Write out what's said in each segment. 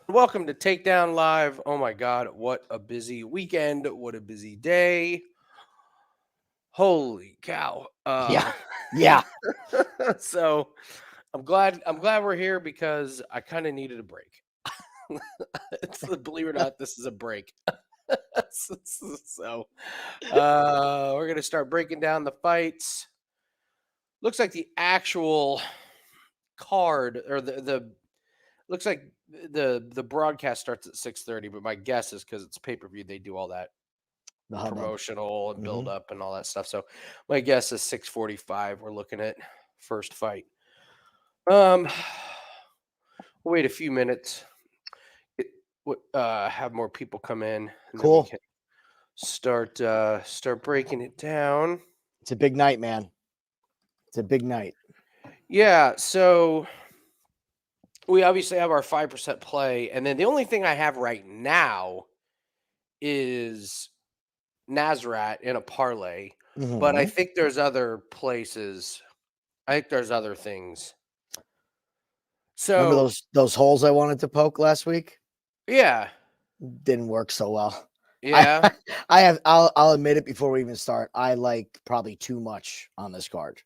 Welcome to Takedown Live. Oh my God, what a busy weekend. What a busy day. Holy cow. Yeah. Yeah. So I'm glad we're here because I kind of needed a break. Believe it or not, this is a break. so we're gonna start breaking down the fights. Looks like the actual card or the looks like the broadcast starts at 6:30, but my guess is because it's pay-per-view, they do all that The hubbub. promotional and build hmm up and all that stuff. So my guess is 6:45. We're looking at first fight. Um, wait a few minutes. Have more people come in, and then we Cool. can start breaking it down. It's a big night, man. It's a big night. Yeah. So we obviously have our 5% play, and then the only thing I have right now is Nasrat in a parlay. But I hmm think there's other places. I think there's other things. Remember So those holes I wanted to poke last week? yeah, Didn't work so well. I yeah, I have I'll admit it before we even start. I like probably too much on this card.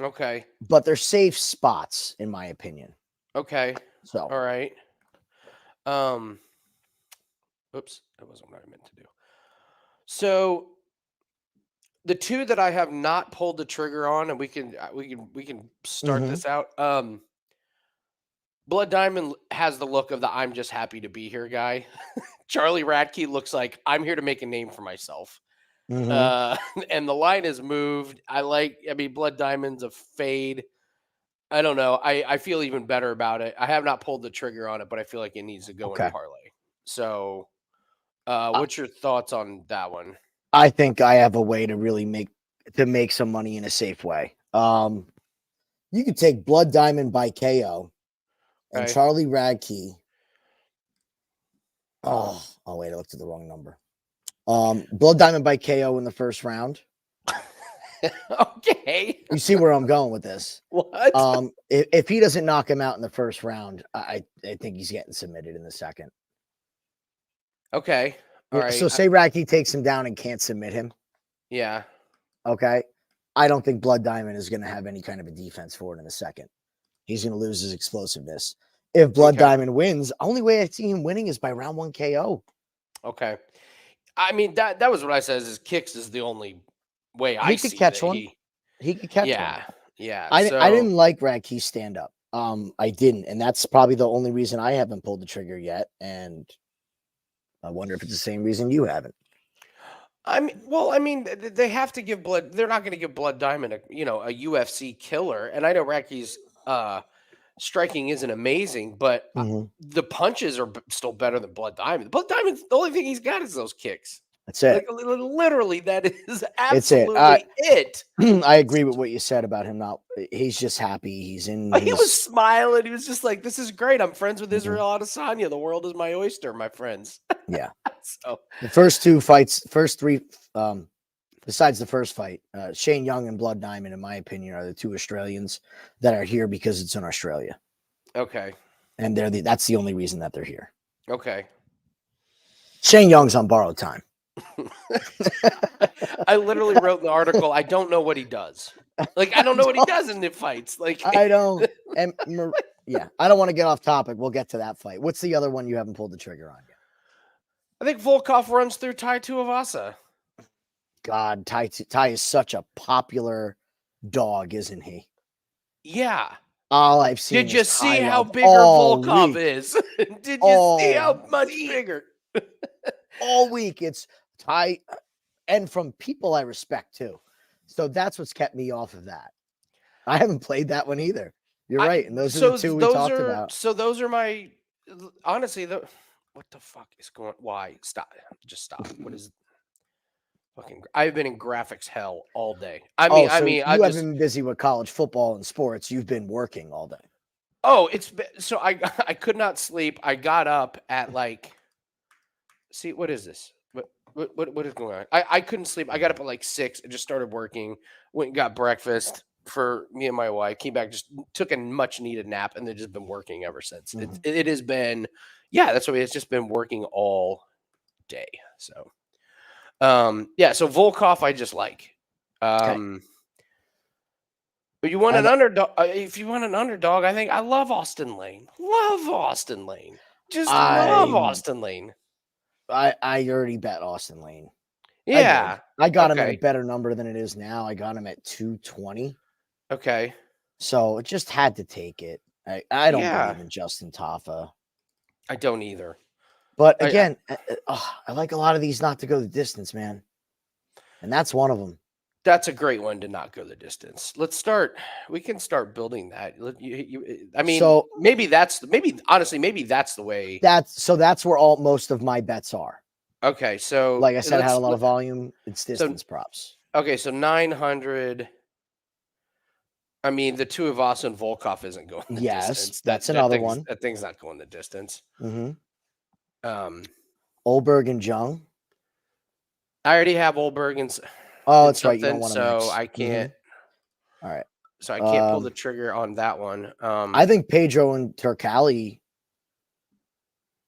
okay, But they're safe spots in my opinion. okay, So, all right. Um, oops, that wasn't what I meant to do. So the two that I have not pulled the trigger on, and we can start mhm. this out. Blood Diamond has the look of the "I'm just happy to be here" guy. Charlie Radtke looks like I'm here to make a name for myself. Mhm. Uh, and the line is moved. I mean, Blood Diamond's a fade. I don't know. I feel even better about it. I have not pulled the trigger on it, but I feel like it needs to go in a Okay. parlay. So, I, what's your thoughts on that one? I think I have a way to really make some money in a safe way. You could take Blood Diamond by KO and Okay. Charlie Radke. Oh wait, I looked at the wrong number. Blood Diamond by KO in the first round. Okay. You see where I'm going with this. What? If he doesn't knock him out in the first round, I think he's getting submitted in the second. Okay. All right. So say Radke takes him down and can't submit him. Yeah. Okay. I don't think Blood Diamond is going to have any kind of a defense for it in the second. He's going to lose his explosiveness. If Blood Okay. Diamond wins, only way I see him winning is by round 1 KO. Okay. I mean that was what I said. Is kicks is the only way I He could see that catch one. he. He could catch one. Yeah. Yeah. I So didn't like Radke's stand up. I didn't, and that's probably the only reason I haven't pulled the trigger yet. And I wonder if it's the same reason you haven't. I mean, they have to give blood. They're not going to give Blood Diamond a UFC killer. And I know Racky's striking isn't amazing, but Mhm. the punches are still better than Blood Diamond. Blood Diamond, the only thing he's got is those kicks. That's it. Like literally, that is It's it. absolutely it. I agree with what you said about him. Not, he's just happy. He's in He was his. smiling. He was just like, "This is great. I'm friends with Mhm. Israel Adesanya. The world is my oyster, my friends." Yeah. So The first two fights, first three, besides the first fight, Shane Young and Blood Diamond, in my opinion, are the two Australians that are here because it's in Australia, okay, and that's the only reason that they're here. okay. Shane Young's on borrowed time. I literally wrote in the article, I don't know what he does. Like, I don't know what he does in the fights. Like, I don't. And yeah, I don't want to get off topic. We'll get to that fight. What's the other one you haven't pulled the trigger on yet? I think Volkov runs through Tai Tuivasa. God, Ty is such a popular dog, isn't he? Yeah. All I've seen Did you is see high how love bigger all Volkov week. is? Did you see All how much week. bigger? All week. It's Ty, and from people I respect too. So that's what's kept me off of that. I haven't played that one either. You're right. And those are the two we talked about. Those are my honestly what the fuck is going why? Stop. Just stop. What is fucking I've been in graphics hell all day. Oh, so I you haven't just been busy with college football and sports. You've been working all day. oh, so I I could not sleep. I got up at like see what is this? What is going on? I couldn't sleep. I got up at like 6 and just started working. Went and got breakfast. for me and my wife. Came back, just took a much needed nap, and then just been working ever since. It has been, that's what it's just been working all day. So, so Volkov, I just like. But you want an underdog? If you want an underdog, I think I love Austen Lane. Love Austen Lane. Just love Austen Lane. I already bet Austen Lane. Yeah, I got him at a better number than it is now. I got him at 220. Okay. So it just had to take it. I don't believe in Justin Tafa. I don't either. But again, I like a lot of these not to go the distance, man. And that's one of them. That's a great one to not go the distance. We can start building that. Honestly, maybe that's the way. That's where most of my bets are. Okay, so like I said, I had a lot of volume. It's distance props. Okay, so 900. I mean, the two of us and Volkov isn't going the distance. That's another one. That thing's not going the distance. Ulberg and Jung. I already have Ulberg and. Oh, that's right. You don't want to so mix. I can't. All right. So I can't pull the trigger on that one. I think Pedro and Turkalj.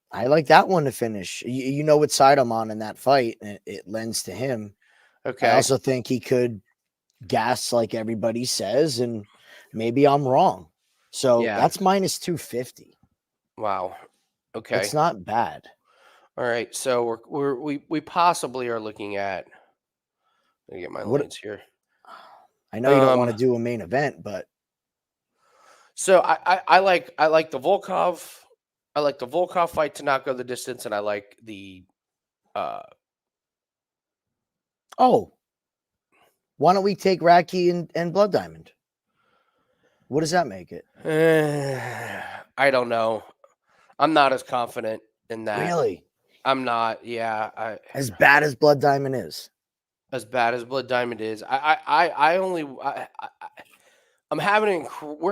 I like that one to finish. You know what side I'm on in that fight, and it lends to him. Okay. I also think he could gas like everybody says, and maybe I'm wrong. So that's minus 250. Wow. Okay. It's not bad. All right. So we possibly are looking at. Let me get my lines here. I know you don't want to do a main event, but so I like the Volkov. I like the Volkov fight to not go the distance, and I like the. Why don't we take Radtke and Blood Diamond? What does that make it? I don't know. I'm not as confident in that. Really? I'm not. Yeah. As bad as Blood Diamond is. As bad as Blood Diamond is, we're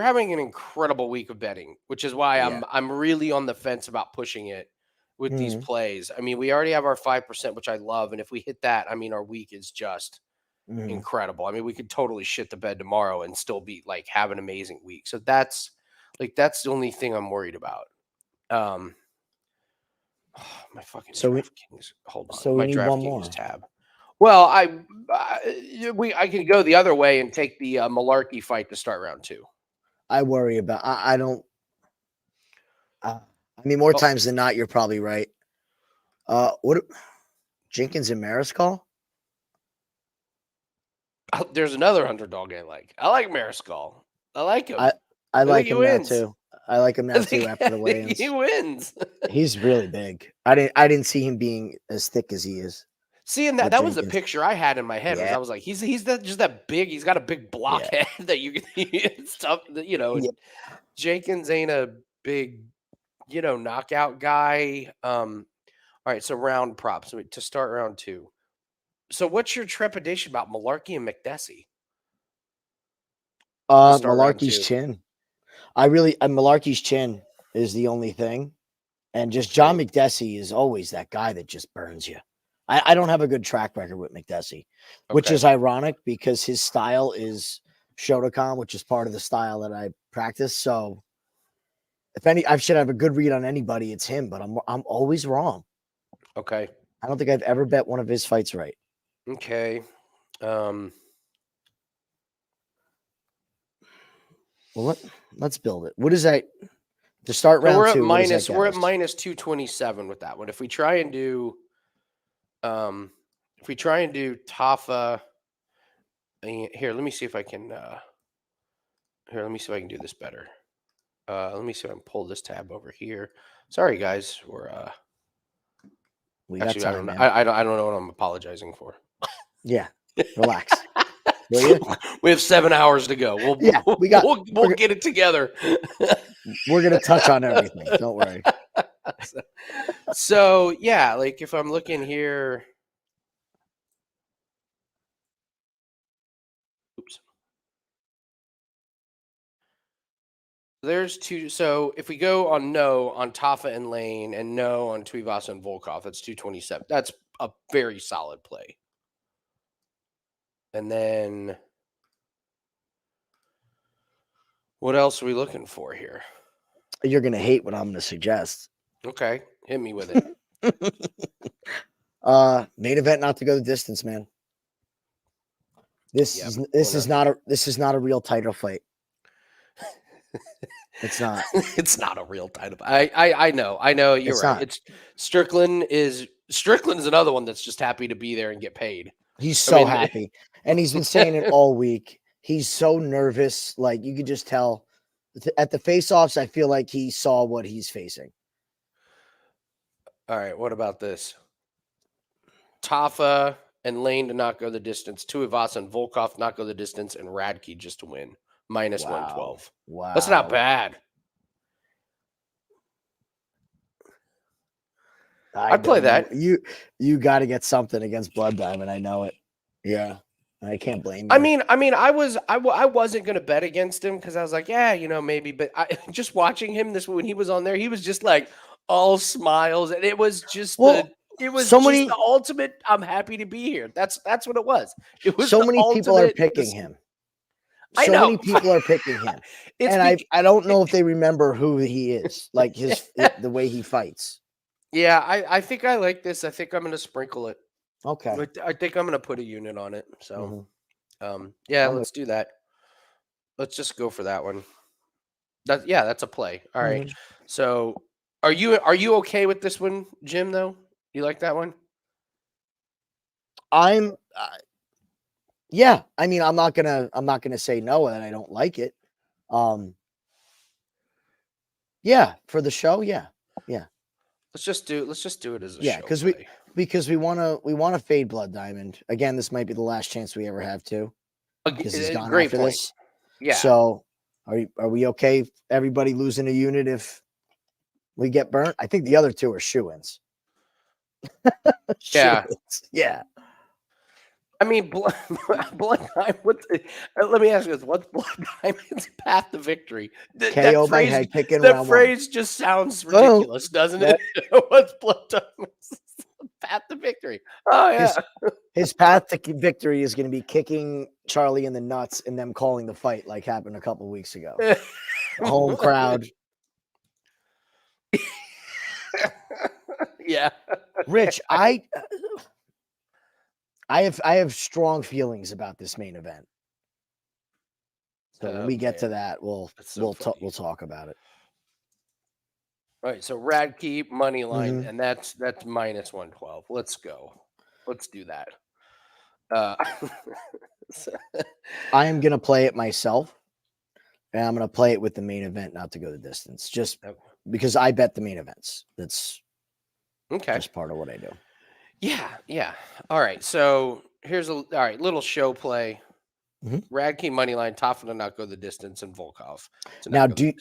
having an incredible week of betting, which is why I'm really on the fence about pushing it with these plays. I mean, we already have our 5%, which I love, and if we hit that, I mean, our week is just incredible. I mean, we could totally shit the bed tomorrow and still be like have an amazing week. So that's the only thing I'm worried about. My fucking DraftKings. Hold on. So my we need one more tab. Well, I can go the other way and take the Mullarkey fight to start round 2. I worry about. I don't. I mean, more times than not, you're probably right. What? Jenkins and Mariscal? There's another underdog I like. I like Mariscal. I like him. I like him now too. I like him now too after the weigh-ins. He wins. He's really big. I didn't see him being as thick as he is. Seeing that was the picture I had in my head. I was like, he's just that big. He's got a big block head that you can stuff. Jenkins ain't a big, knockout guy. All right, so round props to start round 2. So what's your trepidation about Mullarkey and Makdessi? Mullarkey's chin. Mullarkey's chin is the only thing, and just John Makdessi is always that guy that just burns you. I don't have a good track record with Makdessi, which is ironic because his style is Shotokan, which is part of the style that I practice. So I should have a good read on anybody, it's him, but I'm always wrong. Okay. I don't think I've ever bet one of his fights right. Okay. Well, let's build it. What is that to start round 2? We're at minus 227 with that one. If we try and do Tafa, here, let me see if I can. Let me see if I can do this better. Let me see if I can pull this tab over here. Sorry, guys. Actually, I don't know. I don't know what I'm apologizing for. Yeah, relax. Will you? We have 7 hours to go. We'll get it together. We're gonna touch on everything. Don't worry. So yeah, like if I'm looking here. Oops. There's 2. So if we go on no on Tafa and Lane and no on Tuivasa and Volkov, that's 227. That's a very solid play. And then What else are we looking for here? You're gonna hate what I'm gonna suggest. Okay, hit me with it. Main event not to go the distance, man. This is not a real title fight. It's not. It's not a real title. I know. You're right. It's Strickland is another one that's just happy to be there and get paid. He's so happy, and he's been saying it all week. He's so nervous. Like you could just tell at the face-offs. I feel like he saw what he's facing. All right. What about this? Tafa and Lane to not go the distance. Tuivasa and Volkov not go the distance, and Radtke just to win. Minus 112. Wow. That's not bad. I'd play that. You got to get something against Blood Diamond. I know it. Yeah. I can't blame you. I mean, I wasn't going to bet against him because I was like, yeah, maybe. But just watching him when he was on there, he was just like all smiles. And it was just the ultimate, I'm happy to be here. That's what it was. It was so many people are picking him. So many people are picking him. And I don't know if they remember who he is, like the way he fights. Yeah, I think I like this. I think I'm going to sprinkle it. Okay. I think I'm going to put a unit on it. So, let's do that. Let's just go for that one. That's a play. All right. So, are you okay with this one, Jim, though? You like that one? Yeah. I mean, I'm not gonna say no and I don't like it. Yeah, for the show, yeah. Let's just do it as a show. Because we want to fade Blood Diamond. Again, this might be the last chance we ever have to. Because he's gone after this. Yeah. So are we okay? Everybody losing a unit if we get burnt? I think the other two are shoo-ins. Yeah. Yeah. I mean, Blood Diamond. Let me ask you this: what's Blood Diamond's path to victory? KO by head kick in round one. That phrase just sounds ridiculous, doesn't it? What's Blood Diamond's path to victory? Oh yeah, his path to victory is going to be kicking Charlie in the nuts and them calling the fight, like happened a couple weeks ago. The home crowd. Yeah, Rich, I have strong feelings about this main event. So when we get to that, we'll talk about it. All right, so Radtke money line, and that's minus 112. Let's go. Let's do that. I am gonna play it myself, and I'm gonna play it with the main event, not to go the distance, just because I bet the main events. That's just part of what I do. Yeah. All right. So here's little show play. Radtke money line, Tafa to not go the distance, and Volkov. Now, do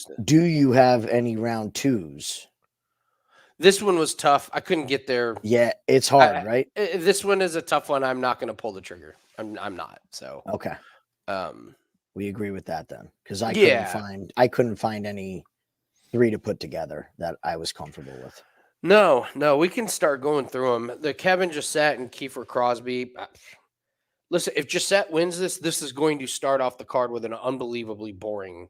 you have any round twos? This one was tough. I couldn't get there. Yeah, it's hard, right? This one is a tough one. I'm not going to pull the trigger. I'm not. So okay. We agree with that then, because I couldn't find any 3 to put together that I was comfortable with. No, we can start going through them. The Kevin Jousset and Kiefer Crosbie. Listen, if Jousset wins this is going to start off the card with an unbelievably boring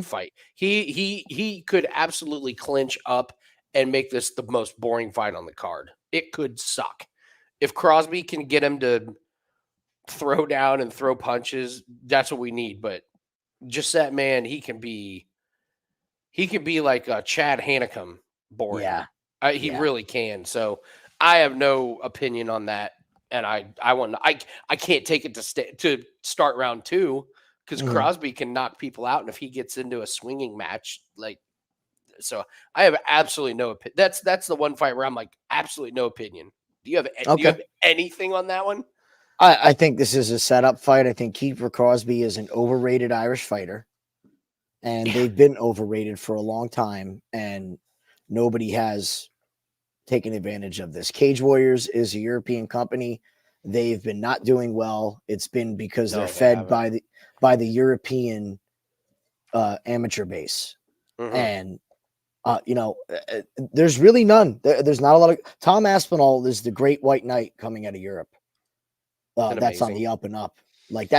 fight. He could absolutely clinch up and make this the most boring fight on the card. It could suck. If Crosbie can get him to throw down and throw punches, that's what we need. But Jousset, man, he can be like Chad Hannacum boring. Yeah. He really can. So I have no opinion on that, and I can't take it to start round 2 because Crosbie can knock people out, and if he gets into a swinging match, so I have absolutely no opinion. That's the one fight where I'm like absolutely no opinion. Do you have anything on that one? I think this is a setup fight. I think Kiefer Crosbie is an overrated Irish fighter, and they've been overrated for a long time, and nobody has taken advantage of this. Cage Warriors is a European company. They've been not doing well. It's been because they're fed by the European amateur base. And there's really none. There's not a lot of Tom Aspinall is the great white knight coming out of Europe. That's on the up and up. Like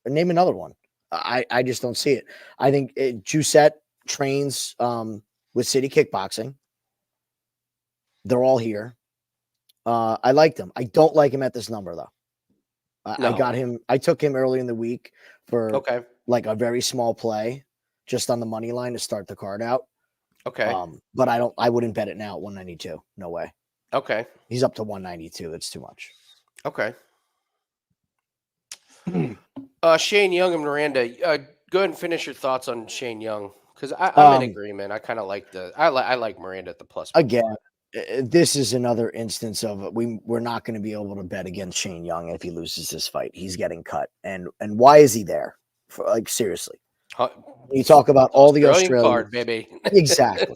name another one. I just don't see it. I think Jousset trains with City Kickboxing. They're all here. I liked him. I don't like him at this number though. I got him. I took him early in the week for like a very small play, just on the money line to start the card out. Okay. But I wouldn't bet it now at 192. No way. Okay. He's up to 192. That's too much. Okay. Shane Young and Miranda. Go ahead and finish your thoughts on Shane Young, because I'm in agreement. I kind of like I like Miranda at the plus. Again, this is another instance of we're not going to be able to bet against Shane Young if he loses this fight. He's getting cut, and why is he there? Like seriously, you talk about all the Australian card, baby. Exactly.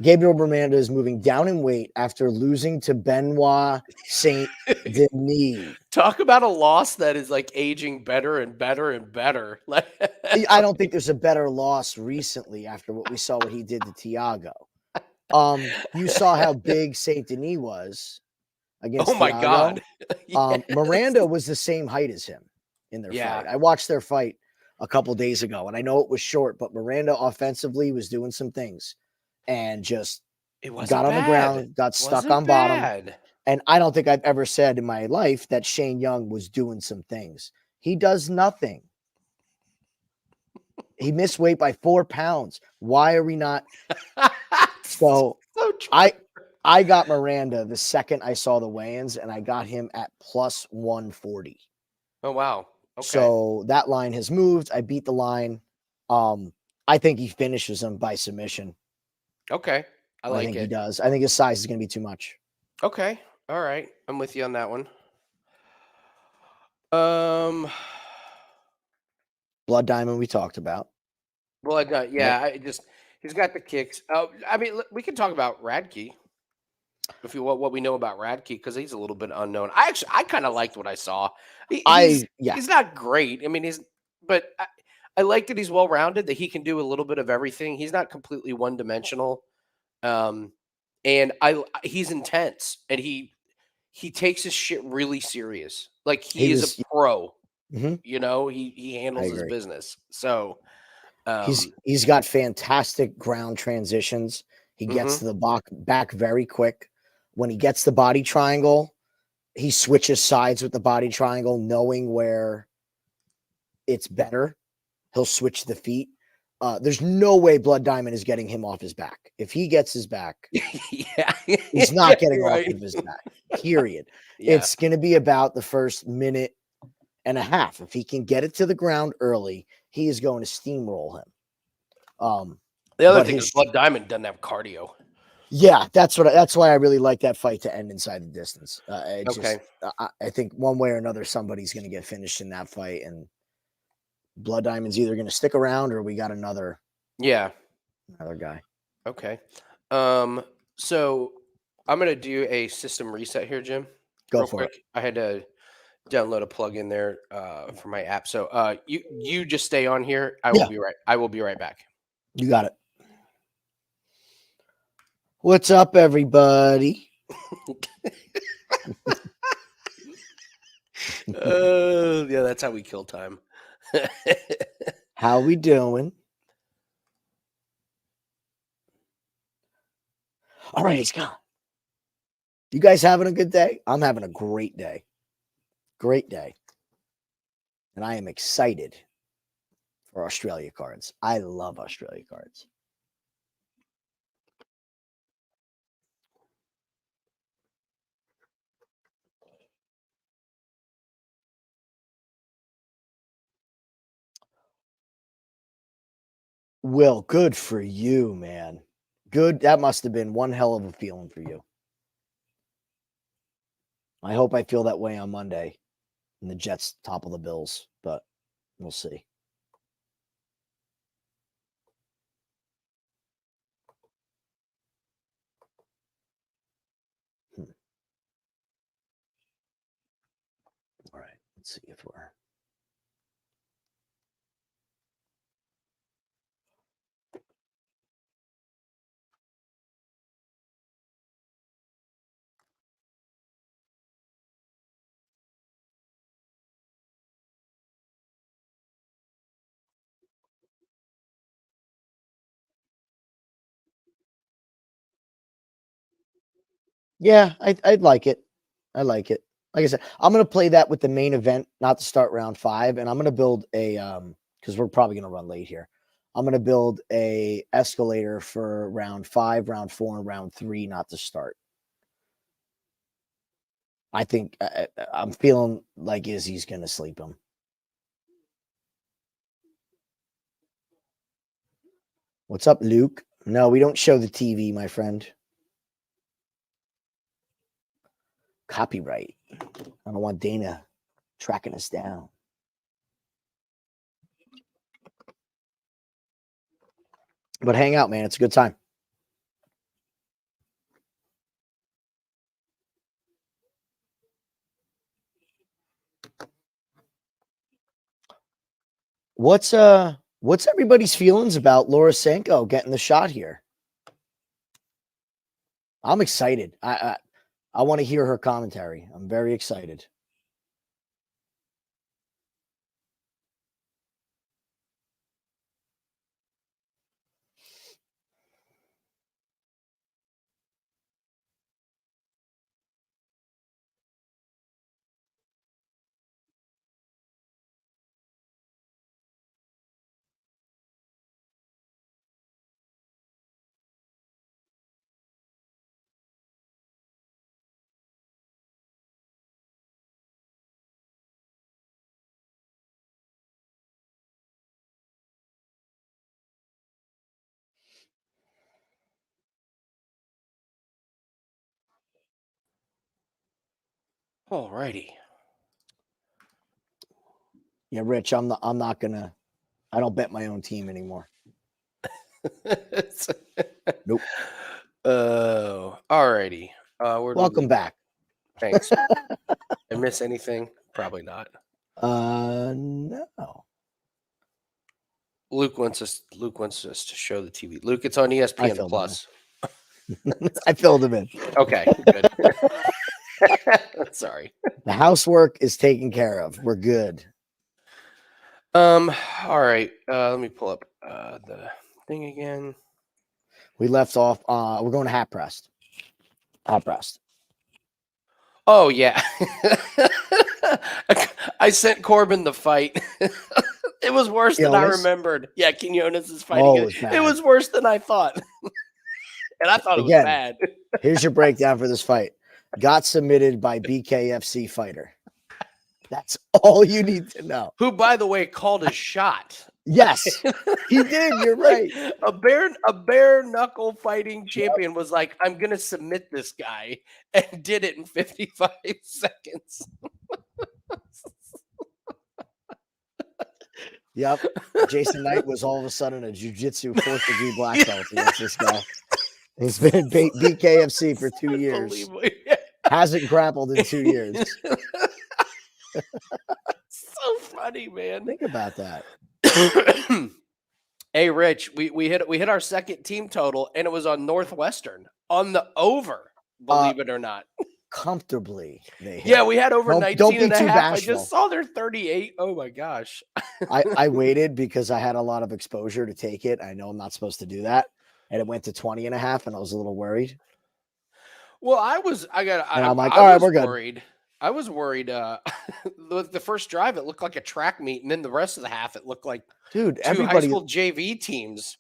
Gabriel Miranda is moving down in weight after losing to Benoit Saint Denis. Talk about a loss that is like aging better and better and better. I don't think there's a better loss recently after what we saw what he did to Thiago. You saw how big Saint Denis was against Thiago. My God. Yes. Miranda was the same height as him in their fight. I watched their fight a couple days ago, and I know it was short, but Miranda offensively was doing some things and just got on the ground, got stuck on bottom. And I don't think I've ever said in my life that Shane Young was doing some things. He does nothing. He missed weight by 4 pounds. Why are we not? So I got Miranda the second I saw the weigh-ins, and I got him at plus 140. Oh, wow. Okay. So that line has moved. I beat the line. I think he finishes him by submission. Okay. I think he does. I think his size is going to be too much. Okay. All right. I'm with you on that one. Blood Diamond we talked about. Blood Diamond, yeah. He's got the kicks. I mean, we can talk about Radtke. If you what we know about Radtke, because he's a little bit unknown. I kind of liked what I saw. He's not great. I mean, but I like that he's well rounded. That he can do a little bit of everything. He's not completely one dimensional. And he's intense, and he takes his shit really serious. Like he is a pro. Mm-hmm. You know, he handles his business. So he's got fantastic ground transitions. He gets to the back very quick. When he gets the body triangle, he switches sides with the body triangle, knowing where it's better. He'll switch the feet. There's no way Blood Diamond is getting him off his back. If he gets his back, he's not getting off of his back, period. It's going to be about the first minute and a half. If he can get it to the ground early, he is going to steamroll him. The other thing is Blood Diamond doesn't have cardio. Yeah, that's why I really like that fight to end inside the distance. I think one way or another, somebody's going to get finished in that fight, and Blood Diamond's either going to stick around or we got another guy. Okay. So I'm going to do a system reset here, Jim. Go for it. I had to download a plug-in there for my app. So you just stay on here. I will be right back. You got it. What's up, everybody? Yeah, that's how we kill time. How we doing? All right, he's gone. You guys having a good day? I'm having a great day. Great day. And I am excited for Australia cards. I love Australia cards. Will, good for you, man. Good. That must have been one hell of a feeling for you. I hope I feel that way on Monday and the Jets topple the Bills, but we'll see. All right. Let's see if we're... Yeah, I'd like it. I like it. Like I said, I'm gonna play that with the main event, not to start round 5, and I'm gonna build a because we're probably gonna run late here. I'm gonna build a escalator for round 5, round 4, and round 3, not to start. I think I'm feeling like Izzy's gonna sleep him. What's up, Luke? No, we don't show the TV, my friend. Copyright. I don't want Dana tracking us down. But hang out, man. It's a good time. What's everybody's feelings about Laura Sanko getting the shot here? I'm excited. I want to hear her commentary. I'm very excited. All righty. Yeah, Rich, I don't bet my own team anymore. Nope. Oh, all righty. Welcome back. Thanks. I miss anything? Probably not. No. Luke wants us to show the TV. Luke, it's on ESPN Plus. I filled him in. Okay, good. Sorry. The housework is taken care of. We're good. All right. Let me pull up the thing again. We left off. We're going to Haqparast. Haqparast. Oh yeah. I sent Corbin the fight. It was worse than I remembered. Yeah, Quinones is fighting it. It was worse than I thought. And I thought it was bad. Here's your breakdown for this fight. Got submitted by BKFC fighter. That's all you need to know. Who, by the way, called a shot. Yes, he did. You're right. A bare knuckle fighting champion was like, I'm going to submit this guy, and did it in 55 seconds. Yep. Jason Knight was all of a sudden a jiu-jitsu 4th degree black belt against this guy. He's been BKFC for 2 years. Hasn't grappled in 2 years. So funny, man. Think about that. Hey, Rich, we hit our second team total, and it was on Northwestern on the over. Believe it or not, comfortably. Yeah, we had over 19 and a half. I just saw their 38. Oh my gosh. I waited because I had a lot of exposure to take it. I know I'm not supposed to do that, and it went to 20 and a half, and I was a little worried. Well, I'm like, all right, we're good. Worried. I was worried. The first drive, it looked like a track meet, and then the rest of the half, it looked like two high school JV teams.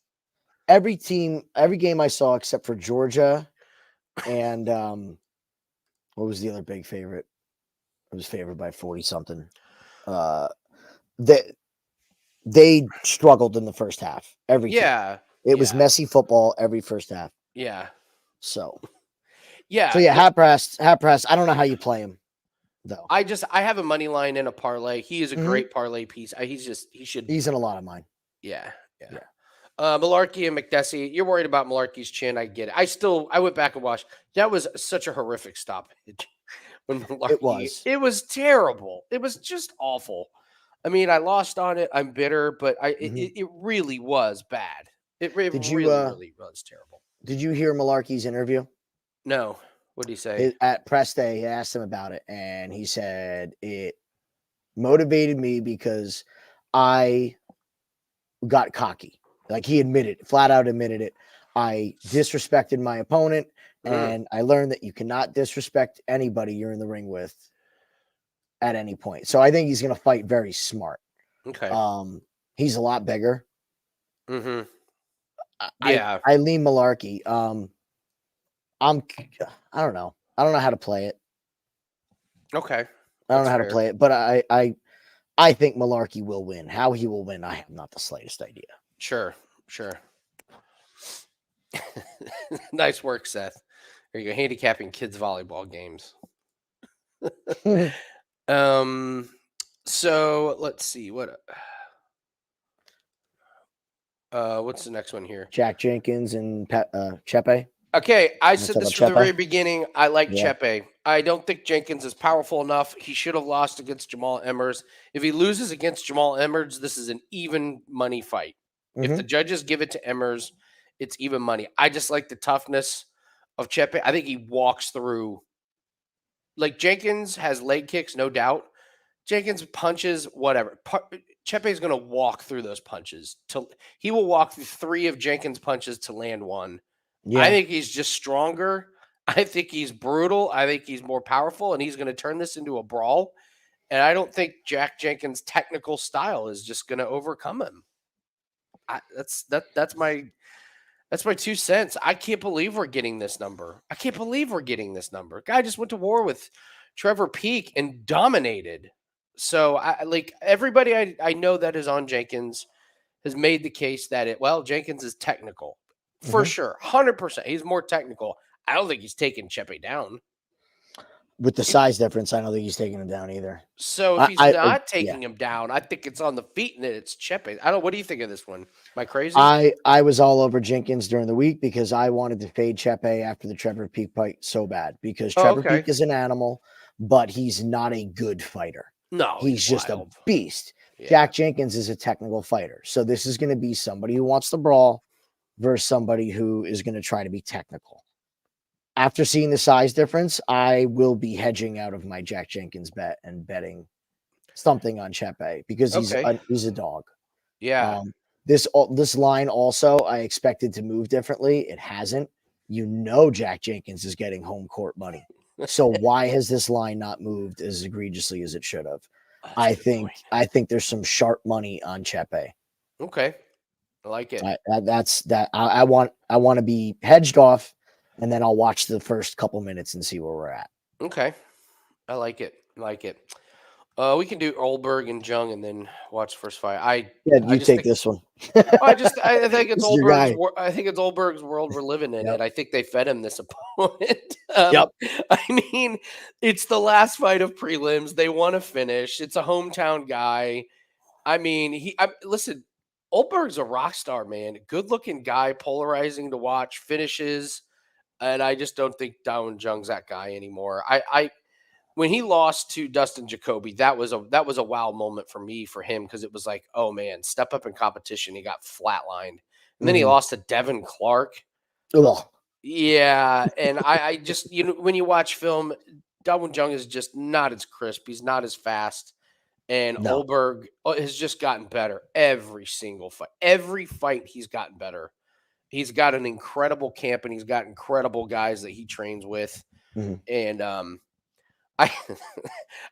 Every game I saw except for Georgia, and what was the other big favorite? It was favored by 40 something. They struggled in the first half. It was messy football every first half. Yeah. So. Yeah. So Haqparast. I don't know how you play him. Though. I have a money line in a parlay. He is a great parlay piece. He's in a lot of mine. Yeah. Mullarkey and Makdessi. You're worried about Mullarkey's chin. I get it. I went back and watched. That was such a horrific stoppage. When Mullarkey, it was terrible. It was just awful. I mean, I lost on it. I'm bitter, but it really was bad. It really was terrible. Did you hear Mullarkey's interview? No. What did he say? At press day, he asked him about it, and he said it motivated me because I got cocky. Like he flat out admitted it. I disrespected my opponent, And I learned that you cannot disrespect anybody you're in the ring with at any point. So I think he's going to fight very smart. Okay. He's a lot bigger. Mm-hmm. I lean Mullarkey. I don't know. I don't know how to play it. Okay. I don't know how to play it, but I think Mullarkey will win. How he will win, I have not the slightest idea. Sure. Nice work, Seth. There you go, handicapping kids volleyball games. So let's see what's the next one here? Jack Jenkins and Chepe. Okay, I said this from the very beginning. I like Chepe. I don't think Jenkins is powerful enough. He should have lost against Jamal Emmers. If he loses against Jamal Emmers, this is an even money fight. If the judges give it to Emmers, it's even money. I just like the toughness of Chepe. I think he walks through. Like, Jenkins has leg kicks, no doubt. Jenkins punches, whatever. Chepe is going to walk through those punches. He will walk through 3 of Jenkins' punches to land 1. Yeah. I think he's just stronger. I think he's brutal. I think he's more powerful, and he's going to turn this into a brawl. And I don't think Jack Jenkins' technical style is just going to overcome him. That's my 2 cents. I can't believe we're getting this number. Guy just went to war with Trevor Peek and dominated. So everybody I know that is on Jenkins has made the case that Jenkins is technical. For sure, 100%. He's more technical. I don't think he's taking Chepe down. With the size difference, I don't think he's taking him down either. So if he's not taking him down, I think it's on the feet and it's Chepe. What do you think of this one? Am I crazy? I was all over Jenkins during the week because I wanted to fade Chepe after the Trevor Peek fight so bad because Trevor Peek is an animal, but he's not a good fighter. No, he's just a beast. Yeah. Jack Jenkins is a technical fighter. So this is going to be somebody who wants to brawl versus somebody who is going to try to be technical. After seeing the size difference, I will be hedging out of my Jack Jenkins bet and betting something on Chepe because he's a dog. Yeah. This line also I expected to move differently. It hasn't. Jack Jenkins is getting home court money. So why has this line not moved as egregiously as it should have? I think there's some sharp money on Chepe. Okay. I like it. I want to be hedged off, and then I'll watch the first couple minutes and see where we're at. Okay. I like it. We can do Ulberg and Jung and then watch the first fight. You take this one. I think it's Ulberg's. I think it's Ulberg's world we're living in, and I think they fed him this opponent. I mean, it's the last fight of prelims. They want to finish. It's a hometown guy. I mean, listen. Ulberg's a rock star, man. Good looking guy, polarizing to watch, finishes, and I just don't think Dawon Jung's that guy anymore. When he lost to Dustin Jacoby, that was a wow moment for him because it was like, oh man, step up in competition. He got flatlined, and then he lost to Devin Clark. Ugh. Yeah, and I just when you watch film, Dawon Jung is just not as crisp. He's not as fast. And Ulberg has just gotten better every single fight. Every fight he's gotten better. He's got an incredible camp, and he's got incredible guys that he trains with. And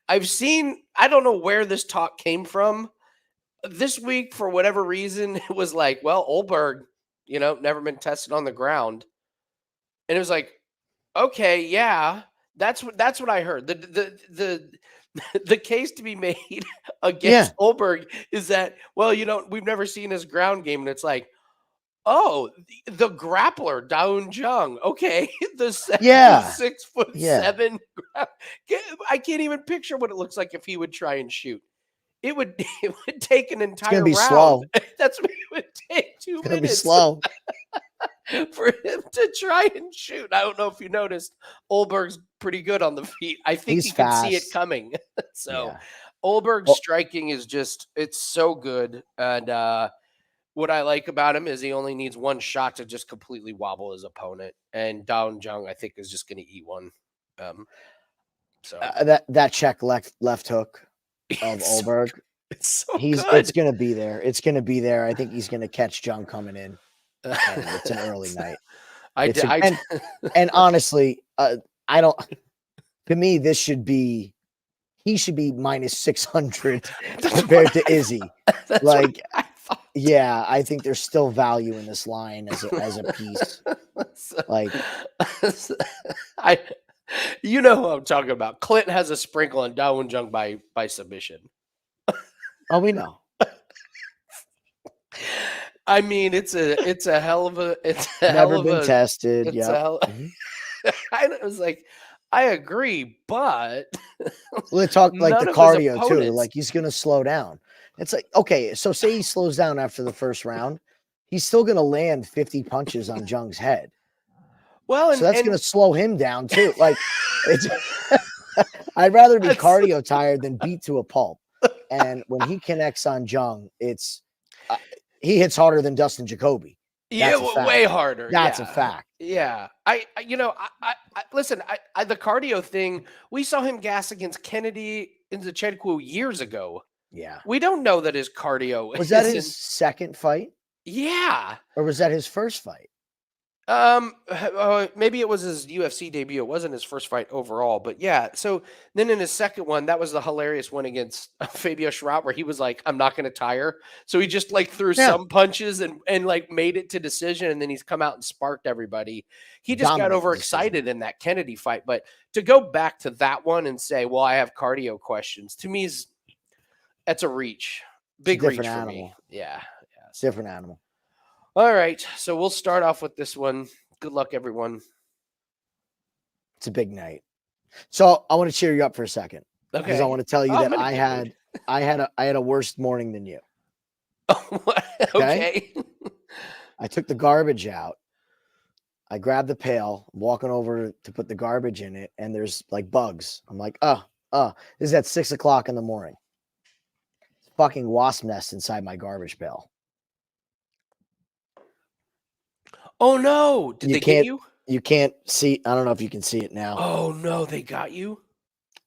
I've seen, I don't know where this talk came from. This week, for whatever reason, it was like, Ulberg, never been tested on the ground. And it was like, okay, yeah, that's what I heard. The case to be made against Ulberg is that, we've never seen his ground game. And it's like, oh, the grappler, Dawon Jung. Okay. The 6'7". I can't even picture what it looks like if he would try and shoot. It would take an entire round. Slow. That's what it would take 2 minutes. It's going to be slow. For him to try and shoot. I don't know if you noticed, Ulberg's pretty good on the feet. I think he can see it coming. So Ulberg's striking is it's so good. And what I like about him is he only needs one shot to just completely wobble his opponent. And Dawon Jung, I think, is just going to eat one. That check left hook of Ulberg. It's so good. It's going to be there. I think he's going to catch Jung coming in. And it's an early night. And honestly, I don't. To me, he should be minus 600 compared to Izzy. Like, yeah, I think there's still value in this line as a piece. Like, you know who I'm talking about. Clint has a sprinkle on Dawoon Jung by submission. Oh, we know. I mean, it's a hell of a Never been tested. Yeah. I was like, I agree, but they talk like the cardio too. Like, he's gonna slow down. It's like, okay, so say he slows down after the first round, he's still gonna land 50 punches on Jung's head. Well, so that's gonna slow him down too. Like, it's I'd rather be cardio tired than beat to a pulp. And when he connects on Jung, it's he hits harder than Dustin Jacoby. Yeah, way harder. That's a fact. Yeah. I listen, the cardio thing, we saw him gas against Kennedy in the Chedku years ago. Yeah. We don't know that his cardio was that his second fight? Yeah. Or was that his first fight? Maybe it was his UFC debut. It wasn't his first fight overall, but yeah. So then in his second one, that was the hilarious one against Fabio Schratt, where he was like, "I'm not going to tire." So he just like threw some punches and like made it to decision, and then he's come out and sparked everybody. He just got overexcited in that Kennedy fight. But to go back to that one and say, "Well, I have cardio questions," to me that's a reach, big reach for me. Yeah, it's a different animal. All right, so we'll start off with this one. Good luck, everyone. It's a big night. So I want to cheer you up for a second. Okay. Because I want to tell you that I had a worse morning than you. Okay. I took the garbage out. I grabbed the pail, I'm walking over to put the garbage in it, and there's like bugs. I'm like, this is at 6 o'clock in the morning. Fucking wasp nest inside my garbage pail. Oh no! Did they get you? You can't see. I don't know if you can see it now. Oh no! They got you.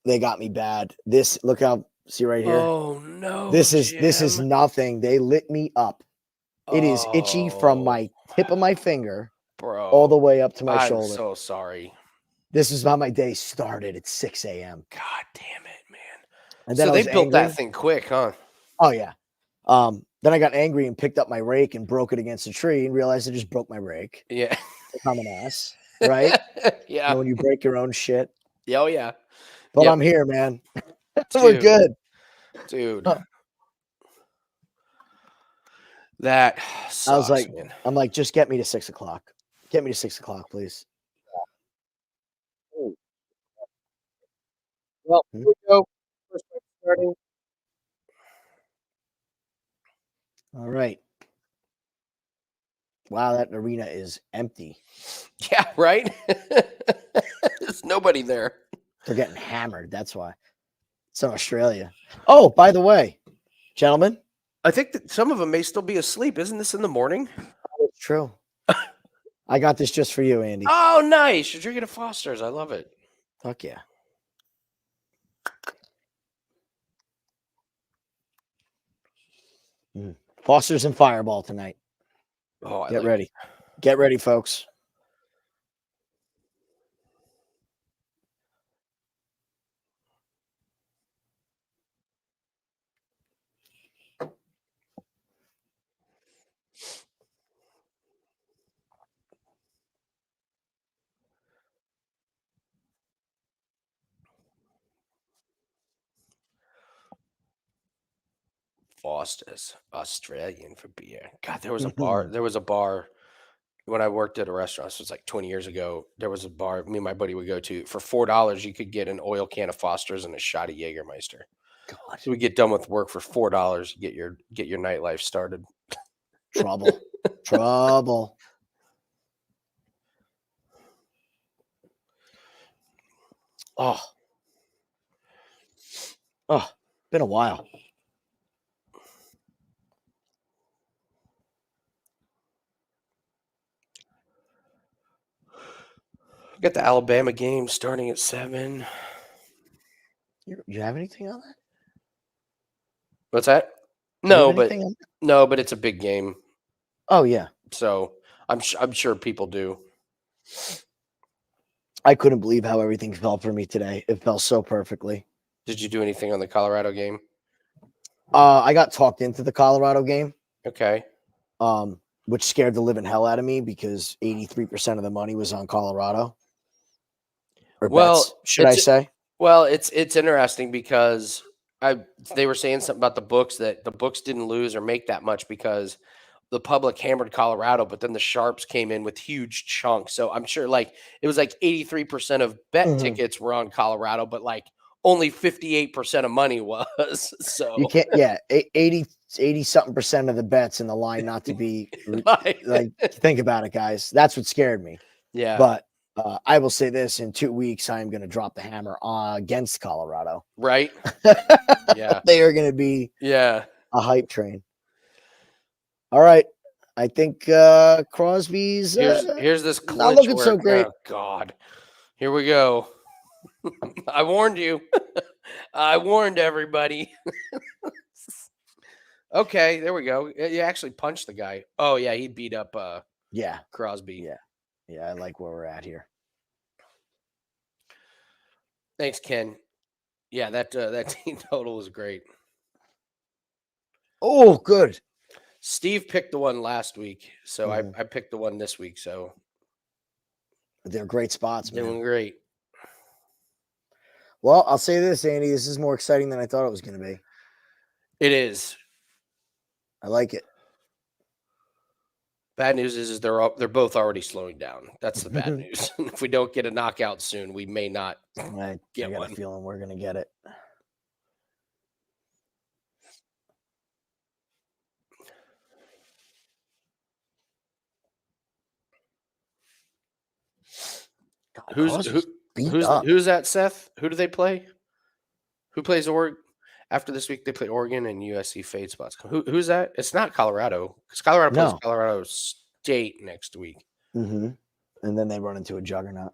They got me bad. Look how. See right here. Oh no! This is nothing. They lit me up. It is itchy from my tip of my finger, bro, all the way up to my shoulder. I'm so sorry. This is how my day started at 6 a.m. God damn it, man! And then so they built that thing quick, huh? Oh yeah. Then I got angry and picked up my rake and broke it against a tree and realized I just broke my rake. Yeah. I'm an ass, right? Yeah. When you break your own shit. Oh, yeah. But I'm here, man. We're good. Dude. That sucks, I was like, man. I'm like, just get me to 6 o'clock. Get me to 6 o'clock, please. Well, here we go. First one starting. All right. Wow, that arena is empty. Yeah, right? There's nobody there. They're getting hammered. That's why. It's in Australia. Oh, by the way, gentlemen. I think that some of them may still be asleep. Isn't this in the morning? It's true. I got this just for you, Andy. Oh, nice. You're drinking a Foster's. I love it. Fuck yeah. Foster's and Fireball tonight. Oh, Get ready. Get ready, folks. Foster's Australian for beer. God, there was a bar. There was a bar when I worked at a restaurant. This was like 20 years ago. There was a bar me and my buddy would go to. For $4, you could get an oil can of Foster's and a shot of Jägermeister. God. So we get done with work for $4. Get your nightlife started. Trouble. Trouble. Oh, been a while. Got the Alabama game starting at 7. You have anything on that? What's that? No, but it's a big game. Oh yeah. So I'm sure people do. I couldn't believe how everything fell for me today. It fell so perfectly. Did you do anything on the Colorado game? I got talked into the Colorado game. Okay. Which scared the living hell out of me because 83% of the money was on Colorado. Or bets, should I say? Well, it's interesting because they were saying something about the books that the books didn't lose or make that much because the public hammered Colorado, but then the sharps came in with huge chunks. So I'm sure like it was like 83% of bet tickets were on Colorado, but like only 58% of money was. So you can't, 80 something percent of the bets in the line not to be like think about it, guys. That's what scared me. Yeah. But I will say this, in 2 weeks, I'm going to drop the hammer against Colorado. Right. Yeah. They are going to be a hype train. All right. I think Crosby's here's this clinch not looking so great. Oh, God. Here we go. I warned you. I warned everybody. Okay, there we go. You actually punched the guy. Oh, yeah, he beat up Crosbie. Yeah, I like where we're at here. Thanks, Ken. Yeah, that team total was great. Oh, good. Steve picked the one last week, so I picked the one this week. So they're great spots, man. Doing great. Well, I'll say this, Andy. This is more exciting than I thought it was going to be. It is. I like it. Bad news is they're both already slowing down. That's the bad news. If we don't get a knockout soon, we may not get one. I got a feeling we're going to get it. Who's that, Seth? Who do they play? Who plays Oregon? After this week, they play Oregon and USC fade spots. Who's that? It's not Colorado because Colorado plays Colorado State next week. And then they run into a juggernaut.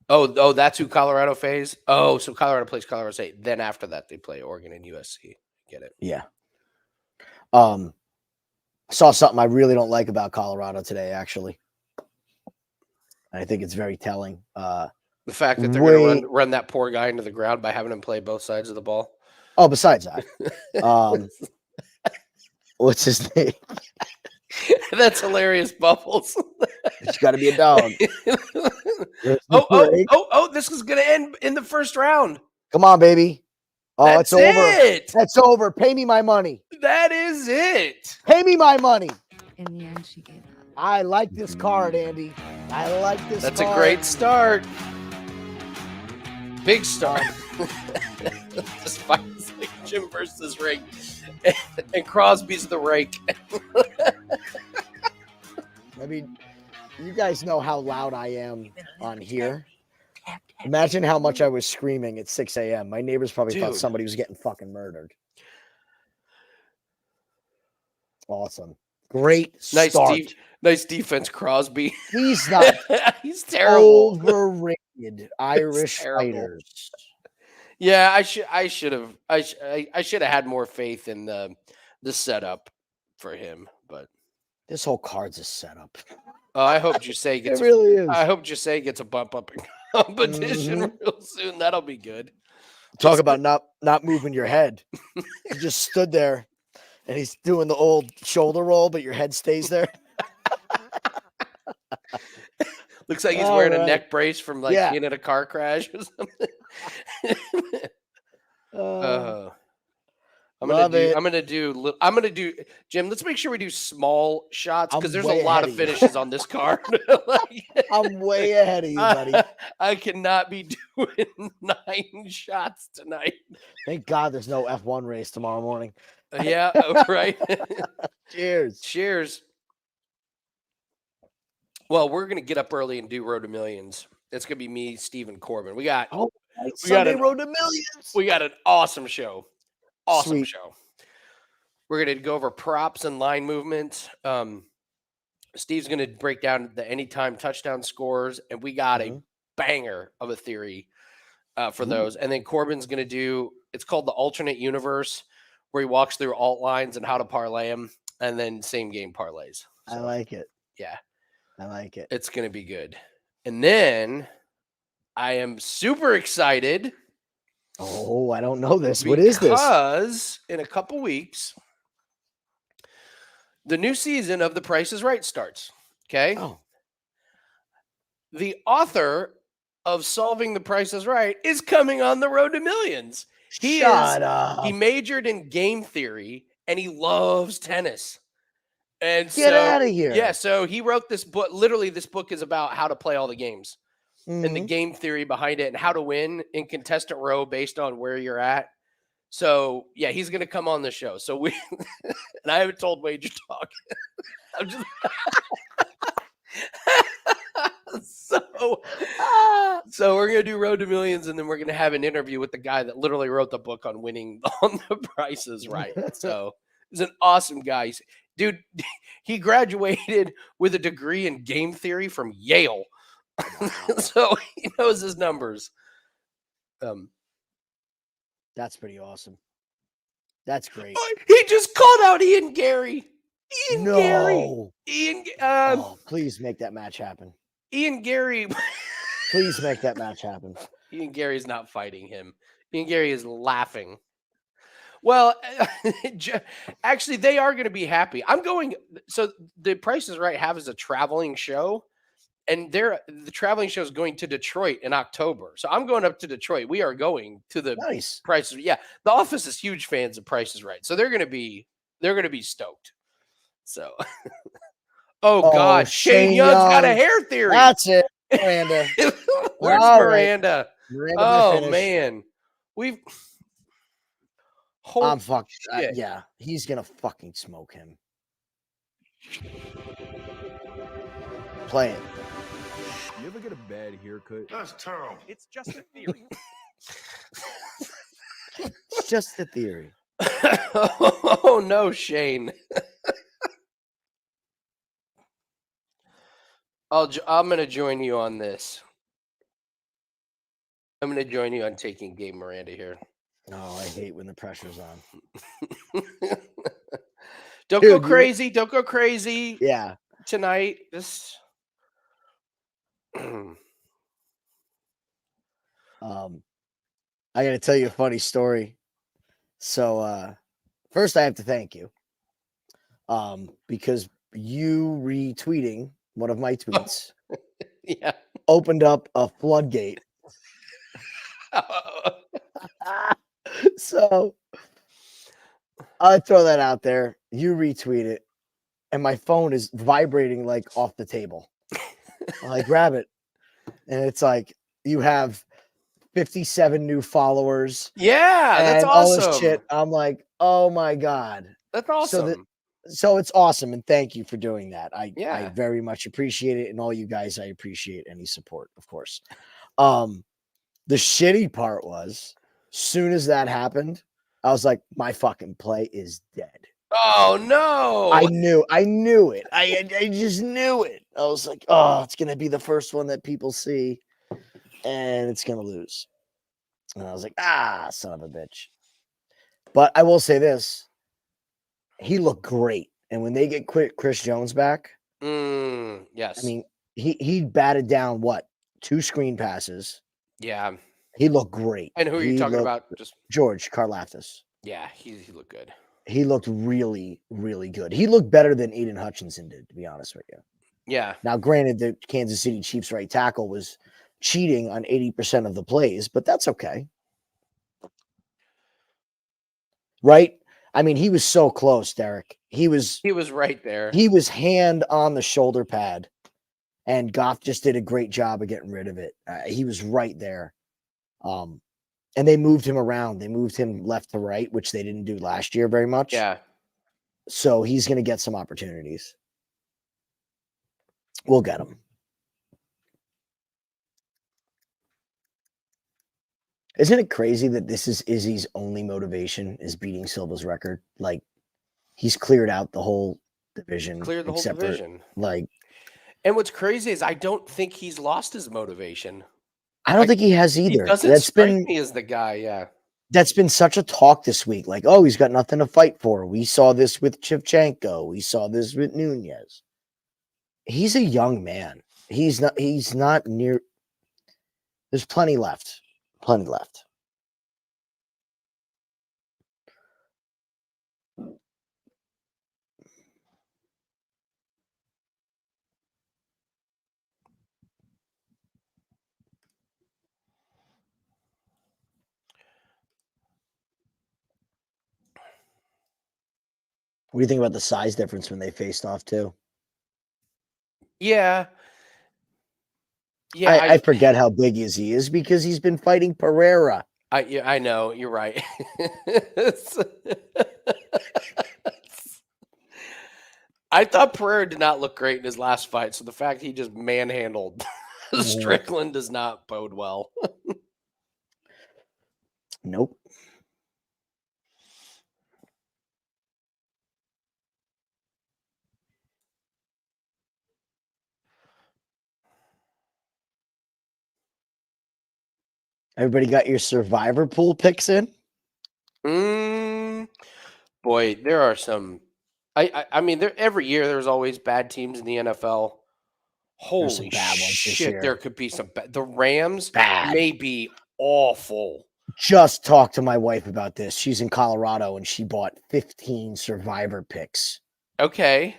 Oh, that's who Colorado fades? Oh, so Colorado plays Colorado State. Then after that, they play Oregon and USC. Get it? Yeah. Saw something I really don't like about Colorado today, actually. I think it's very telling. The fact that they're going to run that poor guy into the ground by having him play both sides of the ball. Oh, besides that, what's his name? That's hilarious, Bubbles. It's got to be a dog. This is going to end in the first round. Come on, baby. Oh, That's it's over. It. That's over. Pay me my money. That is it. Pay me my money. In the end, she gave up. I like this card, Andy. I like this That's card. A great start. Big start. This fight is like Jim versus Rake. And Crosby's the rake. I mean, you guys know how loud I am on here. Imagine how much I was screaming at 6 a.m. My neighbors probably thought somebody was getting fucking murdered. Great start. Nice defense, Crosby. He's not. He's terrible. Overrated Irish fighters. Yeah, I should have had more faith in the setup for him, but this whole card's a setup. I hope Jousset gets. It really is. I hope Jousset gets a bump up in competition real soon. That'll be good. Talk about not moving your head. You just stood there, and he's doing the old shoulder roll, but your head stays there. Looks like he's wearing a neck brace from being in a car crash or something. I'm gonna do Jim. Let's make sure we do small shots because there's a lot of finishes on this card. I'm way ahead of you, buddy. I cannot be doing 9 shots tonight. Thank God there's no F1 race tomorrow morning. Yeah, right. Cheers. Well, we're gonna get up early and do Road to Millions. It's gonna be me, Steve, and Corbin. We got Road to Millions. We got an awesome show. Show. We're going to go over props and line movements. Steve's going to break down the anytime touchdown scores, and we got a banger of a theory for those. And then Corbin's going to do, it's called the alternate universe, where he walks through alt lines and how to parlay them, and then same game parlays. So, I like it. Yeah. I like it. It's going to be good. And then I am super excited. Oh, I don't know this. What is this? Because in a couple weeks, the new season of The Price is Right starts. Okay. Oh. The author of Solving the Price is Right is coming on the road to millions. Shut up. He majored in game theory and he loves tennis. And Get out of here. Yeah, so he wrote this book. Literally, this book is about how to play all the games and the Mhm. game theory behind it and how to win in contestant row based on where you're at. So yeah, he's gonna come on the show. So we and I haven't told Wager Talk. I'm just so we're gonna do Road to Millions, and then we're gonna have an interview with the guy that literally wrote the book on winning on The Price is Right. So he's an awesome guy. Dude, he graduated with a degree in game theory from Yale. So he knows his numbers. That's pretty awesome. That's great. He just called out Ian Gary. No. Ian, please make that match happen. Ian Gary. Please make that match happen. Ian Gary's not fighting him. Ian Gary is laughing. Well, actually, they are going to be happy. I'm going. So The Price is Right has a traveling show, and the traveling show is going to Detroit in October. So I'm going up to Detroit. We are going to the Price. Yeah, the office is huge fans of Price is Right, so they're going to be stoked. So, God, Shane Young's got a hair theory. That's it, Miranda. Where's Miranda? Miranda oh man, I'm fucked. Yeah, he's gonna fucking smoke him. Play it. You ever get a bad haircut? That's terrible. It's just a theory. It's just a theory. Oh no, Shane. I'm going to join you on this. I'm going to join you on taking Gabe Miranda here. Oh, I hate when the pressure's on. Don't go crazy. Don't go crazy. Yeah. Tonight. Just I got to tell you a funny story. So, first I have to thank you. Because you retweeting one of my tweets opened up a floodgate. So I throw that out there. You retweet it, and my phone is vibrating like off the table. I grab it, and it's like you have 57 new followers. Yeah, that's awesome. All this shit. I'm like, oh my God. That's awesome. So it's awesome, and thank you for doing that. I very much appreciate it, and all you guys, I appreciate any support, of course. The shitty part was, soon as that happened, I was like, my fucking play is dead. Oh no! I knew it. I just knew it. I was like, oh, it's gonna be the first one that people see, and it's gonna lose. And I was like, son of a bitch. But I will say this. He looked great. And when they get Chris Jones back, yes. I mean, he batted down, 2 screen passes. Yeah. He looked great. And who are you talking about? Just George Karlaftis. Yeah, he looked good. He looked really, really good. He looked better than Aiden Hutchinson did, to be honest with you. Yeah. Now, granted, the Kansas City Chiefs right tackle was cheating on 80% of the plays, but that's okay. Right? I mean, he was so close, Derek. He was right there. He was hand on the shoulder pad, and Goff just did a great job of getting rid of it. He was right there. And they moved him around. They moved him left to right, which they didn't do last year very much. Yeah. So he's going to get some opportunities. We'll get him. Isn't it crazy that this is Izzy's only motivation is beating Silva's record? Like, he's cleared out the whole division. Cleared the whole division. And what's crazy is I don't think he's lost his motivation. I don't think he has either. He doesn't strike me as the guy, yeah. That's been such a talk this week. Like, oh, he's got nothing to fight for. We saw this with Shevchenko. We saw this with Nunez. He's a young man. He's not near. There's plenty left. Plenty left. What do you think about the size difference when they faced off too? Yeah. I forget how big he is because he's been fighting Pereira. I know, you're right. I thought Pereira did not look great in his last fight, so the fact he just manhandled Strickland does not bode well. Nope. Everybody got your survivor pool picks in? Boy, there are some. I mean, every year there's always bad teams in the NFL. Holy bad ones this shit, year. there could be some bad. The Rams Bad. may be awful. Just talked to my wife about this. She's in Colorado and she bought 15 survivor picks. Okay.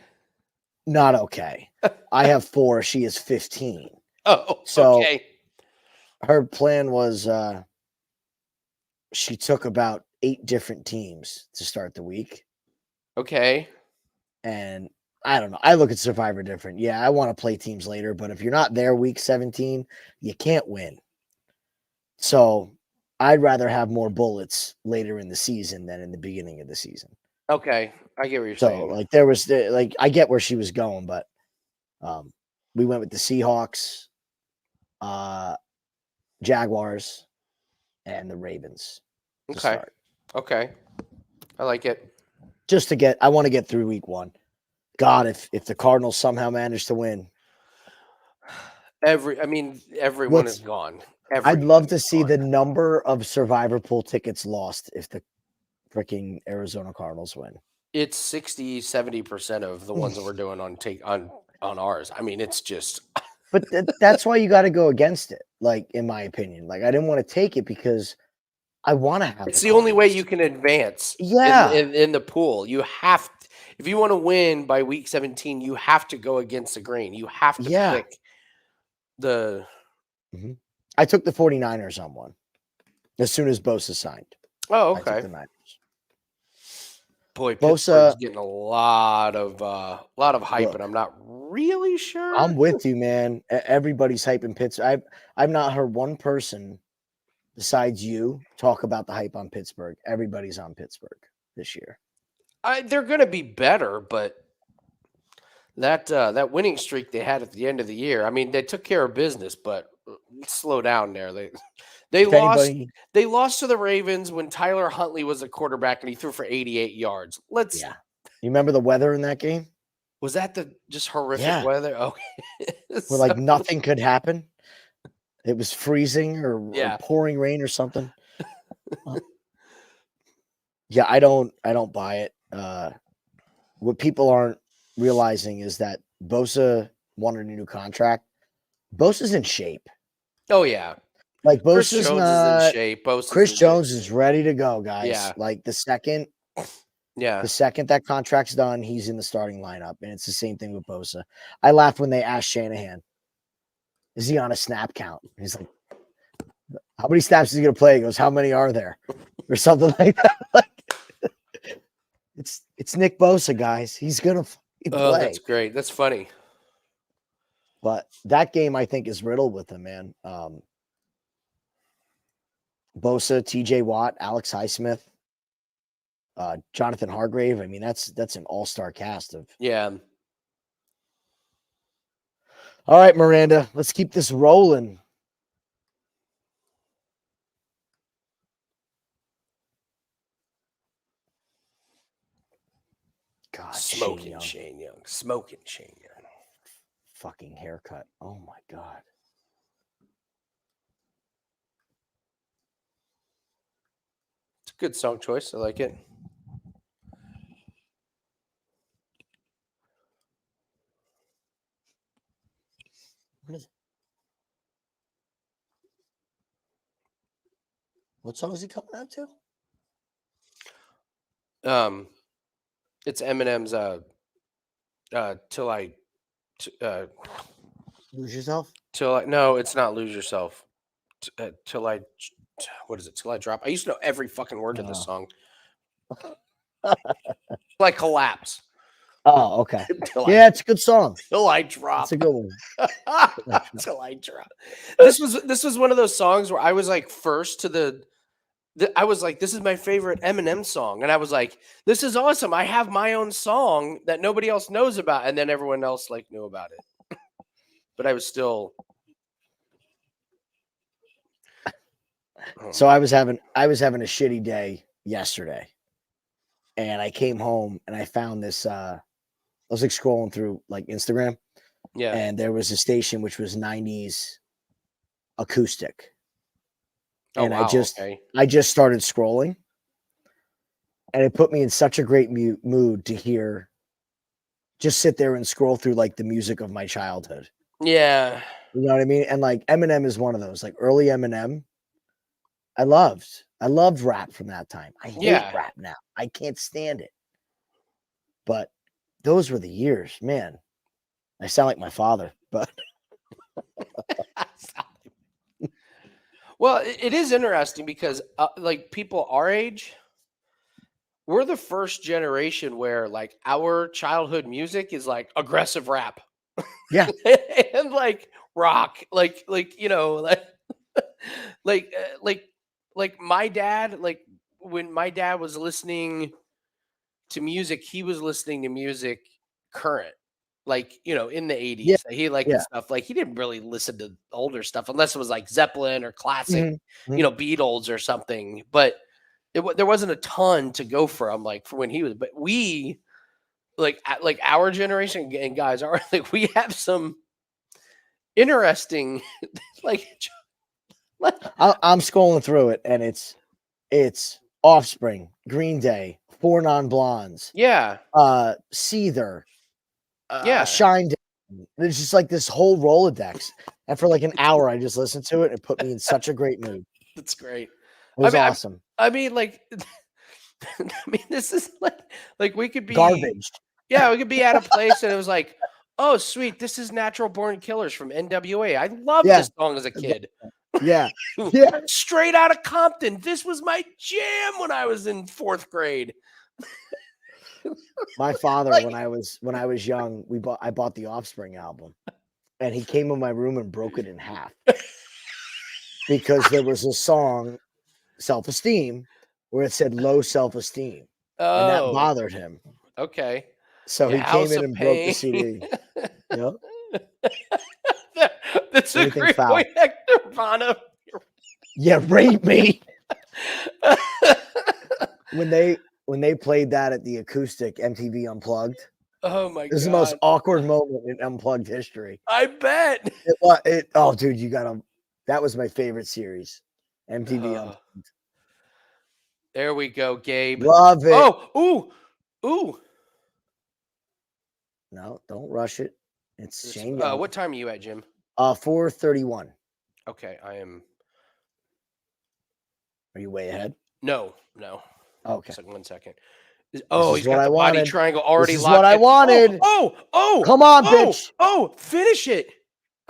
Not okay. I have 4. She has 15. Oh, so okay. Her plan was she took about 8 different teams to start the week. Okay. And I don't know. I look at Survivor different. Yeah, I want to play teams later, but if you're not there week 17, you can't win. So I'd rather have more bullets later in the season than in the beginning of the season. Okay. I get what you're So saying. like there was like I get where she was going, but we went with the Seahawks, Jaguars, and the Ravens. To Okay. start. Okay. I like it. Just to get, I want to get through week 1. God, if the Cardinals somehow manage to win, everyone is gone. I'd love to see the number of Survivor Pool tickets lost if the freaking Arizona Cardinals win. It's 60-70% of the ones that we're doing on ours. I mean, it's just. But that's why you got to go against it. Like in my opinion, like I didn't want to take it because I want to have. It's the only way you can advance. Yeah, in the pool, you have. If you want to win by week 17, you have to go against the grain. You have to pick the. Mm-hmm. I took the 49ers on one as soon as Bosa signed. Oh, okay. I took the Niners. Boy, Pittsburgh's getting a lot of hype, and I'm not really sure. I'm with you, man. Everybody's hyping Pittsburgh. I've not heard one person besides you talk about the hype on Pittsburgh. Everybody's on Pittsburgh this year. They're going to be better, but that winning streak they had at the end of the year. I mean, they took care of business, but slow down there. They lost to the Ravens when Tyler Huntley was a quarterback and he threw for 88 yards. You remember the weather in that game? Was that the just horrific weather? Okay. Where like nothing could happen. It was freezing or pouring rain or something. Yeah, I don't buy it. What people aren't realizing is that Bosa wanted a new contract. Bosa's in shape. Oh yeah. Like Chris Bosa's Jones not is in shape. Chris Jones is ready to go, guys. Yeah. Like the second that contract's done, he's in the starting lineup. And it's the same thing with Bosa. I laughed when they asked Shanahan, is he on a snap count? He's like, how many snaps is he gonna play? He goes, how many are there? Or something like that. Like, it's Nick Bosa, guys. He's gonna play. Oh, that's great. That's funny. But that game, I think, is riddled with him, man. Bosa, TJ Watt, Alex Highsmith, Jonathan Hargrave. I mean, that's an all-star cast of. Yeah. All right, Miranda, let's keep this rolling. God, Smoking Shane Young. Smoking Shane Young. Fucking haircut. Oh my God. It's a good song choice. I like it. What song is he coming out to? It's Eminem's Lose Yourself? no, it's not Lose Yourself. What is it? Till I Drop. I used to know every fucking word to this song. Like Collapse. Oh, okay. Yeah, it's a good song. Till I Drop. It's a good one. Till I Drop. This was one of those songs where I was like first to I was like, this is my favorite Eminem song. And I was like, this is awesome. I have my own song that nobody else knows about. And then everyone else like knew about it. But I was still. So I was having a shitty day yesterday. And I came home and I found this I was like scrolling through like Instagram. Yeah. And there was a station which was 90s acoustic. Oh, and wow, I just started scrolling. And it put me in such a great mood to just sit there and scroll through like the music of my childhood. Yeah. You know what I mean? And like Eminem is one of those, like early Eminem. I loved rap from that time. I hate rap now. I can't stand it. But those were the years, man. I sound like my father, but well, it is interesting because like people our age, we're the first generation where like our childhood music is like aggressive rap. Yeah. And like rock, like you know, like my dad, like when my dad was listening to music, he was listening to music current, like, you know, in the 80s. Yeah. He liked the stuff, like he didn't really listen to older stuff unless it was like Zeppelin or classic, Mm-hmm. you know, Beatles or something. But there wasn't a ton to go from, like for when he was. But we like our generation and guys are like, we have some interesting like I'm scrolling through it and it's Offspring, Green Day, Four Non-Blondes, yeah, Seether, yeah. Shine Down. There's just like this whole Rolodex. And for like an hour, I just listened to it and it put me in such a great mood. That's great. It was awesome. I mean, like, I mean, this is like we could be garbage. Yeah, we could be at a place and it was like, oh, sweet, this is Natural Born Killers from NWA. I loved this song as a kid. Yeah. Straight out of Compton. This was my jam when I was in 4th grade. My father, when I was young, I bought the Offspring album, and he came in my room and broke it in half because there was a song, Self-Esteem, where it said low self-esteem, and that bothered him. Okay. So he came in and broke the CD. Yep. That's a great way, Nirvana. Yeah, rape me. When they played that at the acoustic MTV Unplugged. Oh my god. This is the most awkward moment in Unplugged history. I bet. Oh, dude, that was my favorite series. MTV Unplugged. There we go, Gabe. Love it. Oh, ooh. No, don't rush it. It's Shane. What time are you at, Jim? 4:31. Okay, I am. Are you way ahead? No. Okay. 1 second. Oh, he's got the body wanted. triangle already this is locked. What I wanted. Oh! Come on, bitch! Oh! Finish it.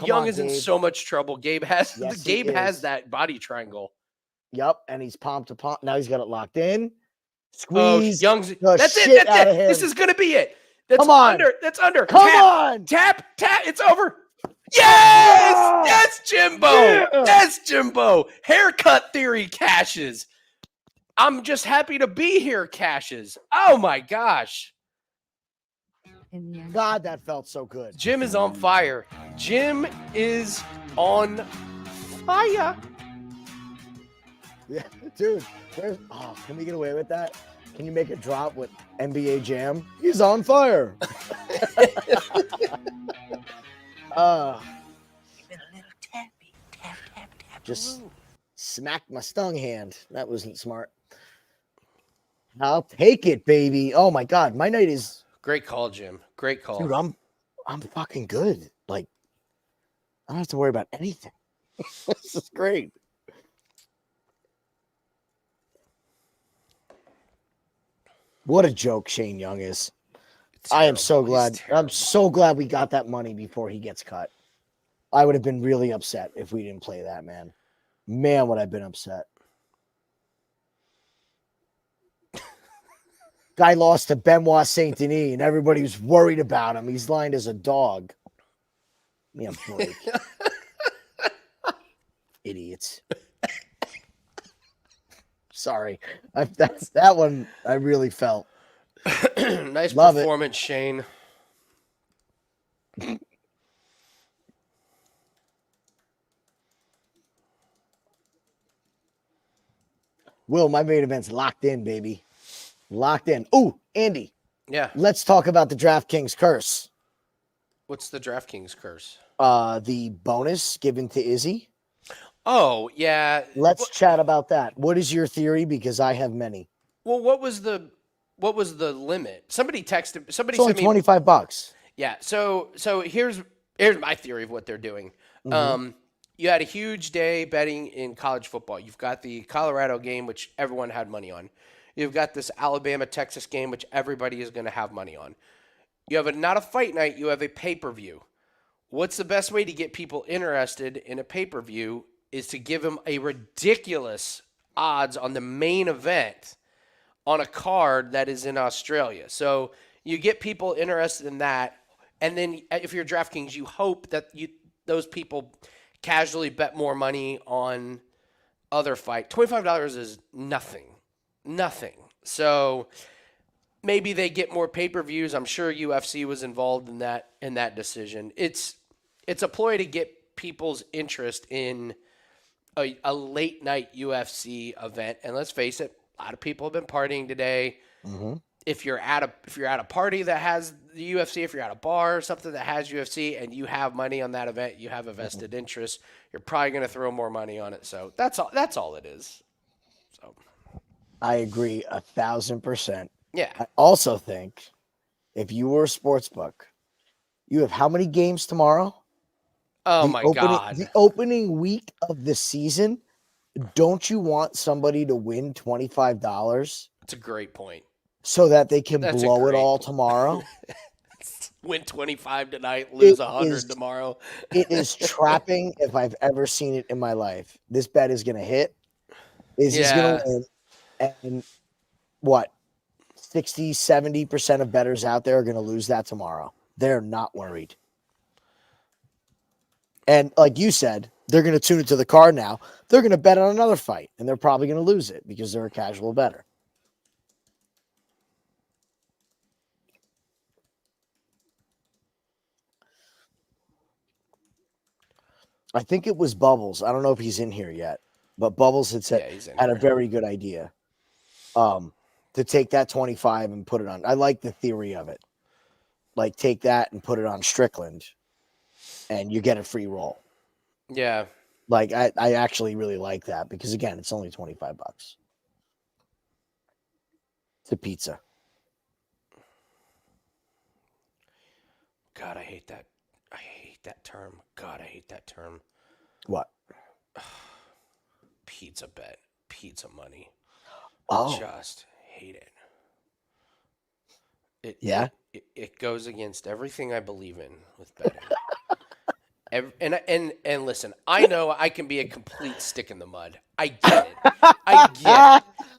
Young is Gabe. in so much trouble. Gabe has has that body triangle. Yep, and he's palm to palm. Now he's got it locked in. Squeeze. Young's. That's it. This is gonna be it. That's under. That's under. Come on. Tap. It's over. Yes! Yes, Jimbo. Yeah. Yes, Jimbo. Haircut theory cashes. I'm just happy to be here, cashes. Oh my gosh. God, that felt so good. Jim is on fire. Jim is on fire. Yeah, dude. Can we get away with that? Can you make a drop with NBA Jam? He's on fire. Just smacked my stung hand. That wasn't smart. I'll take it, baby. Oh my God, my night is great call, Jim. Great call, dude. I'm fucking good. Like, I don't have to worry about anything. This is great. What a joke Shane Young is. Terrible. I am so glad. He's terrible. I'm so glad we got that money before he gets cut. I would have been really upset if we didn't play that, man. Man, would I have been upset. Guy lost to Benoit Saint Denis, and everybody was worried about him. He's lined as a dog. Yeah, break. Idiots. Sorry. That's that one I really felt. Nice Love performance, Shane. Will, my main event's locked in, baby. Locked in. Ooh, Andy. Yeah. Let's talk about the DraftKings curse. What's the DraftKings curse? The bonus given to Izzy. Oh, yeah. Let's chat about that. What is your theory? Because I have many. Well, what was the limit? Somebody texted. Somebody It's only sent me $25. Yeah. So here's my theory of what they're doing. Mm-hmm. You had a huge day betting in college football. You've got the Colorado game, which everyone had money on. You've got this Alabama-Texas game, which everybody is going to have money on. You have not a fight night. You have a pay-per-view. What's the best way to get people interested in a pay-per-view is to give them a ridiculous odds on the main event on a card that is in Australia. So you get people interested in that. And then if you're DraftKings, you hope that those people casually bet more money on other fight. $25 is nothing. Nothing. So maybe they get more pay-per-views. I'm sure UFC was involved in that decision. It's a ploy to get people's interest in a late night UFC event. And let's face it, a lot of people have been partying today. Mm-hmm. If you're at a party that has the UFC, if you're at a bar or something that has UFC, and you have money on that event, you have a vested interest. You're probably going to throw more money on it. So that's all it is. So I agree 1,000%. yeah. I also think if you were a sports book, you have how many games tomorrow? Oh my God. The opening week of the season. Don't you want somebody to win $25 That's a great point. so that they can That's a blow it great all point. tomorrow? Win 25 tonight, lose It 100 is- tomorrow. It is trapping if I've ever seen it in my life. This bet is going to hit. He's going to win. And what? 60, 70% of bettors out there are going to lose that tomorrow. They're not worried. And like you said, they're going to tune into the card now. They're going to bet on another fight, and they're probably going to lose it because they're a casual bettor. I think it was Bubbles. I don't know if he's in here yet, but Bubbles had said had a very good idea to take that 25 and put it on. I like the theory of it. Like take that and put it on Strickland, and you get a free roll. Yeah. Like I actually really like that because again, it's only $25. It's a pizza. God, I hate that. I hate that term. God, I hate that term. What? Pizza bet. Pizza money. Oh. Just hate it. It goes against everything I believe in with betting. And listen, I know I can be a complete stick in the mud. I get it.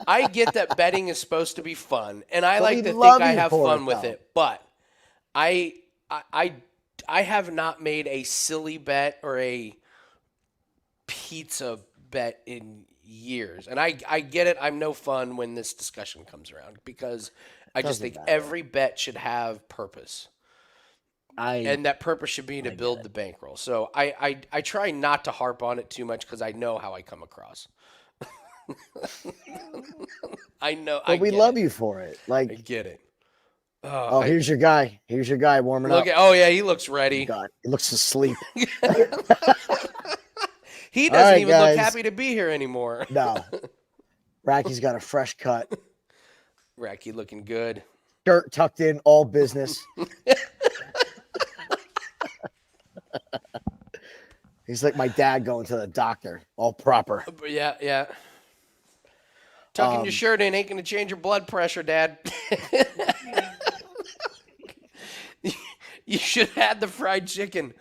I get that betting is supposed to be fun, and I like to think I have fun with it. But I have not made a silly bet or a pizza bet in years, and I get it. I'm no fun when this discussion comes around because I just think every bet should have purpose. And that purpose should be to build the bankroll. So I try not to harp on it too much because I know how I come across. I know. But we love you for it. Like I get it. Here's your guy. Here's your guy warming up. Oh yeah, he looks ready. God, he looks asleep. He doesn't even look happy to be here anymore. No. Racky's got a fresh cut. Racky looking good. Shirt tucked in, all business. He's like my dad going to the doctor, all proper. Yeah. Tucking your shirt in ain't going to change your blood pressure, Dad. You should have had the fried chicken.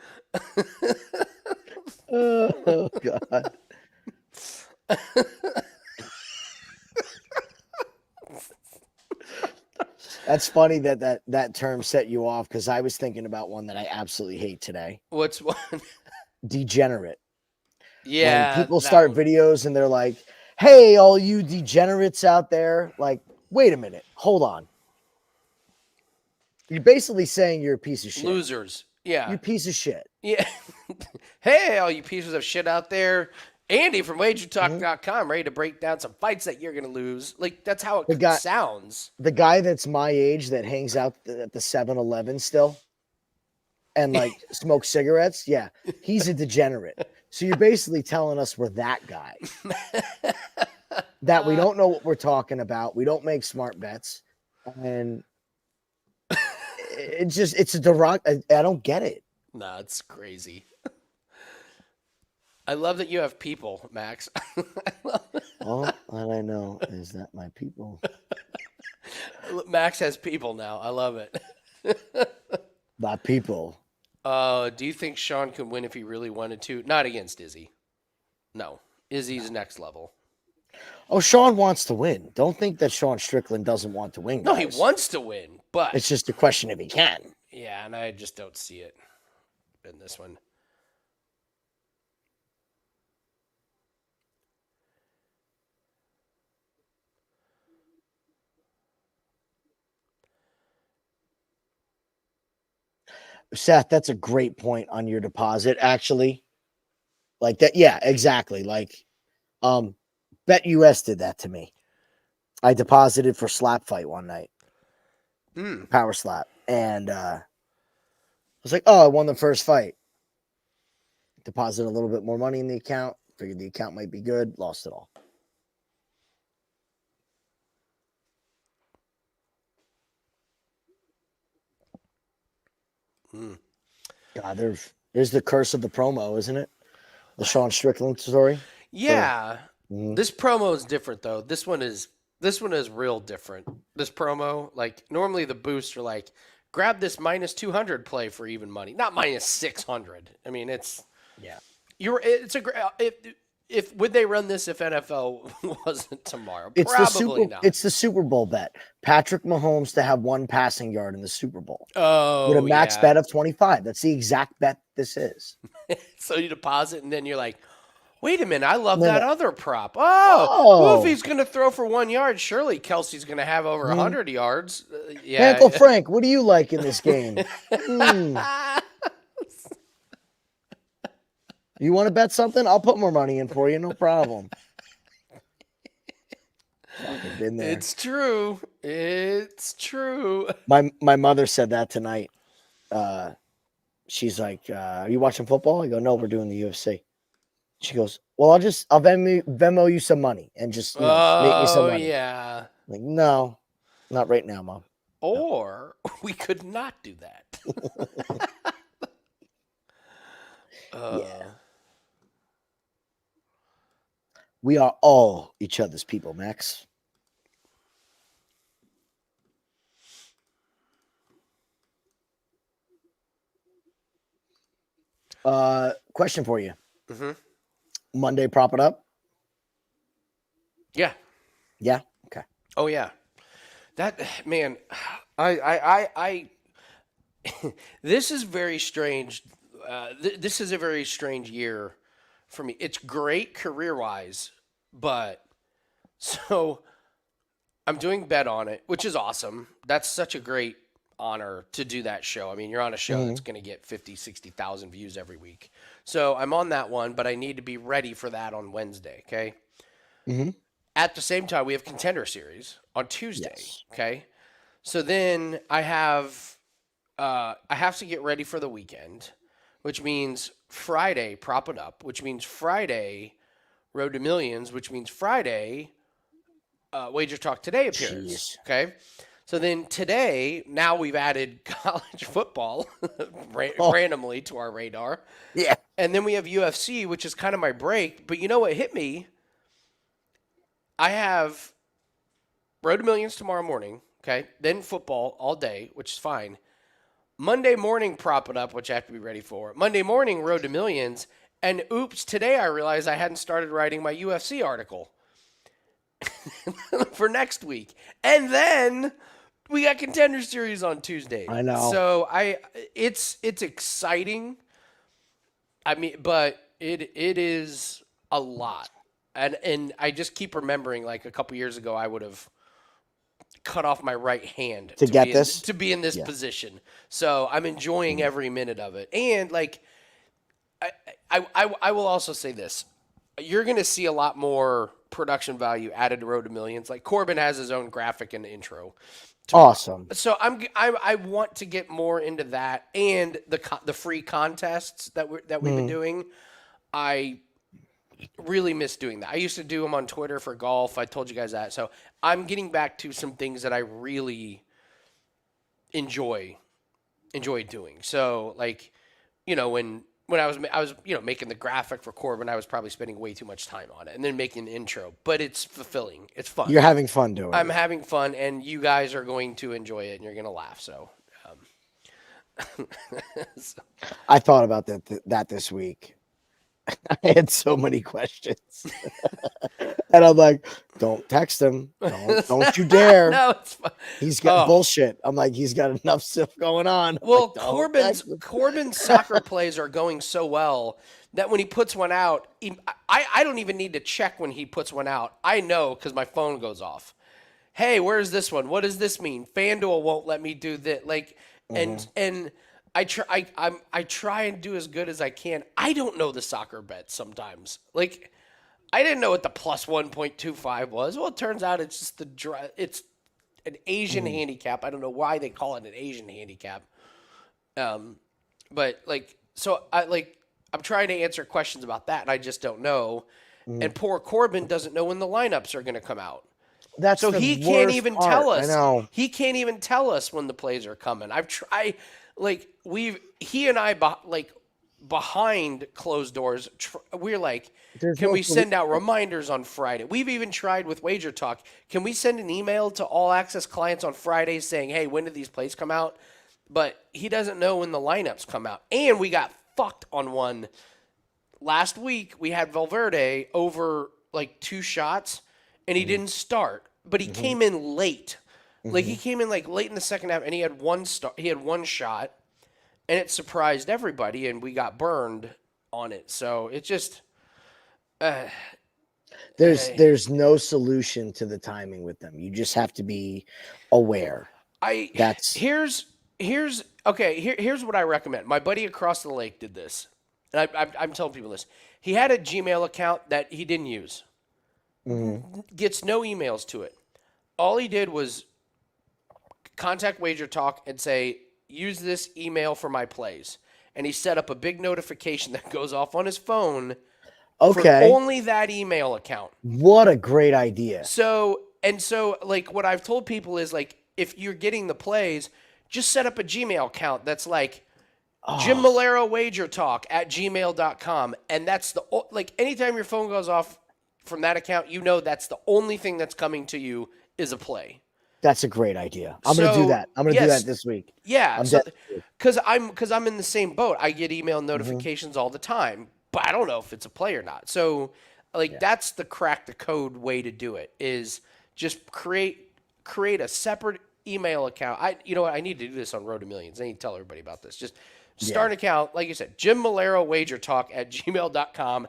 Oh, God. That's funny that term set you off because I was thinking about one that I absolutely hate today. What's one? Degenerate. Yeah. When people start videos and they're like, hey, all you degenerates out there, like, wait a minute, hold on. You're basically saying you're a piece of shit. Losers. Yeah. You're a piece of shit. Yeah. Hey, all you pieces of shit out there. Andy from WagerTalk.com ready to break down some fights that you're going to lose. Like, that's how it sounds. The guy that's my age that hangs out at the 7-Eleven still and, like, smokes cigarettes, yeah, he's a degenerate. So you're basically telling us we're that guy. That we don't know what we're talking about. We don't make smart bets. And it's a derogatory. I don't get it. Nah, it's crazy. I love that you have people, Max. All I know is that my people. Max has people now. I love it. My people. Do you think Sean could win if he really wanted to? Not against Izzy. No. Izzy's next level. Oh, Sean wants to win. Don't think that Sean Strickland doesn't want to win. No, he wants to win, but it's just a question if he can. Yeah, and I just don't see it in this one. Seth, that's a great point on your deposit, actually. Like that, yeah, exactly. Like, BetUS did that to me. I deposited for slap fight one night. Power slap. And I was like, oh, I won the first fight. Deposited a little bit more money in the account. Figured the account might be good. Lost it all. God, there's the curse of the promo, isn't it? The Sean Strickland story. Yeah. This promo is different though. This one is real different. This promo, like normally the boosts are like, grab this minus 200 play for even money, not minus 600. I mean, it's if would they run this if NFL wasn't tomorrow? Probably not. It's the Super Bowl bet. Patrick Mahomes to have 1 passing yard in the Super Bowl. Oh, with a max bet of 25. That's the exact bet this is. So you deposit and then you're like, wait a minute, I love that other prop. Oh, if he's going to throw for 1 yard, surely Kelsey's going to have over 100 yards. Yeah. Uncle Frank, what do you like in this game? You want to bet something? I'll put more money in for you. No problem. Been there. It's true. It's true. My mother said that tonight. She's like, are you watching football? I go, no, we're doing the UFC. She goes, well, I'll Venmo you some money and just make me some money. Yeah. Like, no, not right now, Mom. Or we could not do that. Yeah. We are all each other's people, Max. Question for you. Monday, prop it up? Yeah. Yeah? Okay. Oh, yeah. That, man, I this is very strange. This is a very strange year for me. It's great career-wise, but so I'm doing bet on it, which is awesome. That's such a great honor to do that show. I mean, you're on a show that's going to get 50, 60,000 views every week. So I'm on that one, but I need to be ready for that on Wednesday, okay? At the same time, we have Contender Series on Tuesday, okay? So then I have to get ready for the weekend, which means Friday, prop it up, which means Friday, Road to Millions, which means Friday, Wager Talk Today appears, okay? So then today, now we've added college football randomly to our radar. Yeah. And then we have UFC, which is kind of my break. But you know what hit me? I have Road to Millions tomorrow morning. Okay. Then football all day, which is fine. Monday morning, prop it up, which I have to be ready for. Monday morning, Road to Millions. And oops, today I realized I hadn't started writing my UFC article for next week. And then we got Contender Series on Tuesday. I know. So it's exciting. I mean, but it is a lot. And I just keep remembering, like, a couple years ago, I would have cut off my right hand to be in this position. So I'm enjoying every minute of it. And, like, I will also say this. You're going to see a lot more production value added to Road to Millions. Like, Corbin has his own graphic in the intro. Awesome. So I want to get more into that and the free contests that we've been doing. I really miss doing that. I used to do them on Twitter for golf. I told you guys that. So I'm getting back to some things that I really enjoy doing. So, like, you know, when I was making the graphic for Corbin, I was probably spending way too much time on it, and then making the intro. But it's fulfilling. It's fun. You're having fun doing it. I'm having fun, and you guys are going to enjoy it, and you're going to laugh. So, I thought about that this week. I had so many questions, and I'm like, "Don't text him. Don't you dare." No, it's fine. He's got bullshit. I'm like, he's got enough stuff going on. Well, like, Corbin's soccer plays are going so well that when he puts one out, I don't even need to check when he puts one out. I know because my phone goes off. Hey, where's this one? What does this mean? FanDuel won't let me do that. Like, and I try and do as good as I can. I don't know the soccer bets sometimes. Like, I didn't know what the plus 1.25 was. Well, it turns out it's just it's an Asian handicap. I don't know why they call it an Asian handicap. But, like, so I'm trying to answer questions about that, and I just don't know. And poor Corbin doesn't know when the lineups are going to come out. That's so the he can't worst even part. tell us. I know. He can't even tell us when the plays are coming. I've tried, like, he and I, like, behind closed doors, we're like, can we send out reminders on Friday? We've even tried with Wager Talk. Can we send an email to all access clients on Fridays saying, hey, when did these plays come out? But he doesn't know when the lineups come out. And we got fucked on one. Last week, we had Valverde over, like, 2 shots, and he didn't start. But he came in late. Like, he came in, like, late in the second half, and he had one shot, and it surprised everybody, and we got burned on it. So it just there's no solution to the timing with them. You just have to be aware. Here's what I recommend. My buddy across the lake did this, and I'm telling people this. He had a Gmail account that he didn't use. Gets no emails to it. All he did was contact Wager Talk and say, use this email for my plays. And he set up a big notification that goes off on his phone for only that email account. What a great idea. So, like, what I've told people is, like, if you're getting the plays, just set up a Gmail account that's like Jim Malero Wager Talk @gmail.com. And that's like, anytime your phone goes off from that account, you know that's the only thing that's coming to you is a play. That's a great idea. I'm going to do that. I'm going to do that this week. Yeah, because I'm in the same boat. I get email notifications all the time, but I don't know if it's a play or not. So, like, that's the crack the code way to do it, is just create a separate email account. You know what? I need to do this on Road to Millions. I need to tell everybody about this. Just start an account, like you said, Jim Malero Wager Talk @gmail.com,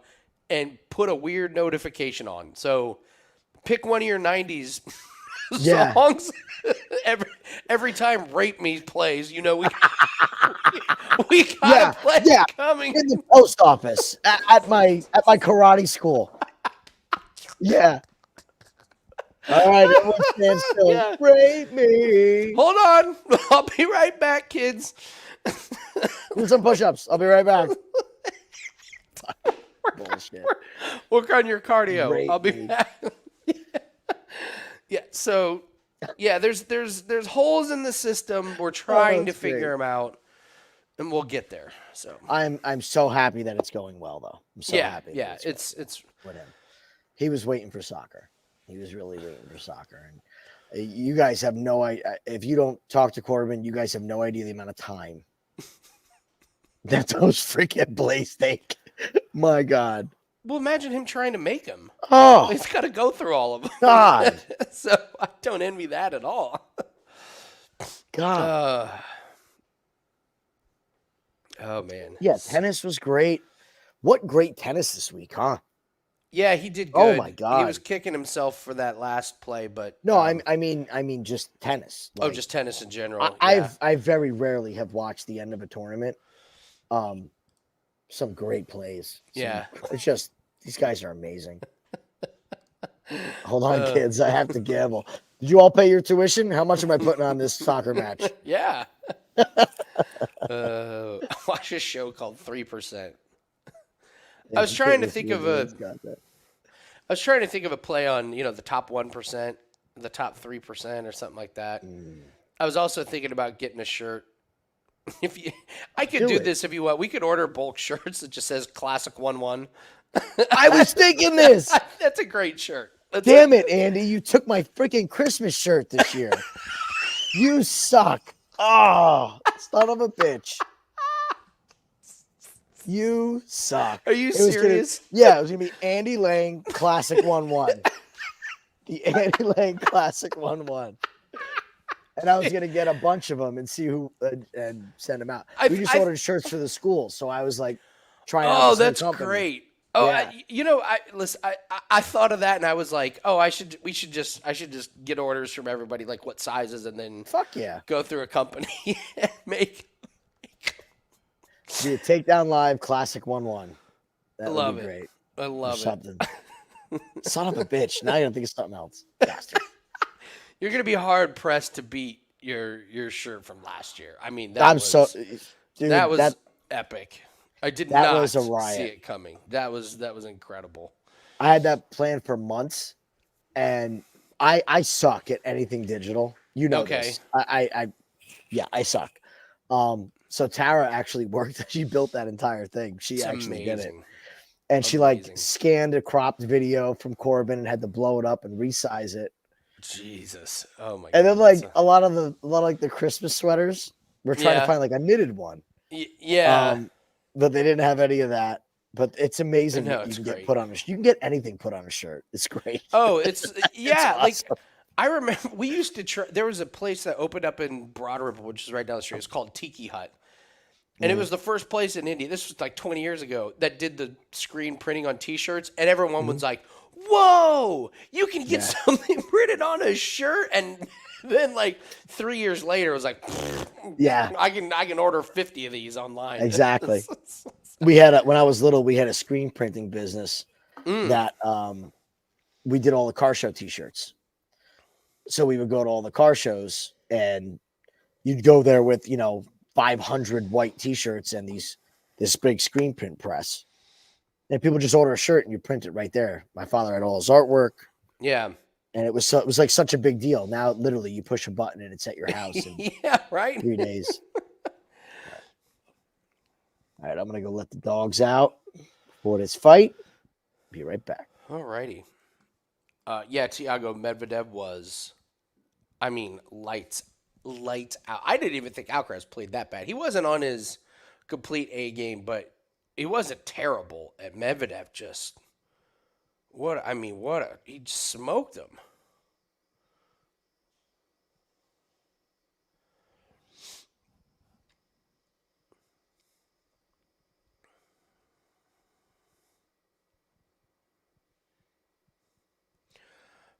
and put a weird notification on. So pick one of your 90s songs. Every time Rape Me plays, you know, we got a play coming. In the post office at my karate school. Yeah. All right, everyone stand still. Rape me. Hold on. I'll be right back, kids. Do some push-ups. I'll be right back. Bullshit. Work on your cardio. Rape I'll be me. back. So there's holes in the system. We're trying to figure them out, and we'll get there. So I'm so happy that it's going well, though. I'm so happy. Yeah, it's with him. He was waiting for soccer. He was really waiting for soccer, and You guys have no idea. If you don't talk to Corbin, you guys have no idea the amount of time that those freaking blades take. My God. Well, imagine him trying to make them. Oh, He's got to go through all of them. God. So I don't envy that at all. God. Oh, man. Yeah, tennis was great. What great tennis this week, huh? Yeah, he did good. Oh, my God. He was kicking himself for that last play, but No, I mean just tennis. Like, just tennis in general. I very rarely have watched the end of a tournament. Some great plays. It's just these guys are amazing. Hold on, kids. I have to gamble. Did you all pay your tuition? How much am I putting on this soccer match? Yeah. I watched a show called 3%. I was trying to think of a play on, the top 1%, the top 3% or something like that. I was also thinking about getting a shirt. I could do this if you want. We could order bulk shirts that just says Classic 1-1. I was thinking this. That's a great shirt. Damn it, Andy. You took my freaking Christmas shirt this year. You suck. Oh, son of a bitch. You suck. Are you serious? It was going to be Andy Lang Classic 1-1. The Andy Lang Classic 1-1. And I was going to get a bunch of them and see who and send them out. We just ordered shirts for the school. So I was like trying out. Oh, that's great. Oh, yeah. I thought of that and I was like, oh, I should just get orders from everybody, like what sizes, and then go through a company and make. Be a Takedown Live Classic 1-1. That would be great. I love something. Son of a bitch. Now you don't think it's something else. Bastard. You're gonna be hard pressed to beat your shirt from last year. I mean, that was epic. I did not was a riot. see it coming. That was incredible. I had that planned for months, and I suck at anything digital. You know this. I suck. So Tara actually worked. She built that entire thing. She actually did it. And she scanned a cropped video from Corbin and had to blow it up and resize it. Jesus. Oh my god. And then a lot of the Christmas sweaters, we're trying to find a knitted one. Yeah. But they didn't have any of that. But it's amazing that you can get put on a shirt. You can get anything put on a shirt. It's great. Oh, it's awesome. Awesome. I remember we used to try. There was a place that opened up in Broad Ripple, which is right down the street. It's called Tiki Hut. And it was the first place in India. This was like 20 years ago that did the screen printing on T-shirts, and everyone was like, "Whoa, you can get something printed on a shirt!" And then 3 years later, it was like, I can order 50 of these online." Exactly. We had when I was little, we had a screen printing business that we did all the car show T-shirts. So we would go to all the car shows, and you'd go there with 500 white T-shirts and this big screen print press, and people just order a shirt and you print it right there. My father had all his artwork. Yeah, and it was like such a big deal. Now, literally, you push a button and it's at your house in 3 days. All right, I'm gonna go let the dogs out for this fight. Be right back. All righty. Thiago Medvedev was, lights out. I didn't even think Alcaraz played that bad. He wasn't on his complete A game, but he wasn't terrible. And Medvedev just, he just smoked him.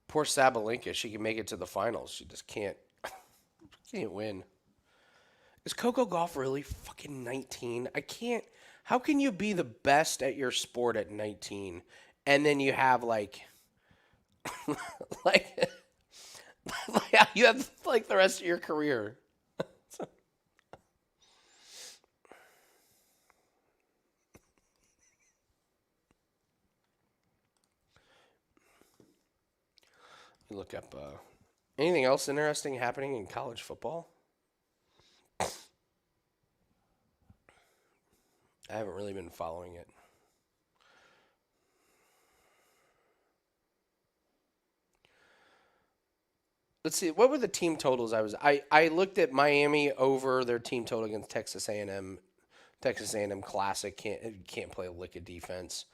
Poor Sabalenka. She can make it to the finals. She just can't win. Is Coco Gauff really fucking 19? I can't. How can you be the best at your sport at 19 and then you have you have the rest of your career? Look up anything else interesting happening in college football? I haven't really been following it. Let's see. What were the team totals? I looked at Miami over their team total against Texas A&M. Texas A&M Classic can't play a lick of defense.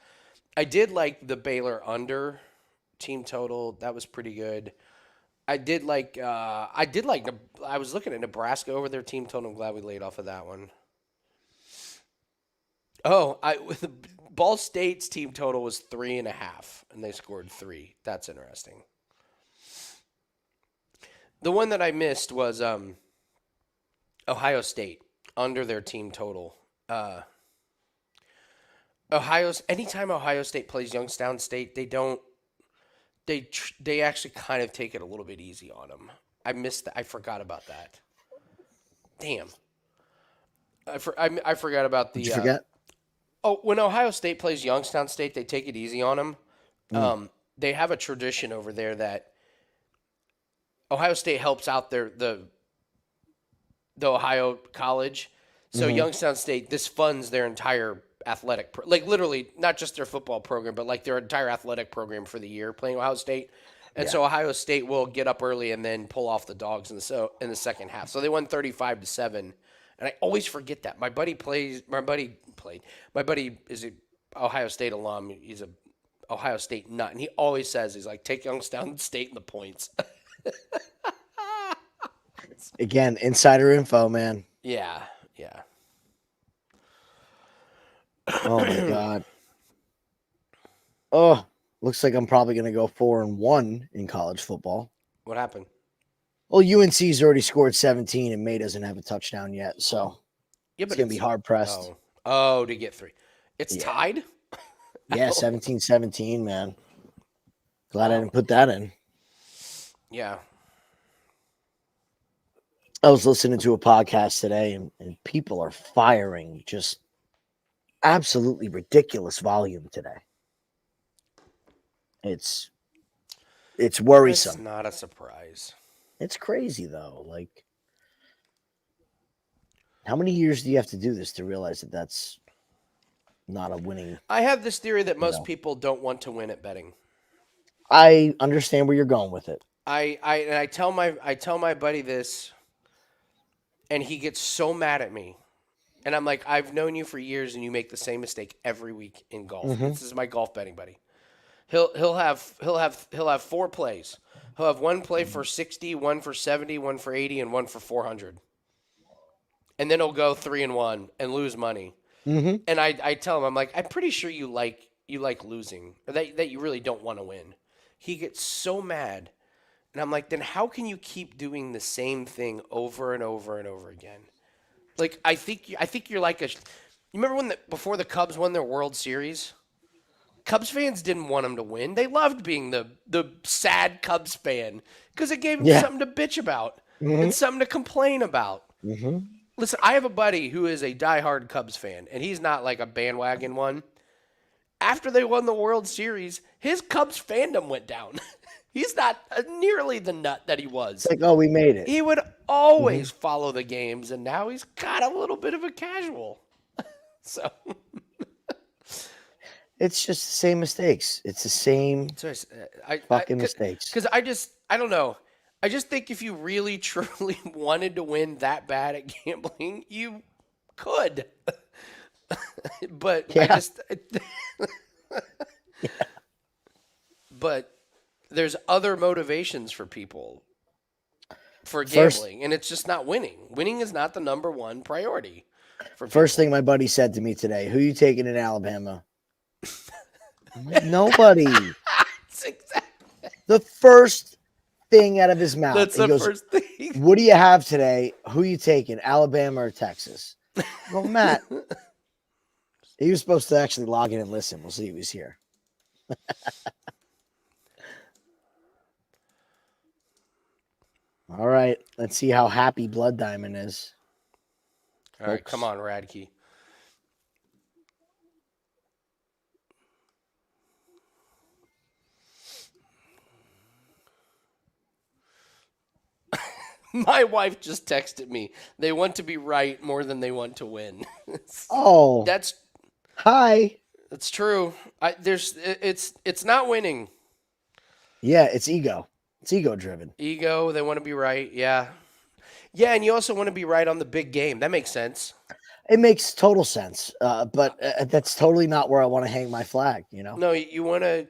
I did like the Baylor under team total. That was pretty good. I was looking at Nebraska over their team total. I'm glad we laid off of that one. With the Ball State's team total was 3.5, and they scored 3. That's interesting. The one that I missed was Ohio State under their team total. Anytime Ohio State plays Youngstown State, they actually kind of take it a little bit easy on them. I missed that. I forgot about that. Damn. I forgot about the. Did you forget? When Ohio State plays Youngstown State, they take it easy on them. They have a tradition over there that Ohio State helps out the Ohio college. So Youngstown State, this funds their entire athletic, literally not just their football program, but like their entire athletic program for the year playing Ohio State. And so Ohio State will get up early and then pull off the dogs in the second half. So they won 35-7, and I always forget that. My buddy is an Ohio State alum. He's a Ohio State nut, and he always says, he's like, take Youngstown State in the points. Again, insider info, man. Yeah. Oh my God. Oh, looks like I'm probably gonna go 4-1 in college football. What happened? Well, UNC's already scored 17, and May doesn't have a touchdown yet, so it's gonna be hard pressed. To get 3. It's tied. Yeah, 17-17, man. Glad I didn't put that in. Yeah. I was listening to a podcast today, and people are firing just absolutely ridiculous volume today. It's worrisome. It's not a surprise. It's crazy, though. Like, how many years do you have to do this to realize that that's not a winning? I have this theory that most people don't want to win at betting. I understand where you're going with it. I tell my buddy this, and he gets so mad at me. And I'm like, I've known you for years, and you make the same mistake every week in golf. This is my golf betting buddy. He'll have 4 plays. He'll have 1 play for 60, 1 for 70, 1 for 80, and 1 for 400. And then he'll go 3-1 and lose money. And I tell him, I'm like, I'm pretty sure you like losing, or that you really don't want to win. He gets so mad, and I'm like, then how can you keep doing the same thing over and over and over again? Like, I think you're like you remember before the Cubs won their World Series? Cubs fans didn't want them to win. They loved being the sad Cubs fan because it gave them something to bitch about and something to complain about. Listen, I have a buddy who is a diehard Cubs fan, and he's not like a bandwagon one. After they won the World Series, his Cubs fandom went down. He's not nearly the nut that he was. It's like, oh, we made it. He would always follow the games, and now he's got a little bit of a casual. So it's just the same mistakes. It's the same fucking mistakes. Because I don't know. I just think if you really, truly wanted to win that bad at gambling, you could. But But there's other motivations for people for gambling, and it's just not winning. Winning is not the number one priority. First thing my buddy said to me today, who you taking in Alabama? I'm like, nobody. The first thing out of his mouth. That's the first thing. What do you have today? Who you taking, Alabama or Texas? Well, Matt, he was supposed to actually log in and listen. We'll see if he's here. All right, let's see how happy Blood Diamond is. All right, come on, Radtke. My wife just texted me. They want to be right more than they want to win. Oh, that's hi. That's true. It's not winning. Yeah, it's ego. It's ego driven. Ego, they want to be right. Yeah. Yeah, and you also want to be right on the big game. That makes sense. It makes total sense, but that's totally not where I want to hang my flag. No, you want to.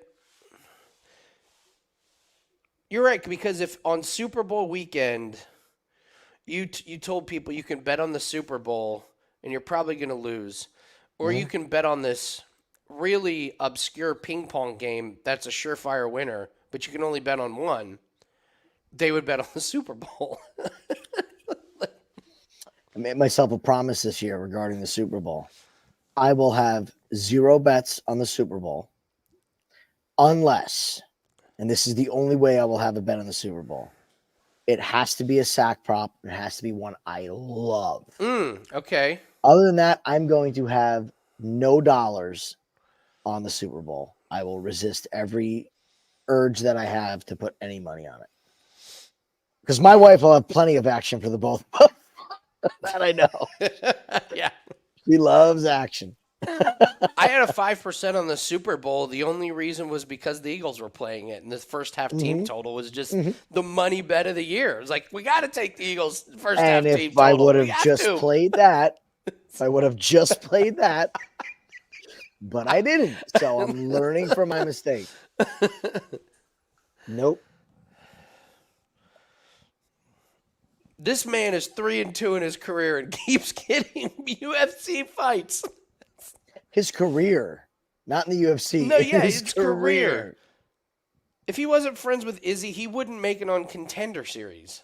You're right, because if on Super Bowl weekend you told people you can bet on the Super Bowl and you're probably going to lose, or you can bet on this really obscure ping pong game that's a surefire winner, but you can only bet on one, they would bet on the Super Bowl. I made myself a promise this year regarding the Super Bowl. I will have 0 bets on the Super Bowl unless, and this is the only way I will have a bet on the Super Bowl, it has to be a sack prop. It has to be one I love. Okay. Other than that, I'm going to have no dollars on the Super Bowl. I will resist every urge that I have to put any money on it. Because my wife will have plenty of action for the both of us. That I know. Yeah. She loves action. I had a 5% on the Super Bowl. The only reason was because the Eagles were playing it, and the first half team total was just the money bet of the year. It was like, we got to take the Eagles first half And team if I total. would We have have just to. played that, but I didn't. So I'm learning from my mistake. Nope. This man is 3-2 in his career and keeps getting UFC fights. His career, not in the UFC. No, yeah, his it's career. If he wasn't friends with Izzy, he wouldn't make it on Contender Series.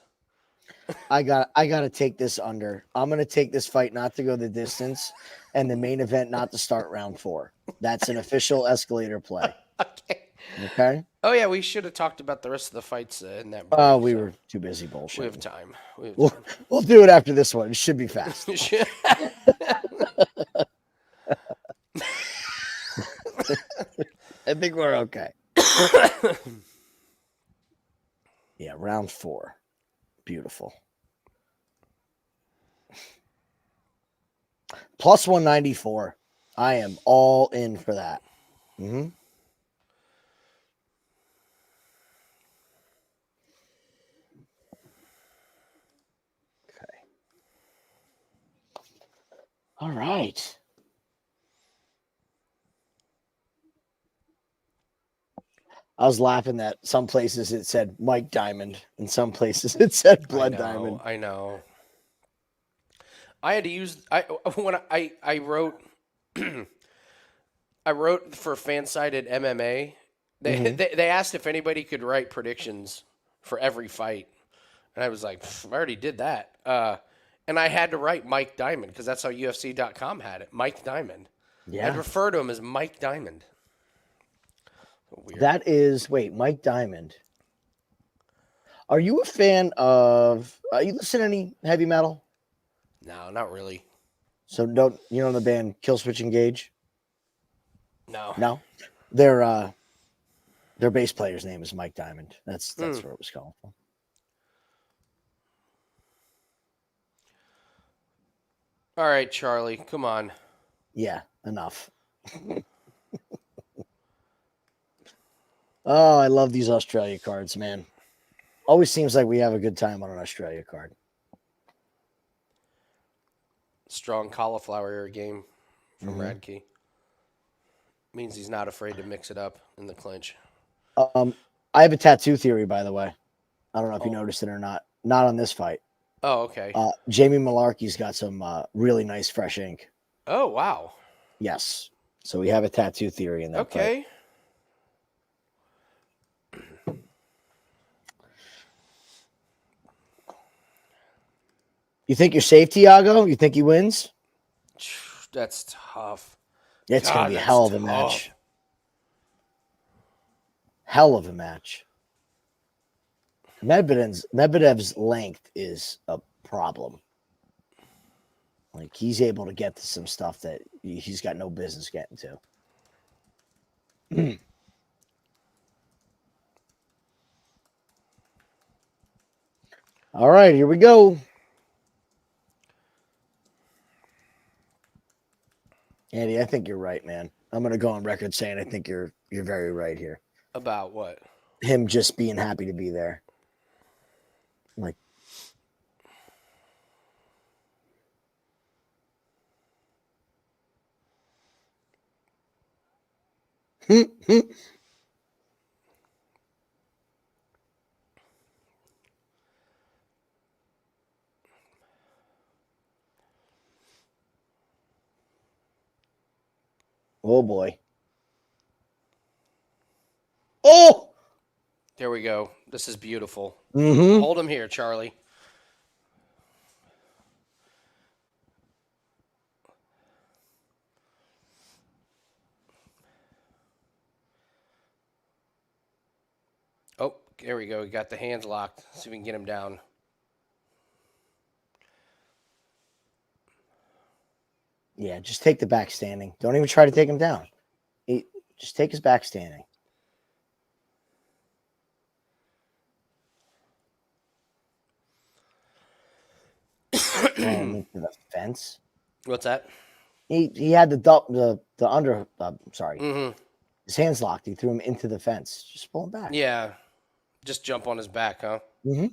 I gotta take this under. I'm gonna take this fight not to go the distance, and the main event not to start round 4. That's an official escalator play. Okay. Oh yeah, we should have talked about the rest of the fights in that. Oh, break, we so were too busy bullshit. We have time. We'll do it after this one. It should be fast. I think we're okay. Yeah, round 4. Beautiful. Plus 194. I am all in for that. Mm-hmm. Okay. All right. I was laughing that some places it said Mike Diamond, and some places it said Blood Diamond. I know. I had to use when I wrote I wrote for Fansided MMA. They asked if anybody could write predictions for every fight, and I was like, I already did that. And I had to write Mike Diamond because that's how UFC.com had it. Mike Diamond. Yeah. I'd refer to him as Mike Diamond. Weird. That is, Mike Diamond. Are you a fan of, you listen to any heavy metal? No, not really. So you know the band Killswitch Engage? No. Their bass player's name is Mike Diamond. That's where it was called from. All right, Charlie, come on. Yeah, enough. Oh, I love these Australia cards, man. Always seems like we have a good time on an Australia card. Strong cauliflower ear game from Radtke. Means he's not afraid to mix it up in the clinch. I have a tattoo theory, by the way. I don't know if you noticed it or not. Not on this fight. Oh, okay. Jamie Mullarkey's got some really nice fresh ink. Oh, wow. Yes. So we have a tattoo theory in that fight. Okay. You think you're safe, Tiago? You think he wins? That's tough. It's going to be a hell of a match. Hell of a match. Medvedev's length is a problem. Like, he's able to get to some stuff that he's got no business getting to. All right, here we go. Andy, I think you're right, man. I'm going to go on record saying I think you're very right here. About what? him just being happy to be there. Like, oh boy. Oh, There we go. This is beautiful. mm-hmm. Hold him here, Charlie. Oh, there we go. We got the hands locked. See if we can get him down. Yeah, just take the back standing. Don't even try to take him down. Just take his back standing. Into the fence. What's that? He had the under. Sorry, Mm-hmm. his hands locked. He threw him into the fence. Just pull him back. Yeah. Just jump on his back, huh? Mm-hmm.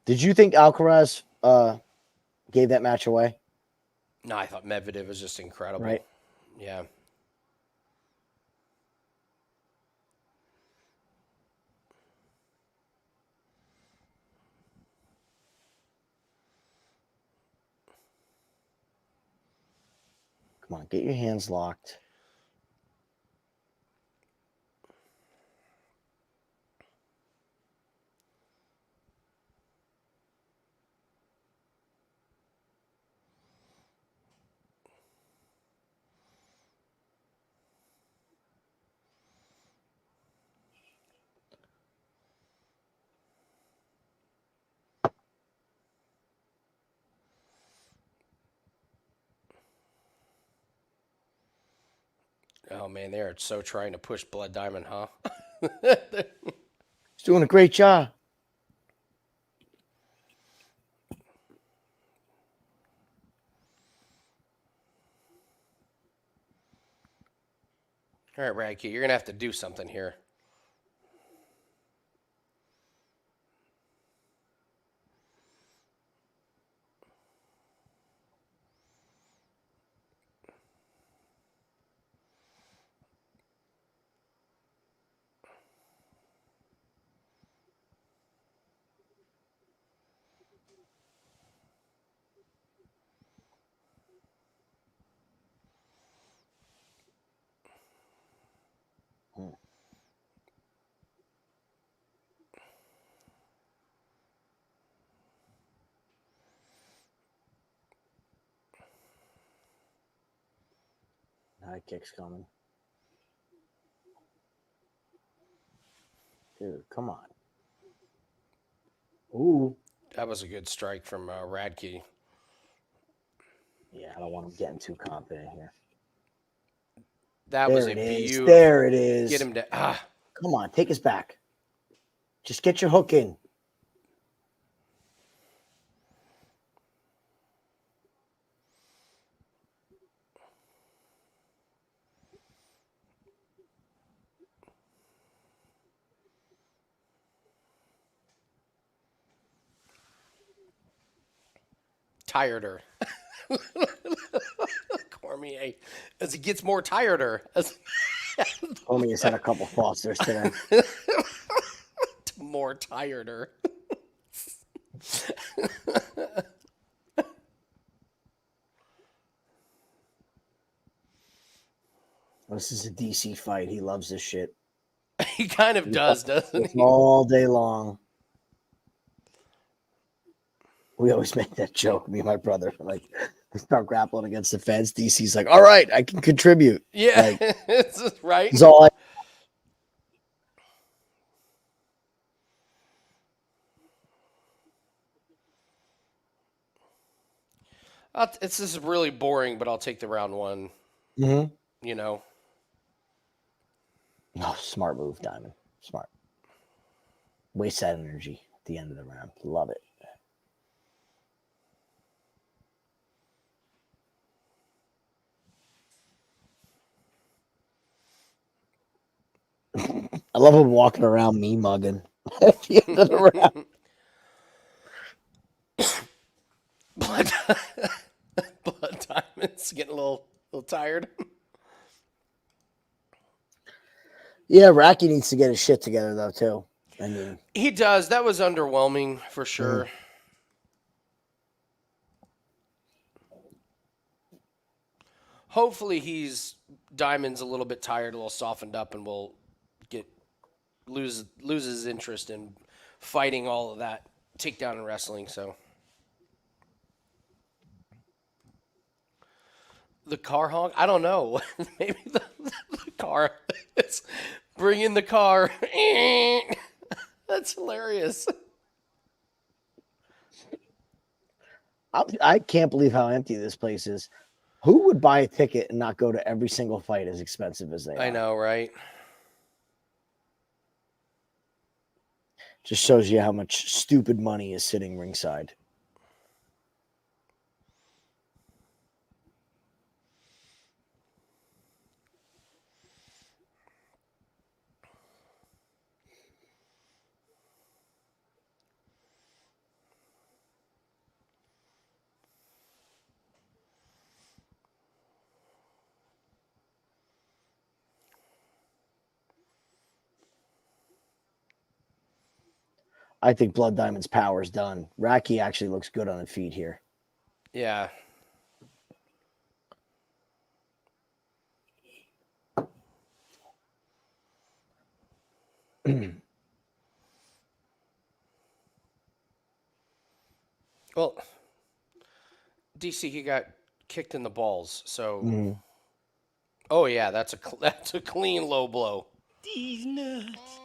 Did you think Alcaraz gave that match away? No, I thought Medvedev was just incredible. Right. Yeah. Come on, get your hands locked. Oh man, they are so trying to push Blood Diamond, huh? He's doing a great job. All right, Radtke, you're gonna have to do something here. High kick's coming. Dude, come on. Ooh. That was a good strike from Radtke. Yeah, I don't want him getting too confident here. That There was a it is. beautiful. There it is. Get him to Come on, take his back. Just get your hook in. tireder. Cormier, as he gets more tireder. Homie has had a couple Fosters today. More tireder. This is a DC fight. He loves this shit. He kind of does, doesn't he? All day long. We always make that joke, me and my brother. Like, we start grappling against the fence. DC's like, all right, I can contribute. Yeah, Like, it's right. it's all This is really boring, but I'll take the round one. Mm-hmm. You know. Oh, smart move, Diamond. Smart. Waste that energy at the end of the round. Love it. I love him walking around me mugging at the end of the round. Blood Diamond's getting a little tired. Yeah, Radtke needs to get his shit together though too. I mean, He does. That was underwhelming for sure. Hopefully Diamond's a little bit tired, a little softened up, and will lose his interest in fighting all of that takedown and wrestling. So the car honk? I don't know. Maybe the car. Bring in the car. That's hilarious. I can't believe how empty this place is. Who would buy a ticket and not go to every single fight as expensive as they are? I know, right? Just shows you how much stupid money is sitting ringside. I think Blood Diamond's power is done. Radtke actually looks good on the feet here. Yeah. Well, DC, he got kicked in the balls, so. Oh yeah, that's a clean low blow. These nuts.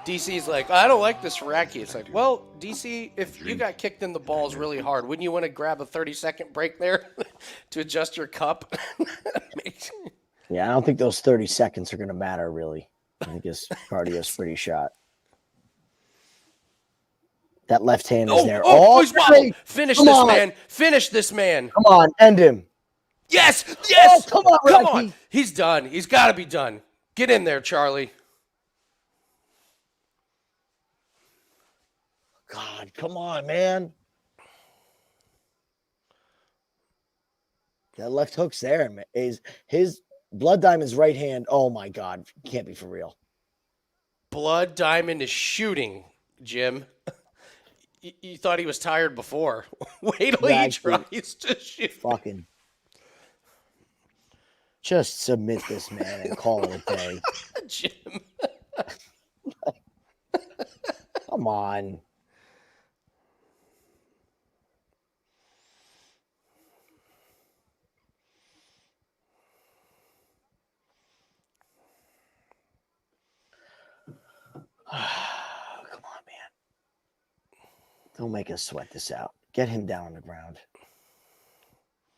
DC's like, I don't like this Radtke. It's like, well, DC, if you got kicked in the balls really hard, wouldn't you want to grab a 30-second break there to adjust your cup? Yeah, I don't think those 30 seconds are going to matter, really. I think his cardio's pretty shot. That left hand is there. He's wobbled. Finish this man. Finish this man. Come on, end him. Yes. Yes. Oh, come on, Come Radtke. on. He's done. He's got to be done. Get in there, Charlie. God, come on, man. That left hook's there. Man. His Blood Diamond's right hand. Oh, my God. Can't be for real. Blood Diamond is shooting, Jim. You thought he was tired before. Wait till he tries to shoot. Fucking. Just submit this man and call it a day. Jim. Come on. Come on, man. Don't make us sweat this out. Get him down on the ground.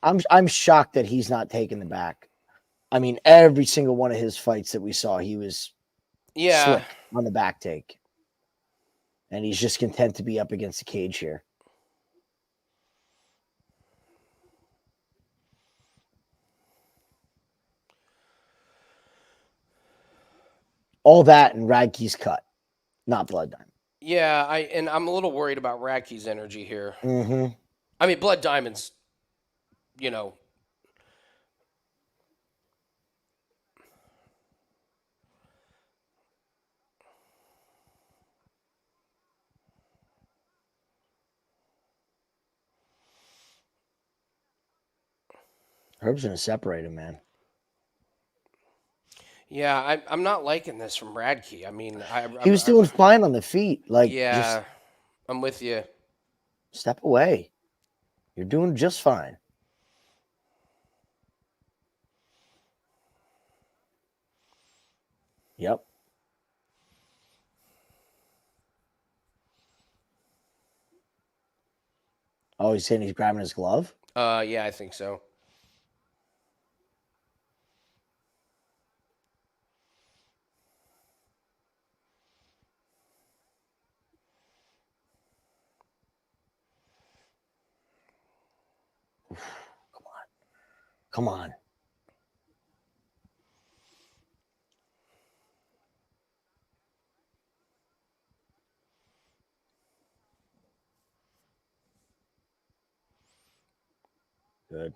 I'm shocked that he's not taking the back. I mean, every single one of his fights that we saw, he was slick on the back take. And he's just content to be up against the cage here. All that and Radtke's cut, not Blood Diamond. Yeah, I'm a little worried about Radtke's energy here. Mm-hmm. I mean, Blood Diamond's, Herb's gonna separate him, man. Yeah, I'm not liking this from Radtke. I mean, he was doing fine on the feet. Like, yeah, I'm with you. Step away. You're doing just fine. Yep. Oh, he's saying he's grabbing his glove? Yeah, I think so. Come on. Good.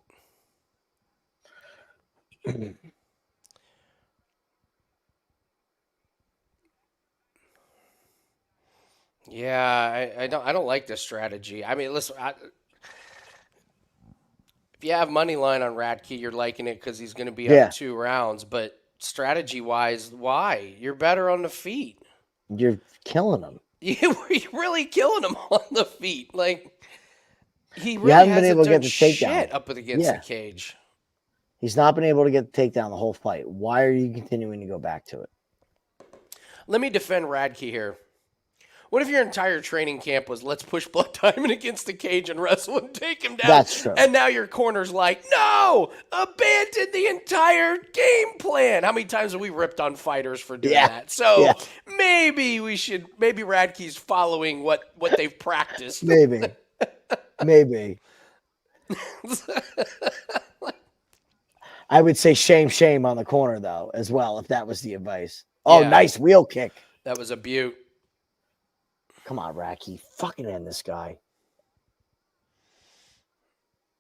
Yeah, I don't like this strategy. I mean, listen, if you have money line on Radtke, you're liking it because he's going to be up Yeah. 2 rounds. But strategy wise, why? You're better on the feet. You're killing him. You're really killing him on the feet. Like he You really haven't been hasn't able to done get the takedown. shit up against the Yeah. cage. He's not been able to get the takedown the whole fight. Why are you continuing to go back to it? Let me defend Radtke here. What if your entire training camp was let's push Blood Diamond against the cage and wrestle and take him down? That's true. And now your corner's like, no, abandon the entire game plan. How many times have we ripped on fighters for doing that? So maybe Radtke's following what they've practiced. Maybe. I would say shame on the corner, though, as well, if that was the advice. Oh, Yeah. Nice wheel kick. That was a beaut. Come on, Radtke. Fucking end this guy.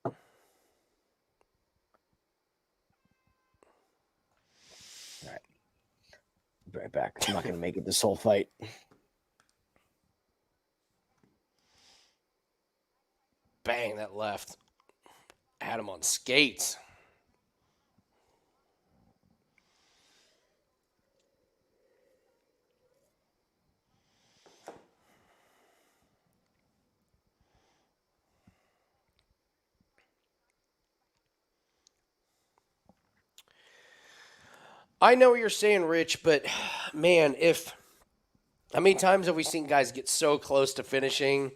All right. Be right back. I'm not going to make it this whole fight. Bang, that left. Had him on skates. I know what you're saying, Rich, but man, how many times have we seen guys get so close to finishing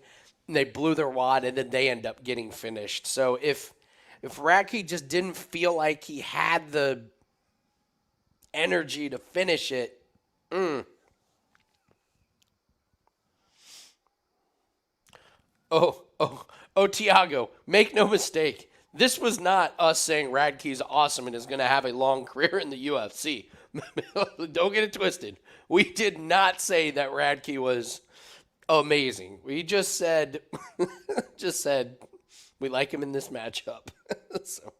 and they blew their wad and then they end up getting finished? So if Radtke just didn't feel like he had the energy to finish it, Tiago, make no mistake. This was not us saying Radtke's awesome and is going to have a long career in the UFC. Don't get it twisted. We did not say that Radtke was amazing. We just said, we like him in this matchup. So.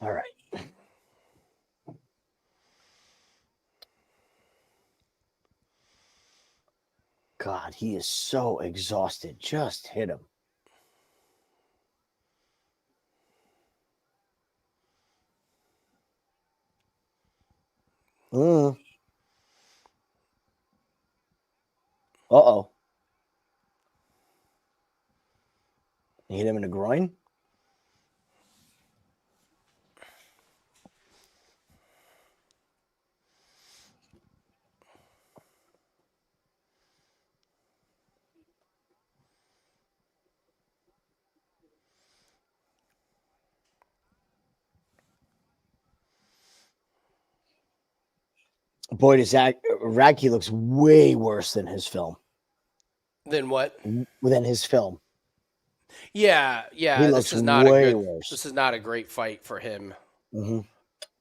All right. God, he is so exhausted. Just hit him. Uh-oh. You hit him in the groin? Boy, does Radtke looks way worse than his film. Then what? Than his film. Yeah. He looks way worse. This is not a great fight for him. Mm-hmm.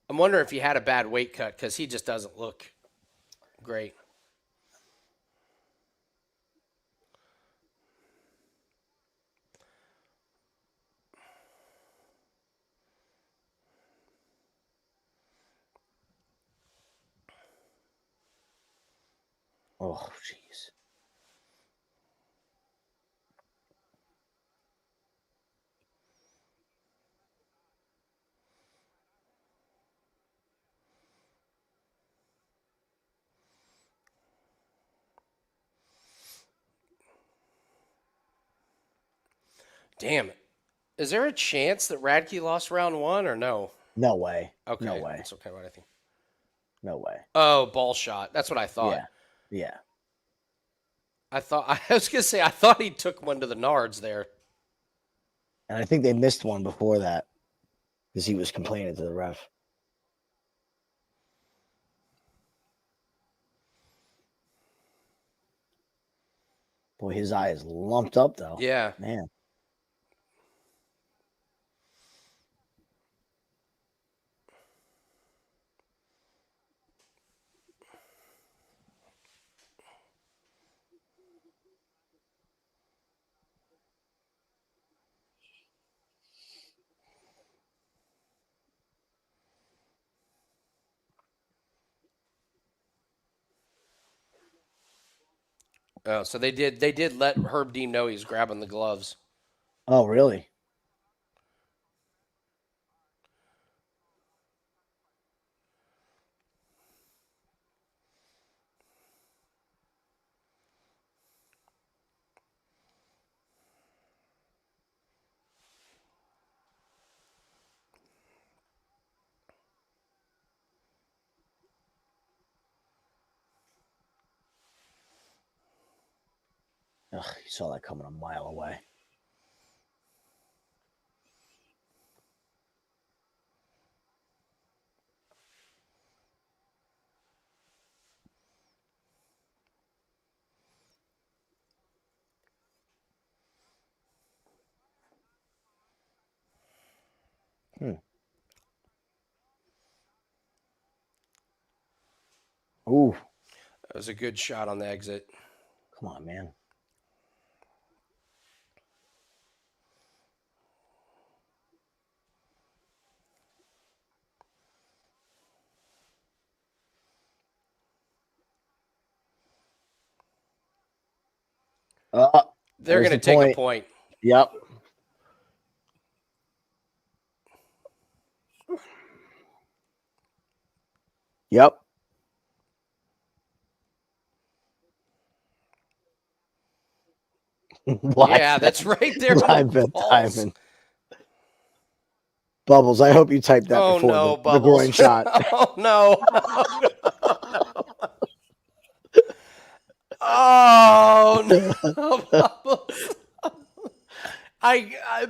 I'm wondering if he had a bad weight cut because he just doesn't look great. Oh, jeez. Damn it. Is there a chance that Radtke lost round 1 or no? No way. Okay. No way. That's okay. What I think. No way. Oh, ball shot. That's what I thought. Yeah. I was gonna say I thought he took one to the nards there. And I think they missed one before that because he was complaining to the ref. Boy, his eye is lumped up, though. Yeah. Man. Oh, so they did let Herb Dean know he's grabbing the gloves. Oh, really? Ugh, you saw that coming a mile away. Ooh, That was a good shot on the exit. come on, man. They're going to take a point. Yep. Yep. Yeah, that's right there. Live bet diamond. Bubbles, I hope you typed that before no, the groin shot. Oh, no. Oh, no, Bubbles.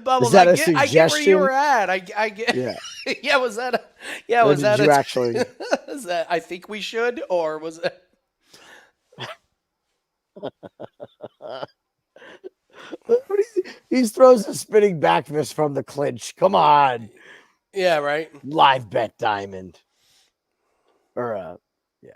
Bubbles, Is that a I get where you were suggestion? at. I get. Yeah. Yeah, was that a? Yeah, Or was did that you a? actually? Is that? I think we should, or was it? He throws a spinning back fist from the clinch. Come on. Yeah, right. Live bet diamond. Or yeah.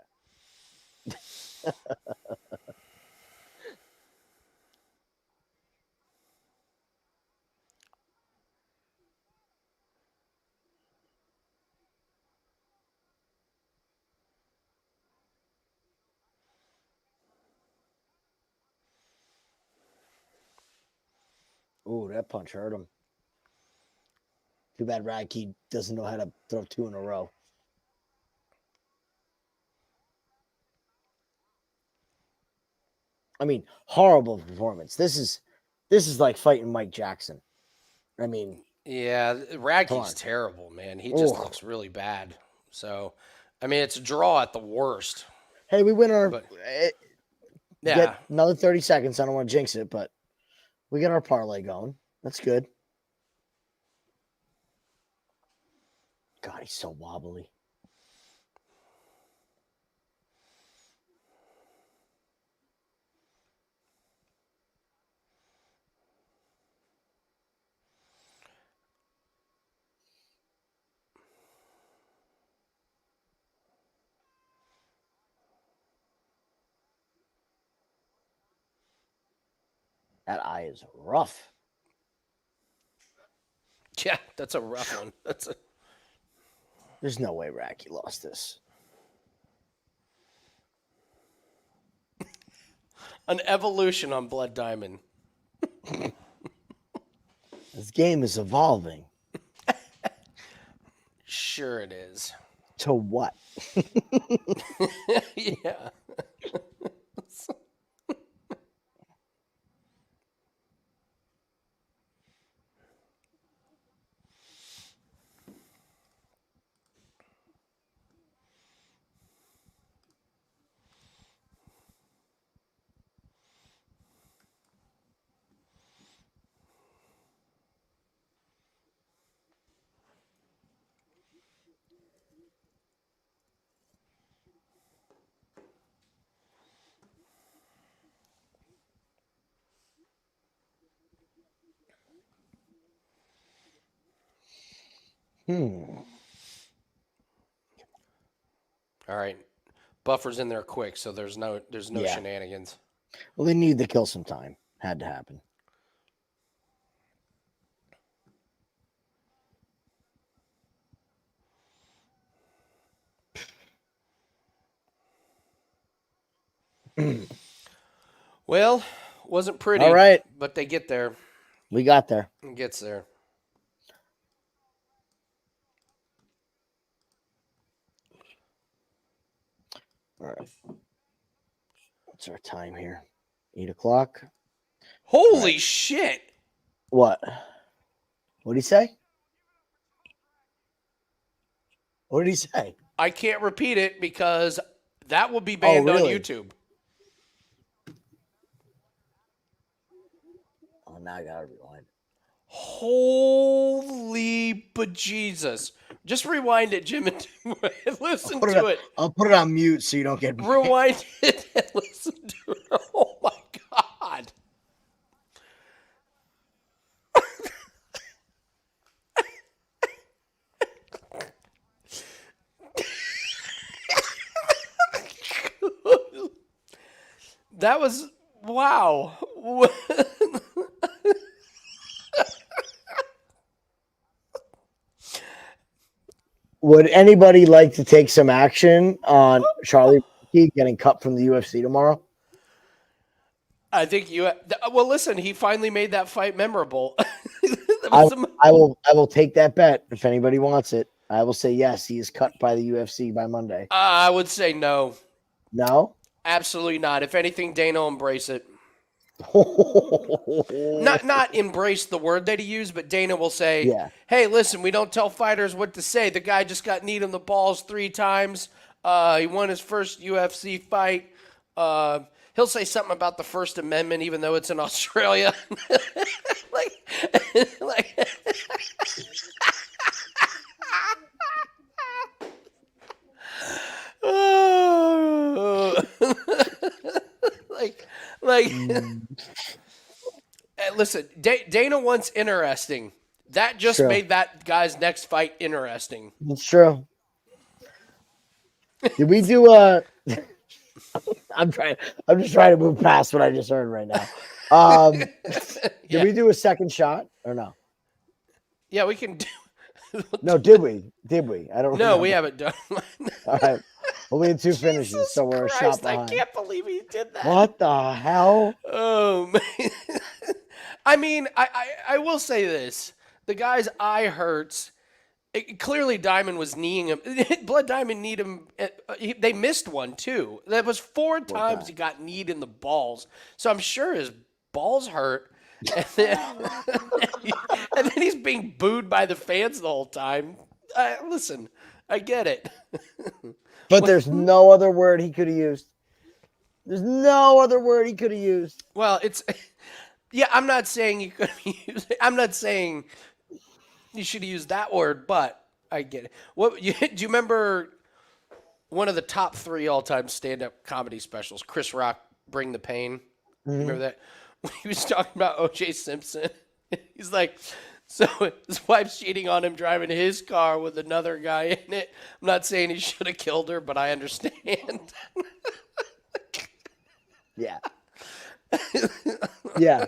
Ooh, that punch hurt him. Too bad Radtke doesn't know how to throw two in a row. I mean, horrible performance. This is like fighting Mike Jackson. I mean, yeah, Come Radtke's on. terrible, man. He just Ooh. looks really bad. So, I mean, it's a draw at the worst. Hey, we win our. But Get yeah, another 30 seconds. I don't want to jinx it, but we get our parlay going. That's good. God, he's so wobbly. That eye is rough. yeah, that's a rough one. There's no way Radtke lost this. An evolution on Blood Diamond. This game is evolving. Sure, it is. To what? Yeah. Hmm. All right. Buffer's in there quick, so there's no Yeah. shenanigans. Well, they needed to kill some time. Had to happen. Well, wasn't pretty. All right. But they get there. We got there. It gets there. All right. What's our time here? 8 o'clock. Holy shit. What? What did he say? What did he say? I can't repeat it because that will be banned on really? YouTube. Oh, now I gotta rewind. Holy bejesus. Just rewind it, Jim, and listen to it. I'll put it on mute so you don't get Rewind it and listen to it. Oh my God. That was wow. Would anybody like to take some action on Charlie getting cut from the UFC tomorrow? I think you. Well, listen. He finally made that fight memorable. I will take that bet if anybody wants it. I will say yes. He is cut by the UFC by Monday. I would say no. No, Absolutely not. If anything, Dana will embrace it. Not embrace the word that he used, but Dana will say, Yeah. "Hey, listen, we don't tell fighters what to say. The guy just got kneed in the balls 3 times. He won his first UFC fight. He'll say something about the First Amendment, even though it's in Australia." like listen, Dana wants interesting. That just made that guy's next fight interesting. It's true. Did we do I'm just trying to move past what I just heard right now. Did we do a second shot or no? Yeah, we can do. No, did we? I don't know. No, we haven't done one. All right. Well, we had 2 finishes, so we're a shot behind. I can't believe he did that. What the hell? Oh, man. I mean, I will say this. The guy's eye hurts. Clearly, Diamond was kneeing him. Blood Diamond kneed him. They missed one, too. That was 4 times he got kneed in the balls. So I'm sure his balls hurt. And then, and then he's being booed by the fans the whole time. Listen, I get it. But there's no other word he could have used. There's no other word he could have used. Well, it's... Yeah, I'm not saying you could have used it. I'm not saying you should have used that word, but I get it. Do you remember one of the top 3 all-time stand-up comedy specials, Chris Rock, Bring the Pain? Mm-hmm. Remember that? When he was talking about O.J. Simpson, he's like, so his wife's cheating on him driving his car with another guy in it. I'm not saying he should have killed her, but I understand. Yeah. Yeah.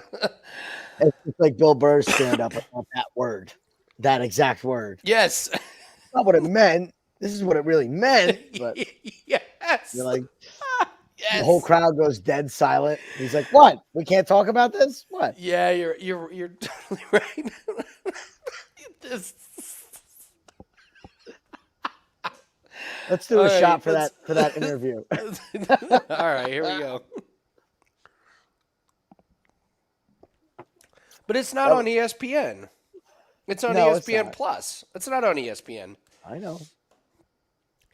It's just like Bill Burr's stand-up about that word. That exact word. Yes. Not what it meant. This is what it really meant. But yes. you're like, yes. The whole crowd goes dead silent. He's like, "What? We can't talk about this? What?" Yeah, you're totally right. Let's do a shot for that interview. All right, here we go. But it's not on ESPN. It's on ESPN Plus. It's not on ESPN. I know.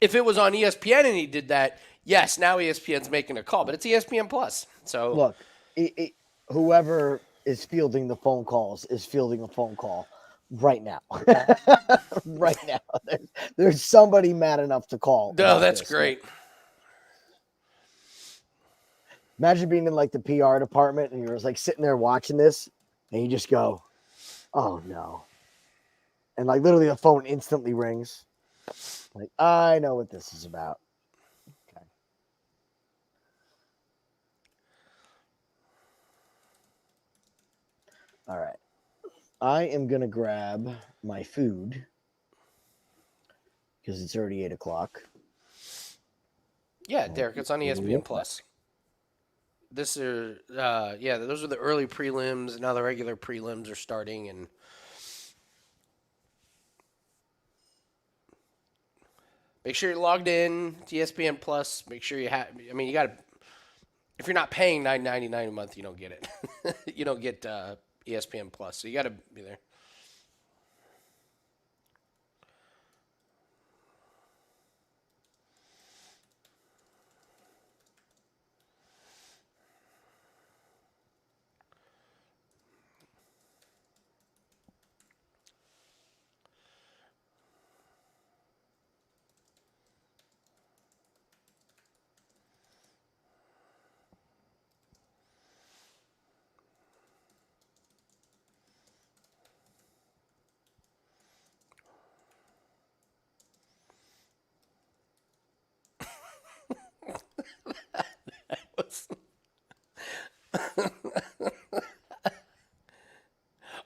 If it was on ESPN and he did that, yes, now ESPN's making a call, but it's ESPN Plus. So look, whoever is fielding the phone calls is fielding a phone call right now. Right now. There's somebody mad enough to call. No, that's great. Imagine being in like the PR department and you're just like sitting there watching this and you just go, "Oh no." And like literally the phone instantly rings. Like, I know what this is about. Okay. All right. I am going to grab my food because it's already 8 o'clock. Yeah, Derek, it's on ESPN Plus. Those are the early prelims. Now the regular prelims are starting, and make sure you're logged in to ESPN Plus. Make sure you have. I mean, you got to. If you're not paying $9.99 a month, you don't get it. You don't get ESPN Plus, so you got to be there.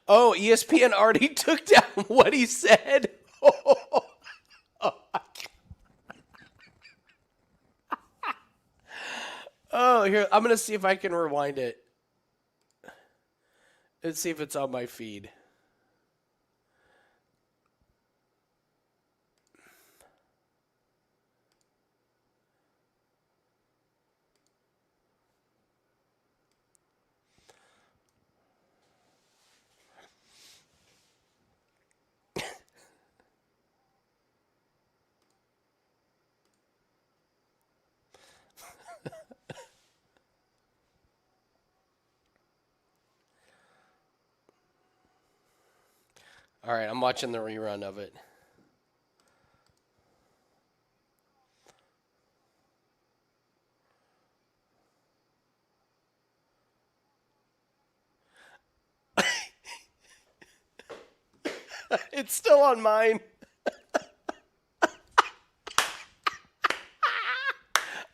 Oh, ESPN already took down what he said. Oh, here, I'm going to see if I can rewind it. Let's see if it's on my feed. All right, I'm watching the rerun of it. It's still on mine.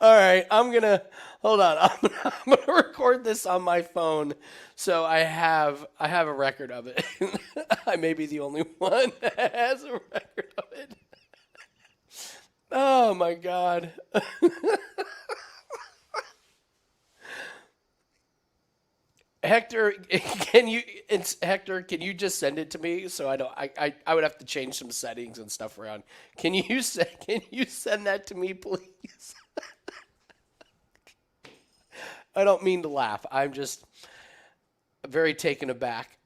All right, hold on. I'm gonna record this on my phone, so I have a record of it. I may be the only one that has a record of it. Oh my god. Hector, can you just send it to me so I don't I would have to change some settings and stuff around. Can you send that to me, please? I don't mean to laugh. I'm just very taken aback.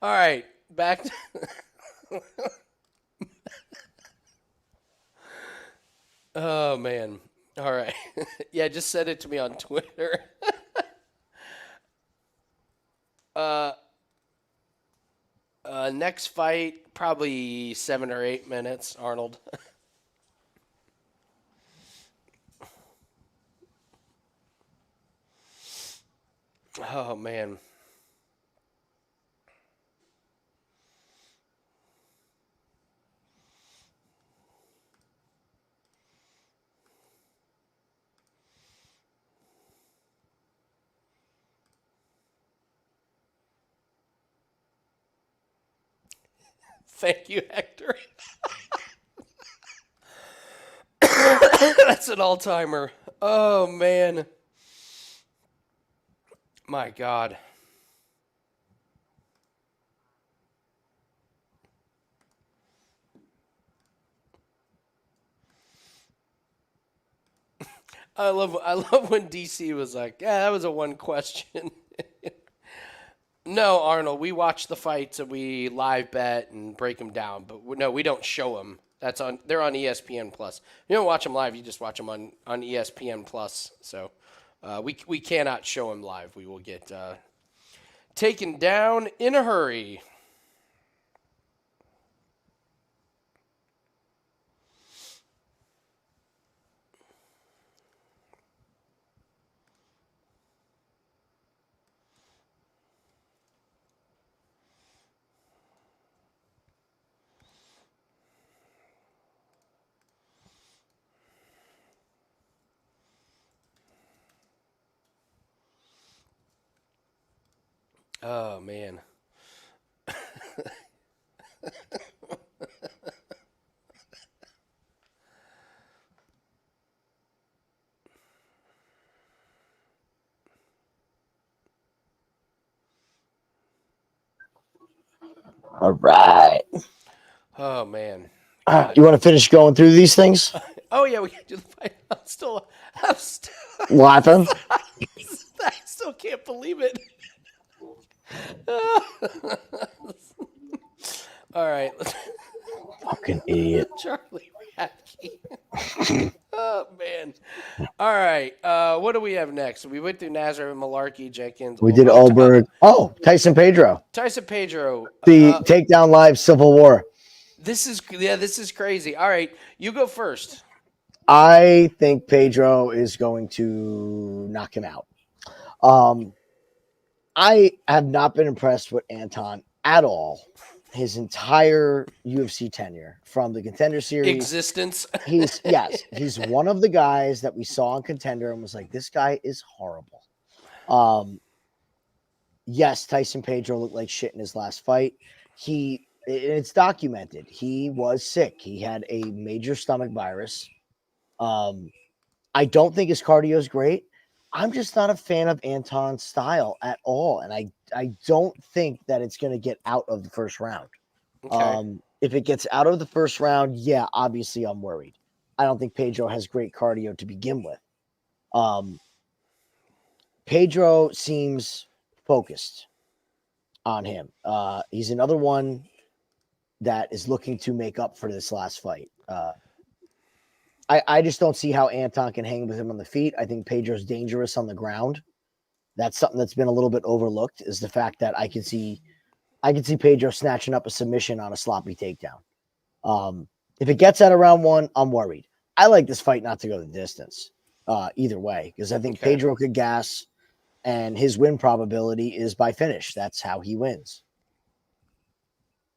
All right, back to Oh man. All right. Yeah, just send it to me on Twitter. uh next fight probably 7 or 8 minutes, Arnold. Oh man. Thank you, Hector. That's an all-timer. Oh, man. My God. I love when DC was like, yeah, that was a one question. No, Arnold, we watch the fights and we live bet and break them down, but no, we don't show them. They're on ESPN Plus. You don't watch them live; you just watch them on ESPN Plus. So we cannot show them live. We will get taken down in a hurry. Oh man. All right. Oh man. You want to finish going through these things? Oh yeah, we can do the fight. I'm still Laughing? I still can't believe it. All right. Fucking idiot. Charlie Radtke. Oh man. All right. What do we have next? We went through Nasrat, Mullarkey, Jenkins. We did Ulberg. Oh, Tyson Pedro. Tyson Pedro. The Takedown Live Civil War. This is crazy. All right, you go first. I think Pedro is going to knock him out. I have not been impressed with Anton at all. His entire UFC tenure from the Contender Series existence. He's one of the guys that we saw on Contender and was like, this guy is horrible. Yes, Tyson Pedro looked like shit in his last fight. It's documented. He was sick. He had a major stomach virus. I don't think his cardio is great. I'm just not a fan of Anton's style at all. And I don't think that it's going to get out of the first round. Okay. If it gets out of the first round, yeah, obviously I'm worried. I don't think Pedro has great cardio to begin with. Pedro seems focused on him. He's another one that is looking to make up for this last fight. I just don't see how Anton can hang with him on the feet. I think Pedro's dangerous on the ground. That's something that's been a little bit overlooked, is the fact that I can see Pedro snatching up a submission on a sloppy takedown. If it gets out of round one, I'm worried. I like this fight not to go the distance either way, because I think Pedro could gas, and his win probability is by finish. That's how he wins.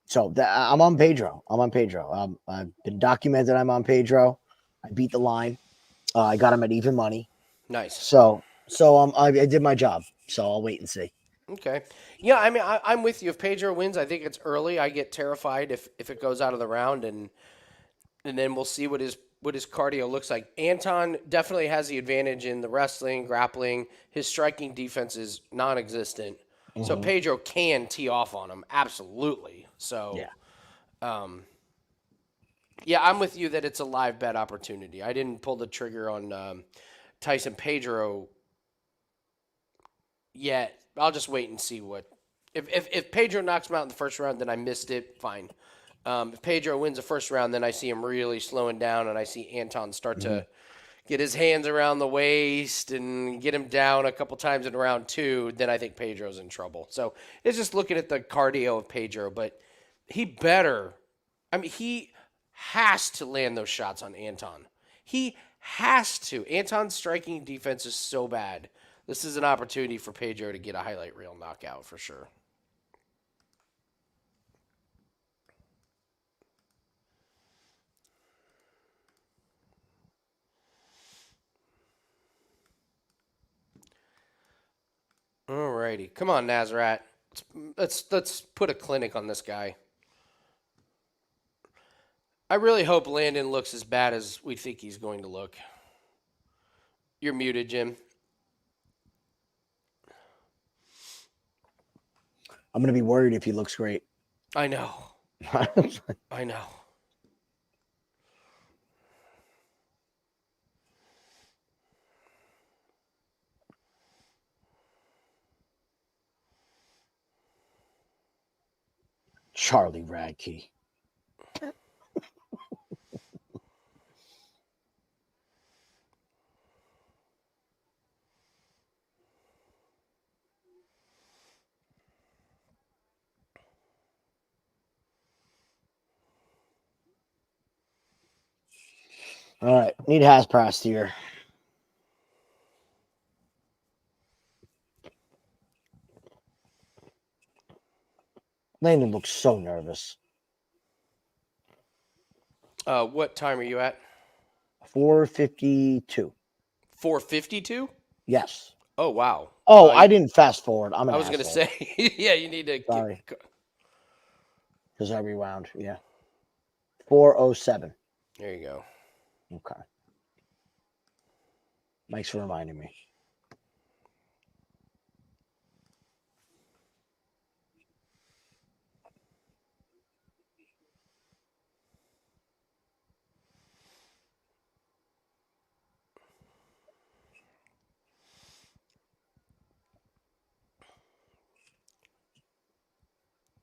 So I'm on Pedro. I've been documented I'm on Pedro. I beat the line. I got him at even money. Nice. So I did my job. So I'll wait and see. Okay. Yeah, I mean, I'm with you. If Pedro wins, I think it's early. I get terrified if it goes out of the round, and then we'll see what his cardio looks like. Anton definitely has the advantage in the wrestling, grappling. His striking defense is non-existent. Mm-hmm. So Pedro can tee off on him, absolutely. So, yeah, I'm with you that it's a live bet opportunity. I didn't pull the trigger on Tyson Pedro yet. I'll just wait and see what. If Pedro knocks him out in the first round, then I missed it. Fine. If Pedro wins the first round, then I see him really slowing down, and I see Anton start to get his hands around the waist and get him down a couple times in round two. Then I think Pedro's in trouble. So it's just looking at the cardio of Pedro, but he better. I mean, he has to land those shots on Anton. He has to. Anton's striking defense is so bad. This is an opportunity for Pedro to get a highlight reel knockout for sure. Alrighty, come on, Nasrat. Let's put a clinic on this guy. I really hope Landon looks as bad as we think he's going to look. You're muted, Jim. I'm gonna be worried if he looks great. I know. I know. Charlie Radtke. All right, need Haqparast here. Landon looks so nervous. What time are you at? 4:52. 4:52? Yes. Oh, wow. Oh, I didn't fast forward. I was going to say, yeah, you need to. Sorry. Because I rewound. Yeah. 4:07. There you go. Okay. Thanks for reminding me.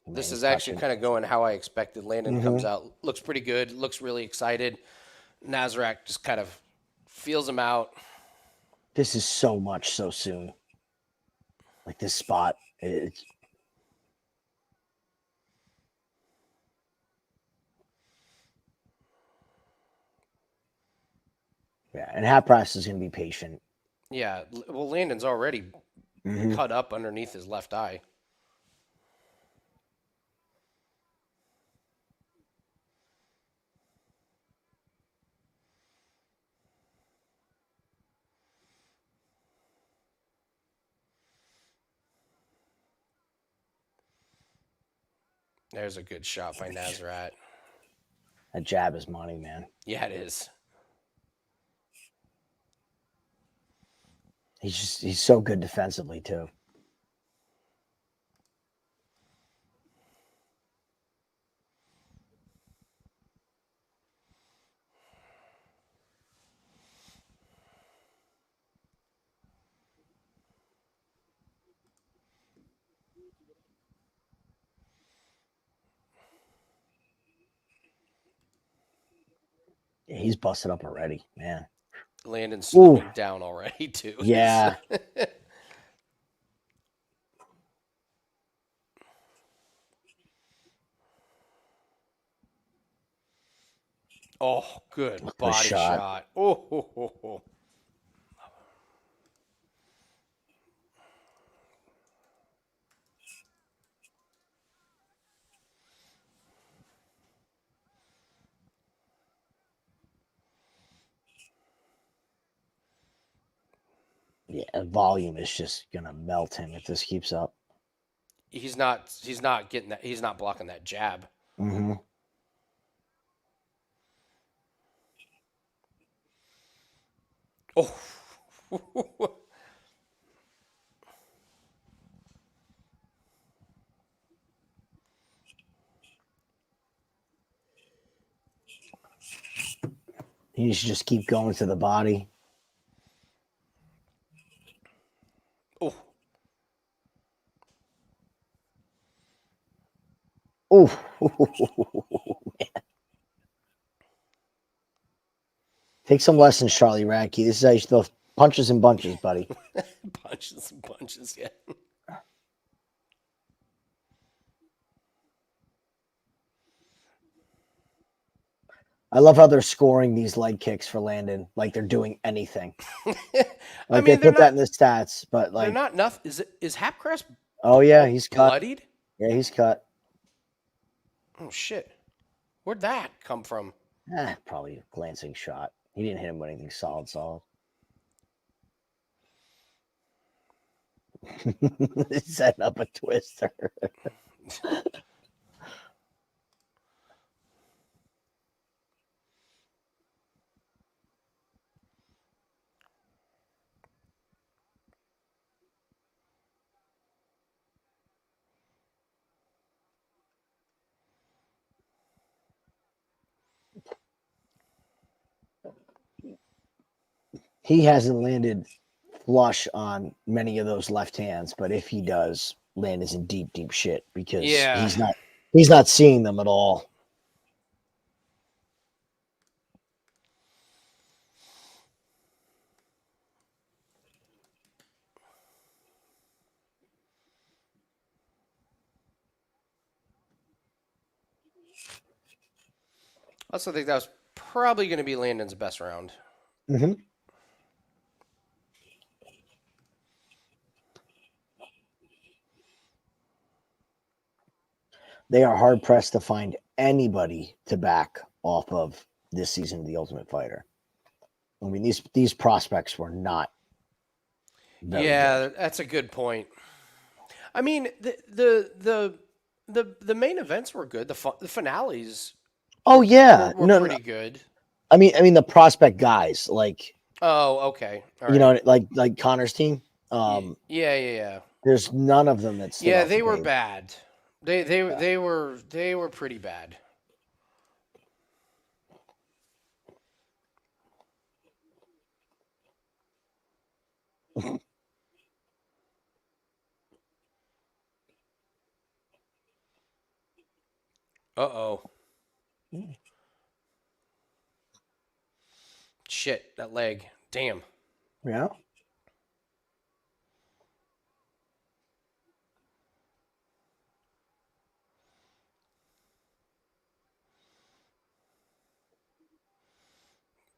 This is actually kind of going how I expected. Landon comes out, looks pretty good, looks really excited. Nasrat just kind of feels him out. This is so much so soon. Like this spot, it's yeah. And Haqparast is going to be patient. Yeah, well, Landon's already cut up underneath his left eye. There's a good shot by Nasrat. That jab is money, man. Yeah, it is. He's so good defensively too. Yeah, he's busted up already, man. Landon's slowing down already too. Yeah. Oh, good body shot. Oh. Yeah, volume is just gonna melt him if this keeps up. He's not getting that. He's not blocking that jab. Mm-hmm. Oh. He needs to just keep going to the body. Oh. Oh. Man. Take some lessons, Charlie Radtke. This is how you throw punches and bunches, buddy. Punches and bunches, yeah. I love how they're scoring these leg kicks for Landon, like they're doing anything. Like they put that in the stats, but like they're not nothing. Is Haqparast? Oh yeah, he's cut. Bloodied? Yeah, he's cut. Oh shit! Where'd that come from? Probably a glancing shot. He didn't hit him with anything solid. Setting up a twister. He hasn't landed flush on many of those left hands, but if he does, Landon's in deep, deep shit because Yeah. he's not seeing them at all. I also think that was probably going to be Landon's best round. Mm-hmm. They are hard pressed to find anybody to back off of this season of The Ultimate Fighter. I mean, these prospects were not very good. That's a good point. I mean, the main events were good. The finales Oh yeah, were no, pretty good. I mean the prospect guys like Oh, okay. All you right. know like Connor's team. Yeah. There's none of them that stood Yeah, off they the were page. bad. They were pretty bad. Uh-oh. Shit, that leg. Damn. Yeah.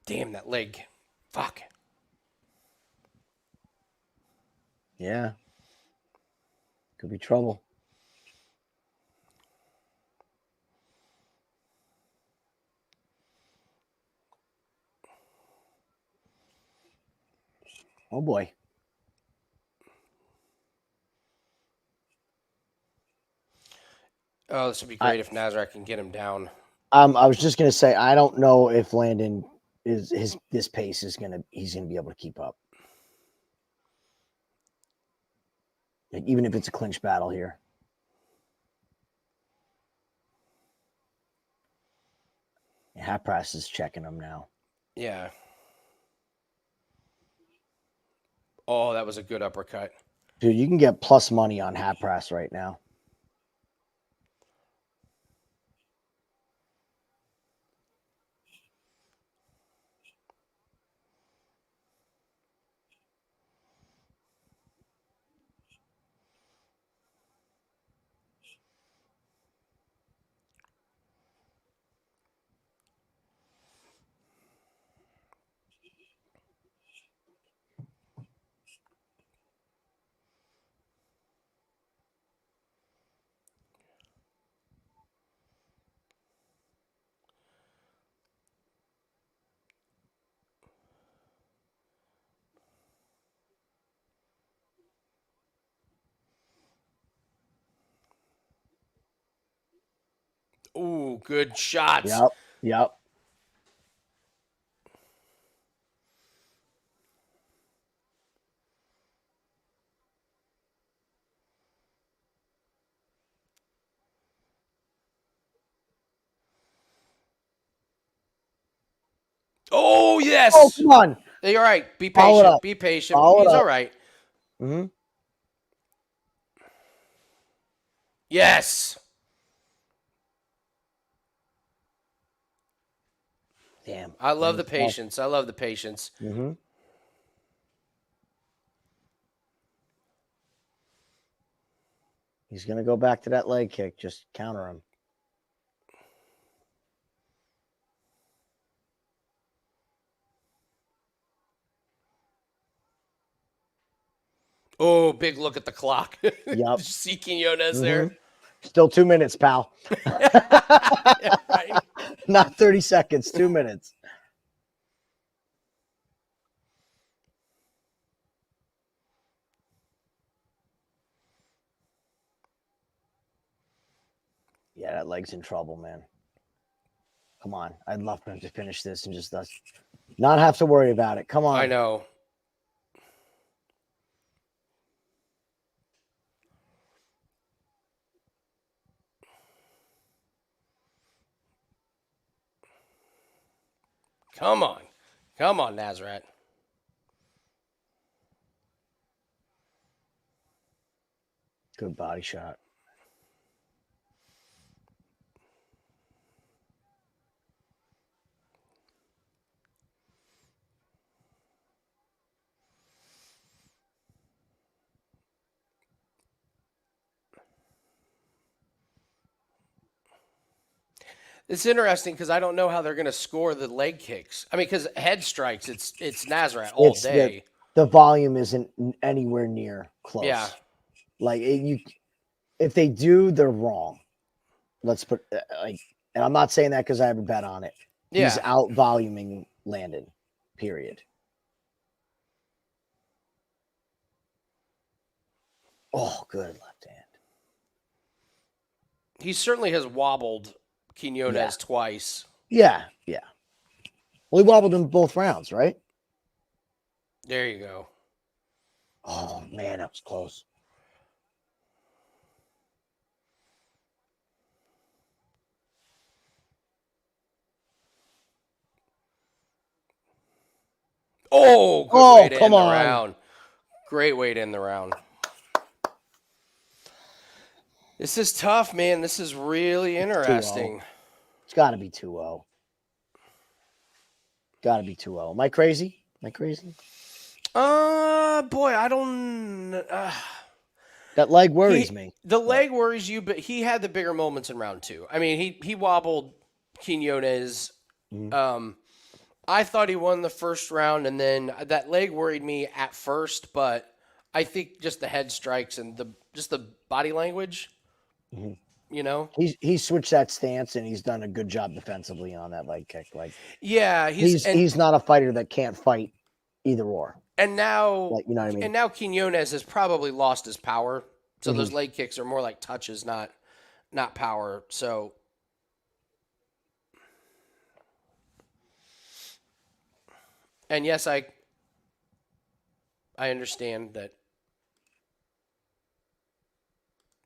Damn, that leg. Fuck. Yeah. Could be trouble. Oh boy. Oh, this would be great if Nasrat can get him down. I was just gonna say I don't know if Landon is this pace is he's gonna be able to keep up. Like, even if it's a clinch battle here. Haqparast is checking him now. Yeah. Oh, that was a good uppercut. Dude, you can get plus money on Haqparast right now. Ooh, good shots. Yep. Oh, yes. Oh, come on. You're right. Be Follow it patient. up. Be patient. Follow it He's up. all right. Mm-hmm. Yes. Damn. I love the patience. I love the patience. Mm-hmm. He's gonna go back to that leg kick. Just counter him. Oh, big look at the clock. Yep. See Quinones there. Still 2 minutes, pal. Yeah, right. Not 30 seconds, 2 minutes. Yeah, that leg's in trouble, man. Come on. I'd love for him to finish this and just not have to worry about it. Come on. I know. Come on. Come on, Nasrat. Good body shot. It's interesting because I don't know how they're going to score the leg kicks. I mean, because head strikes, it's Nasrat all day. The volume isn't anywhere near close. Yeah. Like if they do, they're wrong. Let's put and I'm not saying that because I have a bet on it. Yeah. He's out voluming Landon. Period. Oh, good left hand. He certainly has wobbled Quinones twice. Yeah. Well, he wobbled him both rounds, right? There you go. Oh man, that was close. Oh, good way to come end the on. round. Great way to end the round. This is tough, man. This is really interesting. It's got to be 2-0. Got to be 2-0. Am I crazy? Boy, I don't. That leg worries me. The leg worries you, but he had the bigger moments in round 2. I mean, he wobbled Quinones. Mm-hmm. I thought he won the first round, and then that leg worried me at first, but I think just the head strikes and just the body language, you know? He's switched that stance, and he's done a good job defensively on that leg kick. Like, yeah, he's not a fighter that can't fight either or. And now, you know what I mean? And now Quinones has probably lost his power, so those leg kicks are more like touches, not power. So. And yes, I understand that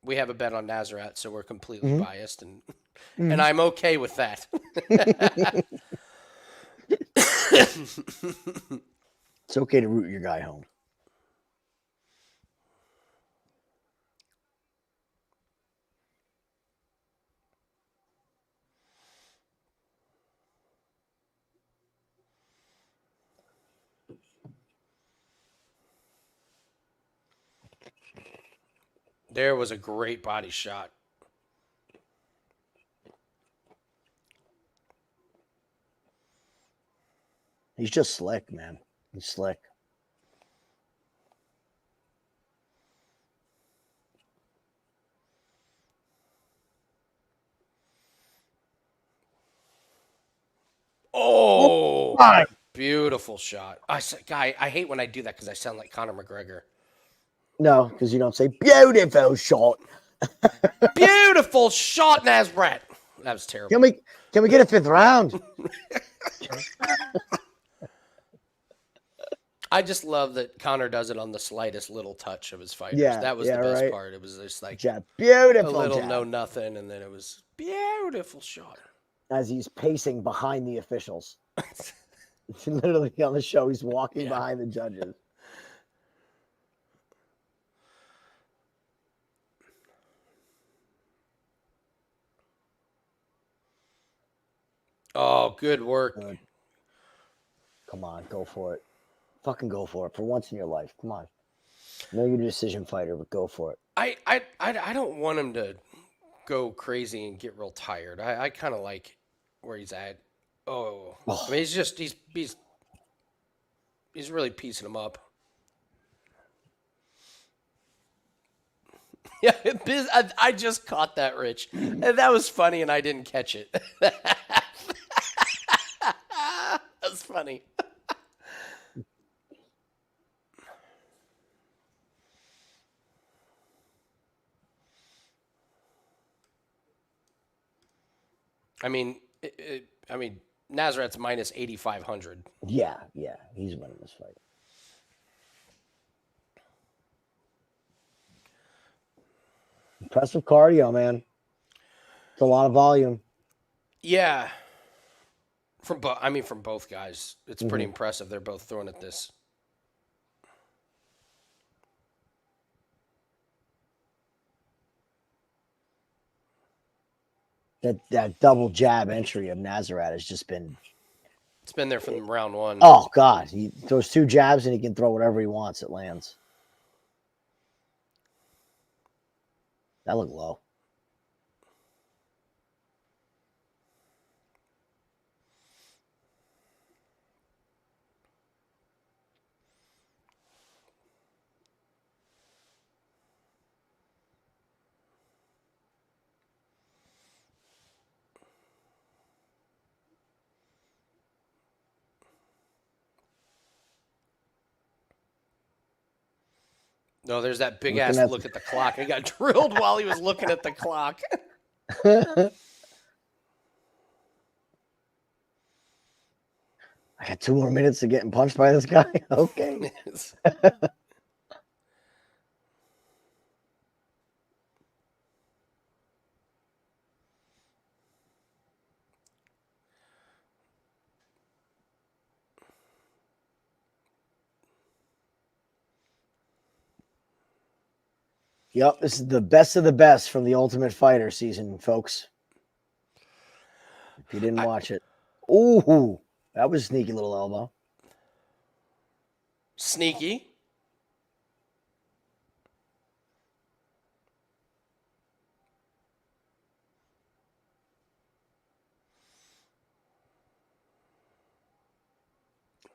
we have a bet on Nasrat, so we're completely biased, and I'm okay with that. It's okay to root your guy home. There was a great body shot. He's just slick, man. He's slick. Oh, beautiful shot. I hate when I do that because I sound like Conor McGregor. No, because you don't say beautiful shot. Beautiful shot, Nasrat. That was terrible. Can we get a 5th round? I just love that Conor does it on the slightest little touch of his fighters. Yeah, that was the best part. It was just like beautiful a little jab. no nothing, and then it was beautiful shot. As he's pacing behind the officials. Literally on the show, he's walking behind the judges. Oh, good work. Good. Come on, go for it. Fucking go for it for once in your life. Come on. I know you're a decision fighter, but go for it. I don't want him to go crazy and get real tired. I kind of like where he's at. Oh. I mean, he's really piecing him up. Yeah, I just caught that, Rich. And that was funny, and I didn't catch it. That's funny. I mean, Nasrat's minus 8,500. Yeah, he's winning this fight. Impressive cardio, man. It's a lot of volume. Yeah. From both guys. It's pretty impressive. They're both throwing at this. That double jab entry of Nasrat has just been. It's been there from round one. Oh God, he throws 2 jabs and he can throw whatever he wants. It lands. That looked low. No, there's that big Looking ass at look at the clock. He got drilled while he was looking at the clock. I got 2 more minutes of getting punched by this guy. Okay. Yep, this is the best of the best from the Ultimate Fighter season, folks. If you didn't watch it. Ooh, that was a sneaky little elbow. Sneaky.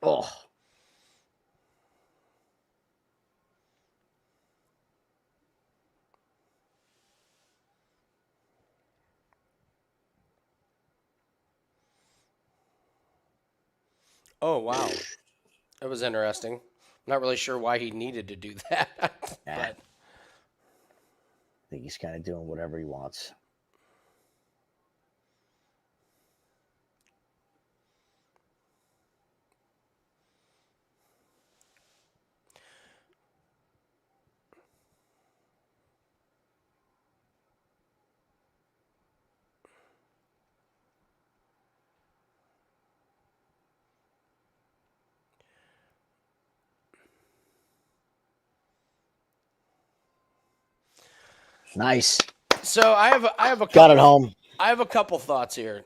Oh. Oh, wow. That was interesting. Not really sure why he needed to do that. But I think he's kind of doing whatever he wants. Nice. so I have a couple, Got it home. I have a couple thoughts here.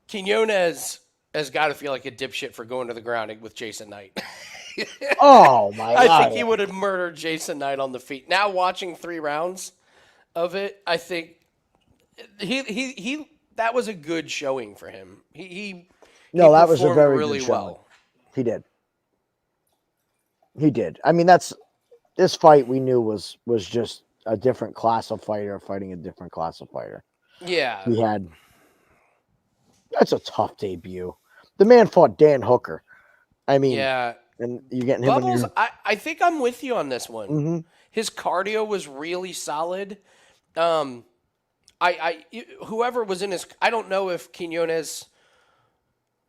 Quinones has got to feel like a dipshit for going to the ground with Jason Knight. Oh my God. I think he would have murdered Jason Knight on the feet. Now watching 3 rounds of it, I think he that was a good showing for him. He that was a performed very really good showing. well. He did. He did. I mean, this fight we knew was just a different class of fighter fighting a different class of fighter. Yeah. That's a tough debut. The man fought Dan Hooker. I mean, yeah. And you're getting him Bubbles, in your... I think I'm with you on this one. Mm-hmm. His cardio was really solid. Whoever was in his, I don't know if Quinones,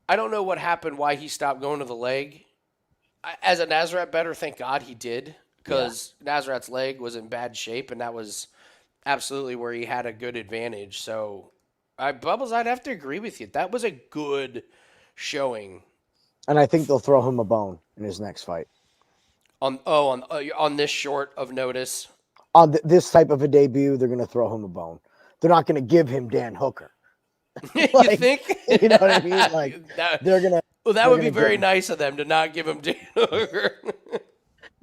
I don't know what happened, why he stopped going to the leg. As a Nasrat bettor, thank God he did, because Nasrat's leg was in bad shape, and that was absolutely where he had a good advantage. So, Bubbles, I'd have to agree with you. That was a good showing. And I think they'll throw him a bone in his next fight. On this short of notice. On this type of a debut, they're going to throw him a bone. They're not going to give him Dan Hooker. You think? You know what I mean? Like they're going to. Well, that would be very nice of them to not give him Dan Hooker.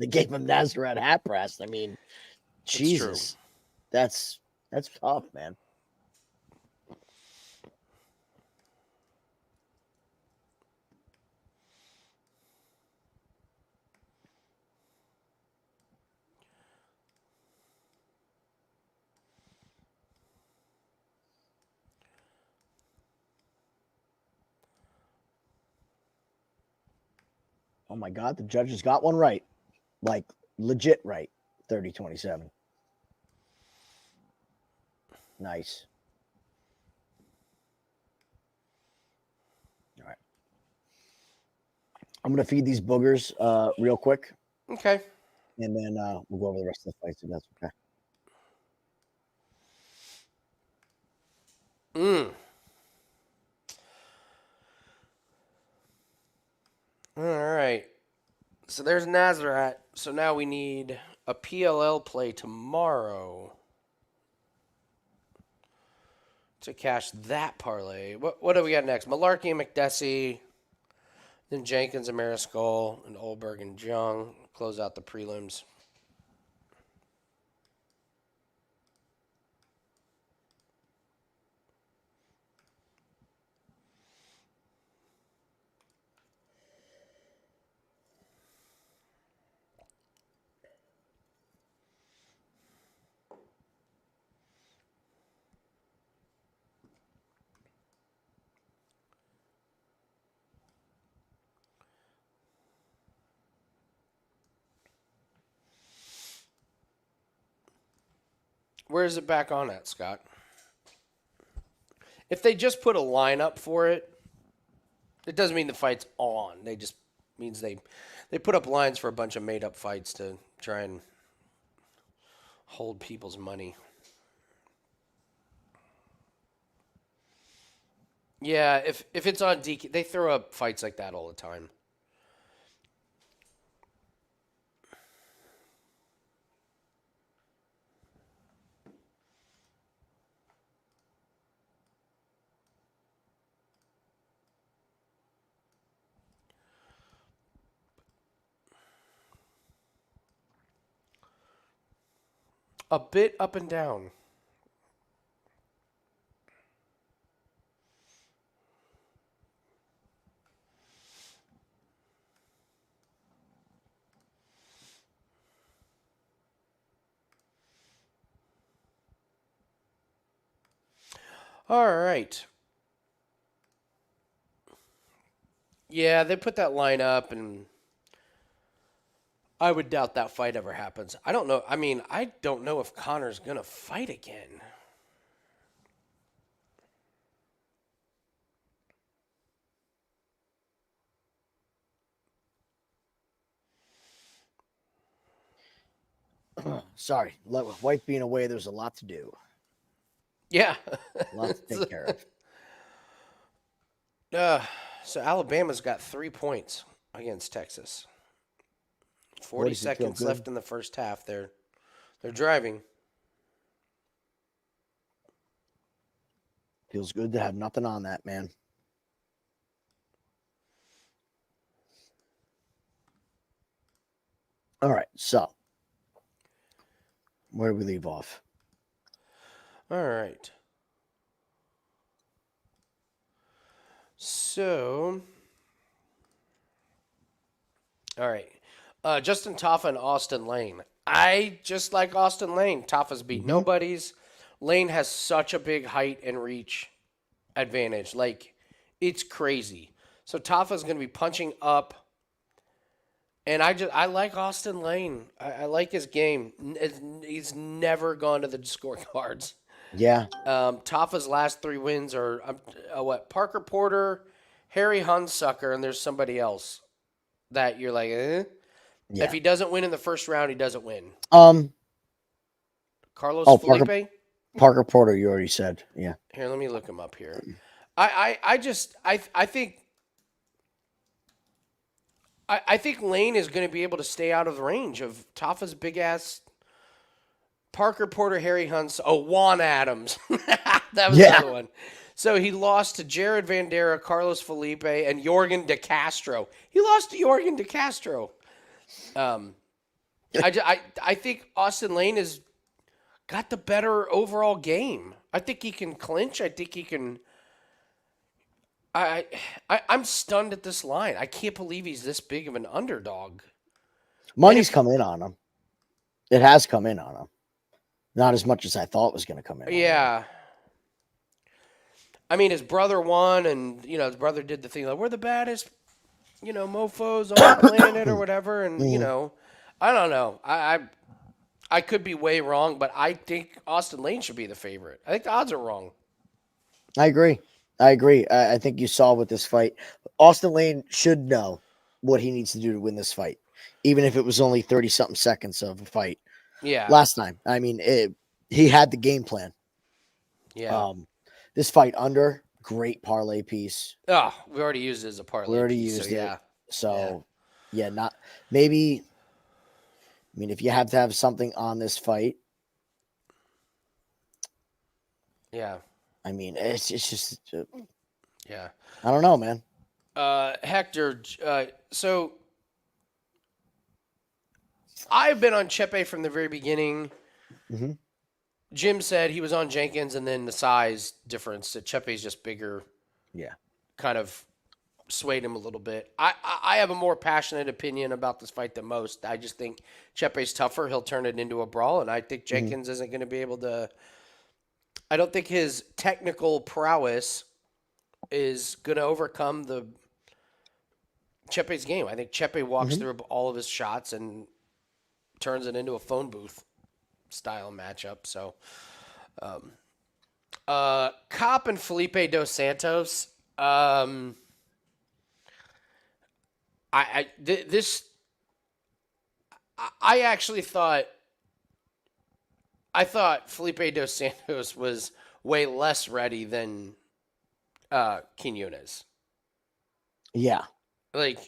They gave him Nasrat Haqparast. I mean, Jesus, that's tough, man. Oh my God, the judges got one right. Like legit right. 30-27. Nice. All right. I'm going to feed these boogers real quick. Okay. And then we'll go over the rest of the fights if that's okay. All right. So there's Nasrat. So now we need a PLL play tomorrow to cash that parlay. What do we got next? Mullarkey and Makdessi, then Jenkins and Mariscal, and Ulberg and Jung close out the prelims. Where is it back on at, Scott? If they just put a lineup for it, it doesn't mean the fight's on. They just means they put up lines for a bunch of made up fights to try and hold people's money. Yeah, if it's on DK, they throw up fights like that all the time. A bit up and down. All right. Yeah, they put that line up, and I would doubt that fight ever happens. I don't know. I mean, I don't know if Conor's going to fight again. Sorry. With wife being away, there's a lot to do. Yeah. A lot to take care of. So Alabama's got 3 points against Texas. 40 seconds left in the first half. They're driving. Feels good to have nothing on that, man. All right, so where do we leave off? All right. So, all right. Justin Tafa and Austen Lane. I just like Austen Lane. Tafa's beat nobodies. Lane has such a big height and reach advantage. Like, it's crazy. So Tafa's going to be punching up. And I like Austen Lane. I like his game. He's never gone to the scorecards. Yeah. Tafa's last 3 wins are Parker Porter, Harry Hunsucker, and there's somebody else that you're like, eh? Yeah. If he doesn't win in the first round, he doesn't win. Carlos Felipe? Parker Porter, you already said. Yeah. Here, let me look him up here. I think Lane is going to be able to stay out of the range of Tafa's big ass. Parker Porter, Harry Hunt. Oh, Juan Adams. That was the other one. So he lost to Jared Vandera, Carlos Felipe, and Jorgen De Castro. He lost to Jorgen De Castro. I think Austen Lane has got the better overall game. I think he can clinch. I think he can. I'm stunned at this line. I can't believe he's this big of an underdog. Money's come in on him. It has come in on him. Not as much as I thought was going to come in. Yeah. I mean, his brother won, and, his brother did the thing like, we're the baddest, mofos on the planet or whatever. And, I don't know. I could be way wrong, but I think Austen Lane should be the favorite. I think the odds are wrong. I agree. I think you saw with this fight, Austen Lane should know what he needs to do to win this fight, even if it was only 30-something seconds of a fight. Yeah. Last time. I mean, he had the game plan. Yeah. This fight under, great parlay piece. Oh, we already used it as a parlay piece. We already used it. Yeah. So, not maybe. I mean, if you have to have something on this fight. Yeah. I mean, it's just, Yeah. I don't know, man. Hector, so I've been on Chepe from the very beginning. Mm-hmm. Jim said he was on Jenkins, and then the size difference that Chepe's just bigger. Yeah. Kind of swayed him a little bit. I have a more passionate opinion about this fight than most. I just think Chepe's tougher. He'll turn it into a brawl, and I think Jenkins isn't going to be able to. I don't think his technical prowess is going to overcome the Chepe's game. I think Chepe walks through all of his shots and turns it into a phone booth style matchup. So, Kape and Felipe dos Santos. I actually thought Felipe dos Santos was way less ready than Quinones. Yeah. Like,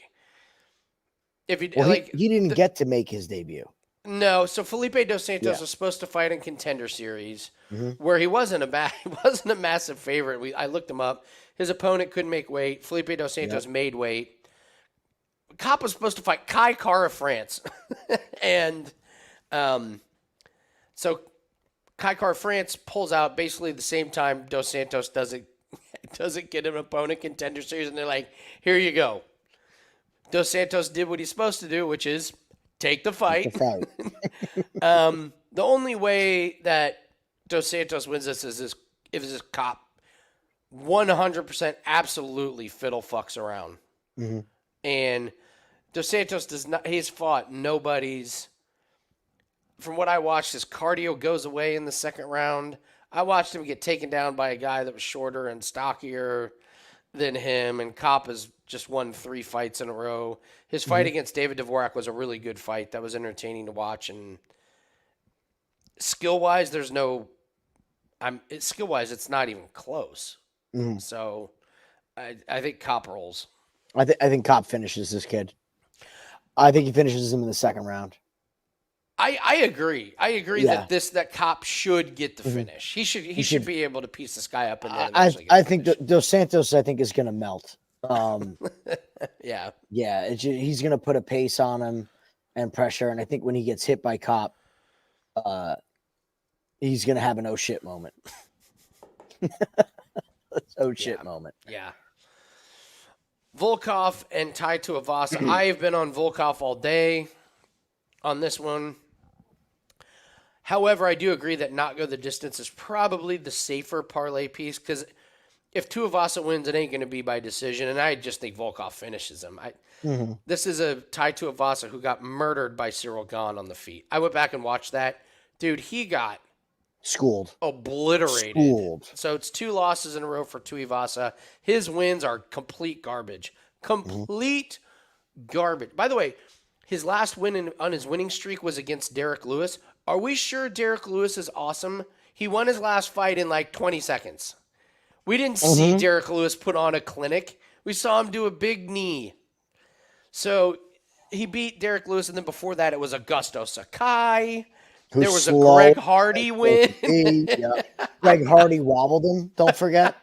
if he he didn't get to make his debut. No, so Felipe dos Santos was supposed to fight in Contender Series, where he wasn't a massive favorite. I looked him up. His opponent couldn't make weight. Felipe dos Santos made weight. Kape was supposed to fight Kai Kara France, and so Kai Kara France pulls out basically the same time dos Santos doesn't get an opponent Contender Series, and they're like, "Here you go." Dos Santos did what he's supposed to do, which is take the fight. The only way that Dos Santos wins this is if this Kape 100% absolutely fiddle fucks around. And Dos Santos does not. He's fought nobody's. From what I watched, his cardio goes away in the second round. I watched him get taken down by a guy that was shorter and stockier than him, and Kape has just won 3 fights in a row. His fight against David Dvorak was a really good fight. That was entertaining to watch, and skill-wise, there's no skill-wise, it's not even close. So I think Kape rolls. I think Kape finishes this kid. I think he finishes him in the second round. I agree. I agree that Kape should get the finish. He should be able to piece this guy up. And then I think Dos Santos is going to melt. Yeah. He's going to put a pace on him and pressure. And I think when he gets hit by Kape, he's going to have an oh shit moment. Moment. Yeah. Volkov and Tai Tuivasa. I've been on Volkov all day on this one. However, I do agree that not go the distance is probably the safer parlay piece, because if Tuivasa wins, it ain't going to be by decision, and I just think Volkov finishes him. This is a Tai Tuivasa who got murdered by Cyril Gane on the feet. I went back and watched that. Dude, he got schooled. Obliterated. So it's 2 losses in a row for Tuivasa. His wins are complete garbage. Complete garbage. By the way, his last win on his winning streak was against Derek Lewis. Are we sure Derek Lewis is awesome? He won his last fight in like 20 seconds. We didn't see Derek Lewis put on a clinic. We saw him do a big knee. So he beat Derek Lewis, and then before that it was Augusto Sakai. There was a Greg Hardy win. Greg Hardy wobbled him, don't forget.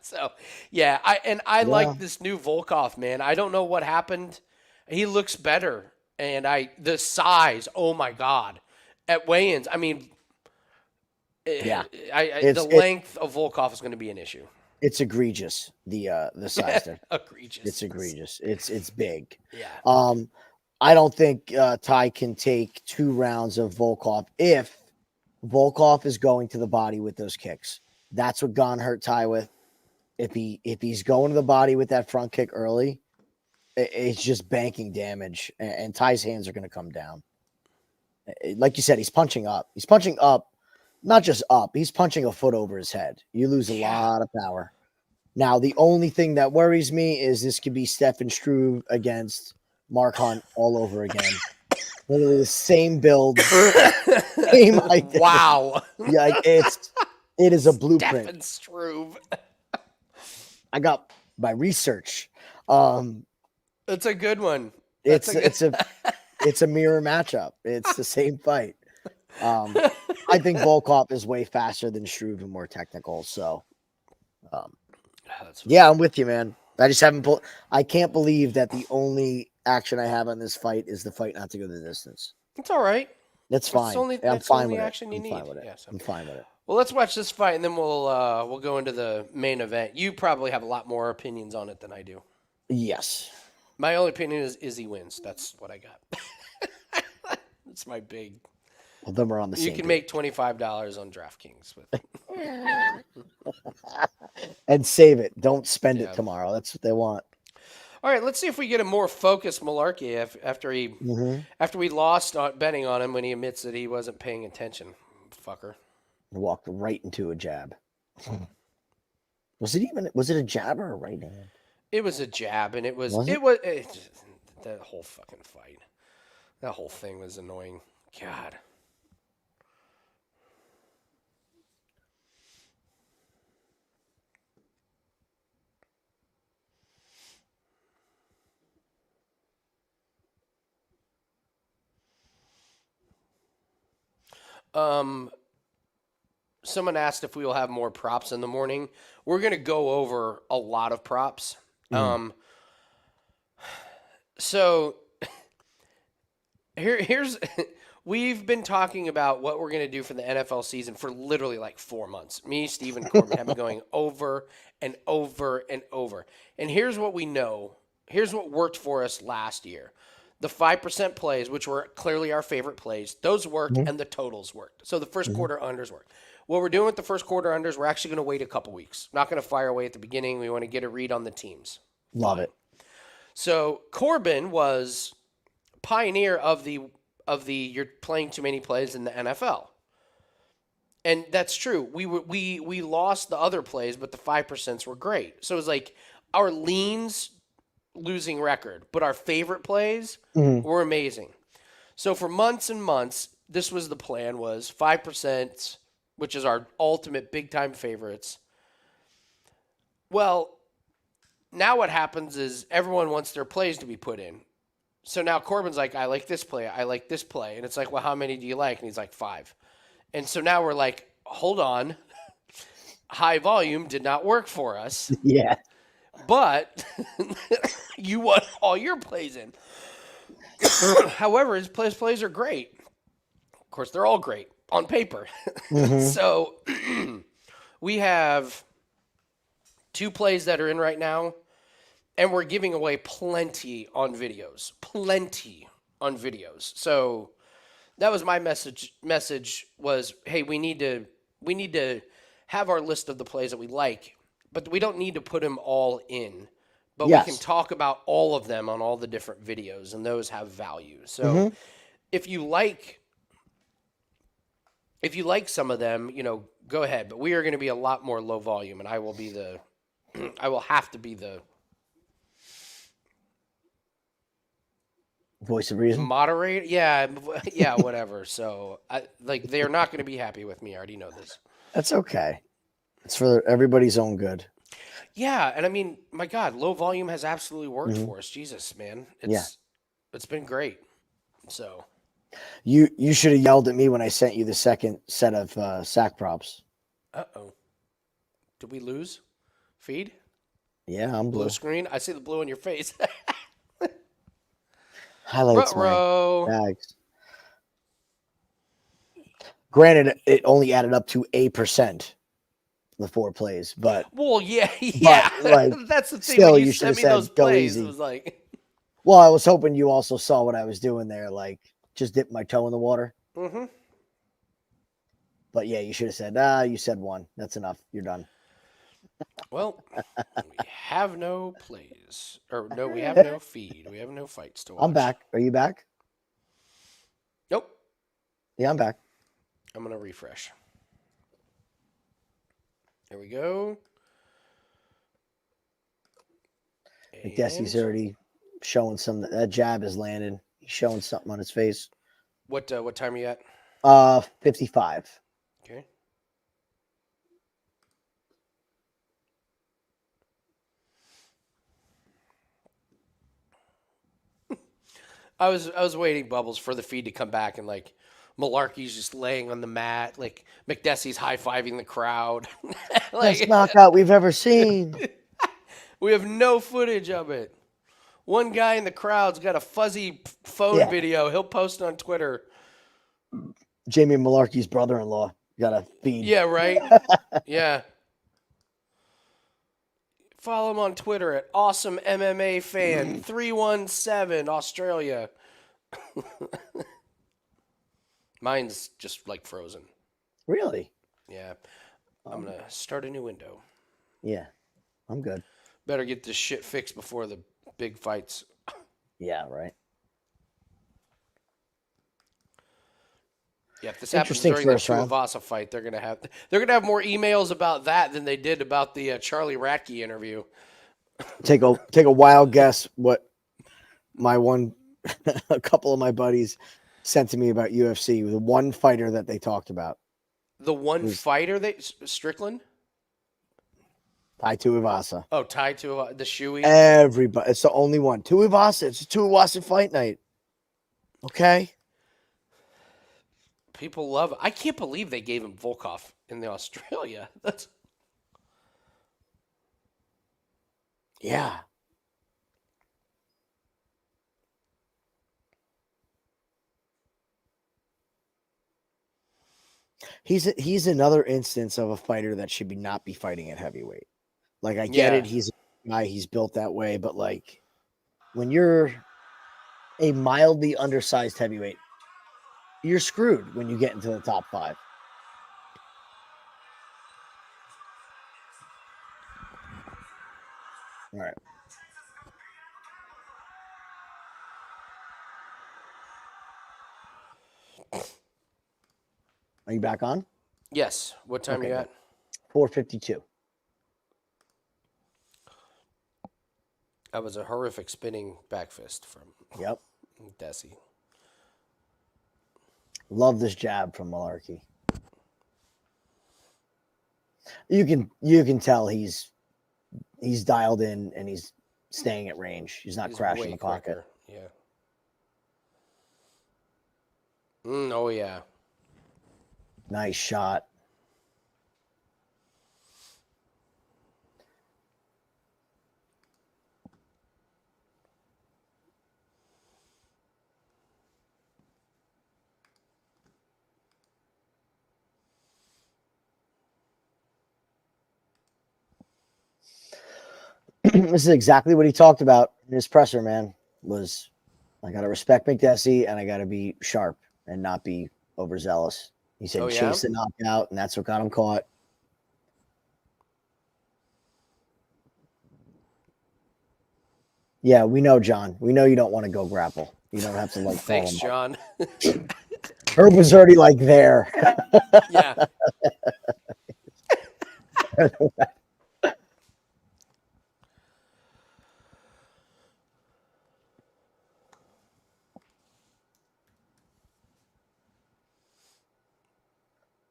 So, yeah, I like this new Volkov, man. I don't know what happened. He looks better. And the size, oh my God. At weigh-ins, I mean, the length of Volkov is going to be an issue. It's egregious, the size there. Egregious. It's egregious. It's big. Yeah. I don't think Tai can take 2 rounds of Volkov if Volkov is going to the body with those kicks. That's what Gane hurt Tai with. If he's going to the body with that front kick early, it's just banking damage, and Tai's hands are going to come down. Like you said, he's punching up. He's punching up, not just up. He's punching a foot over his head. You lose a lot of power. Now, the only thing that worries me is this could be Stefan Struve against Mark Hunt all over again. Literally the same build, same identity. Wow. Yeah, it is a blueprint. Stefan Struve. I got my research. It's a good one. It's a mirror matchup. It's the same fight. I think Volkov is way faster than Struve and more technical. So, yeah, I'm with you, man. I just haven't pulled. I can't believe that the only action I have on this fight is the fight not to go the distance. It's all right. That's fine. I'm That's fine only with it. action you I'm need. fine with it. Yeah, so. I'm fine with it. Well, let's watch this fight, and then we'll go into the main event. You probably have a lot more opinions on it than I do. Yes. My only opinion is Izzy wins. That's what I got. That's my big. Well, then we're on the same. You can make $25 on DraftKings with. And save it. Don't spend it tomorrow. That's what they want. All right, let's see if we get a more focused Mullarkey after we lost betting on him when he admits that he wasn't paying attention. Fucker. Walked right into a jab. Was it a jab or a right hand? It was a jab, and that whole fucking fight. That whole thing was annoying. God. Someone asked if we will have more props in the morning. We're going to go over a lot of props. So here's we've been talking about what we're going to do for the NFL season for literally like 4 months. Me, Steve, and Corbin have been going over and over and over. And here's what we know. Here's what worked for us last year. The 5% plays, which were clearly our favorite plays, those worked, and the totals worked. So the first quarter unders worked. What we're doing with the first quarter unders, we're actually going to wait a couple weeks. Not going to fire away at the beginning. We want to get a read on the teams. Love it. So Corbin was pioneer of the you're playing too many plays in the NFL. And that's true. We lost the other plays, but the 5% were great. So it was like our leans losing record, but our favorite plays were amazing. So for months and months, this was the plan was 5%, which is our ultimate big time favorites. Well, now what happens is everyone wants their plays to be put in. So now Corbin's like, I like this play. I like this play. And it's like, well, how many do you like? And he's like, 5. And so now we're like, hold on. High volume did not work for us. Yeah. But you want all your plays in. However, his plays are great. Of course, they're all great on paper. So we have 2 plays that are in right now, and we're giving away plenty on videos. So that was my message was, hey, we need to have our list of the plays that we like, but we don't need to put them all in. But we can talk about all of them on all the different videos, and those have value. So if you like some of them, go ahead. But we are going to be a lot more low volume, and I will have to be the voice of reason. Moderate. Yeah, whatever. So they're not going to be happy with me. I already know this. That's okay. It's for everybody's own good. Yeah, and I mean, my God, low volume has absolutely worked for us. Jesus, man. It's been great. So you should have yelled at me when I sent you the second set of sack props. Uh-oh. Did we lose? Feed? Yeah, I'm blue. Blue screen? I see the blue on your face. Highlights Ruh-roh. my bags. Granted, it only added up to 8%. The 4 plays, but yeah, like, that's the thing. Still, when you you sent me said, those go plays, easy. it was like, well, I was hoping you also saw what I was doing there, like just dip my toe in the water. But yeah, you should have said, you said 1. That's enough. You're done. Well, we have no plays, or no, we have no feed. We have no fights to watch. I'm back. Are you back? Nope. Yeah, I'm back. I'm gonna refresh. There we go. Makdessi's already showing that jab is landing. He's showing something on his face. What time are you at? 55. Okay. I was waiting, Bubbles, for the feed to come back and like Mullarkey's just laying on the mat. Like Makdessi's high-fiving the crowd. Best knockout we've ever seen. We have no footage of it. One guy in the crowd's got a fuzzy phone video. He'll post on Twitter. Jamie Mullarkey's brother-in-law got a feed. Yeah, right? Yeah. Follow him on Twitter at Awesome MMA Fan 317 Australia. Mine's just like frozen. Really? Yeah. I'm going to start a new window. Yeah, I'm good. Better get this shit fixed before the big fights. Yeah, right. Yeah, if this happens during the Tuivasa fight, they're gonna have more emails about that than they did about the Charlie Radtke interview. Take a wild guess what a couple of my buddies sent to me about UFC. The one fighter that they talked about. The one fighter Strickland? Tai Tuivasa. Oh, Tai Tuivasa, the shoey. Everybody, it's the only one. Tuivasa. It's a Tuivasa fight night. Okay. People love it. I can't believe they gave him Volkov in the Australia. Yeah. He's another instance of a fighter that should not be fighting at heavyweight. Like, I get it. He's a guy. He's built that way. But, like, when you're a mildly undersized heavyweight, you're screwed when you get into the top 5. All right. Are you back on? Yes. What time are you at? 4:52. That was a horrific spinning back fist from Desi. Love this jab from Mullarkey. You can tell he's dialed in and he's staying at range. He's not crashing the pocket. Yeah. Oh yeah. Nice shot. This is exactly what he talked about in his presser, man. Was I got to respect Makdessi and I got to be sharp and not be overzealous. He said chase the knockout, and that's what got him caught. Yeah, we know, John. We know you don't want to go grapple. You don't have to like. Thanks, John. Herb was already like there. Yeah.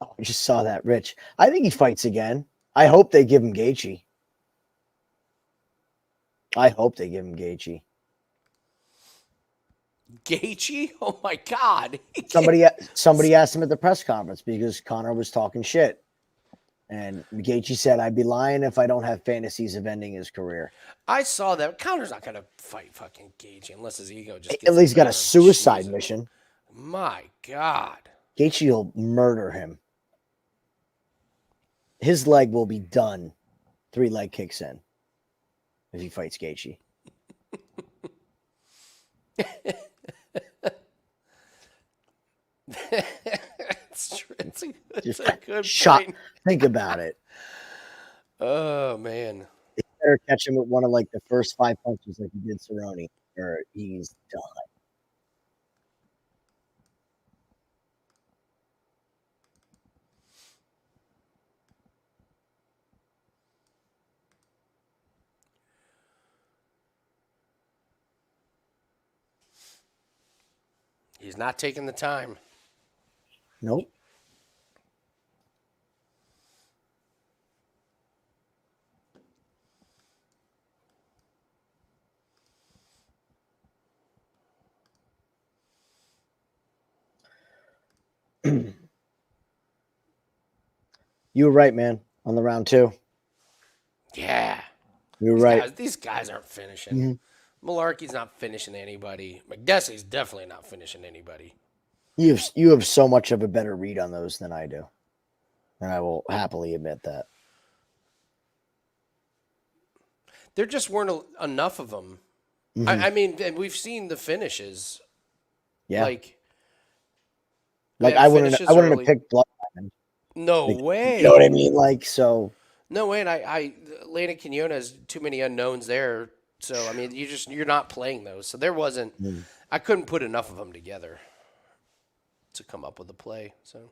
Oh, I just saw that, Rich. I think he fights again. I hope they give him Gaethje. Gaethje? Oh my God! Somebody asked him at the press conference because Conor was talking shit, and Gaethje said, "I'd be lying if I don't have fantasies of ending his career." I saw that. Conor's not gonna fight fucking Gaethje unless his ego just gets at least got a suicide mission. My God, Gaethje will murder him. His leg will be done. 3 leg kicks in if he fights Gaethje. It's a good shot. point. Think about it. Oh man. They better catch him with one of like the first 5 punches like he did Cerrone, or he's done. He's not taking the time. Nope. You were right, man, on the round 2. Yeah. You were right. These guys aren't finishing. Mhm. Mullarkey's not finishing anybody. Makdessi's definitely not finishing anybody. You have so much of a better read on those than I do. And I will happily admit that. There just weren't enough of them. Mhm. I mean, and we've seen the finishes. Yeah. Like I wouldn't have picked Blood Diamond. No Like, way. You know what I mean? Like, so. No way. And Landon Quinones, too many unknowns there. So, I mean, you're not playing those. So there wasn't, I couldn't put enough of them together to come up with a play. So.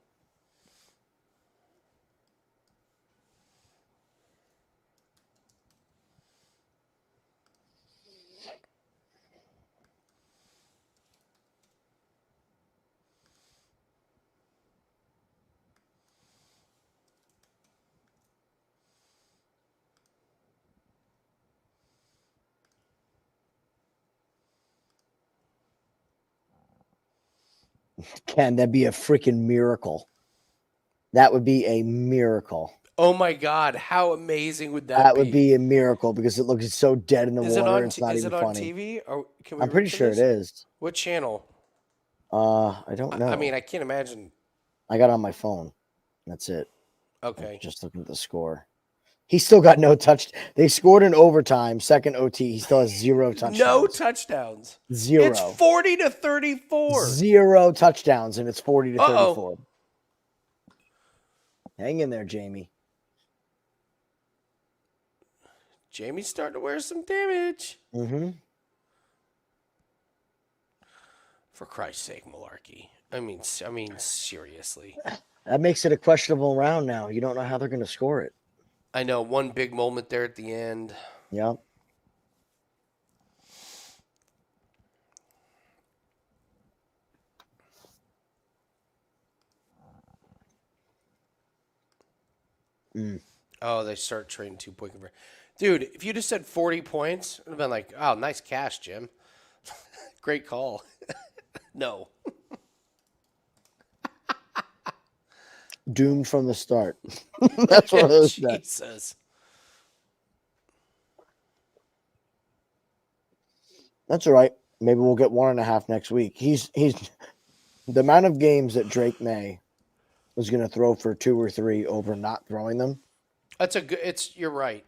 Can that be a freaking miracle? That would be a miracle. Oh my God! How amazing would that be? That would be a miracle because it looks so dead in the water. It's not even funny. TV? Or can we I'm pretty sure it is. What channel? I don't know. I mean, I can't imagine. I got it on my phone. That's it. Okay. I'm just looking at the score. He still got no touch. They scored in overtime, second OT. He still has 0 touchdowns. No touchdowns. 0. It's 40-34. 0 touchdowns, and it's 40-34. Uh-oh. Hang in there, Jamie. Jamie's starting to wear some damage. Mm-hmm. For Christ's sake, Mullarkey. I mean, seriously. That makes it a questionable round now. You don't know how they're going to score it. I know, one big moment there at the end. Yeah. Oh, they start trading 2-point conversion. Dude, if you just said 40 points, it would have been like, oh, nice cash, Jim. Great call. No. Doomed from the start. That's what it was. Jesus. That's all right. Maybe we'll get 1.5 next week. He's the amount of games that Drake May was going to throw for 2 or 3 over not throwing them. That's a good. You're right.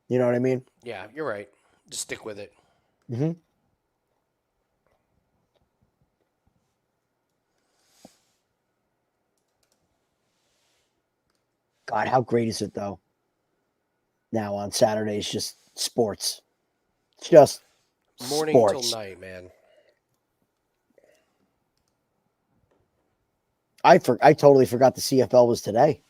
You know what I mean? Yeah, you're right. Just stick with it. Mm-hmm. God, how great is it though? Now on Saturdays, just sports. It's just morning sports. Till night, man. I totally forgot the CFL was today.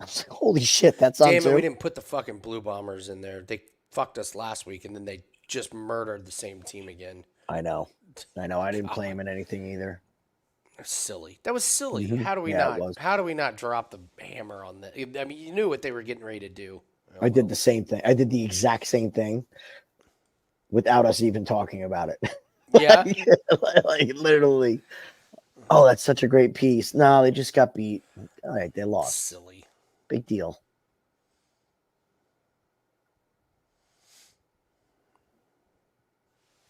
I was like, holy shit, that's on Damn it, too? we didn't put the fucking Blue Bombers in there. They fucked us last week, and then they just murdered the same team again. I know. I didn't play him in anything either. Silly. That was silly. Mm-hmm. How do we not? How do we not drop the hammer on that? I mean, you knew what they were getting ready to do. I did the same thing. I did the exact same thing without us even talking about it. Yeah. like literally. Oh, that's such a great piece. No, they just got beat. All right, they lost. Silly. Big deal.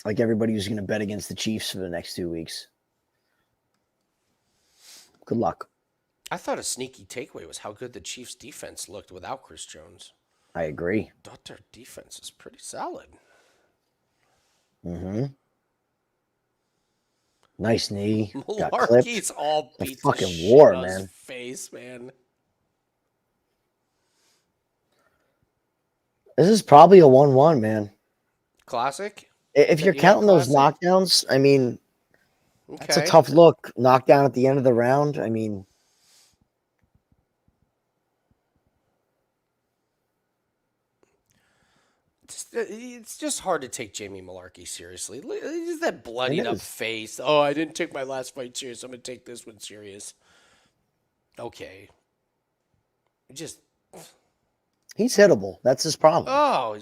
Like everybody who's going to bet against the Chiefs for the next 2 weeks. Good luck. I thought a sneaky takeaway was how good the Chiefs' defense looked without Chris Jones. I agree. I thought their defense is pretty solid. Mm-hmm. Nice knee. Mullarkey's all beat the fucking war, man. His face, man. This is probably a 1-1, man. Classic? If you're counting those knockdowns, I mean, that's a tough look. Knockdown at the end of the round. I mean, it's just hard to take Jamie Mullarkey seriously. He's that bloodied up face. Oh, I didn't take my last fight serious. I'm going to take this one serious. Okay. He's hittable. That's his problem. Oh,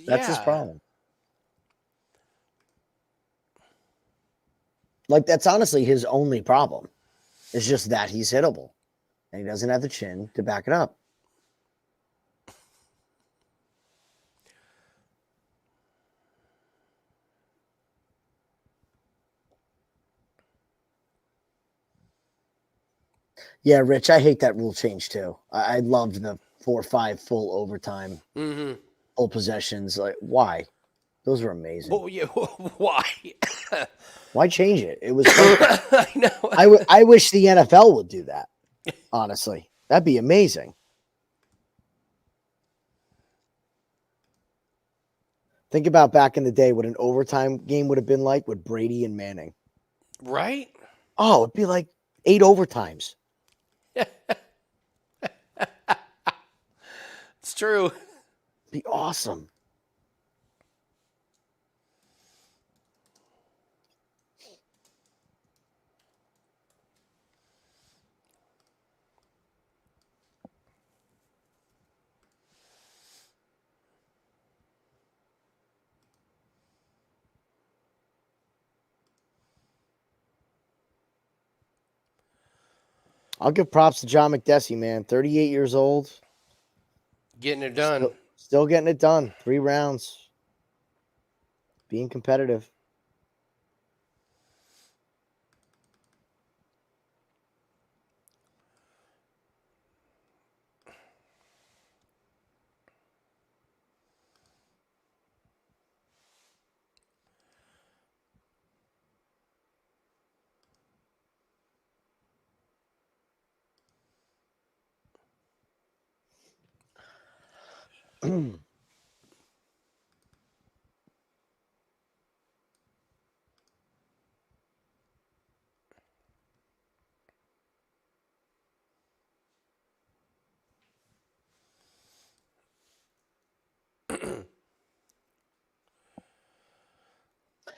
that's his problem. Like, that's honestly his only problem. It's just that he's hittable, and he doesn't have the chin to back it up. Yeah, Rich, I hate that rule change too. I loved the 4-5 full overtime, full possessions. Like, why? Those were amazing. Well, yeah, why? Why change it? It was. I know. I wish the NFL would do that. Honestly, that'd be amazing. Think about back in the day what an overtime game would have been like with Brady and Manning. Right? Oh, it'd be like 8 overtimes. It's true. It'd be awesome. I'll give props to John Makdessi, man. 38 years old. Getting it done. Still getting it done. 3 rounds. Being competitive.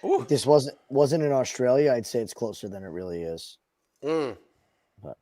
If this wasn't in Australia, I'd say it's closer than it really is. But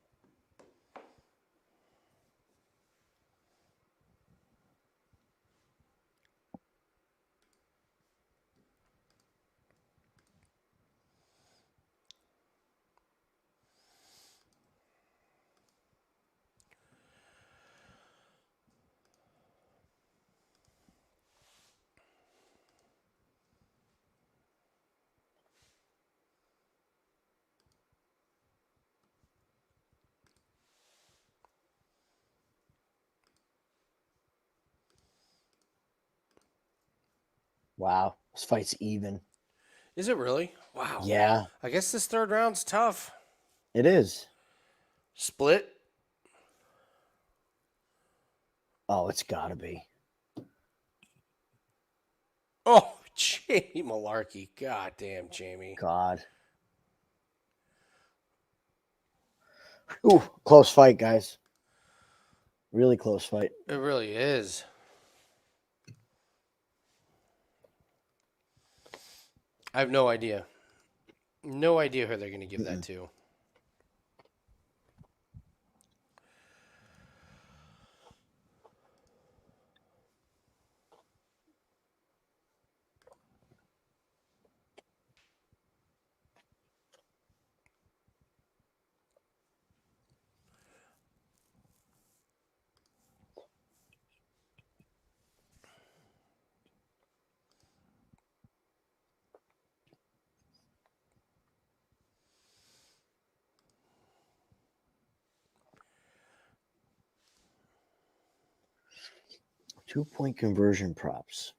wow, this fight's even. Is it really? Wow. Yeah, I guess this third round's tough. it is. Split? Oh, it's got to be. Oh, Jamie Mullarkey. God damn, Jamie. God. Ooh, close fight, guys. Really close fight. It really is. I have no idea. No idea who they're going to give that to. Two-point conversion props.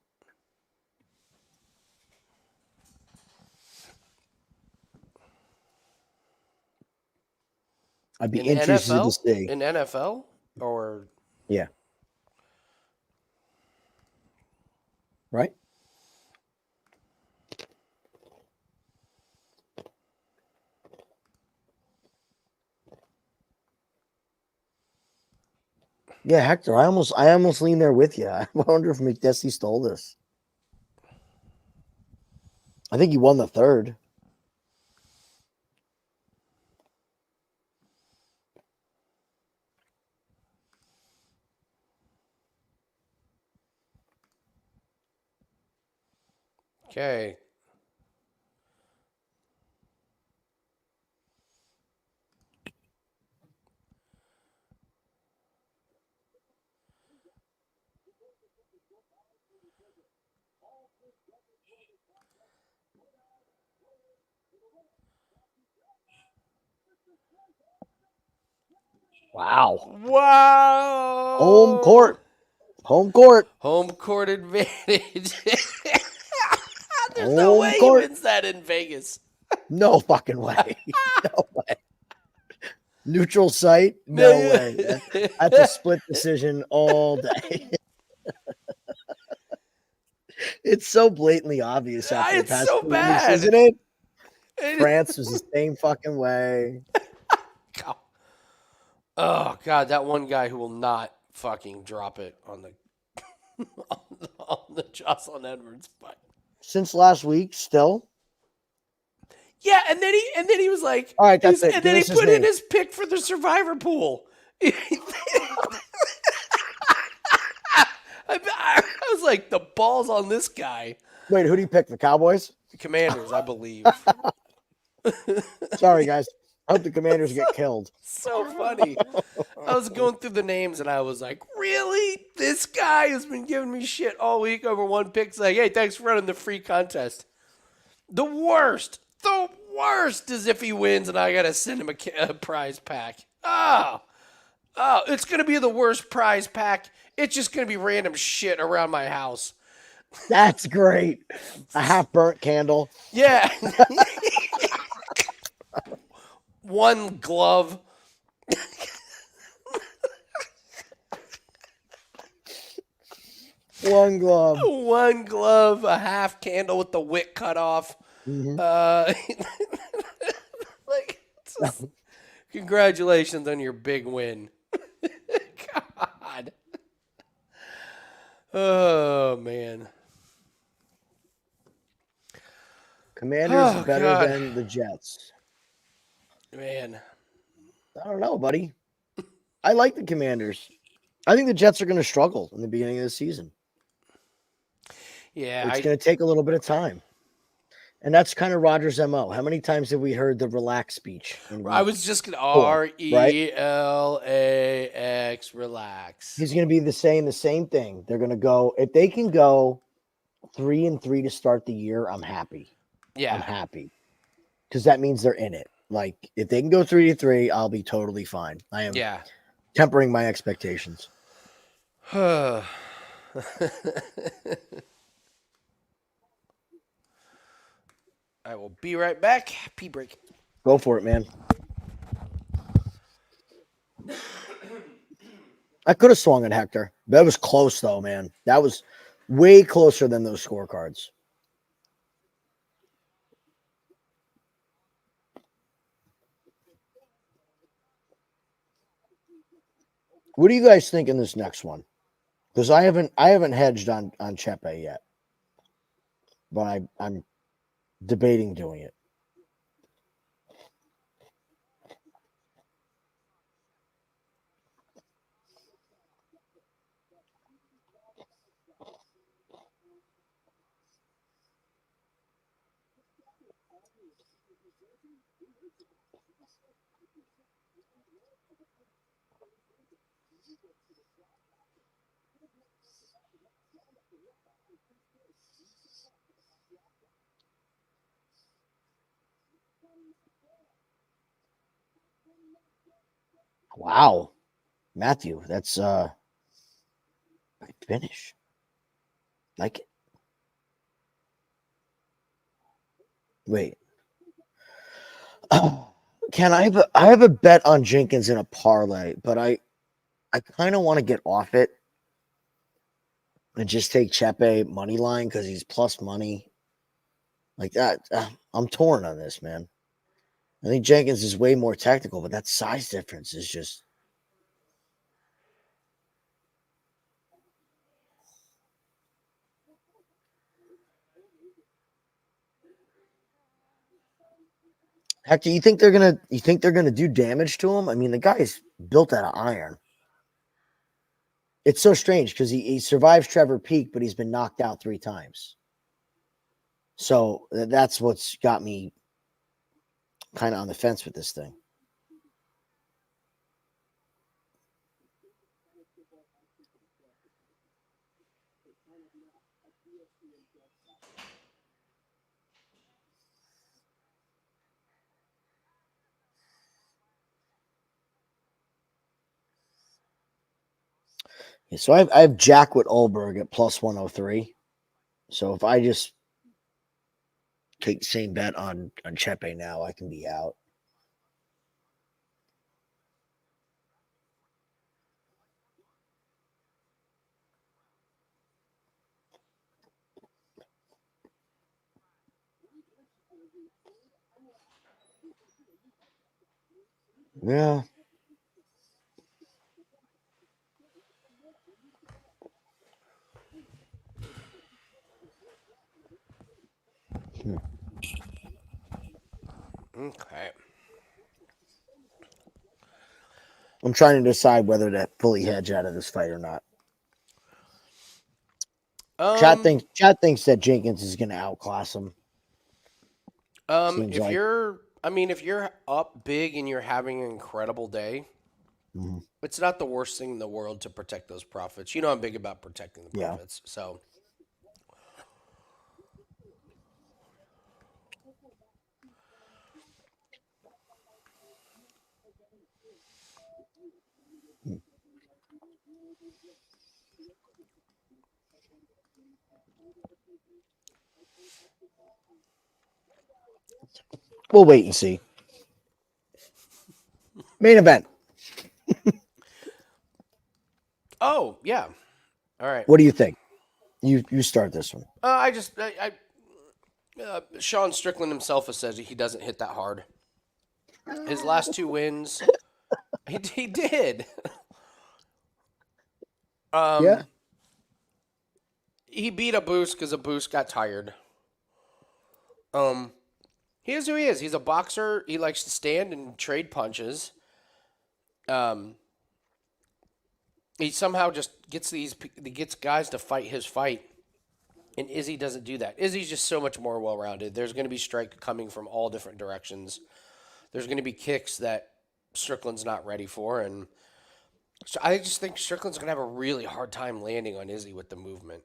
I'd be interested to see. In NFL? Or... Yeah. Right? Yeah, Hector, I almost lean there with you. I wonder if Makdessi stole this. I think he won the third. Okay. Wow. Wow. Home court. Home court. Home court advantage. There's no Home way court. he wins that in Vegas. No fucking way. No way. Neutral site? No way. That's a split decision all day. It's so blatantly obvious after the It's past so 2 weeks, bad. isn't it? France was the same fucking way. Oh God, that one guy who will not fucking drop it on the on the Jocelyn Edwards fight. Since last week, still. Yeah, and then he was like, all right, that's it. And then he put in his pick for the survivor pool. I was like, the balls on this guy. Wait, who do you pick? The Cowboys? The Commanders, I believe. Sorry, guys. I hope the Commanders get killed. So funny. I was going through the names and I was like, really? This guy has been giving me shit all week over one pick. It's like, hey, thanks for running the free contest. The worst is if he wins and I got to send him a prize pack. Oh, it's going to be the worst prize pack. It's just going to be random shit around my house. That's great. A half-burnt candle. Yeah. One glove. One glove. One glove, a half candle with the wick cut off. Mm-hmm. Congratulations on your big win. God. Oh, man. Commanders better than the Jets. Man. I don't know, buddy. I like the Commanders. I think the Jets are going to struggle in the beginning of the season. Yeah. It's going to take a little bit of time. And that's kind of Rodgers' MO. How many times have we heard the relax speech? I was just going to RELAX, relax. He's going to be saying the same thing. They're going to go, if they can go 3-3 to start the year, I'm happy. Yeah. I'm happy. Because that means they're in it. Like, if they can go 3-3, I'll be totally fine. I am tempering my expectations. I will be right back. Pee break. Go for it, man. I could have swung at Hector. That was close, though, man. That was way closer than those scorecards. What do you guys think in this next one? Because I haven't hedged on Chepe yet, but I'm debating doing it. Wow. Matthew, that's finish. Like it. Wait. Can I have a bet on Jenkins in a parlay, but I kind of want to get off it and just take Chepe money line because he's plus money. Like that. I'm torn on this, man. I think Jenkins is way more technical, but that size difference is just. Hector, you think they're gonna do damage to him? I mean, the guy's built out of iron. It's so strange because he survives Trevor Peak, but he's been knocked out 3 times. So that's what's got me kind of on the fence with this thing. So I have Jack with Ulberg at plus 103. So if I just take the same bet on Chepe now, I can be out. Yeah. Okay. I'm trying to decide whether to fully hedge out of this fight or not. Chat thinks that Jenkins is going to outclass him. Seems if like. if you're up big and you're having an incredible day, it's not the worst thing in the world to protect those profits. You know I'm big about protecting the profits. So We'll wait and see. Main event. Oh, yeah. All right. What do you think? You start this one. Sean Strickland himself has said he doesn't hit that hard. His last 2 wins, he did. Yeah. He beat a boost because a boost got tired. He is who he is. He's a boxer. He likes to stand and trade punches. He somehow just gets guys to fight his fight. And Izzy doesn't do that. Izzy's just so much more well-rounded. There's going to be strike coming from all different directions. There's going to be kicks that Strickland's not ready for. And so I just think Strickland's going to have a really hard time landing on Izzy with the movement.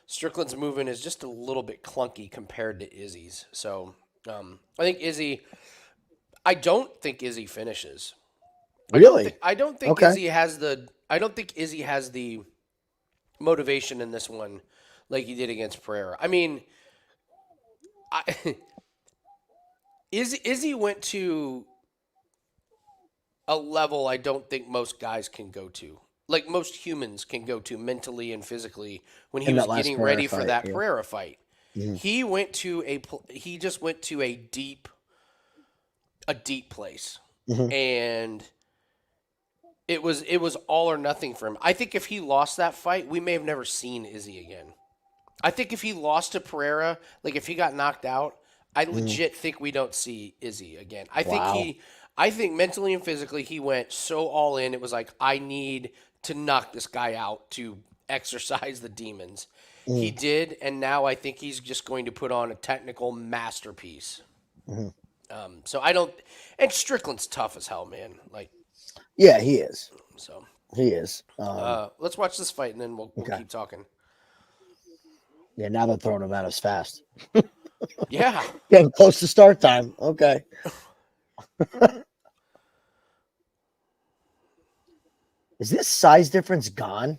Strickland's movement is just a little bit clunky compared to Izzy's. So I think Izzy... I don't think Izzy finishes. Really? I don't think Okay. Izzy has the... I don't think Izzy has the motivation in this one like he did against Pereira. I mean, Izzy went to a level I don't think most guys can go to. Like most humans can go to mentally and physically when he was getting ready for that Pereira fight. He just went to a deep place. And it was all or nothing for him. I think if he lost that fight, we may have never seen Izzy again. I think if he lost to Pereira, like if he got knocked out, I legit think we don't see Izzy again. I think mentally and physically he went so all in. It was like, I need to knock this guy out to exercise the demons. He did, and now I think he's just going to put on a technical masterpiece. So I don't, and Strickland's tough as hell, man. Like, yeah, he is. So he is. Let's watch this fight and then we'll keep talking. Yeah, now they're throwing him out as fast. Yeah, getting close to start time. Okay. Is this size difference gone?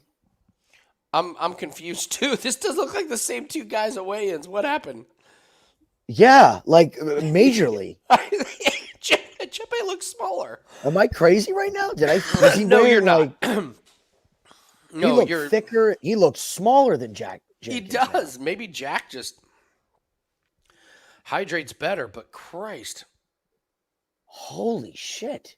I'm confused too. This does look like the same 2 guys at weigh-ins. What happened? Yeah, like majorly. Chepe looks smaller. Am I crazy right now? No, you're not. No, you're thicker. He looks smaller than Jack. Jenkins he does. Now. Maybe Jack just hydrates better, but Christ. Holy shit.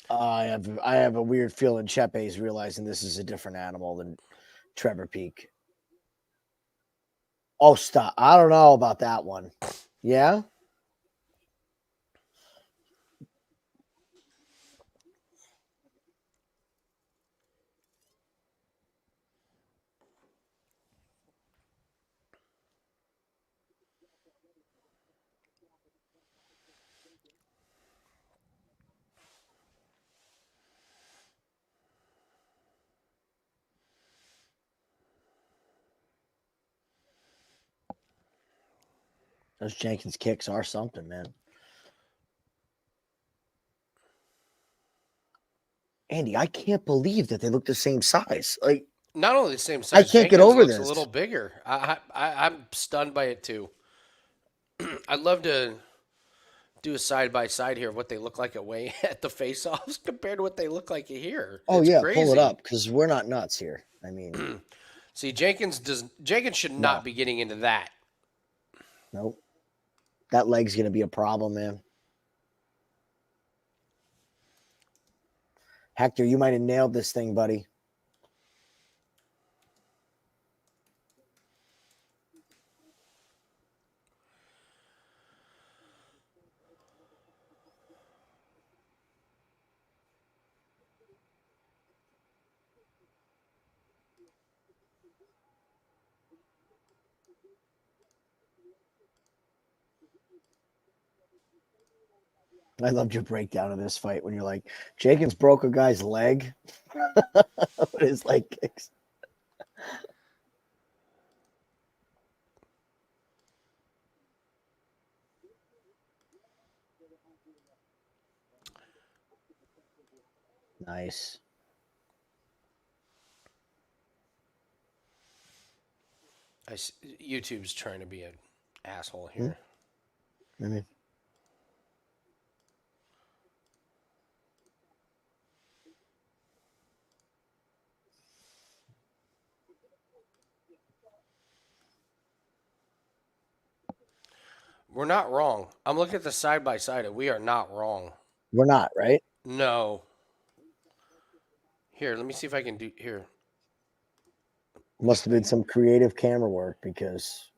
I have a weird feeling Chepe's realizing this is a different animal than Trevor Peak. Oh, stop. I don't know about that one. Yeah? Those Jenkins kicks are something, man. Andy, I can't believe that they look the same size. Like, not only the same I size, can't get Jenkins over looks a this. little bigger. I'm stunned by it too. I'd love to do a side by side here of what they look like away at the face offs compared to what they look like here. Oh It's yeah, crazy. pull it up because we're not nuts here. I mean, See, Jenkins should not be getting into that. nope. That leg's gonna be a problem, man. Hector, you might have nailed this thing, buddy. I loved your breakdown of this fight when you're like, Jenkins broke a guy's leg with his leg kicks. Nice. YouTube's trying to be an asshole here. Mm-hmm. We're not wrong. I'm looking at the side by side, and we are not wrong. We're not, right? No. Here, let me see if I can do here. Must have been some creative camera work because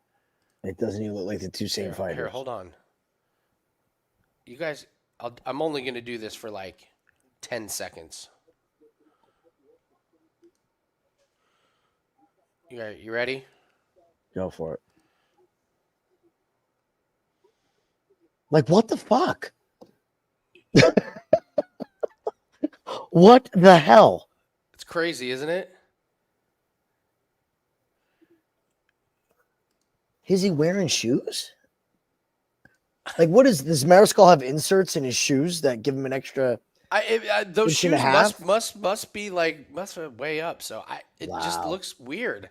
it doesn't even look like the two same fighters. Here, hold on. You guys, I'm only going to do this for like 10 seconds. You ready? Go for it. Like, what the fuck? What the hell? It's crazy, isn't it? Is he wearing shoes? Like, what does Mariscal have inserts in his shoes that give him an extra? Those inch and a shoes half? must be way up. So it just Wow. looks weird.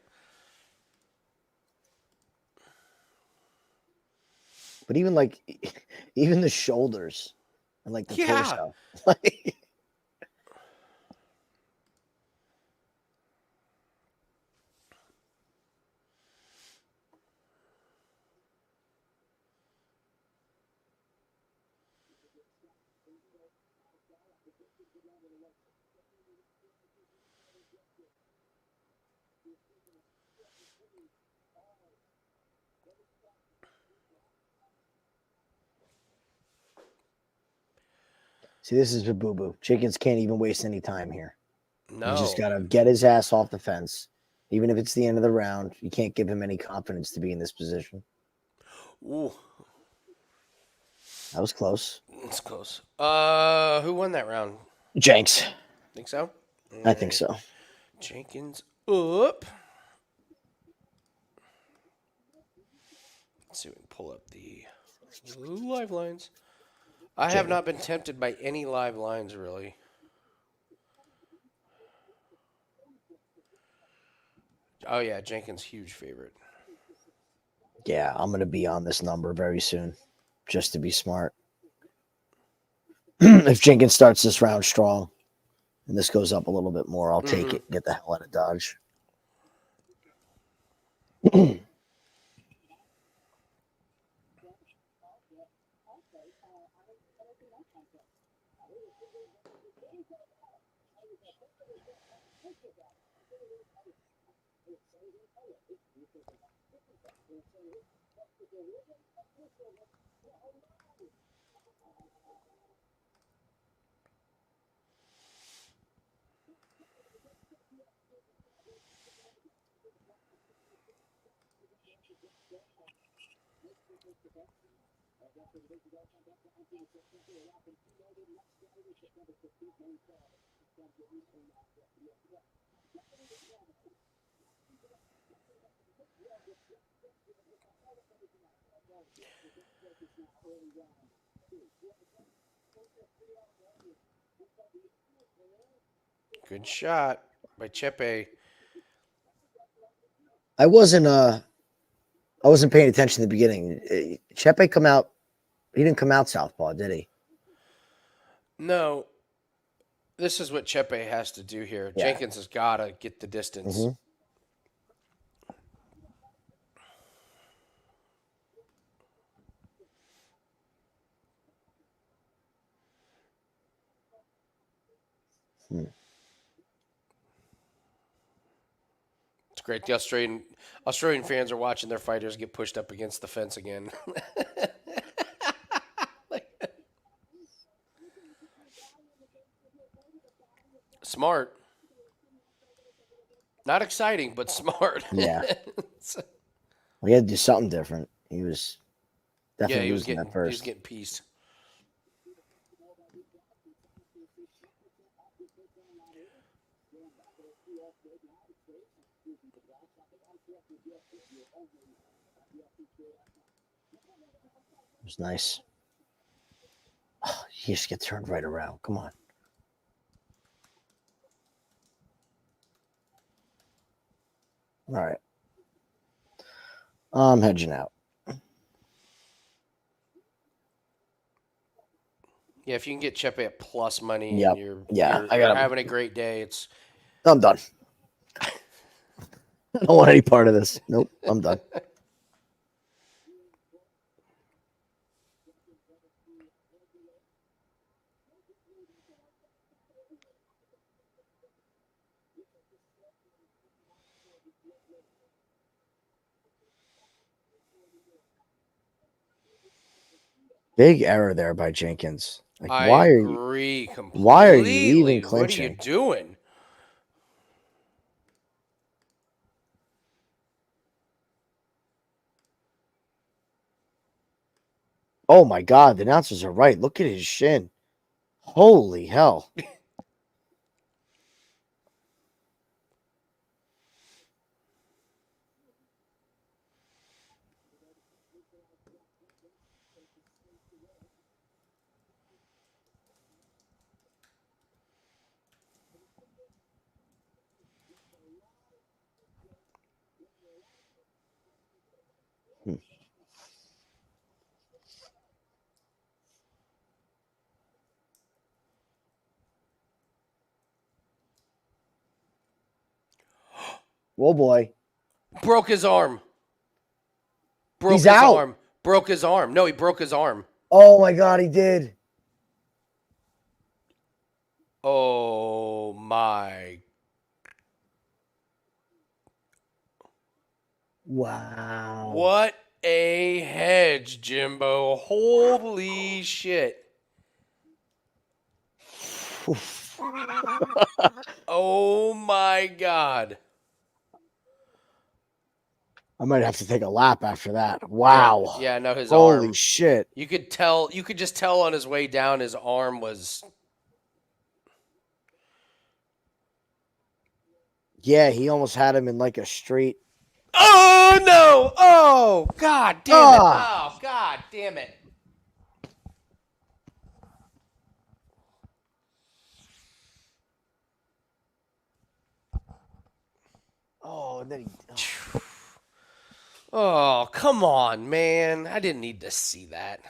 But even the shoulders and like the torso. See, this is a boo-boo. Jenkins can't even waste any time here. No. You just got to get his ass off the fence. Even if it's the end of the round, you can't give him any confidence to be in this position. Ooh. That was close. It's close. Who won that round? Jenks. Think so? I think so. Jenkins up. Let's see if we can pull up the live lines. I have not been tempted by any live lines, really. Oh, yeah, Jenkins, huge favorite. Yeah, I'm going to be on this number very soon, just to be smart. If Jenkins starts this round strong and this goes up a little bit more, I'll take it and get the hell out of Dodge. Good shot by Chepe. I wasn't paying attention in the beginning. Chepe come out. He didn't come out southpaw, did he? No. This is what Chepe has to do here. Yeah. Jenkins has got to get the distance. Mm-hmm. It's great. The Australian fans are watching their fighters get pushed up against the fence again. Smart. Not exciting, but smart. Yeah. We had to do something different. He was definitely he was losing getting that first. He was getting pieced. It was nice. Oh, he just get turned right around. Come on. All right. I'm hedging out. Yeah, if you can get Chepe at plus money Yep. and you're I got having a great day, I'm done. I don't want any part of this. Nope, I'm done. Big error there by Jenkins. Like, I agree completely. Why are you even clinching? What are you doing? Oh my God, the announcers are right. Look at his shin. Holy hell. Oh boy. Broke his arm. He's out. Arm. Broke his arm. No, he broke his arm. Oh my God, he did. Oh my. Wow. What a hedge, Jimbo. Holy shit. Oh my God. I might have to take a lap after that. Wow. Yeah, no, his Holy arm. shit. You could just tell on his way down his arm was. Yeah, he almost had him in like a straight. Oh no! Oh God damn it! Oh God damn it! Oh, and then he. Oh, come on, man. I didn't need to see that.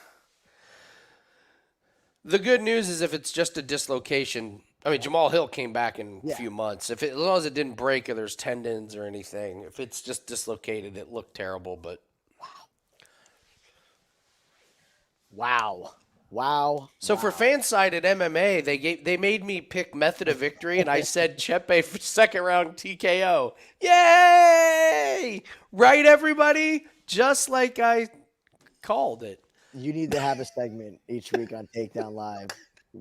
The good news is if it's just a dislocation, I mean, Jamal Hill came back in a few months. As long as it didn't break or there's tendons or anything, if it's just dislocated, it looked terrible, but. Wow. So for fan-sided MMA, they made me pick method of victory, and I said Chepe for second round TKO. Yay! Right, everybody? Just like I called it. You need to have a segment each week on Takedown Live.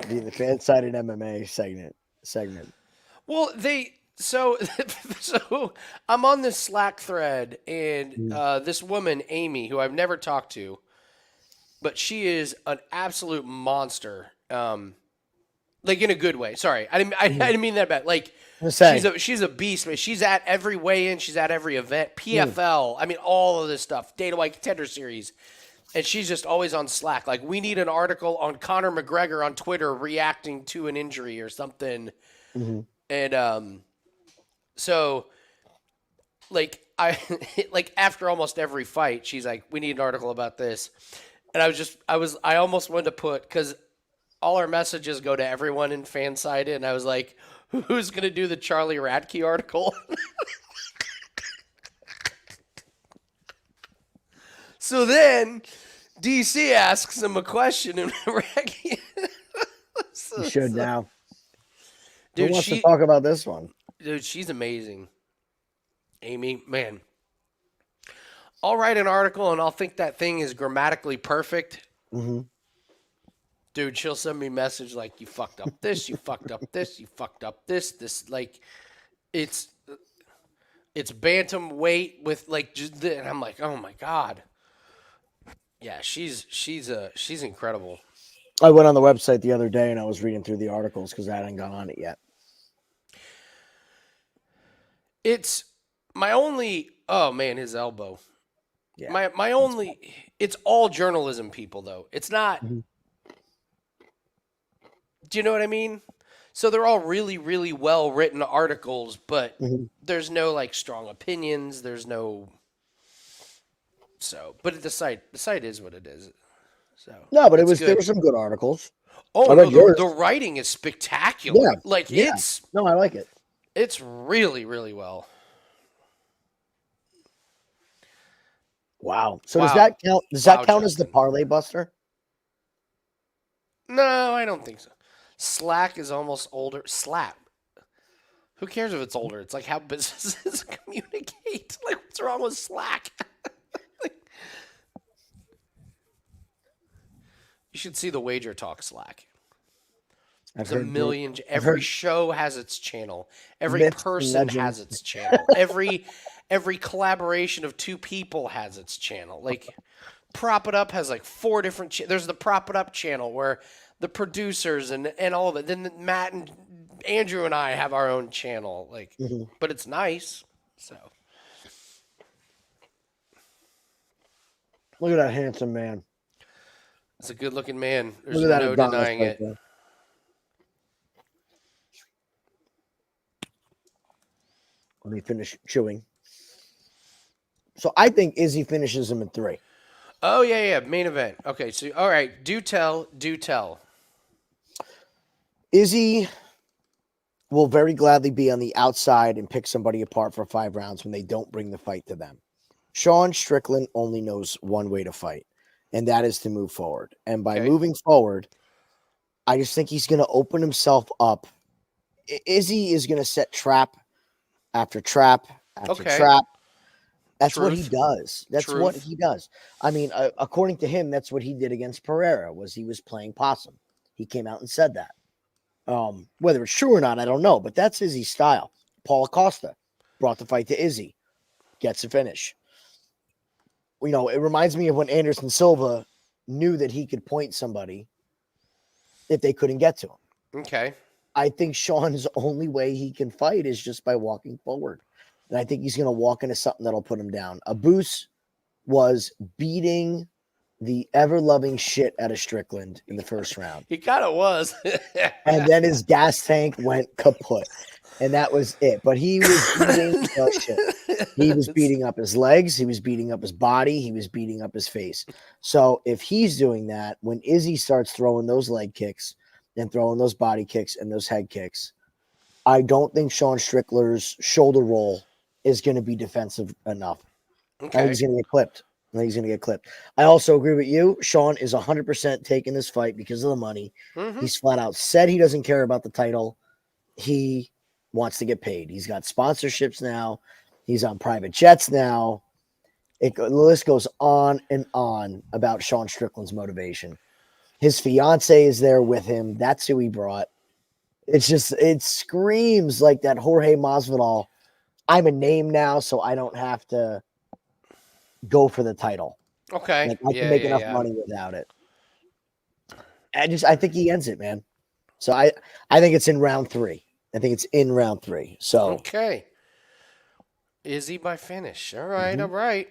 Be the fan-sided MMA segment. Well, so I'm on this Slack thread, and this woman, Amy, who I've never talked to, but she is an absolute monster. Like in a good way. Sorry, I didn't mean that bad. Like she's a beast, man. She's at every weigh-in. She's at every event. PFL. I mean, all of this stuff. Dana White Contender Series. And she's just always on Slack. Like, we need an article on Conor McGregor on Twitter reacting to an injury or something. Mm-hmm. And so, like, like after almost every fight, she's like, we need an article about this. And I almost wanted to put, because all our messages go to everyone in Fansided, and I was like, who's going to do the Charlie Radtke article? So then DC asks him a question, and Radtke... You should now. Dude, Who wants to talk about this one? Dude, she's amazing. Amy, man. I'll write an article, and I'll think that thing is grammatically perfect. Mm-hmm. Dude, she'll send me a message like, you fucked up this, you fucked up this, you fucked up this, like, it's bantamweight with, like, just, and I'm like, oh my God. Yeah, she's incredible. I went on the website the other day and I was reading through the articles because I hadn't gone on it yet. It's my only, oh man, his elbow. Yeah. My only, it's all journalism people though. It's not, Mm-hmm. Do you know what I mean? So they're all really, really well written articles, but Mm-hmm. there's no like strong opinions. There's no, but the site is what it is. So No, but it's there were good. some good articles. Oh, I no, read yours. the writing is spectacular. Yeah, Like yeah. No, I like it. it's really, really well. Wow. So Wow. does that count? Does that count as the Justin. parlay buster? No, I don't think so. Slack is almost older. Slap. Who cares if it's older? It's like how businesses communicate. Like, what's wrong with Slack? You should see the Wager Talk Slack. I've There's a heard million. I've Every heard show has its channel. Every myths and person has legends. its channel. Every collaboration of two people has its channel. Like, Prop It Up has like 4 different. There's the Prop It Up channel where the producers and all of it. Then Matt and Andrew and I have our own channel. Like, Mhm. but it's nice. So Look at that handsome man. it's a good-looking man. There's Look at that no Adonis denying right it. there. Let me finish chewing. So I think Izzy finishes him in 3. Oh yeah, main event. Okay, so all right, do tell. Izzy will very gladly be on the outside and pick somebody apart for 5 rounds when they don't bring the fight to them. Sean Strickland only knows one way to fight, and that is to move forward. And by Okay. moving forward, I just think he's going to open himself up. Izzy is going to set trap after trap after Okay. trap. That's what he Truth. does. That's what Truth. he does. I mean, according to him, that's what he did against Pereira. He was playing possum. He came out and said that. Whether it's true or not, I don't know, but that's Izzy's style. Paul Acosta brought the fight to Izzy, gets a finish. You know, it reminds me of when Anderson Silva knew that he could point somebody if they couldn't get to him. Okay. I think Sean's only way he can fight is just by walking forward. And I think he's going to walk into something that'll put him down. Abus was beating the ever-loving shit out of Strickland in the first round. He kind of was. And then his gas tank went kaput. And that was it. But he was beating the shit. He was beating up his legs. He was beating up his body. He was beating up his face. So if he's doing that, when Izzy starts throwing those leg kicks and throwing those body kicks and those head kicks, I don't think Sean Strickler's shoulder roll is going to be defensive enough. I think Okay. he's going to get clipped. I also agree with you. Sean is 100% taking this fight because of the money. Mhm. He's flat out said he doesn't care about the title. He wants to get paid. He's got sponsorships now. He's on private jets now. The list goes on and on about Sean Strickland's motivation. His fiance is there with him. That's who he brought. It screams like that Jorge Masvidal. I'm a name now, so I don't have to go for the title. Okay. Like I can make enough money without it. I think he ends it, man. So I think it's in round 3. So Okay. Izzy by finish. All right. All right.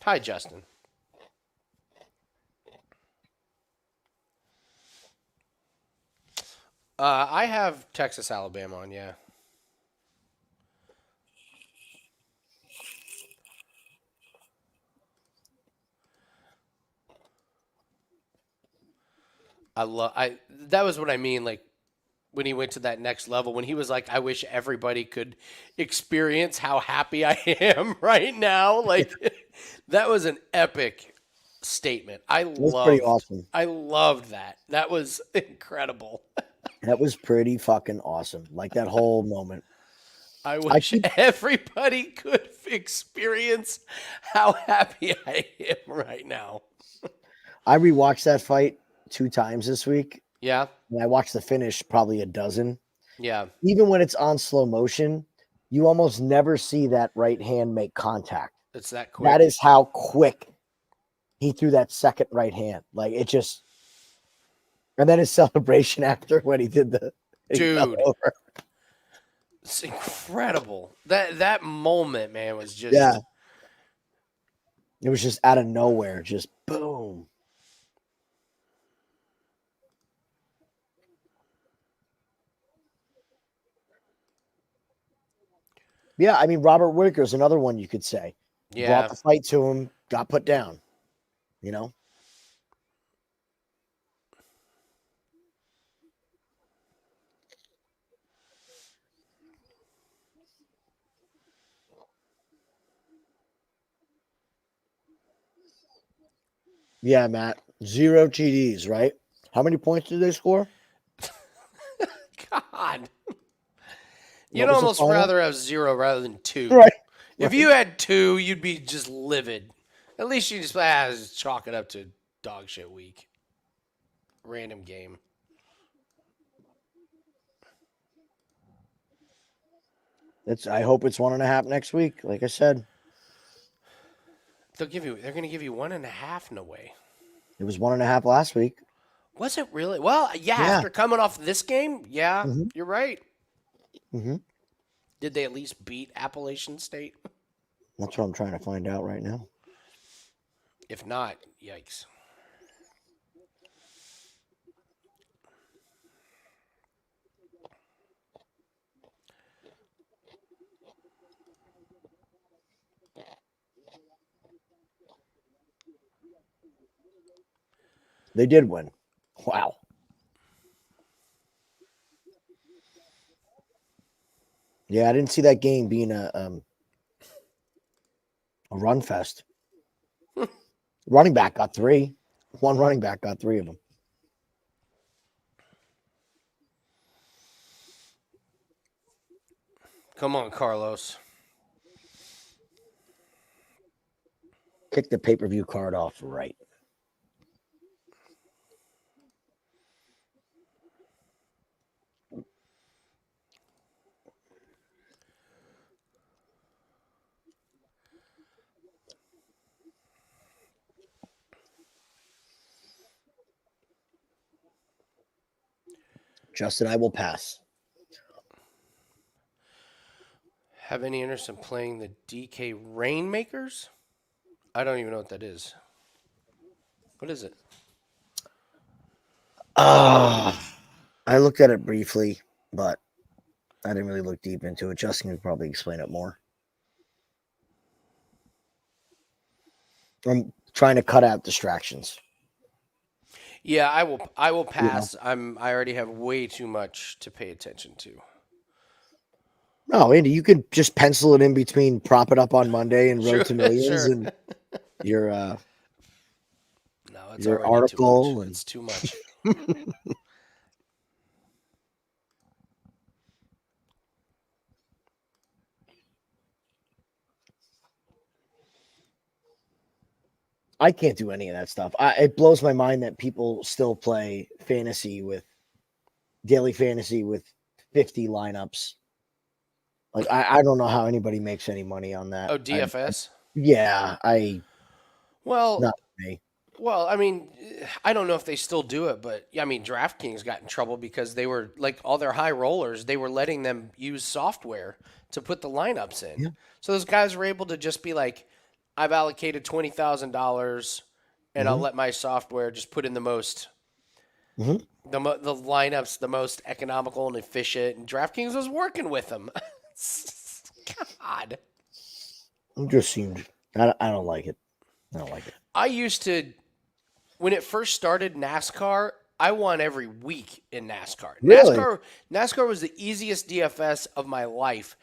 Hi, Justin. I have Texas, Alabama on, yeah. That was what I mean, like when he went to that next level, when he was like, I wish everybody could experience how happy I am right now. Like that was an epic statement. It was pretty awesome. I loved that. That was incredible. That was pretty fucking awesome. Like that whole moment. I wish everybody could experience how happy I am right now. I rewatched that fight 2 times this week. Yeah. And I watched the finish probably a dozen. Yeah. Even when it's on slow motion, you almost never see that right hand make contact. It's that quick. That is how quick he threw that second right hand. Like it just, and then his celebration after when he did dude. It's incredible. That moment, man, was just It was just out of nowhere, just boom. Yeah, I mean Robert Whitaker is another one you could say. Yeah. Brought the fight to him, got put down. You know. Yeah, Matt. 0 TDs, right? How many points did they score? God. You'd almost rather have 0 rather than 2. Right. If you had 2, you'd be just livid. At least you just chalk it up to dog shit week. Random game. I hope it's 1.5 next week. Like I said, they're going to give you 1.5 in a way. It was 1.5 last week. Was it really? Well, yeah. After coming off this game, you're right. Mm-hmm. Did they at least beat Appalachian State? That's what I'm trying to find out right now. If not, yikes. They did win. Wow. Yeah, I didn't see that game being a run fest. Running back got 3. One running back got 3 of them. Come on, Carlos. Kick the pay-per-view card off right. Justin, I will pass. Have any interest in playing the DK Rainmakers? I don't even know what that is. What is it? I looked at it briefly, but I didn't really look deep into it. Justin could probably explain it more. I'm trying to cut out distractions. Yeah, I will pass. I already have way too much to pay attention to. No, Andy, you could just pencil it in between Prop It Up on Monday and Road to Millions and your it's your article. And it's too much. I can't do any of that stuff. It blows my mind that people still play daily fantasy with 50 lineups. Like I don't know how anybody makes any money on that. Oh, DFS? Not me. Well, I mean, I don't know if they still do it, but I mean, DraftKings got in trouble because they were like all their high rollers, they were letting them use software to put the lineups in. Yeah. So those guys were able to just be like, I've allocated $20,000, and I'll let my software just put in the most, the lineups, the most economical and efficient. And DraftKings was working with them. God, It just seemed. I don't like it. I don't like it. I used to, when it first started NASCAR, I won every week in NASCAR. Really? NASCAR was the easiest DFS of my life.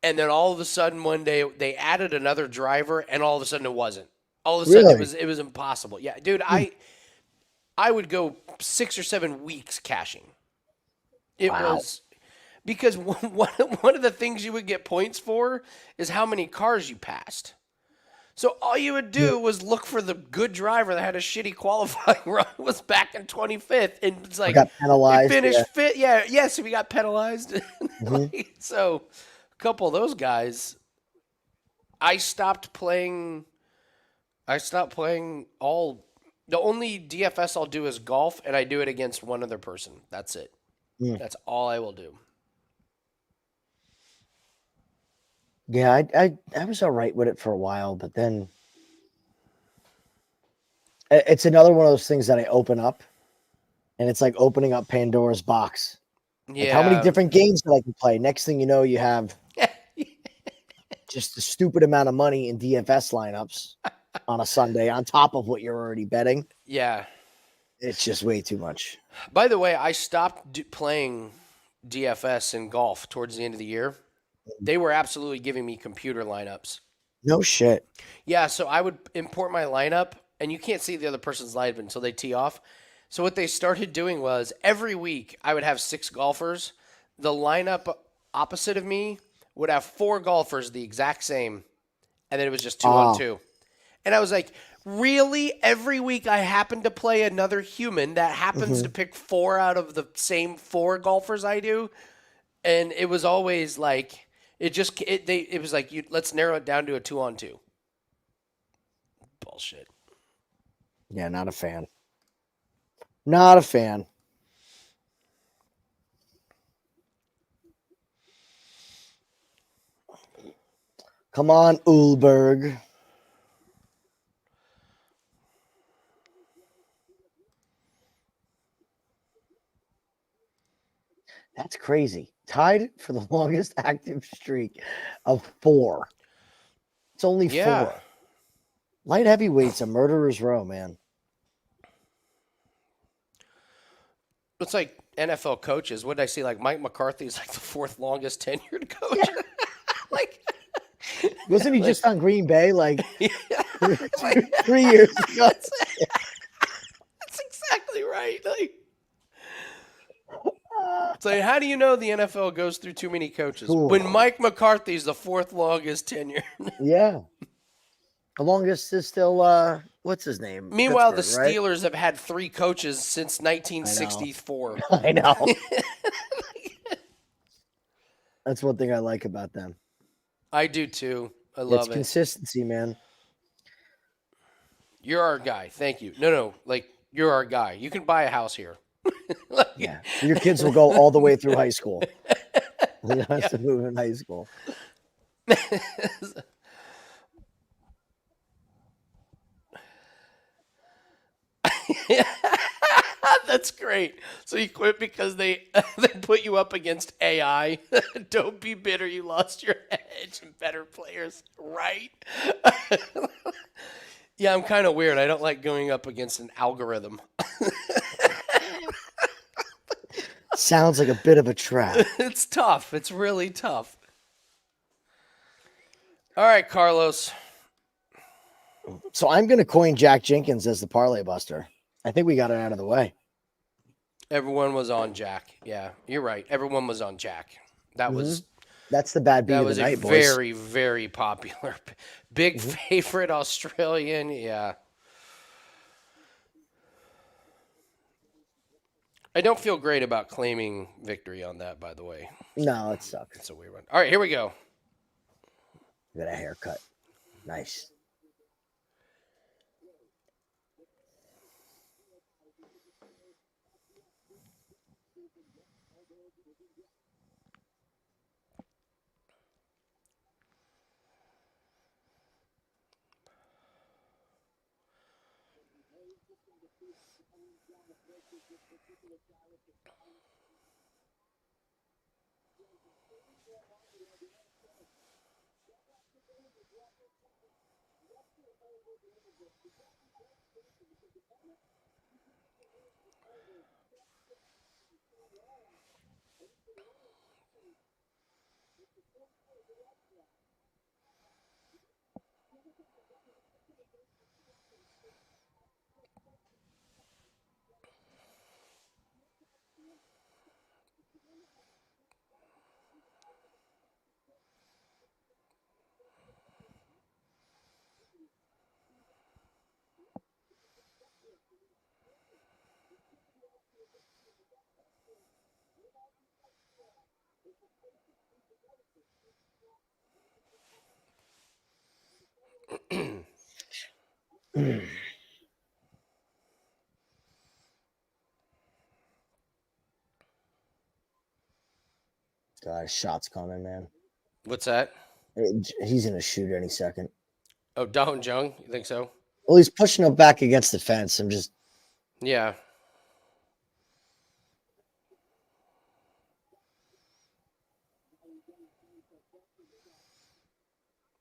And then all of a sudden one day they added another driver, and all of a sudden it wasn't. All of a sudden Really? it was impossible. Yeah, dude, I would go 6 or 7 weeks cashing. It was because one of the things you would get points for is how many cars you passed. So all you would do was look for the good driver that had a shitty qualifying run, was back in 25th, and it's like got penalized. They finished fifth. Yeah, yes, we got penalized. So a couple of those guys, I stopped playing all. The only DFS I'll do is golf, and I do it against one other person. That's it. That's all I will do. Yeah, I was all right with it for a while, but then it's another one of those things that I open up, and it's like opening up Pandora's box. Yeah. Like, how many different games that I can play? Next thing you know, you have just a stupid amount of money in DFS lineups on a Sunday on top of what you're already betting. Yeah. It's just way too much. By the way, I stopped playing DFS in golf towards the end of the year. They were absolutely giving me computer lineups. No shit. Yeah, so I would import my lineup, and you can't see the other person's lineup until they tee off. So what they started doing was every week I would have 6 golfers. The lineup opposite of me would have 4 golfers the exact same, and then it was just 2 on 2. And I was like, really? Every week I happen to play another human that happens to pick 4 out of the same 4 golfers I do? And it was always like, it was like, let's narrow it down to a 2 on 2. Bullshit. Yeah, not a fan. Not a fan. Come on, Ulberg. That's crazy. Tied for the longest active streak of 4. It's only 4. Light heavyweight's a murderer's row, man. It's like NFL coaches. What did I see? Like Mike McCarthy's like the 4th longest tenured coach. Like, wasn't he just on Green Bay like 3 years ago? That's exactly right. Like, it's like, how do you know the NFL goes through too many coaches? Cool. When Mike McCarthy's the 4th longest tenure. Yeah. The longest is still, what's his name? Meanwhile, Pittsburgh, the Steelers have had 3 coaches since 1964. I know. That's one thing I like about them. I do too. I love it. Consistency, man. You're our guy. Thank you. No. Like, you're our guy. You can buy a house here. Yeah. Your kids will go all the way through high school. They have to move in high school. That's great. So you quit because they put you up against AI. Don't be bitter you lost your edge and better players, right? Yeah, I'm kind of weird. I don't like going up against an algorithm. Sounds like a bit of a trap. It's tough. It's really tough. All right, Carlos. So I'm going to coin Jack Jenkins as the parlay buster. I think we got it out of the way. Everyone was on Jack. Yeah, you're right. Everyone was on Jack. That's the bad beat of the night, boys. Very, very popular. Big favorite Australian. Yeah. I don't feel great about claiming victory on that, by the way. No, it sucks. It's a weird one. All right, here we go. Got a haircut. Nice. God, shots coming, man. What's that? He's gonna shoot any second. Oh, Don Jung? You think so? Well, he's pushing him back against the fence. I'm just. Yeah.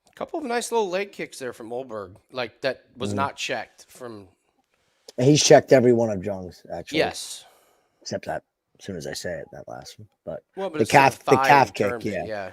A couple of nice little leg kicks there from Ulberg. Like that was not checked from. He's checked every one of Jung's, actually. Yes. Except that, as soon as I say it, that last one. But, Well, but the it's still calf kick, termed it, yeah.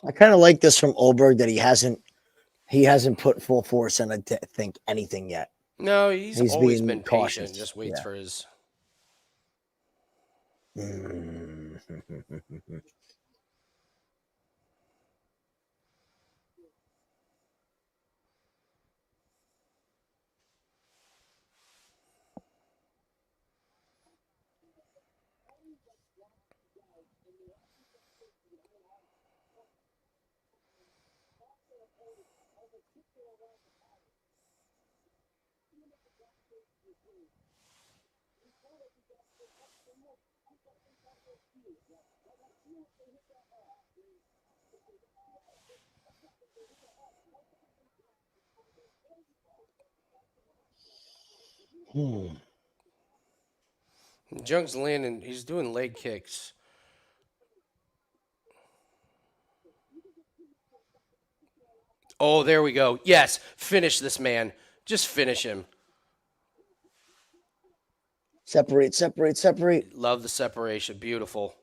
I kind of like this from Ulberg that he hasn't put full force in, I think, anything yet. No, he's always being been cautious. patient. Just waits for his. Jung's landing. He's doing leg kicks. Oh, there we go. Yes, finish this man. Just finish him. Separate. Love the separation. Beautiful.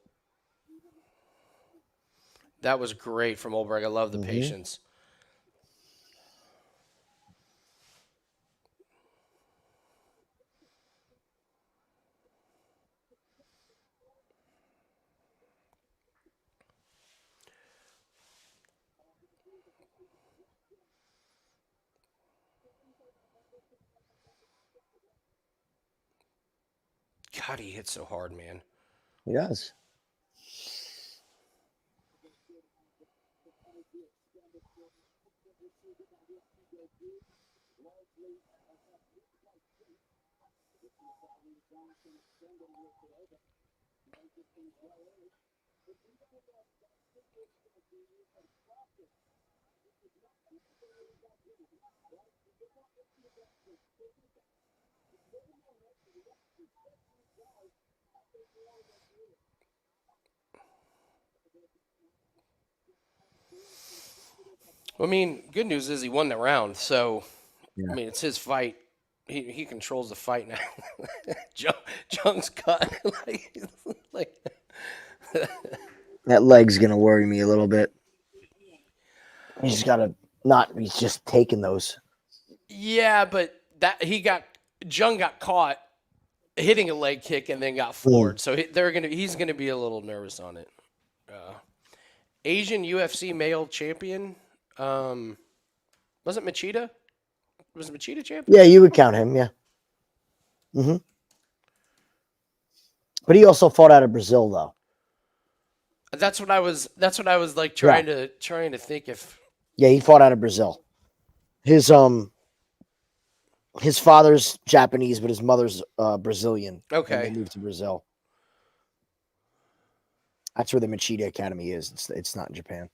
That was great from Ulberg. I love the patience. God, he hits so hard, man. He does. I mean, good news is he won the round. So, Yeah. I mean, it's his fight. He controls the fight now. Jung's cut. like That leg's gonna worry me a little bit. He's gotta not. He's just taking those. Yeah, but Jung got caught hitting a leg kick and then got floored. So he's gonna be a little nervous on it. Asian UFC male champion. Was it Machida? Was Machida champion? Yeah, you would count him. Yeah. Mm-hmm. But he also fought out of Brazil, though. That's what I was like trying to think if. Yeah, he fought out of Brazil. His father's Japanese, but his mother's Brazilian. Okay. And they moved to Brazil. That's where the Machida Academy is. It's not in Japan.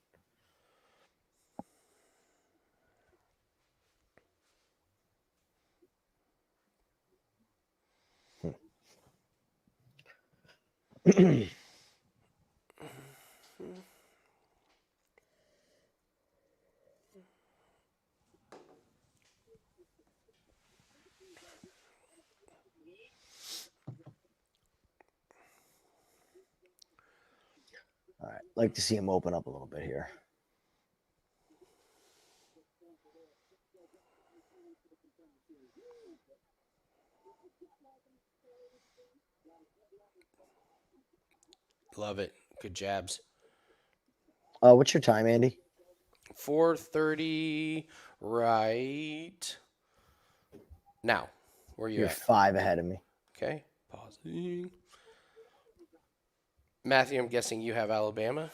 All right, like to see him open up a little bit here. Love it. Good jabs. What's your time, Andy? 4:30 right now. Where are you You're at? 5 ahead of me. Okay. Pausing. Matthew, I'm guessing you have Alabama.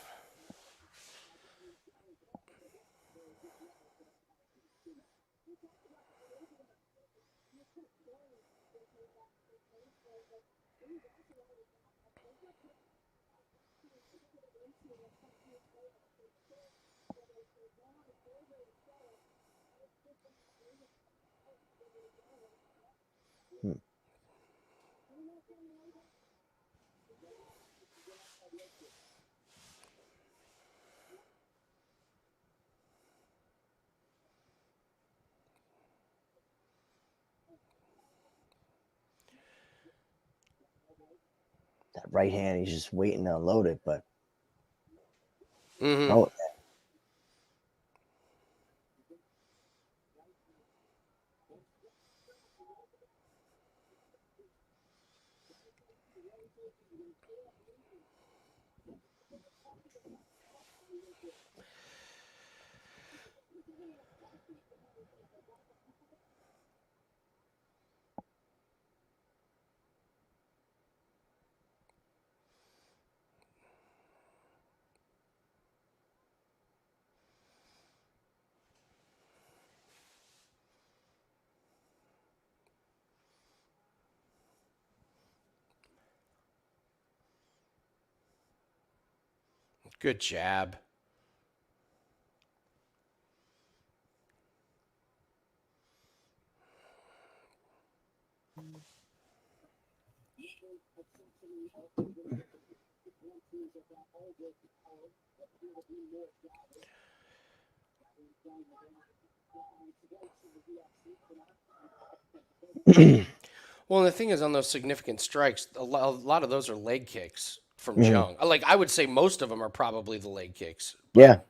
That right hand, he's just waiting to unload it, but Mm-hmm. throw it. Good jab. Well, the thing is, on those significant strikes, a lot of those are leg kicks from Jung. Like, I would say most of them are probably the leg kicks. Yeah.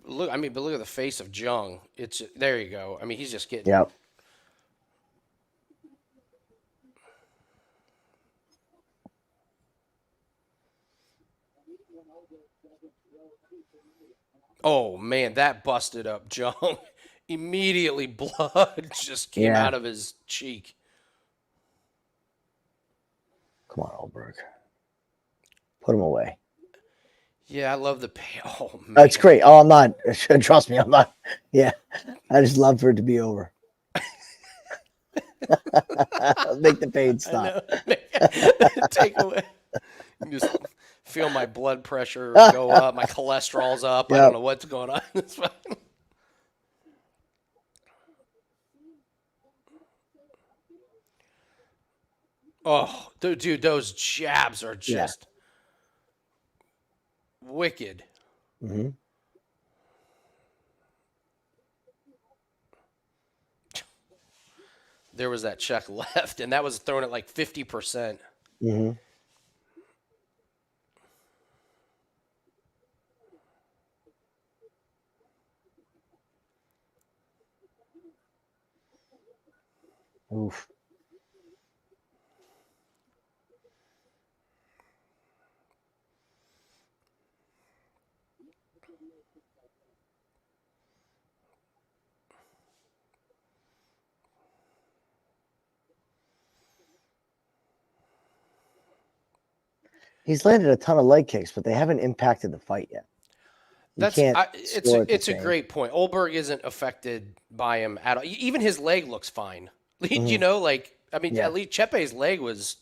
Look, but look at the face of Jung. It's there you go. I mean, he's just getting. Yep. Oh man, that busted up Jung. Immediately, blood just came out of his cheek. Come on, Ulberg. Put him away. Yeah, I love the pay. Oh man, That's great. Oh, I'm not. Trust me, I'm not. Yeah, I just love for it to be over. Make the pain stop. Take away. Just feel my blood pressure go up. My cholesterol's up. I don't know what's going on. It's fine. Oh, dude, those jabs are just wicked. Mm-hmm. There was that check left, and that was thrown at like 50%. Mm-hmm. Oof. He's landed a ton of leg kicks, but they haven't impacted the fight yet. It's a great point. Ulberg isn't affected by him at all. Even his leg looks fine. You know, like at least Chepe's leg was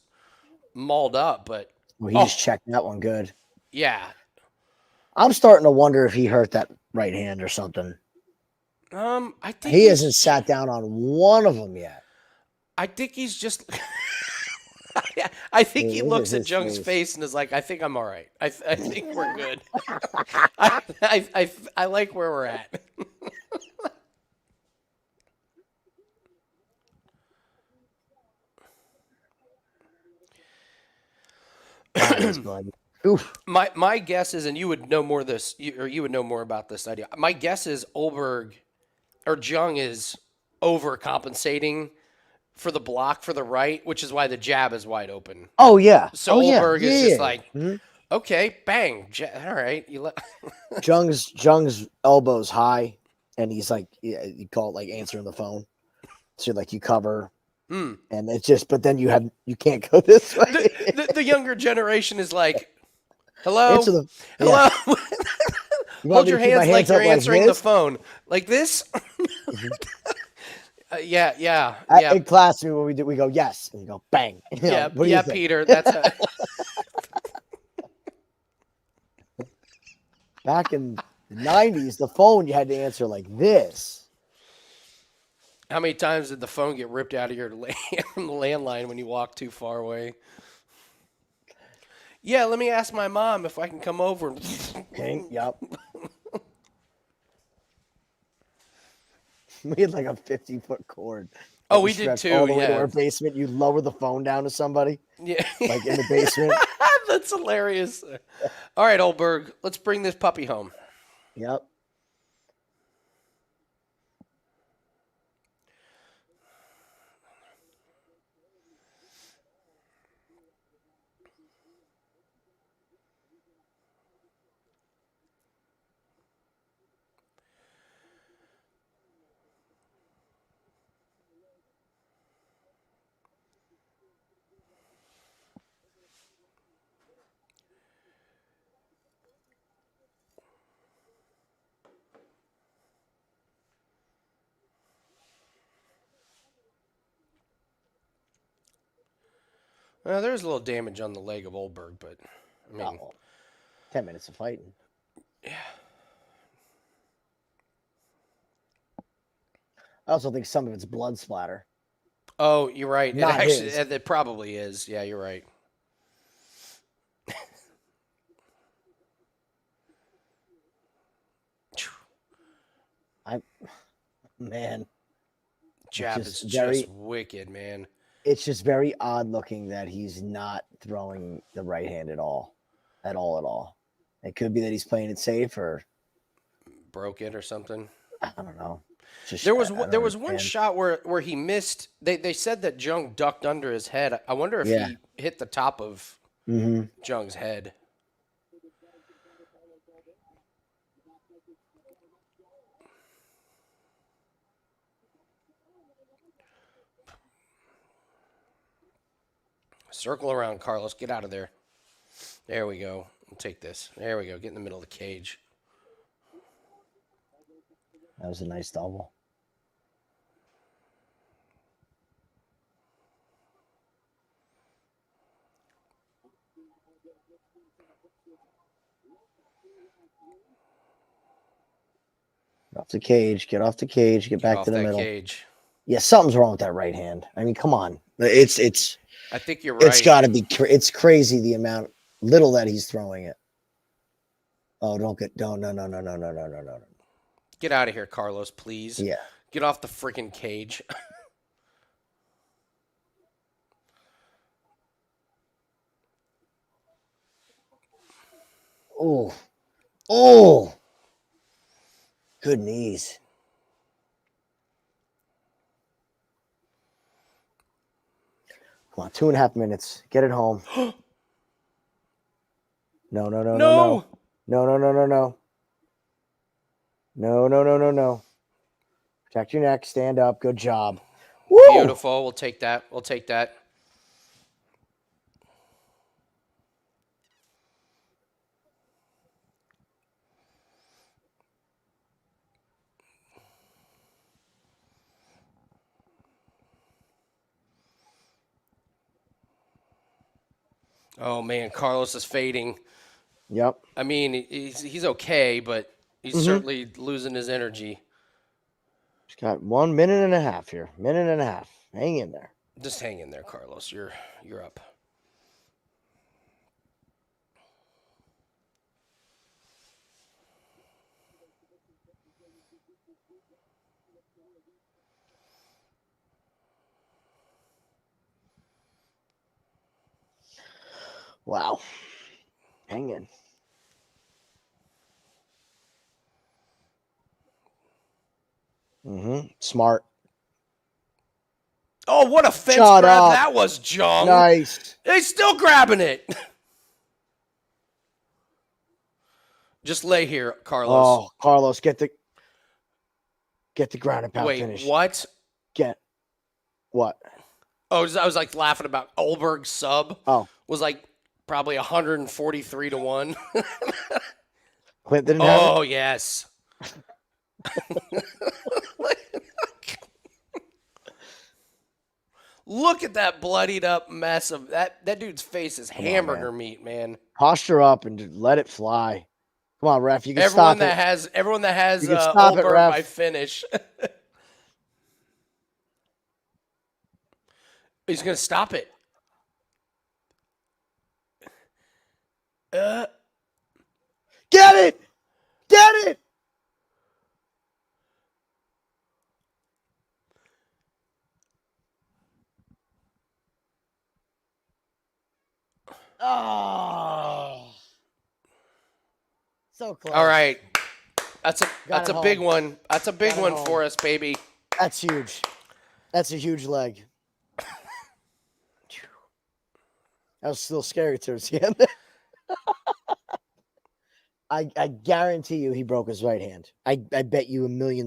mauled up, but he just checked that one good. Yeah. I'm starting to wonder if he hurt that right hand or something. I think he hasn't sat down on one of them yet. I think he's just. I think he looks at Jung's face and is like, "I think I'm all right. I think we're good. I like where we're at." My guess is, and you would know more of this, you would know more about this idea. My guess is Ulberg or Jung is overcompensating for the block for the right, which is why the jab is wide open. Oh yeah. So Ulberg is just like, okay, bang, all right. You let Jung's elbows high, and he's like, you call it like answering the phone. So like you cover. And it's just, but then you can't go this way. The younger generation is like, hello, hello. Hold your hands like you're answering the phone, like this. Yeah. In class, what we do, we go yes, and you go bang. Yeah, Peter. That's back in the 90s. The phone you had to answer like this. How many times did the phone get ripped out of your from the landline when you walked too far away? Yeah, let me ask my mom if I can come over. Okay, yep. We had like a 50-foot cord. Oh, we did too. All the way to our basement. You lower the phone down to somebody. Yeah, like in the basement. That's hilarious. All right, Ulberg, let's bring this puppy home. Yep. Well, there's a little damage on the leg of Ulberg, but I mean, 10 minutes of fighting. Yeah. I also think some of it's blood splatter. Oh, you're right. Not it probably is. Yeah, you're right. Man. Jab is just wicked, man. It's just very odd looking that he's not throwing the right hand at all. At all. It could be that he's playing it safe or broke it or something. I don't know. There was one shot where he missed. They said that Jung ducked under his head. I wonder if he hit the top of Jung's head. Circle around, Carlos. Get out of there. There we go. We'll take this. There we go. Get in the middle of the cage. That was a nice double. Get off the cage. Get off the cage. Get back to the middle. Cage. Yeah, something's wrong with that right hand. I mean, come on. It's. I think you're right. It's got to be. It's crazy the amount little that he's throwing it. Oh, no. Get out of here, Carlos, please. Yeah. Get off the freaking cage. Oh. Good knees. Come on, 2.5 minutes. Get it home. No. No. Protect your neck. Stand up. Good job. Woo! Beautiful. We'll take that. Oh man, Carlos is fading. Yep. I mean, he's okay, but he's certainly losing his energy. He's got 1 minute and a half here. Minute and a half. Hang in there. Just hang in there, Carlos. You're up. Wow. Hang in. Smart. Oh, what a fence Shut grab up. that was, Jung. Nice. He's still grabbing it. Just lay here, Carlos. Oh, Carlos, get the ground and pound Wait, finish. what? Get what? Oh, I was like laughing about Ulberg's sub. Oh. Was like probably 143 to 1. Clint didn't have it? Oh, yes. Look at that bloodied up mess of that dude's face is hamburger meat, man. Posture up and just let it fly. Come on, ref. You can Everyone stop that it. has You can stop it, Ulberg ref. by finish. He's gonna stop it. Get it! Get it! Oh. So close. All right. That's Got a it big home. one. That's a big Got it one home. for us, baby. That's huge. That's a huge leg. That was still scary towards the end. I guarantee you he broke his right hand. I bet you $1 million.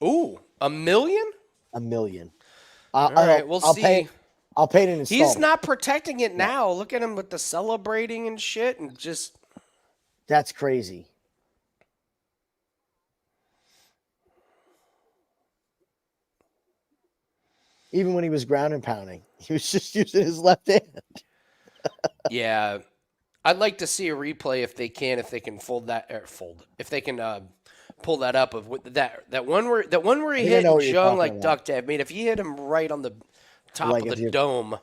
Ooh, $1 million? $1 million. All right, we'll see. I'll pay it in installments. He's not protecting it now. Look at him with the celebrating and shit, and just That's crazy. Even when he was ground and pounding, he was just using his left hand. yeah. I'd like to see a replay if they can if they can pull that up of that one where he hit Jung like ducked. I mean, if he hit him right on the top Like of the dome,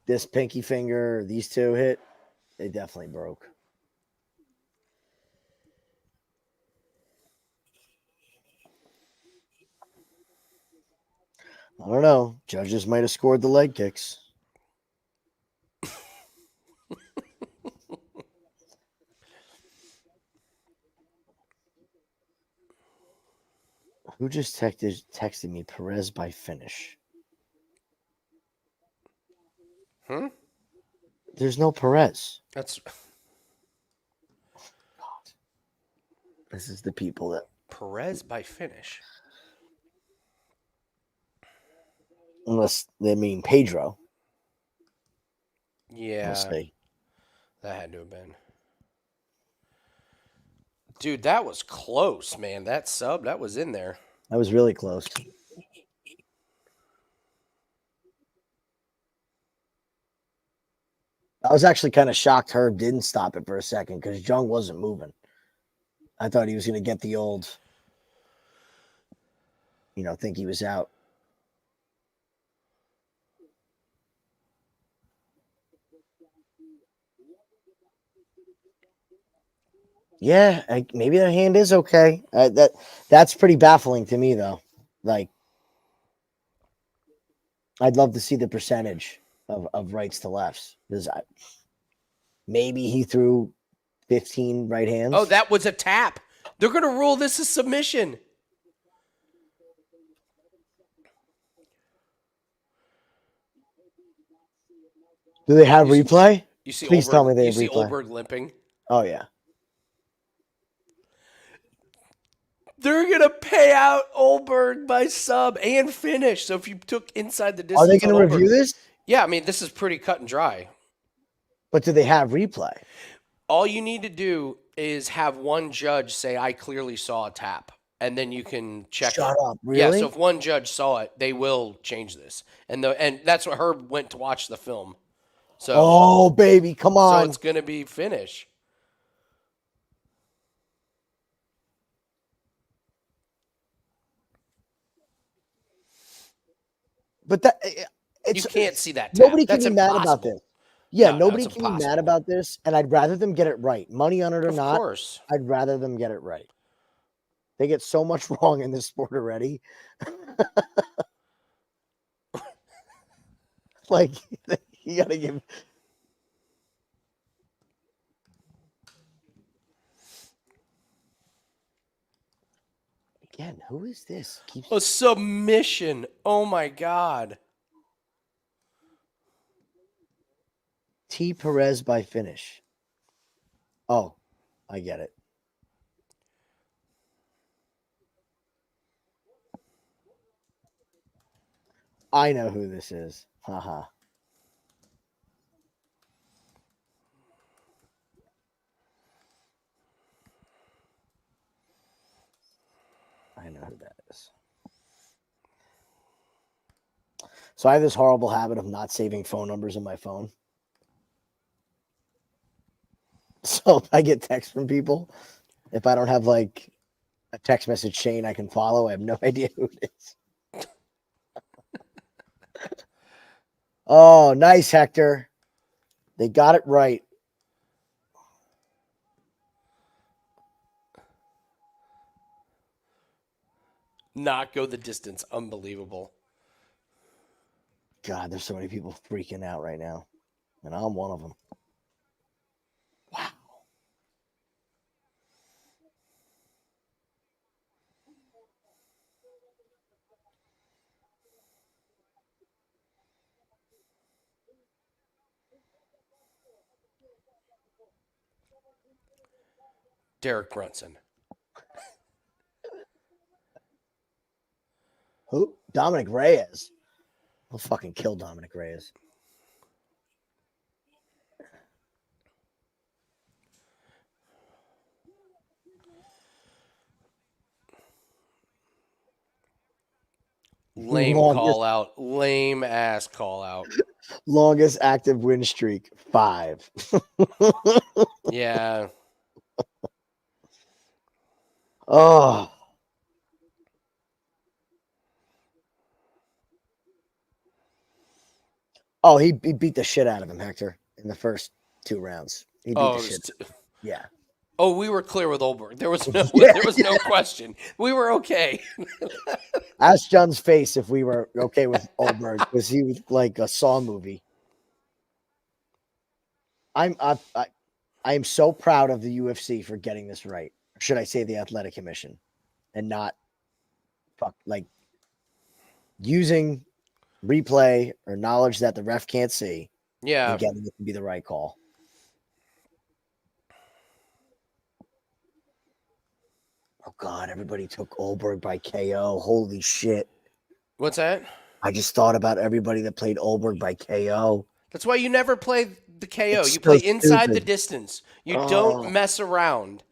this pinky finger, these two hit, they definitely broke. I don't know. Judges might have scored the leg kicks. Who just texted me Perez by finish? There's no Perez. that's This is the people that Perez by finish. unless they mean Pedro. Yeah, We'll see. that had to have been. Dude, that was close, man. That sub, that was in there. That was really close. I was actually kind of shocked Herb didn't stop it for a second because Jung wasn't moving. I thought he was going to get the old, think he was out. Yeah, maybe their hand is okay. That's pretty baffling to me, though. Like, I'd love to see the percentage of rights to lefts. Because maybe he threw 15 right hands. Oh, that was a tap. They're going to rule this a submission. Do they have replay? You see Please Ulberg, tell me they you have see replay. Ulberg limping. Oh, yeah. They're going to pay out Ulberg by sub and finish. So if you took inside the distance. Are they going to review this? Yeah, I mean, this is pretty cut and dry. But do they have replay? All you need to do is have one judge say, I clearly saw a tap. And then you can check Shut it. up, really? Yeah, so if one judge saw it, they will change this. And that's what Herb went to watch the film. So, oh baby, come so on. it's gonna be finish. But that You can't see that tap. nobody can That's be mad about impossible. this. Yeah, No, nobody it's can be mad impossible. about this, and I'd rather them get it right. Money on it or Of not, course. I'd rather them get it right. They get so much wrong in this sport already. Like, you gotta give. Again, who is this? Keeps A submission. Oh my God. T. Perez by finish. Oh, I get it. I know who this is. Haha. I know who that is. So I have this horrible habit of not saving phone numbers in my phone. So if I get texts from people, if I don't have like a text message chain I can follow, I have no idea who it is. Oh, nice, Hector. They got it right. Not go the distance. Unbelievable. God, there's so many people freaking out right now. And I'm one of them. Wow. Derek Brunson. Who? Dominic Reyes. I'll fucking kill Dominic Reyes. Lame Longest- call out. Lame ass call out. Longest active win streak, 5. Yeah. Oh. Oh, he beat the shit out of him, Hector, in the first 2 rounds. He beat the shit. Yeah. Oh, we were clear with Ulberg. There was no Yeah, there was no question. We were okay. Ask John's face if we were okay with Ulberg because he was like a Saw movie. I am so proud of the UFC for getting this right. Or should I say the Athletic Commission, and not like using replay or knowledge that the ref can't see. Yeah. And getting it to be the right call. Oh God! Everybody took Ulberg by KO. Holy shit! What's that? I just thought about everybody that played Ulberg by KO. That's why you never play the KO. It's You so play inside the stupid. distance. You Oh. don't mess around.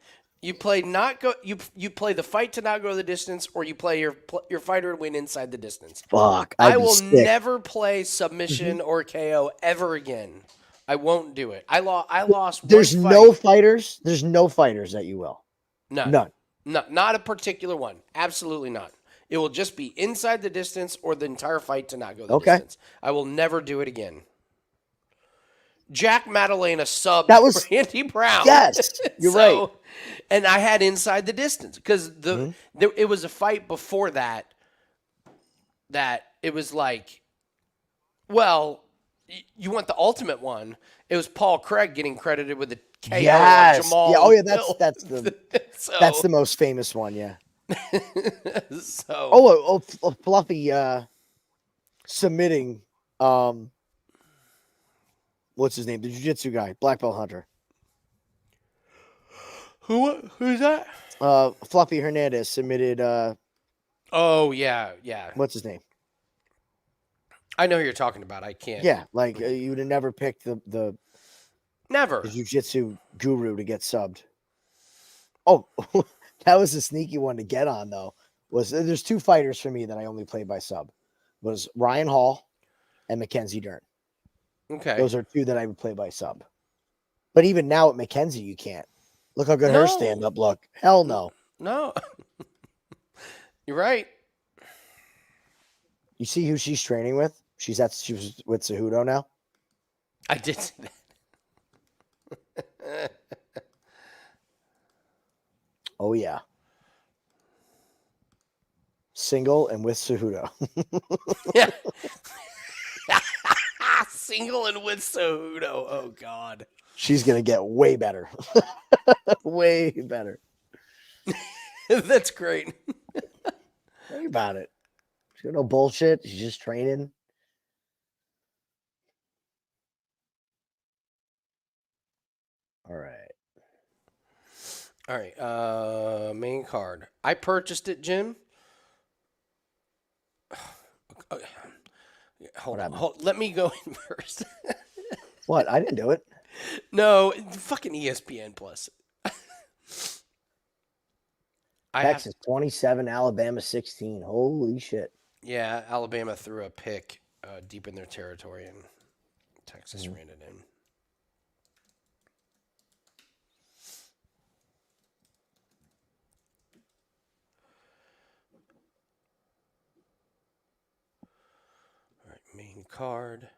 You play not go. You play the fight to not go the distance, or you play your fighter to win inside the distance. Fuck! I will never play submission or KO ever again. I won't do it. I lost. There's one no fight. fighters. There's no fighters that you will. None. Not a particular one. Absolutely not. It will just be inside the distance or the entire fight to not go the distance. I will never do it again. Jack Maddalena subbed That was Randy Brown. Yes, you're right. And I had inside the distance because it was a fight before that it was like, well, you want the ultimate one. It was Paul Craig getting credited with the KO on Jamal. Yeah. Oh yeah, Hill. that's the most famous one. Yeah. So Fluffy submitting what's his name? The jiu-jitsu guy, black belt hunter. Who's that? Fluffy Hernandez submitted Oh yeah. what's his name? I know who you're talking about. I can't. Yeah, like you would have never picked the Never. jiu-jitsu guru to get subbed. Oh, that was a sneaky one to get on though. There's 2 fighters for me that I only played by sub. Was Ryan Hall and Mackenzie Dern. Okay. Those are two that I would play by sub. But even now at Mackenzie, you can't. Look how good her No. stand-up look. Hell no. No. You're right. You see who she's training with? She was with Cejudo now. I did see that. Oh yeah. Single and with Cejudo. Yeah. Single and with Cejudo. Oh God. She's gonna get way better. Way better. That's great. Think about it. She's got no bullshit. She's just training. All right. All right. Main card. I purchased it, Jim. Hold on. Let me go in first. What? I didn't do it. No, fucking ESPN Plus. Texas 27, Alabama 16. Holy shit. Yeah, Alabama threw a pick deep in their territory, and Texas ran it in. All right, main card.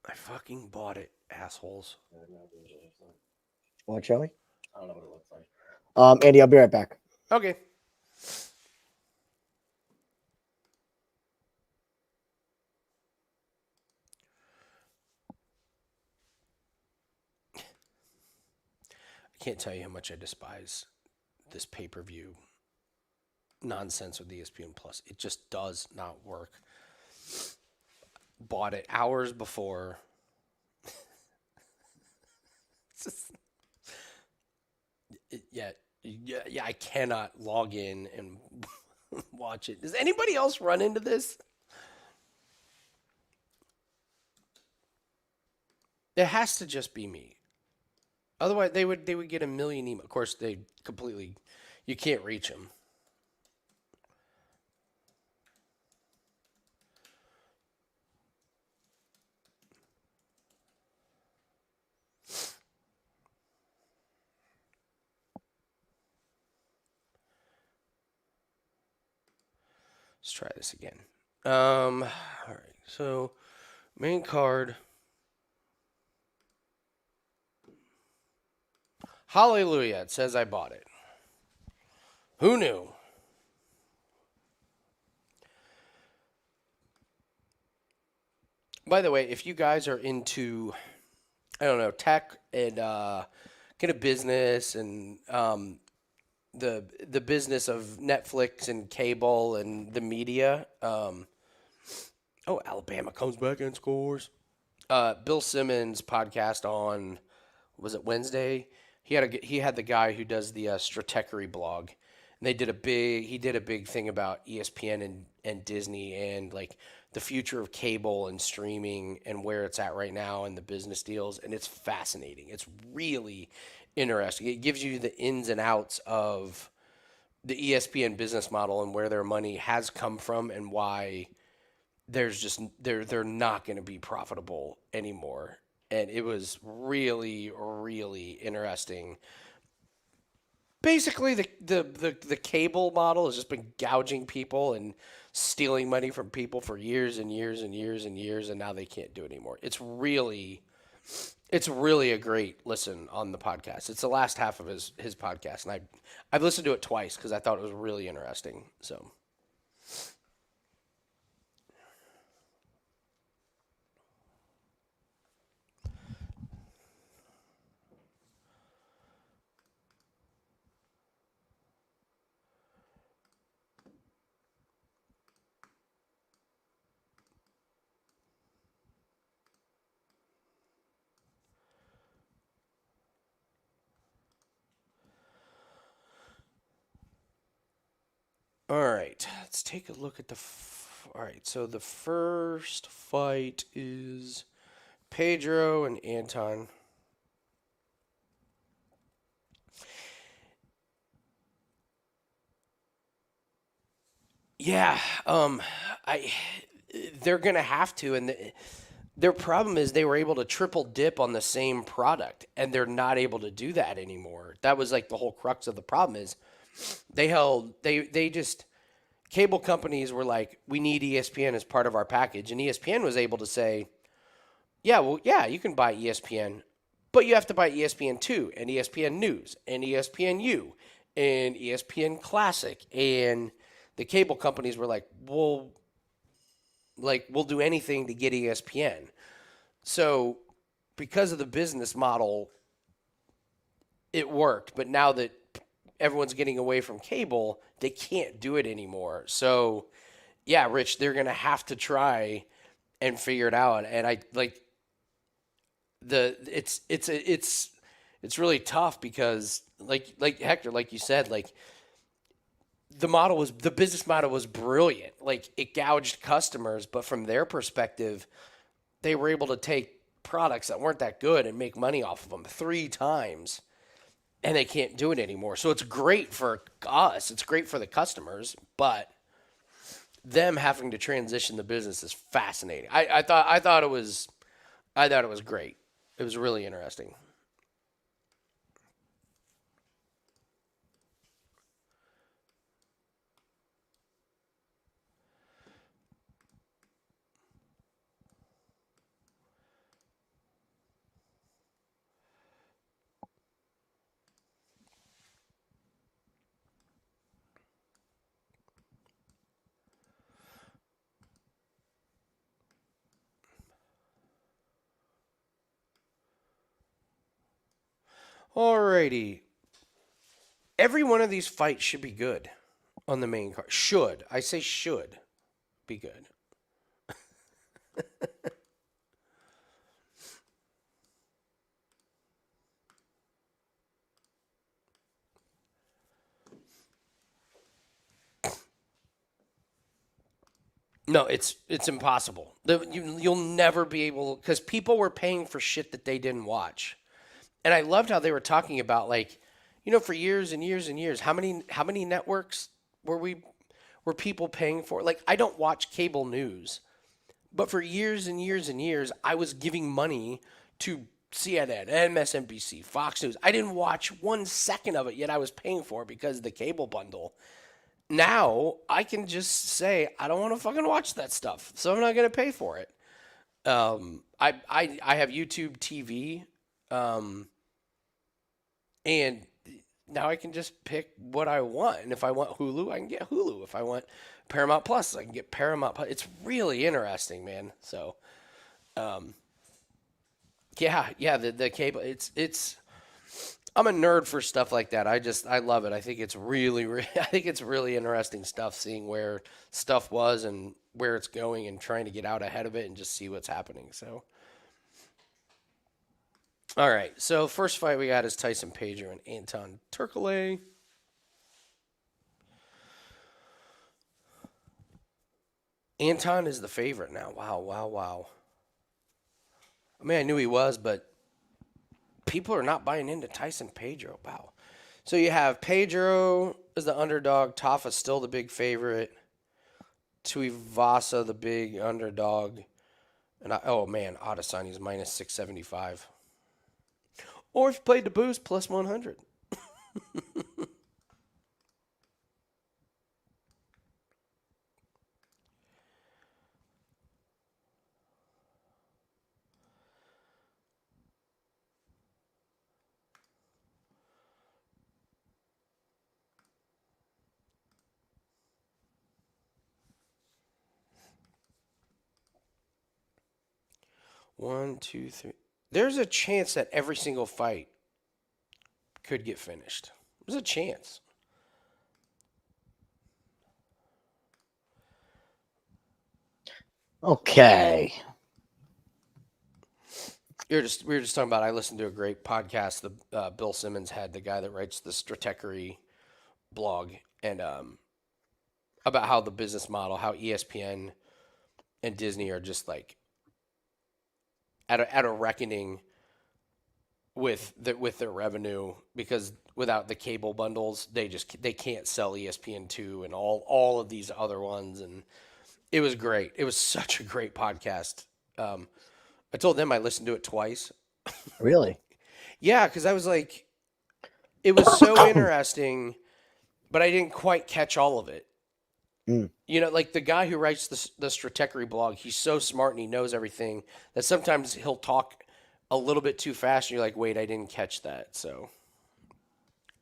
I fucking bought it, assholes. Want to show me? I don't know what it looks like. Andy, I'll be right back. Okay. I can't tell you how much I despise this pay-per-view nonsense with ESPN Plus. It just does not work. Bought it hours before. Yeah, I cannot log in and watch it. Does anybody else run into this? It has to just be me. Otherwise, they would get a million emails. Of course, you can't reach them. Let's try this again. All right. So, main card. Hallelujah. It says I bought it. Who knew? By the way, if you guys are into, I don't know, tech and get a business and the business of Netflix and cable and the media. Alabama comes back and scores. Bill Simmons podcast on, was it Wednesday? He had the guy who does the Stratechery blog, and he did a big thing about ESPN and Disney and like the future of cable and streaming and where it's at right now and the business deals, and it's fascinating. It's really interesting. It gives you the ins and outs of the ESPN business model and where their money has come from and why they're not going to be profitable anymore. And it was really, really interesting. Basically, the cable model has just been gouging people and stealing money from people for years and years and years and years, and now they can't do it anymore. It's really a great listen on the podcast. It's the last half of his podcast, and I've listened to it twice because I thought it was really interesting. So. All right, let's take a look at all right, so the first fight is Pedro and Anton. Yeah, they're going to have to. And their problem is they were able to triple dip on the same product, and they're not able to do that anymore. That was like the whole crux of the problem is they just cable companies were like, we need ESPN as part of our package. And ESPN was able to say, yeah, you can buy ESPN, but you have to buy ESPN2 and ESPN News and ESPNU and ESPN Classic. And the cable companies were like, we'll do anything to get ESPN. So because of the business model, it worked. But now that everyone's getting away from cable, they can't do it anymore. So, yeah, Rich, they're going to have to try and figure it out. And I like it's really tough because like Hector, like you said, like the business model was brilliant. Like it gouged customers, but from their perspective, they were able to take products that weren't that good and make money off of them 3 times. And they can't do it anymore. So it's great for us. It's great for the customers, but them having to transition the business is fascinating. I thought it was great. It was really interesting. Alrighty. Every one of these fights should be good on the main card. Should. I say should be good. No, it's impossible. You'll never be able, because people were paying for shit that they didn't watch. And I loved how they were talking about, like, for years and years and years, how many networks were people paying for? Like, I don't watch cable news, but for years and years and years, I was giving money to CNN, MSNBC, Fox News. I didn't watch 1 second of it, yet I was paying for it because of the cable bundle. Now I can just say I don't want to fucking watch that stuff, so I'm not going to pay for it. I have YouTube TV. And now I can just pick what I want. And if I want Hulu, I can get Hulu. If I want Paramount Plus, I can get Paramount Plus. It's really interesting, man. So, the cable, I'm a nerd for stuff like that. I love it. I think it's really interesting stuff, seeing where stuff was and where it's going and trying to get out ahead of it and just see what's happening. So, all right, so first fight we got is Tyson Pedro and Anton Turkalj. Anton is the favorite now. Wow. I mean, I knew he was, but people are not buying into Tyson Pedro. Wow. So you have Pedro as the underdog. Tafa still the big favorite. Tuivasa the big underdog. And Adesanya is minus 675. Or if you played the boost, plus 100. One, two, three. There's a chance that every single fight could get finished. There's a chance. Okay. We were just talking about, I listened to a great podcast the Bill Simmons had, the guy that writes the Stratechery blog, and about how the business model, how ESPN and Disney are just like at a reckoning with their revenue, because without the cable bundles, they can't sell ESPN2 and all of these other ones, and It was great. It was such a great podcast. I told them I listened to it twice. Really? Yeah, because I was like, it was so interesting, but I didn't quite catch all of it. Mm. You know, like the guy who writes the Stratechery blog, he's so smart and he knows everything that sometimes he'll talk a little bit too fast and you're like, wait, I didn't catch that. So,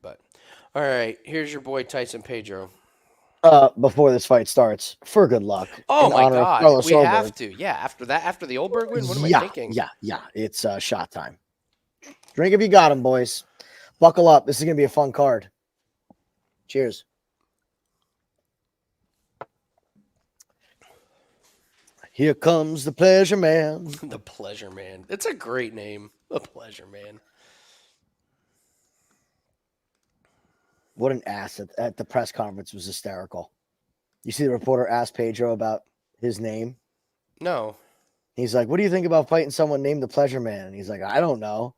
but all right, here's your boy Tyson Pedro. Before this fight starts, for good luck. Oh in my honor of God, Carlos we have Ulberg. to. Yeah, after that, after the Ulberg win, what am I Yeah, thinking? yeah. It's shot time. Drink if you got them, boys. Buckle up. This is gonna be a fun card. Cheers. Here comes the pleasure man. The Pleasure Man. It's a great name. The Pleasure Man. What an ass at the press conference was hysterical. You see the reporter asked Pedro about his name. No. He's like, "What do you think about fighting someone named the Pleasure Man?" And he's like, "I don't know."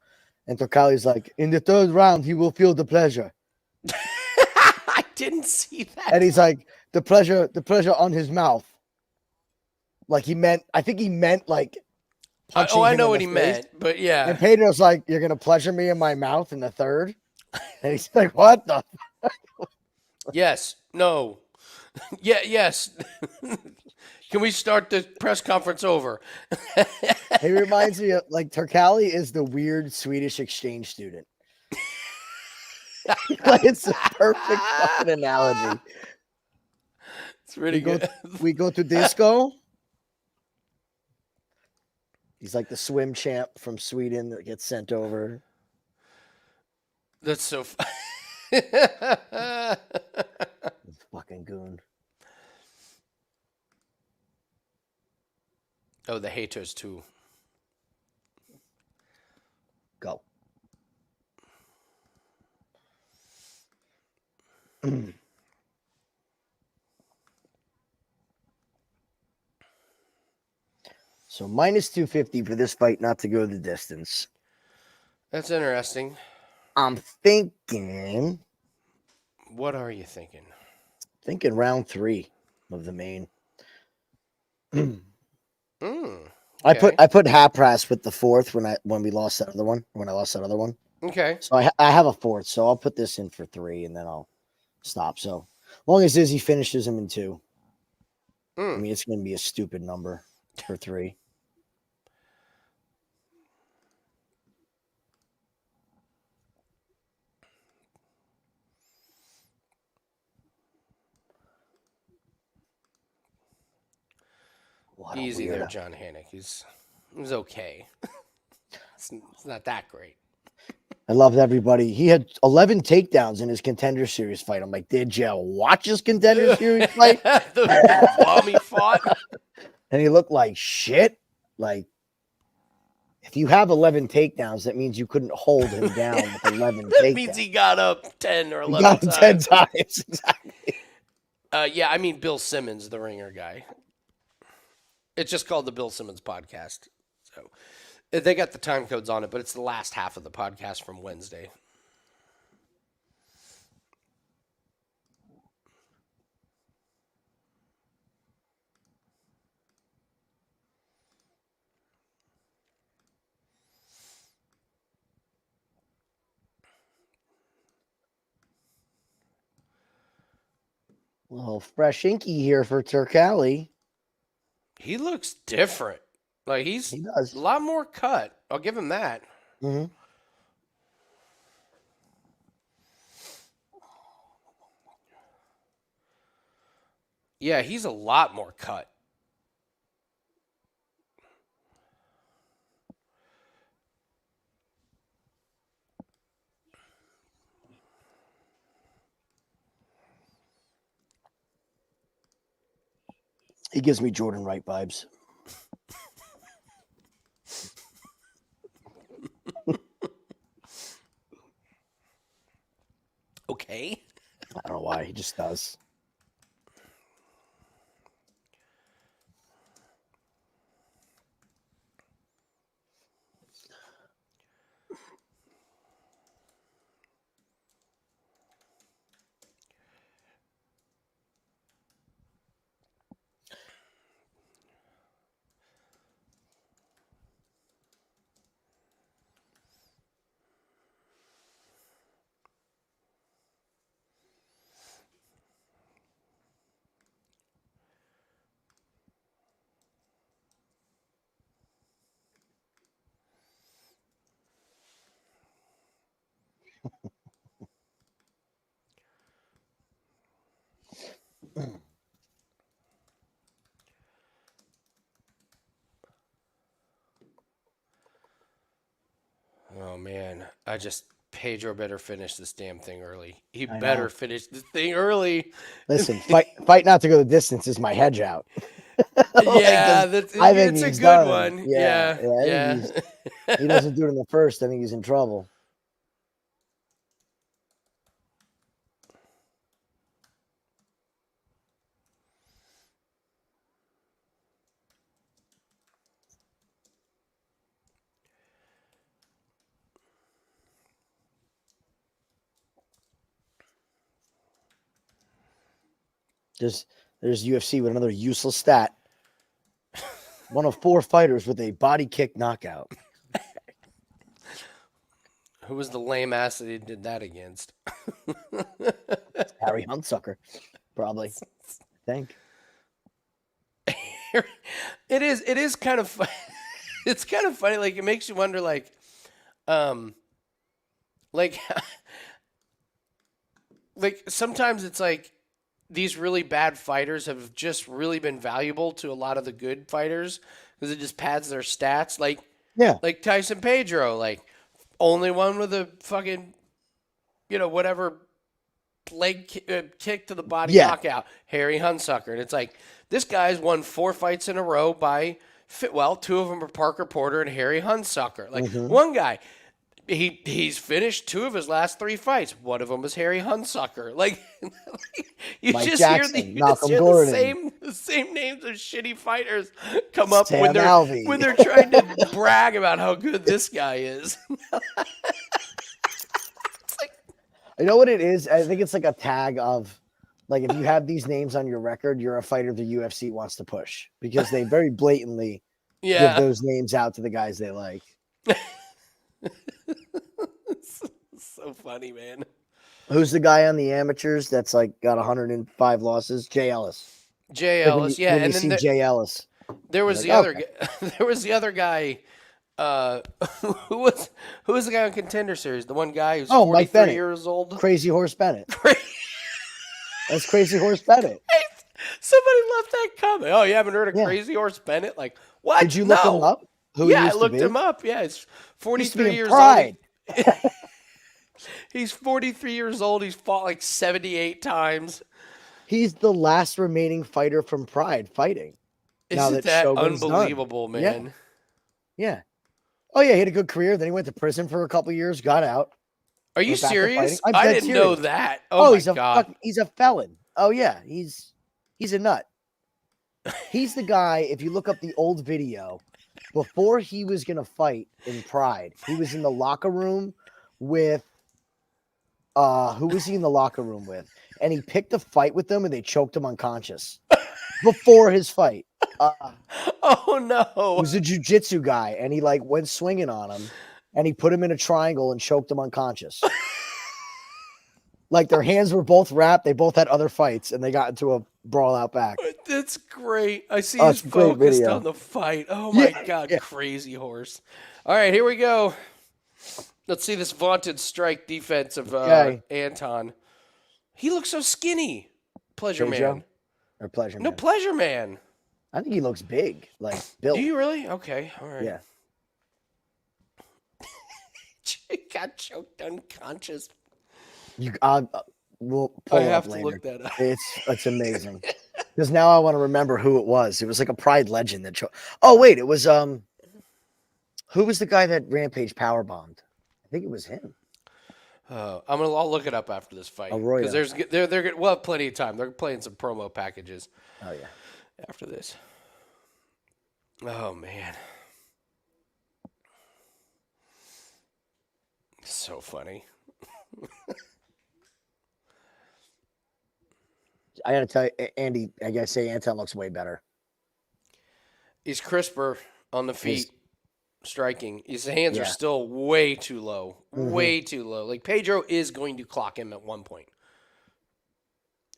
And Turkalj like, "In the third round, he will feel the pleasure." I didn't see that. And he's like, the pleasure on his mouth. Like I think he meant like punching I him know in what the he face. meant, but yeah. And Pedro's like, "You're gonna pleasure me in my mouth in the third?" And he's like, "What the?" Yes. No. Yeah. Yes. Can we start the press conference over? He reminds me of like Turkalj is the weird Swedish exchange student. It's a perfect fucking analogy. It's really good. We go to disco. He's like the swim champ from Sweden that gets sent over. That's so. Fucking goon. Oh, the haters too. Go. So minus 250 for this fight not to go the distance. That's interesting. I'm thinking What are you thinking? round 3 of the main. Okay. I put Haqparast with the 4th when we lost that other one. When I lost that other one. Okay. So I have a 4th, so I'll put this in for 3 and then I'll stop. So long as Izzy finishes him in 2. I mean, it's going to be a stupid number for 3. Easy there, John Hannick. He's okay. It's not that great. I loved everybody. He had 11 takedowns in his Contender Series fight. I'm like, did you watch his Contender Series fight? The bomb he fought. And he looked like shit. Like, if you have 11 takedowns, that means you couldn't hold him down with 11 takedowns. That means he got up 10 or 11 he got him times. 10 times. Exactly. Yeah, I mean Bill Simmons, the ringer guy. It's just called the Bill Simmons podcast. So they got the time codes on it, but it's the last half of the podcast from Wednesday. A little fresh inky here for Turkalj. He looks different. Like he does. A lot more cut. I'll give him that. Mm-hmm. Yeah, he's a lot more cut. He gives me Jordan Wright vibes. Okay. I don't know why. He just does. Oh man, Pedro better finish this damn thing early. He I better know. finish this thing early. Listen, fight not to go the distance is my hedge out. Like, Yeah, 'cause I think it's a he's good done. one. Yeah, Yeah, I think yeah. he doesn't do it in the first. I think he's in trouble. There's UFC with another useless stat. One of 4 fighters with a body kick knockout. Who was the lame ass that he did that against? Harry Huntsucker, probably. I think. It is kind of it's kind of funny. Like, it makes you wonder, like like like sometimes it's like these really bad fighters have just really been valuable to a lot of the good fighters because it just pads their stats. Yeah. Like Tyson Pedro, like only one with a fucking, whatever leg kick to the body knockout, Harry Hunsucker. And it's like, this guy's won 4 fights in a row by, 2 of them are Parker Porter and Harry Hunsucker. Like, one guy, he's finished 2 of his last 3 fights. One of them was Harry Hunsucker. Like, you Mike just Jackson, hear Malcolm the Gordon. same names of shitty fighters come up Sam when Alvey. they're trying to brag about how good this guy is. You know what it is? I think it's like a tag of, like, if you have these names on your record, you're a fighter the UFC wants to push because they very blatantly give those names out to the guys they like. So funny, man. Who's the guy on the amateurs that's like got 105 losses? Jay Ellis. Jay Like Ellis, when and you then see Jay Ellis. there was the other there was the other guy. Who was the guy on Contender Series? The one guy who's 43 years old. Crazy Horse Bennett. That's Crazy Horse Bennett. Somebody left that comment. Oh, you haven't heard of Crazy Horse Bennett? Like, what? Did you look him up? I looked him up. Yeah, he's 43 years Pride. old. He's 43 years old. He's fought like 78 times. He's the last remaining fighter from Pride fighting. Isn't that unbelievable, man? Yeah. Oh, yeah, he had a good career. Then he went to prison for a couple years, got out. Are you serious? I didn't know that. Oh, my God. He's a felon. Oh, yeah. He's a nut. He's the guy, if you look up the old video, before he was going to fight in Pride, he was in the locker room with, who was he in the locker room with? And he picked a fight with them and they choked him unconscious before his fight. Oh, no. He was a jiu-jitsu guy, and he like went swinging on him, and he put him in a triangle and choked him unconscious. Like, their hands were both wrapped. They both had other fights, and they got into a brawl out back. That's great. I see he's focused on the fight. Oh, my God. Yeah. Crazy Horse. All right, here we go. Let's see this vaunted strike defense of Anton. He looks so skinny. Pleasure Man. Or Pleasure Man? No, Pleasure Man. I think he looks big, like built. Do you really? Okay, all right. Yeah. Got choked unconscious. We'll pull I have up to later. look that up. It's amazing because now I want to remember who it was. It was like a Pride legend that choked. Oh wait, it was who was the guy that Rampage power bombed? I think it was him. I'll look it up after this fight because we'll have plenty of time. They're playing some promo packages. Oh yeah. After this. Oh man. So funny. I gotta tell you, Andy, I gotta say Anton looks way better. He's crisper on the feet, striking. His hands are still way too low. Way too low. Like, Pedro is going to clock him at one point.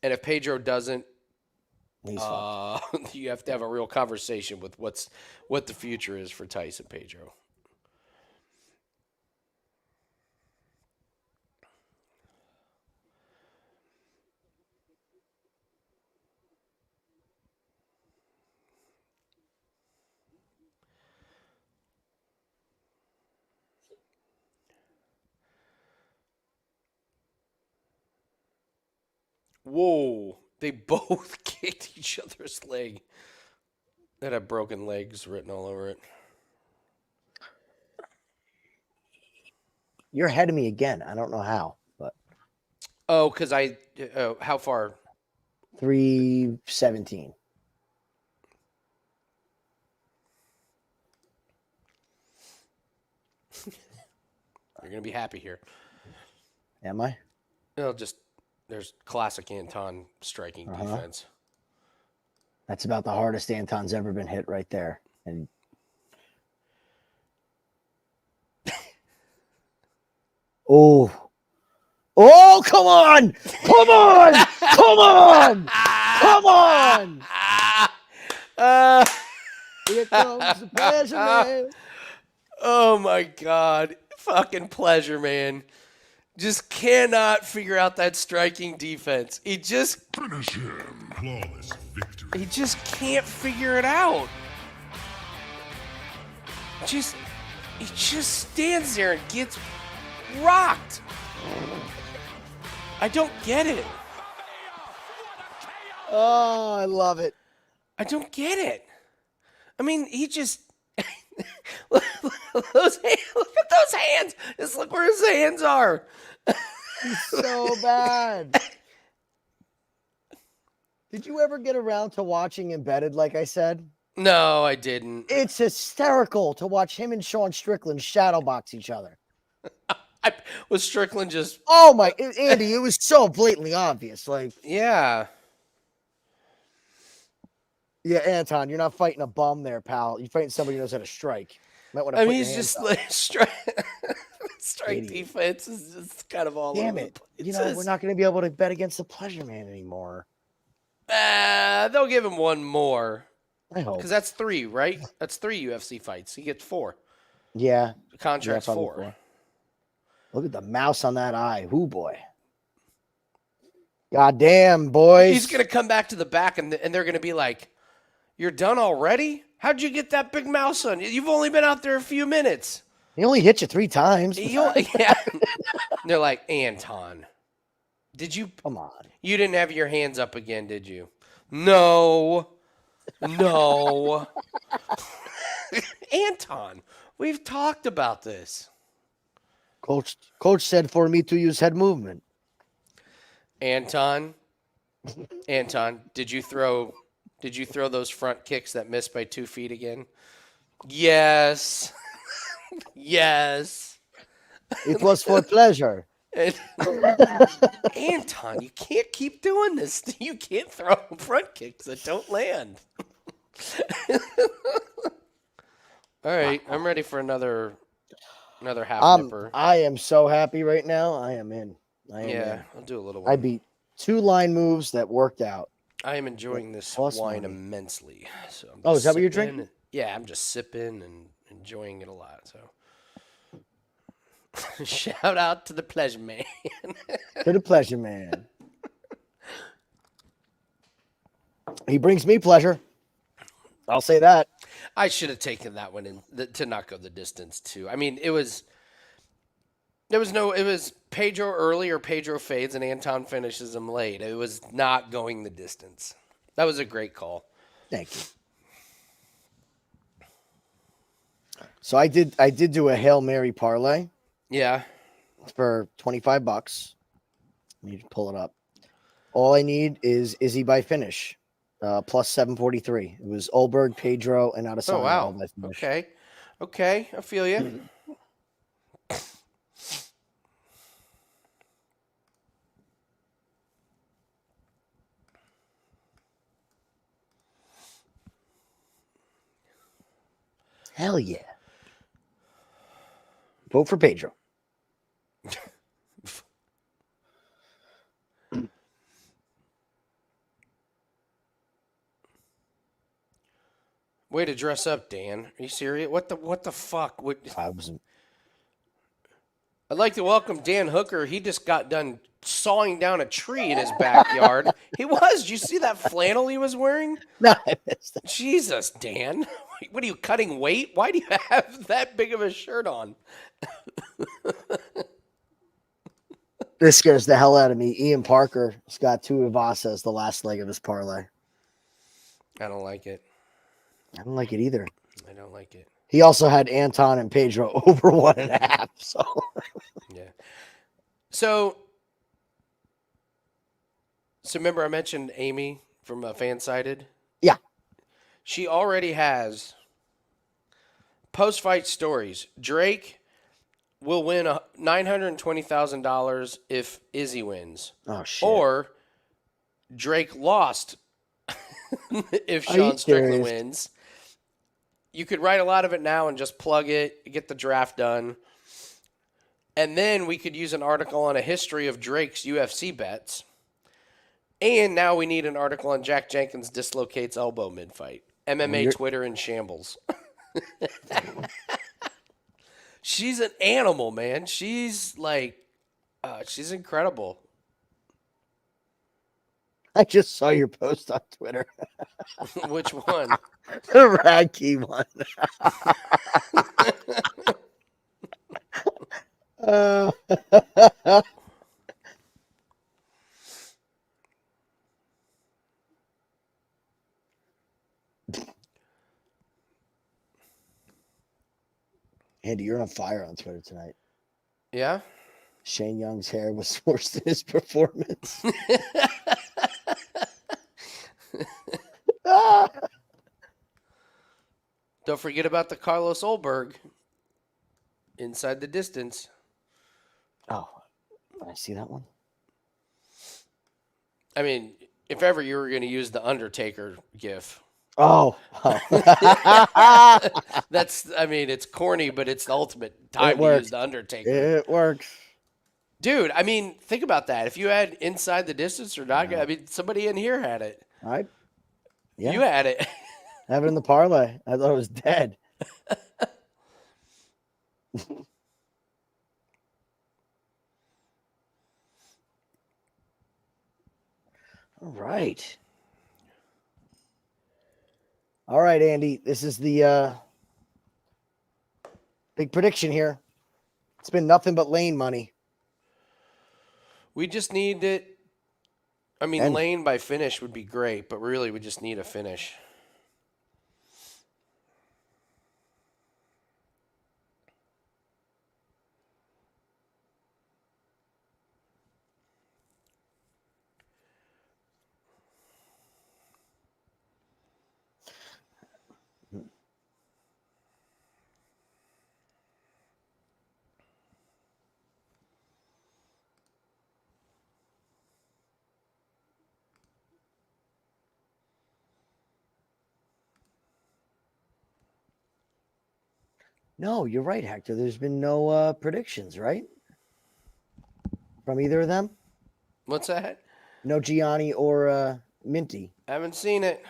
And if Pedro doesn't, you have to have a real conversation with what the future is for Tyson Pedro. Whoa. They both kicked each other's leg. That had broken legs written all over it. You're ahead of me again. I don't know how, but Oh, because how far? 317. You're going to be happy here. Am I? There's classic Anton striking defense. That's about the hardest Anton's ever been hit right there. And oh, come on! Come on! Come on! Come on! Here comes the pleasure man. Oh my God. Fucking pleasure, man. Just cannot figure out that striking defense. He just Finish him. Flawless victory. He just can't figure it out. He just stands there and gets rocked. I don't get it. Oh, I love it. I don't get it. I mean, he just look at those hands. Just look where his hands are. He's so bad. Did you ever get around to watching Embedded, like I said? No, I didn't. It's hysterical to watch him and Sean Strickland shadowbox each other. Was Strickland just... Oh, my... Andy, it was so blatantly obvious. Like, Yeah. Yeah, Anton, you're not fighting a bum there, pal. You're fighting somebody who knows how to strike. Might want to I put mean, your he's hands just up. like strike defense is just kind of all Damn over it. the You place. know, we're not going to be able to bet against the pleasure man anymore. They'll give him one more. I hope. Because that's 3, right? That's 3 UFC fights. He gets 4. Yeah. The contract's probably 4. 4. Look at the mouse on that eye. Whoo, boy. God damn, boys. He's going to come back to the back, and they're going to be like, "You're done already? How'd you get that big mouse on? You've only been out there a few minutes." He only hit you 3 times. Yeah. They're like, "Anton, did you... Come on. You didn't have your hands up again, did you?" No. Anton, we've talked about this. Coach said for me to use head movement. Anton, did you throw those front kicks that missed by 2 feet again? Yes. Yes. It was for pleasure. Anton, you can't keep doing this. You can't throw front kicks that don't land. All right, I'm ready for another half nipper. I am so happy right now. I am in. I'll do a little I one. beat 2 line moves that worked out. I am enjoying this Plus wine money. immensely. So I'm Oh, just is that what you're sipping. drinking? Yeah, I'm just sipping and enjoying it a lot. So shout out to the pleasure man. To the pleasure man. He brings me pleasure. I'll say that. I should have taken that one to not go the distance too. I mean, it was Pedro early or Pedro fades and Anton finishes him late. It was not going the distance. That was a great call. Thank you. So I did do a Hail Mary parlay Yeah. for $25. Let me pull it up. All I need is Izzy by finish. Plus 743. It was Ulberg, Pedro, and Adesanya. Oh wow. all by finish. Okay. I feel you. Hell yeah. Vote for Pedro. Way to dress up, Dan. Are you serious? What the fuck? I'd like to welcome Dan Hooker. He just got done sawing down a tree in his backyard. He was. Did you see that flannel he was wearing? No, I missed that. Jesus, Dan. What are you, cutting weight? Why do you have that big of a shirt on? This scares the hell out of me. Ian Parker's got 2 Ivasa as the last leg of his parlay. I don't like it. I don't like it either. I don't like it. He also had Anton and Pedro over 1.5. So Yeah. So remember I mentioned Amy from Fansided? Yeah. She already has post-fight stories. Drake will win $920,000 if Izzy wins. oh shit. Or Drake lost if Are you Sean Strickland serious? wins. You could write a lot of it now and just plug it, get the draft done. And then we could use an article on a history of Drake's UFC bets. And now we need an article on Jack Jenkins dislocates elbow mid-fight. MMA Twitter in shambles. She's an animal, man. She's like, she's incredible. I just saw your post on Twitter. Which one? The Radtke one. Andy, you're on fire on Twitter tonight. Yeah? Shane Young's hair was worse than his performance. Don't forget about the Carlos Ulberg inside the distance. Oh, did I see that one? I mean, if ever you were going to use the Undertaker gif. Oh. That's, I mean, it's corny, but it's the ultimate time to use the Undertaker. It works. Dude, I mean, think about that. If you had inside the distance or not, I mean, somebody in here had it. Yeah. You had it. Have it in the parlay. I thought it was dead. All right. All right, Andy. This is the big prediction here. It's been nothing but lane money. We just need it. I mean, lane by finish would be great, but really we just need a finish. No, you're right, Hector. There's been no predictions, right? From either of them? What's that? No Gianni or Minty. I haven't seen it.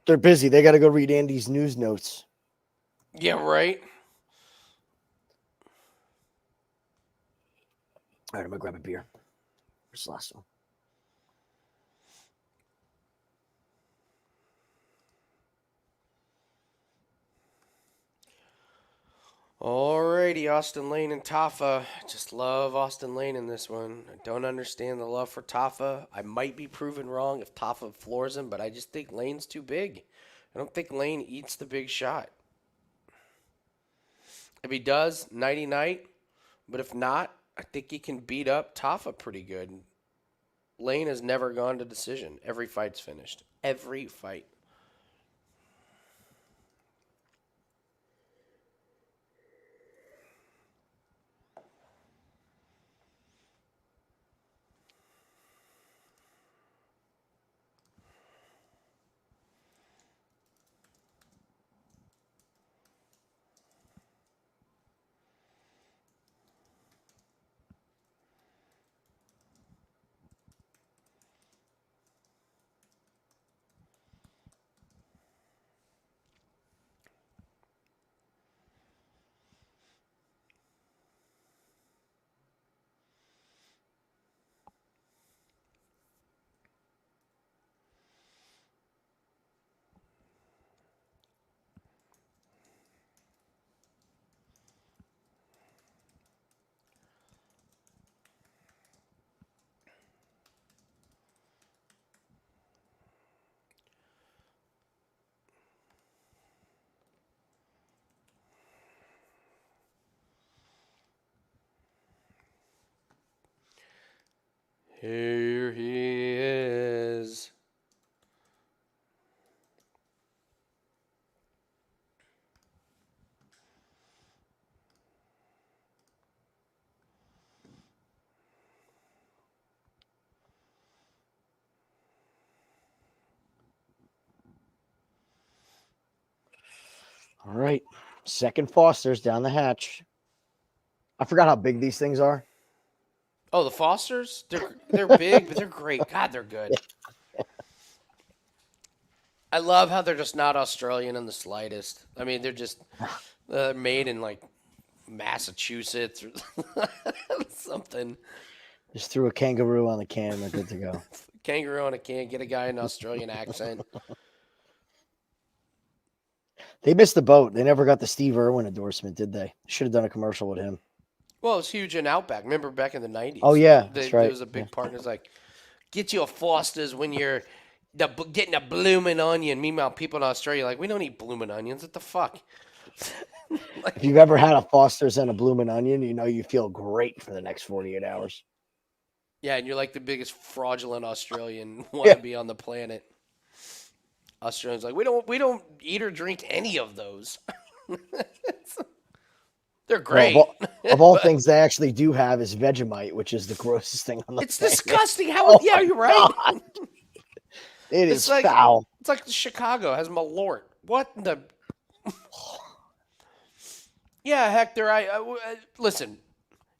They're busy. They got to go read Andy's news notes. Yeah, right. All right, I'm going to grab a beer. Where's the last one? Alrighty, Austen Lane and Tafa. Just love Austen Lane in this one. I don't understand the love for Tafa. I might be proven wrong if Tafa floors him, but I just think Lane's too big. I don't think Lane eats the big shot. If he does, nighty-night. But if not, I think he can beat up Tafa pretty good. Lane has never gone to decision. Every fight's finished. Every fight. Here he is. All right. Second Foster's down the hatch. I forgot how big these things are. Oh, the Fosters? They're big, but they're great. God, they're good. I love how they're just not Australian in the slightest. I mean, they're just made in like Massachusetts or something. Just threw a kangaroo on the can. They're good to go. Kangaroo on a can, get a guy in an Australian accent. They missed the boat. They never got the Steve Irwin endorsement, did they? Should have done a commercial with him. Well, it's huge in Outback. Remember back in the 90s? Oh, yeah, that's right. There was a big partner. It's like, get you a Foster's when you're getting a blooming onion. Meanwhile, people in Australia are like, we don't eat blooming onions. What the fuck? If you've ever had a Foster's and a bloomin' onion, you know you feel great for the next 48 hours. Yeah, and you're like the biggest fraudulent Australian wannabe on the planet. Australians like, we don't eat or drink any of those. They're great. Well, of all things they actually do have is Vegemite, which is the grossest thing on the It's planet. disgusting. How? Yeah, you're right. It's like foul. It's like Chicago has Malort. What the? Yeah, Hector. I listen.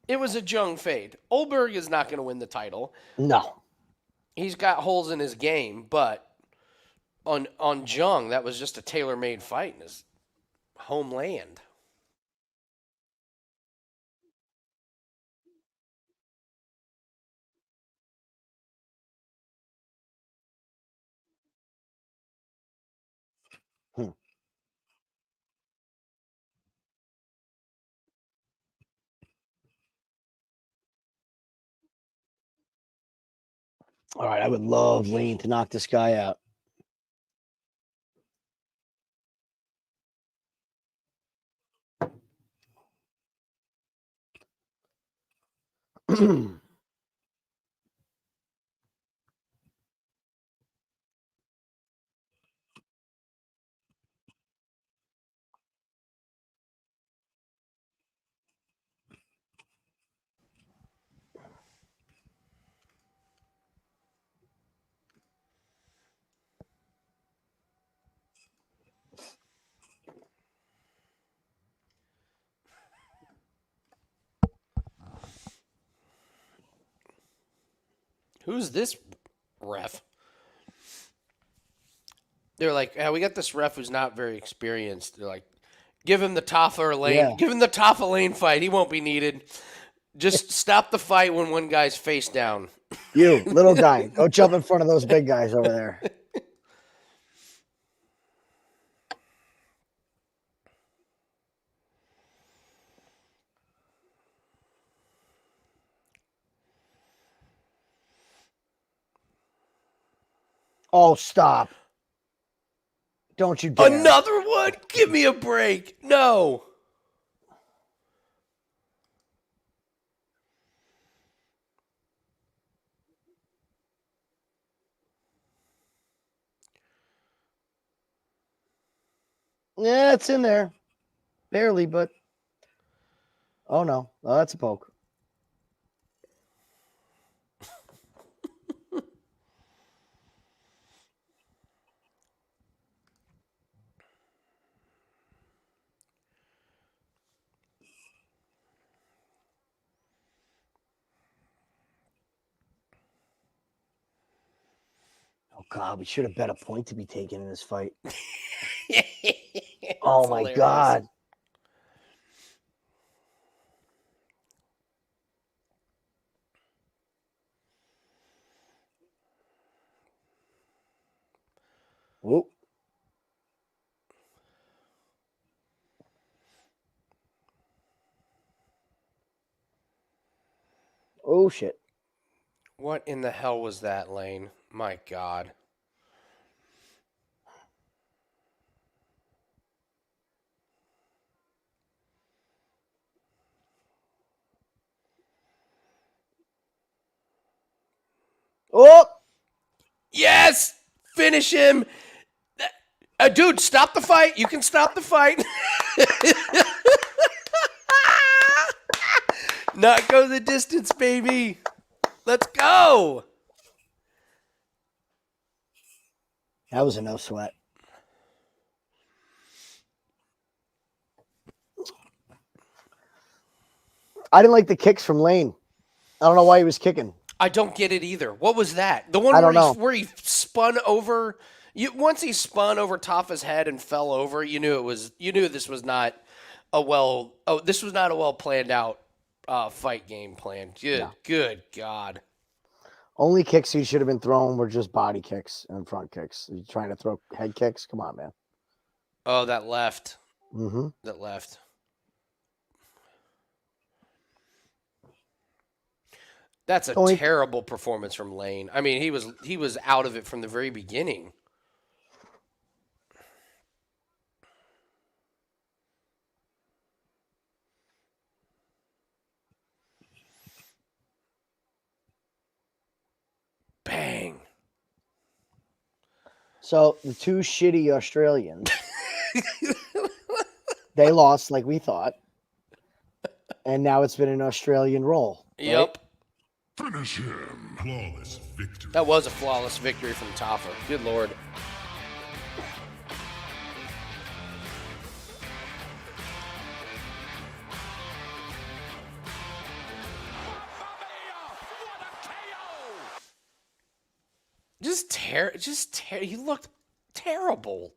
It was a Jung fade. Ulberg is not going to win the title. No. He's got holes in his game, but on Jung, that was just a tailor-made fight in his homeland. All right, I would love Lane to knock this guy out. Who's this ref? They're like, yeah, we got this ref who's not very experienced. They're like, give him the Tafa or Lane. Yeah. Give him the Tafa Lane fight. He won't be needed. Just stop the fight when one guy's face down. You, little guy, go jump in front of those big guys over there. Oh, stop. Don't you dare. Another one? Give me a break. No. Yeah, it's in there. Barely, but. Oh, no. Oh, that's a poke. Oh, God, we should have bet a point to be taken in this fight. Oh, my hilarious. God. Whoop. Oh, shit. What in the hell was that, Lane? My God. Oh, Yes! Finish him! Dude, stop the fight. You can stop the fight. Not go the distance, baby. Let's go. that was a no sweat. I didn't like the kicks from Lane. I don't know why he was kicking. I don't get it either. What was that? The one I where don't know. where he spun over. Once he spun over Tafa's head and fell over, you knew this was not a well planned out fight game plan. Good God. Only kicks he should have been throwing were just body kicks and front kicks. Are you trying to throw head kicks? Come on, man. Oh, that left. Mm-hmm. That left. That's a terrible performance from Lane. I mean, he was out of it from the very beginning. Bang. So the two shitty Australians, they lost like we thought. And now it's been an Australian roll. Right? Yep. Finish him. Flawless victory. That was a flawless victory from Tafa. Good Lord. He looked terrible.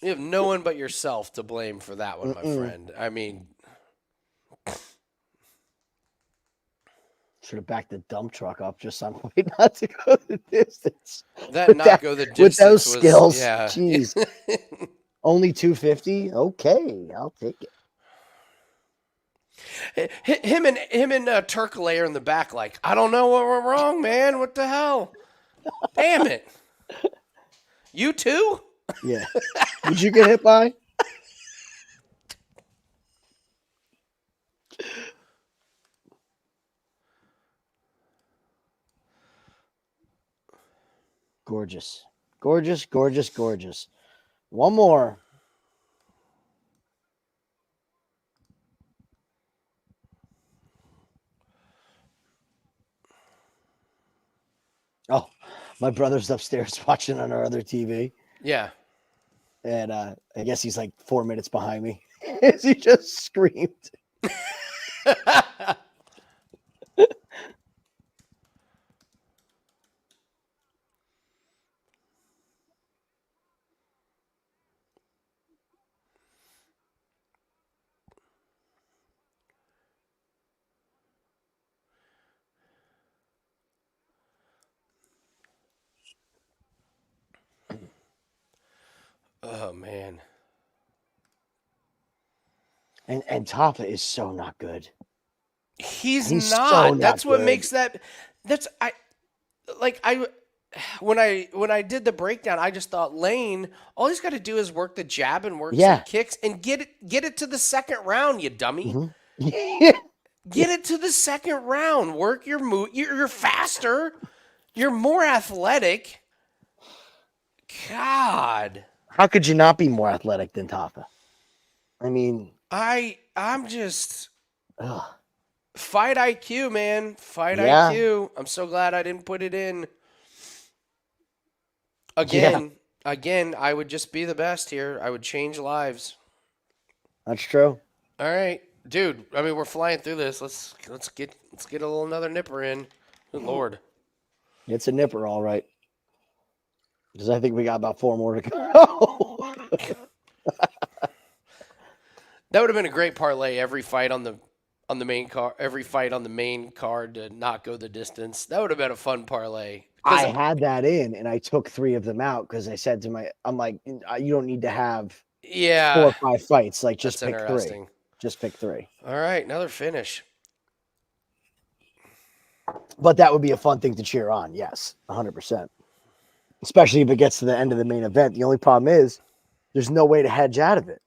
You have no one but yourself to blame for that one, my friend. I mean, should have backed the dump truck up just on way not to go the distance. Go the distance with those skills. Yeah. Jeez. Only 250? Okay, I'll take it. Him and Turkalj are in the back like, I don't know what went wrong, man. What the hell? Damn it. You too? Yeah. Did you get hit by? Gorgeous. Gorgeous, gorgeous, gorgeous. One more. Oh, my brother's upstairs watching on our other TV. Yeah. And I guess he's like 4 minutes behind me. As he just screamed. Oh, man. And Tafa is so not good. He's so not. not That's what good. makes that. When I did the breakdown, I just thought Lane, all he's got to do is work the jab and work some kicks and get it to the second round, you dummy. Mm-hmm. Get it to the second round. Work your move. You're faster. You're more athletic. God. How could you not be more athletic than Tafa? I mean, I'm just ugh. fight IQ, man. Fight IQ. I'm so glad I didn't put it in. Again, I would just be the best here. I would change lives. That's true. All right, dude. I mean, we're flying through this. Let's get another nipper in. Good Lord. It's a nipper, all right. Because I think we got about 4 more to go. That would have been a great parlay. Every fight on the main card, to not go the distance. That would have been a fun parlay. I had that in, and I took 3 of them out because I said to I'm like, you don't need to have 4 or 5 fights. Like, just pick 3. Just pick 3. All right, another finish. But that would be a fun thing to cheer on. Yes, 100%. Especially if it gets to the end of the main event. The only problem is there's no way to hedge out of it.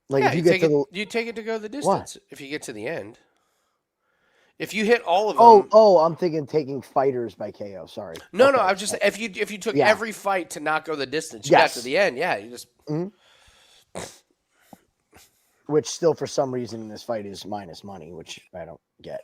Like, if you get to you take it to go the distance if you get to the end. If you hit all of them, I'm thinking taking fighters by KO. Sorry. no, Okay. I was just if you took Yeah. every fight to not go the distance, you got to the end. Yeah, you just. Which still, for some reason, in this fight is minus money, which I don't get.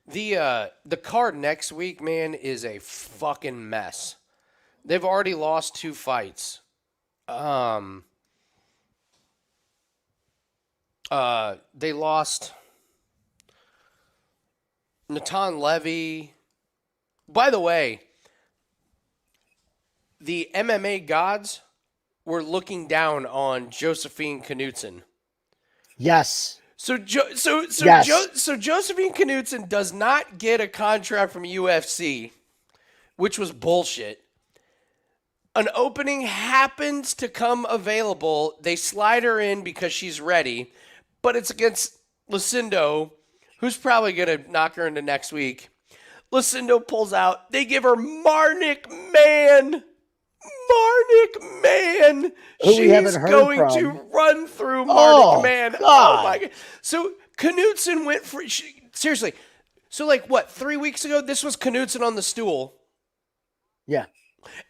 The card next week, man, is a fucking mess. They've already lost 2 fights. They lost Natan Levy. By the way, the MMA gods were looking down on Josephine Knudsen. Yes. So Yes. Josephine Knudsen does not get a contract from UFC, which was bullshit. An opening happens to come available. They slide her in because she's ready, but it's against Lucindo, who's probably going to knock her into next week. Lucindo pulls out. They give her Marnik Man. She's going to run through Marnik Man. God. Oh, my God. So Knudsen went for... seriously. So, like, what, 3 weeks ago, this was Knudsen on the stool. Yeah.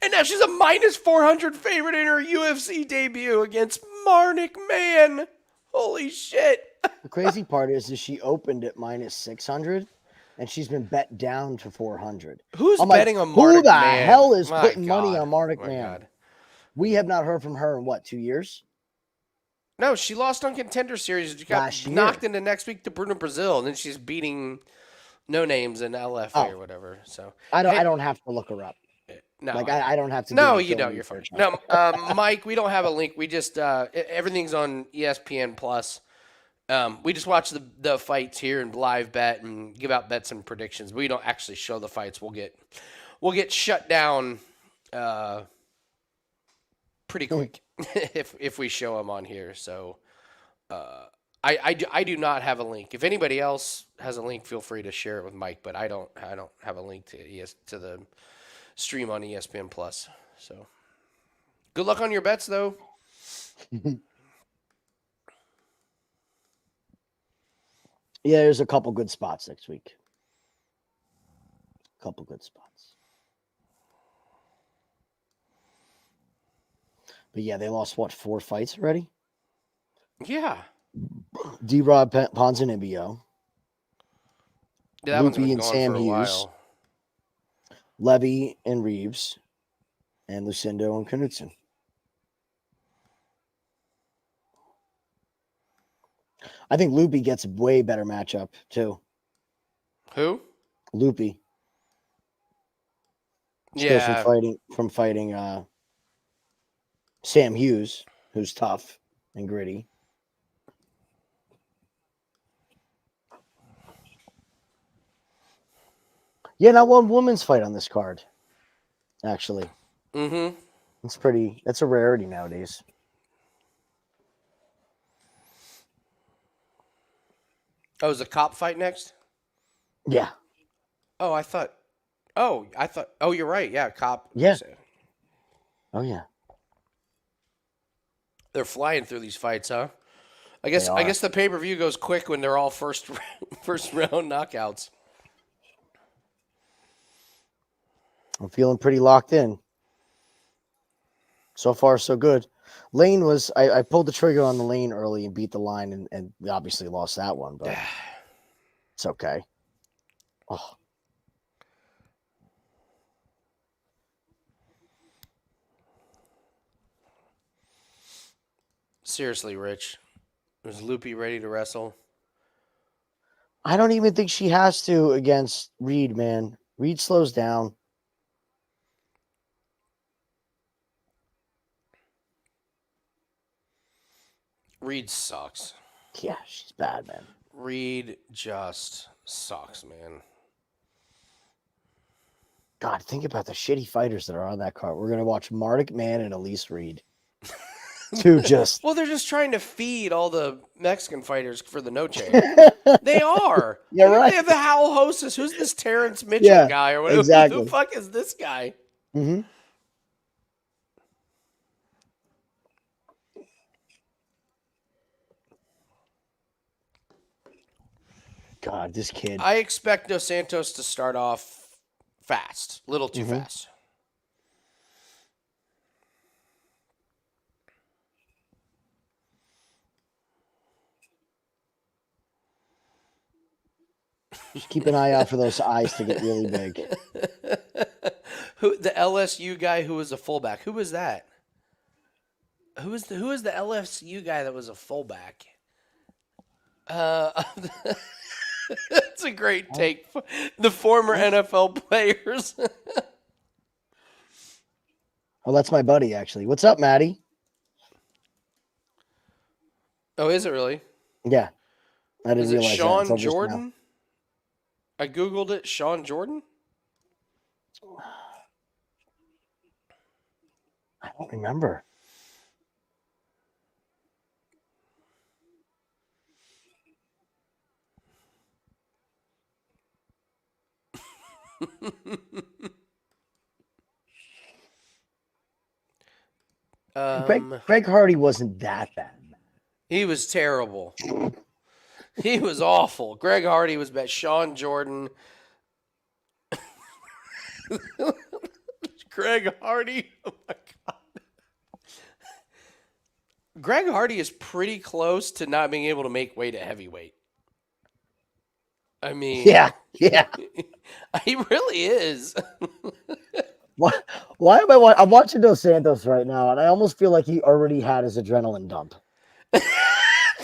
And now she's a minus 400 favorite in her UFC debut against Marnik Man. Holy shit. The crazy part is she opened at minus 600, and she's been bet down to 400. Who's betting on Marnik Man? Who the hell is putting money on Marnik Man? God. We have not heard from her in, 2 years? No, she lost on Contender Series. She got knocked into next week to Bruno Brazil, and then she's beating no names in LFA or whatever. So I don't have to look her up. No, I don't have to. No, you don't. You're fine. No, Mike, we don't have a link. We just everything's on ESPN Plus. We just watch the fights here and live bet and give out bets and predictions. We don't actually show the fights. We'll get shut down pretty quick if we show them on here. So I do not have a link. If anybody else has a link, feel free to share it with Mike. But I don't have a link to the stream on ESPN Plus. So good luck on your bets, though. Yeah, there's a couple good spots next week. Couple good spots. But yeah, they lost 4 fights already? Yeah. D-Rod Ponzinibbio. Yeah, that one's been and going Sam for a Hughes. while. Levy and Reeves, and Lucindo and Knudsen. I think Loopy gets a way better matchup too. Who? Loopy. Yeah. From fighting Sam Hughes, who's tough and gritty. Yeah, not one woman's fight on this card, actually. Mm-hmm. That's a rarity nowadays. Oh, is the Kape fight next? Yeah. Oh, you're right. Yeah, Kape. Yeah. Oh, yeah. They're flying through these fights, huh? I guess the pay-per-view goes quick when they're all first round knockouts. I'm feeling pretty locked in. So far, so good. Lane was, I pulled the trigger on the lane early and beat the line, and we obviously lost that one, but it's okay. Oh. Seriously, Rich. Is Loopy ready to wrestle? I don't even think she has to against Reed, man. Reed slows down. Reed sucks. Yeah, she's bad, man. Reed just sucks, man. God, think about the shitty fighters that are on that card. We're going to watch Marnik Man and Elise Reed. to just. Well, they're just trying to feed all the Mexican fighters for the Noche. They are. You're right. They have the Howl Hostess. Who's this Terrence Mitchell Yeah, guy or whatever? exactly. Who the fuck is this guy? Mm-hmm. God, this kid. I expect Dos Santos to start off fast, a little too fast. Just keep an eye out for those eyes to get really big. Who the LSU guy who was a fullback? Who was that? Who was the LSU guy that was a fullback? That's a great take. The former NFL players. Oh, that's my buddy, actually. What's up, Maddie? Oh, is it really? Yeah. I didn't Is it realize that Sean until just now. Jordan? I Googled it. Sean Jordan? I don't remember. Greg Hardy wasn't that bad. He was terrible. He was awful. Greg Hardy was bad. Sean Jordan. Greg Hardy. Oh my God. Greg Hardy is pretty close to not being able to make weight at heavyweight. I mean, Yeah. he really is. Why am I'm watching Dos Santos right now, and I almost feel like he already had his adrenaline dump.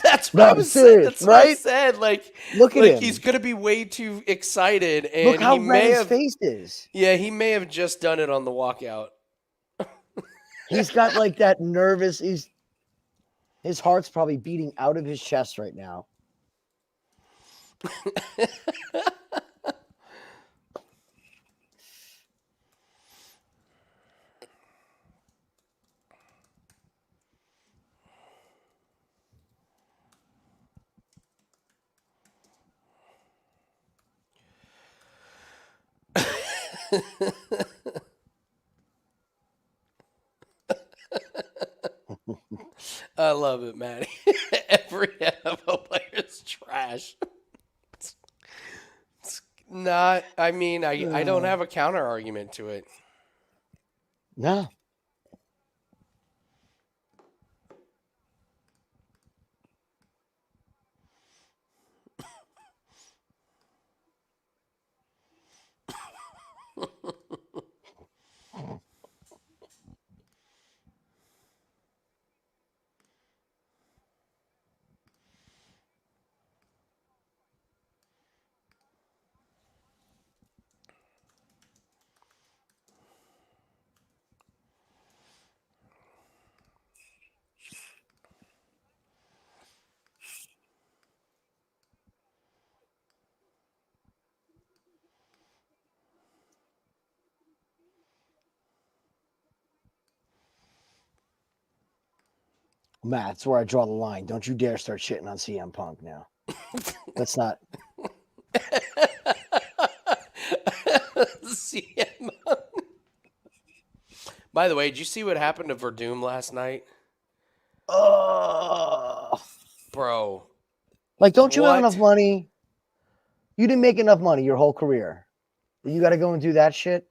That's what I was saying. That's what I right? said. Like, look at him. He's gonna be way too excited, and look how he may red have, his face is. Yeah, he may have just done it on the walkout. He's got like that nervous. His heart's probably beating out of his chest right now. I love it, Matty. Every NFL player is trash. It's not. I mean, I don't have a counter argument to it. No. Matt, that's where I draw the line. Don't you dare start shitting on CM Punk now. That's not. CM. By the way, did you see what happened to Verdum last night? Oh, bro. Like, don't you have enough money? You didn't make enough money your whole career. You got to go and do that shit?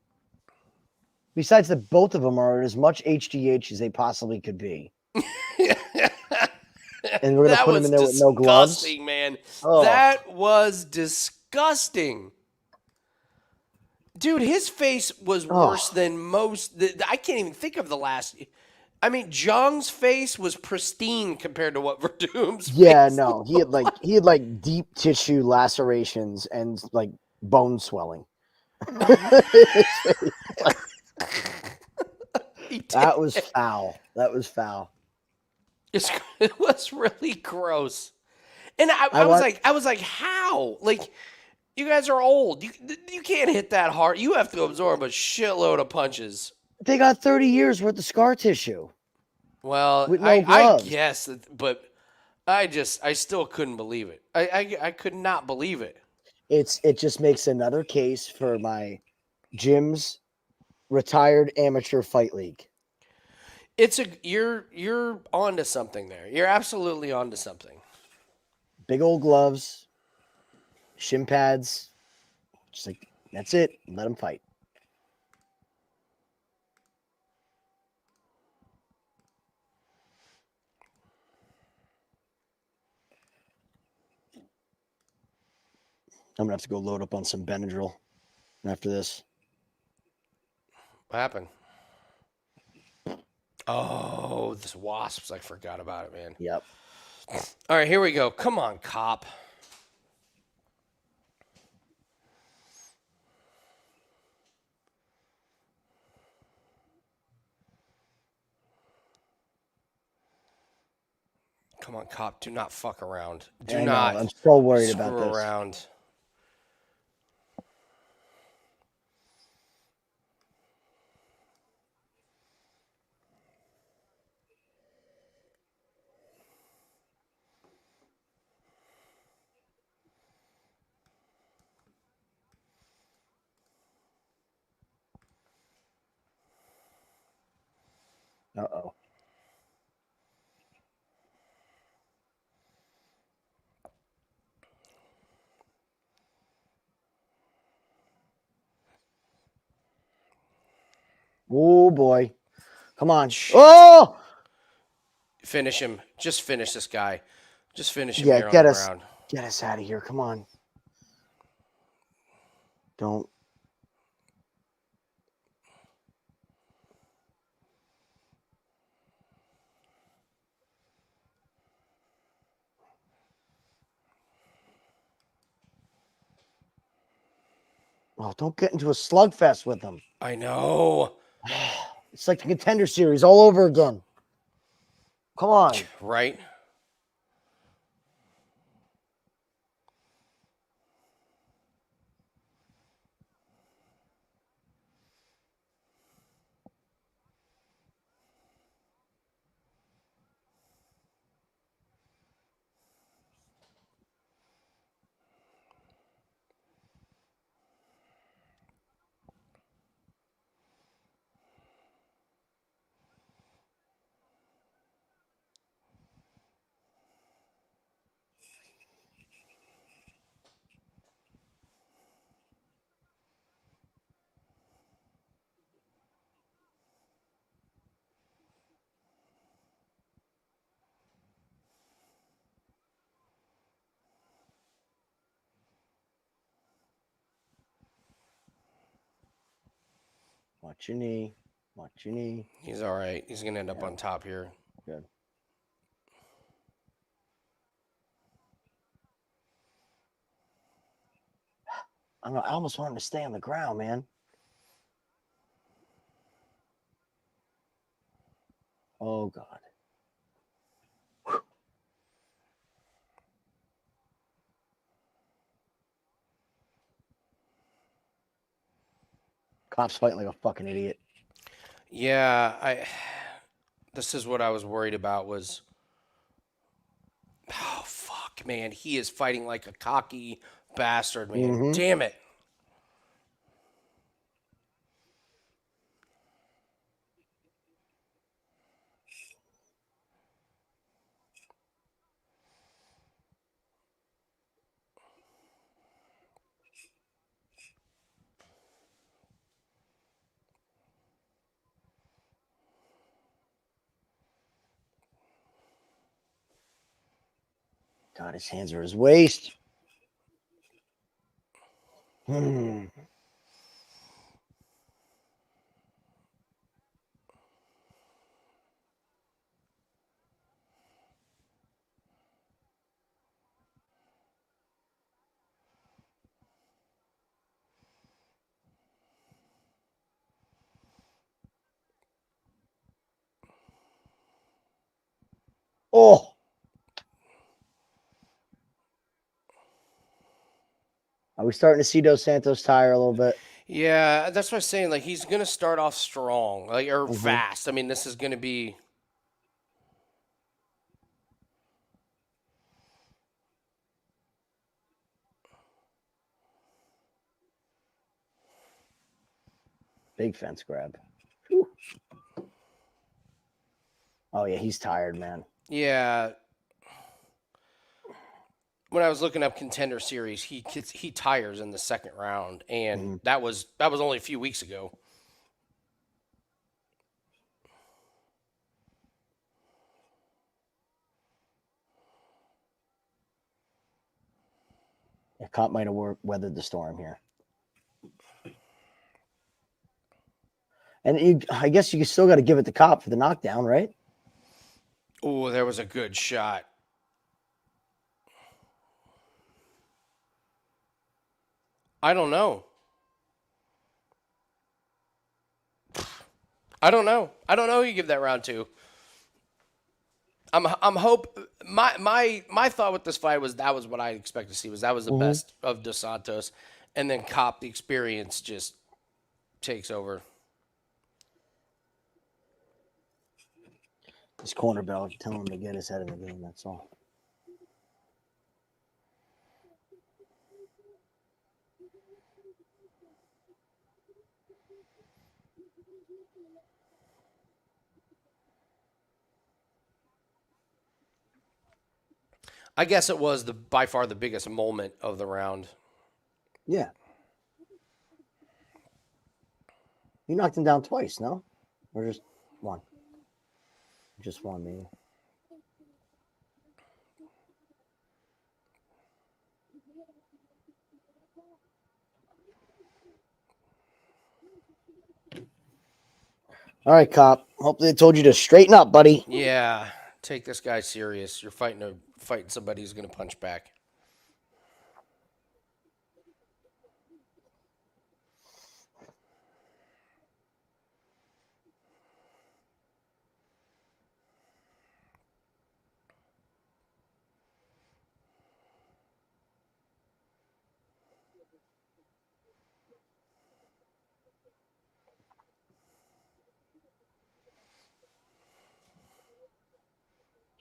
Besides that, both of them are as much HGH as they possibly could be. And we're going to put him in there with no gloves? Disgusting, man. Oh. That was disgusting. Dude, his face was worse than most. I can't even think of the last. I mean, Jung's face was pristine compared to what Verdum's face no. He had like deep tissue lacerations and like bone swelling. That was foul. That was foul. It was really gross. And I was like, how? Like, you guys are old. You can't hit that hard. You have to absorb a shitload of punches. They got 30 years worth of scar tissue. Well, with no I gloves. guess, but I still couldn't believe it. I could not believe it. It just makes another case for my Jim's retired amateur fight league. You're onto something there. You're absolutely onto something. Big old gloves, shin pads, just like that's it. Let them fight. I'm gonna have to go load up on some Benadryl after this. What happened? Oh, this wasps! I forgot about it, man. Yep. All right, here we go. Come on, cop. Come on, cop. Do not fuck around. Do not. I'm so worried screw about this. around. Uh-oh. Oh boy. Come on. Oh! Finish him. Just finish this guy. Just finish him Yeah, here on get the us ground. get us out of here. Come on. Don't. Oh, don't get into a slugfest with them. I know. It's like the Contender Series all over again. Come on. Right? Watch your knee. Watch your knee. He's all right. He's going to end up on top here. Good. I don't know. I almost want him to stay on the ground, man. Oh, God. Cop's fighting like a fucking idiot. Yeah, this is what I was worried about was, oh, fuck, man. He is fighting like a cocky bastard, man. Mhm. Damn it. God, his hands are his waist. Hmm. Oh. Are we starting to see Dos Santos tire a little bit? Yeah, that's what I'm saying. Like, he's going to start off strong, like, or Mhm. fast. I mean, this is going to be... Big fence grab. Whew. Oh, yeah, he's tired, man. Yeah. When I was looking up Contender Series, he tires in the second round, and that was only a few weeks ago. Yeah, Kape might have weathered the storm here. And I guess you still got to give it to Kape for the knockdown, right? Oh, there was a good shot. I don't know. I don't know who you give that round to. I'm my thought with this fight was that was what I expected to see, was that was the best of Dos Santos, and then Kape, the experience just takes over. His corner bell telling him to get his head in the game, that's all. I guess it was by far the biggest moment of the round. Yeah. You knocked him down twice, no? Or just one? Just one, maybe. All right, Kape. Hopefully they told you to straighten up, buddy. Yeah, take this guy serious. You're fighting somebody who's going to punch back.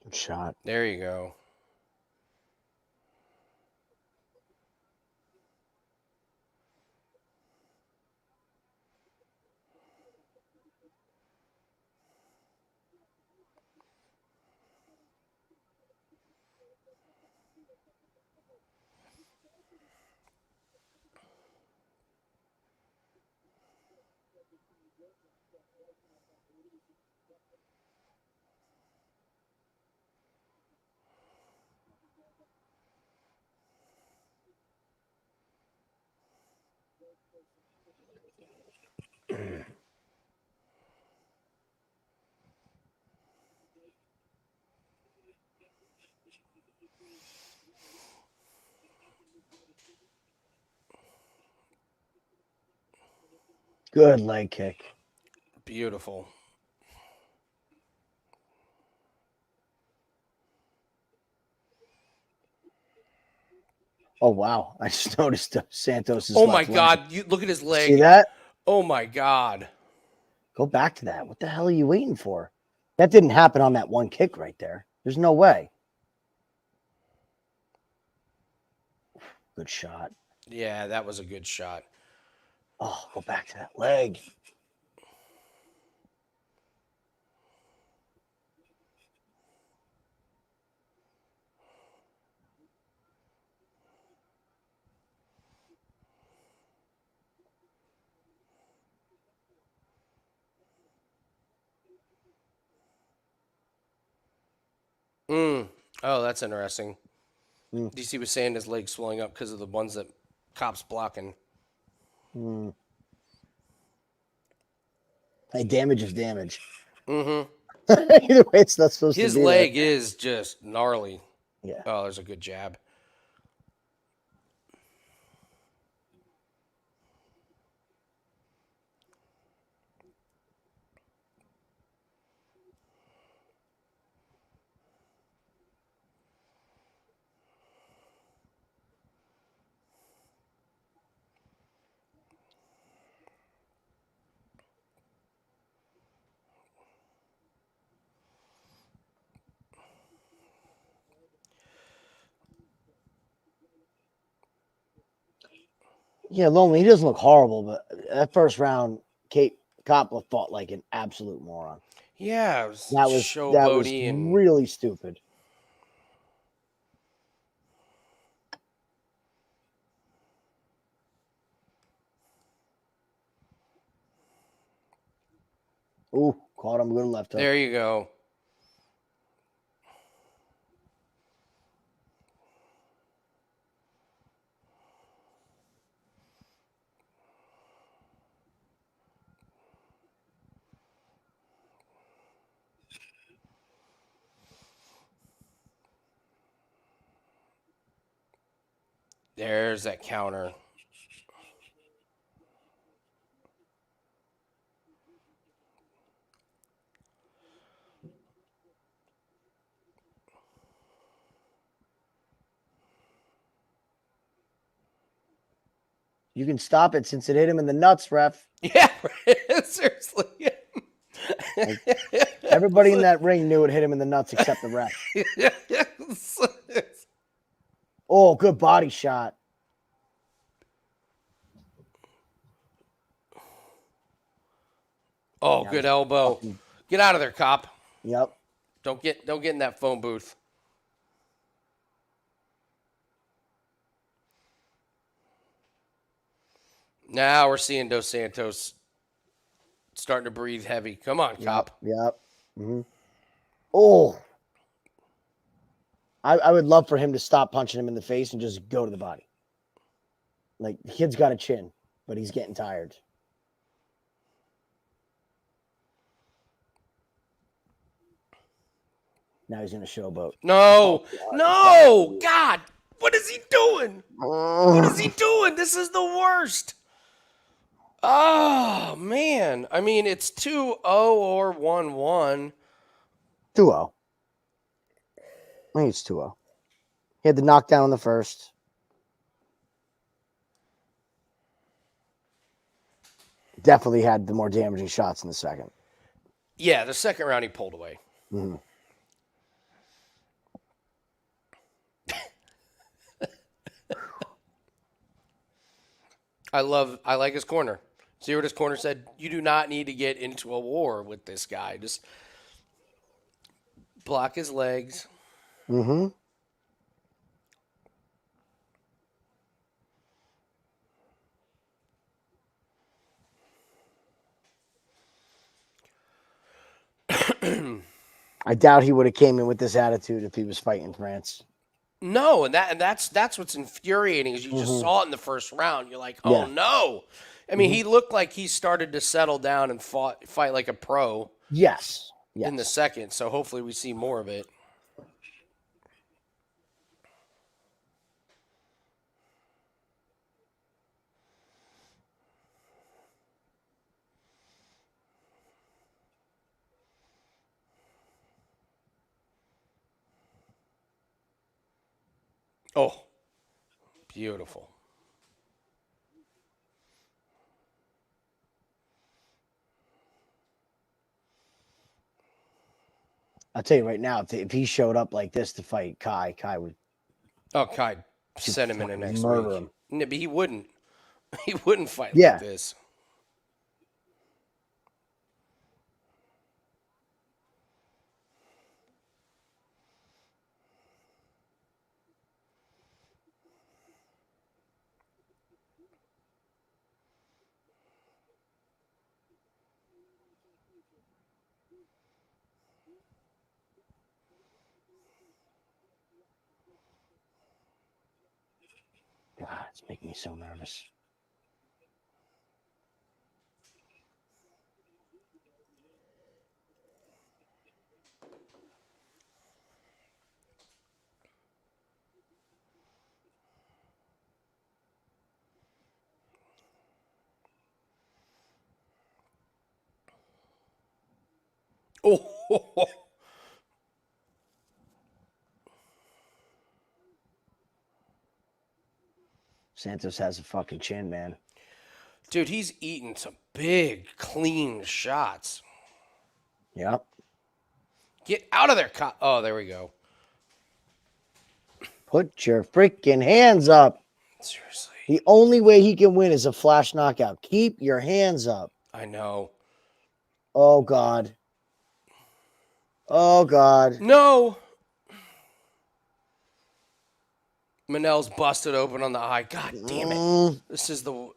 Good shot. There you go. Good leg kick. Beautiful. Oh, wow. I just noticed Santos's Oh my left leg. God! You look at his leg. See that? Oh my God! Go back to that. What the hell are you waiting for? That didn't happen on that one kick right there. There's no way. Good shot. Yeah, that was a good shot. Oh, go back to that leg. Oh, that's interesting. Mm. DC was saying his leg's swelling up because of the ones that Kape's blocking. Mm. Hey, damage is damage. Mm-hmm. Either way, it's not supposed His to be leg there. is just gnarly. Yeah. Oh, there's a good jab. Yeah, Lonely, he doesn't look horrible, but that first round, Kape fought like an absolute moron. Yeah, That was showboaty and really stupid. Ooh, caught him. Good left hook. there you go. There's that counter. You can stop it since it hit him in the nuts, ref. Yeah, seriously. Everybody in that ring knew it hit him in the nuts except the ref. Oh, good body shot. Oh, good elbow. Get out of there, cop. Yep. Don't get in that phone booth. Now we're seeing Dos Santos starting to breathe heavy. Come on, cop. Yep. Mm-hmm. Oh. I would love for him to stop punching him in the face and just go to the body. Like, the kid's got a chin, but he's getting tired. Now he's going to showboat. No. No. God. What is he doing? What is he doing? This is the worst. Oh, man. I mean, it's 2-0 or 1-1. 2-0. I think it's 2-0. He had the knockdown in the first. Definitely had the more damaging shots in the second. Yeah, the second round he pulled away. Mm-hmm. I like his corner. See what his corner said? You do not need to get into a war with this guy. Just block his legs. Mm-hmm. I doubt he would have came in with this attitude if he was fighting France. No, and that's what's infuriating is you just saw it in the first round. You're like, oh no. I mean, he looked like he started to settle down and fight like a pro. Yes. In the second. So hopefully we see more of it. Oh, beautiful. I'll tell you right now, if he showed up like this to fight Kai would. Oh, Kai send him in the next murder week. him. No, but he wouldn't. He wouldn't fight Yeah. like this. God, it's making me so nervous. Oh, Santos has a fucking chin, man. dude, he's eating some big, clean shots. Yep. Get out of there, cop. Oh, there we go. Put your freaking hands up. Seriously. The only way he can win is a flash knockout. Keep your hands up. I know. Oh, God. Oh, God. No. Manel's busted open on the eye. God damn it. This is the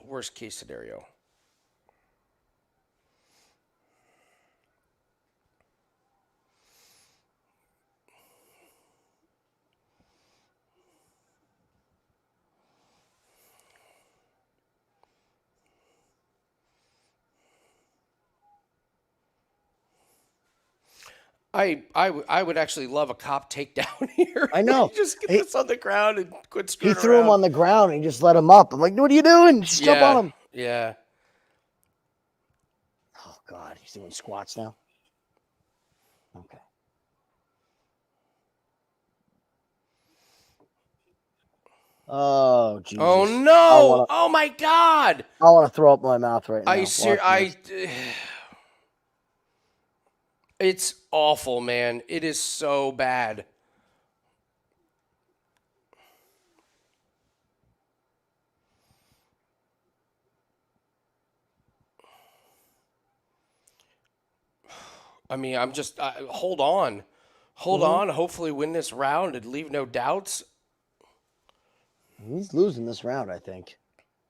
worst case scenario. I would actually love a cop takedown here. I know. Just get this on the ground and quit screwing He threw around. him on the ground and he just let him up. I'm like, what are you doing? Just jump on him. Yeah. Oh, God. He's doing squats now. Okay. Oh, Jesus. Oh, no. Oh, my God. I want to throw up my mouth right now. It's awful, man. It is so bad. I mean, I'm just hold on. Hold on. Hopefully win this round and leave no doubts. He's losing this round, I think,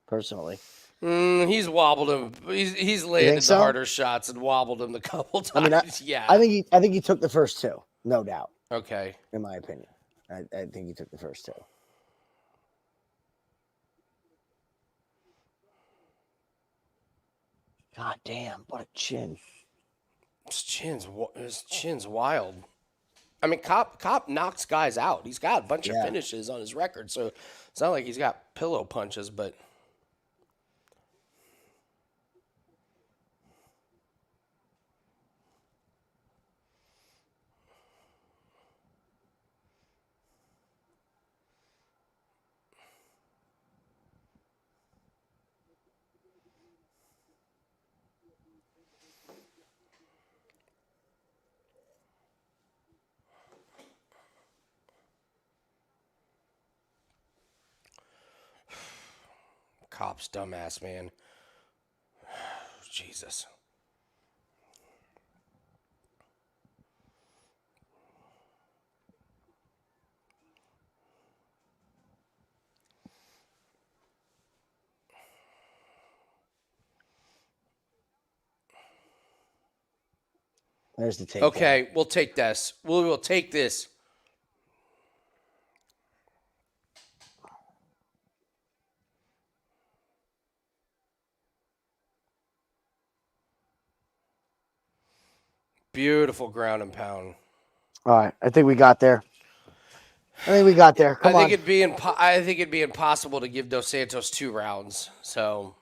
personally. He's wobbled him. He's landed the harder shots and wobbled him a couple times. I mean, yeah. I think he took the first two, no doubt. Okay. In my opinion, I think he took the first two. God damn! What a chin. His chin's wild. I mean, Kape knocks guys out. He's got a bunch of finishes on his record, so it's not like he's got pillow punches, but. Kape's dumbass, man. Jesus. There's the take. Okay, we'll take this. We will take this. Beautiful ground and pound. All right, I think we got there. Come on. I think it'd be impossible to give Dos Santos 2 rounds. So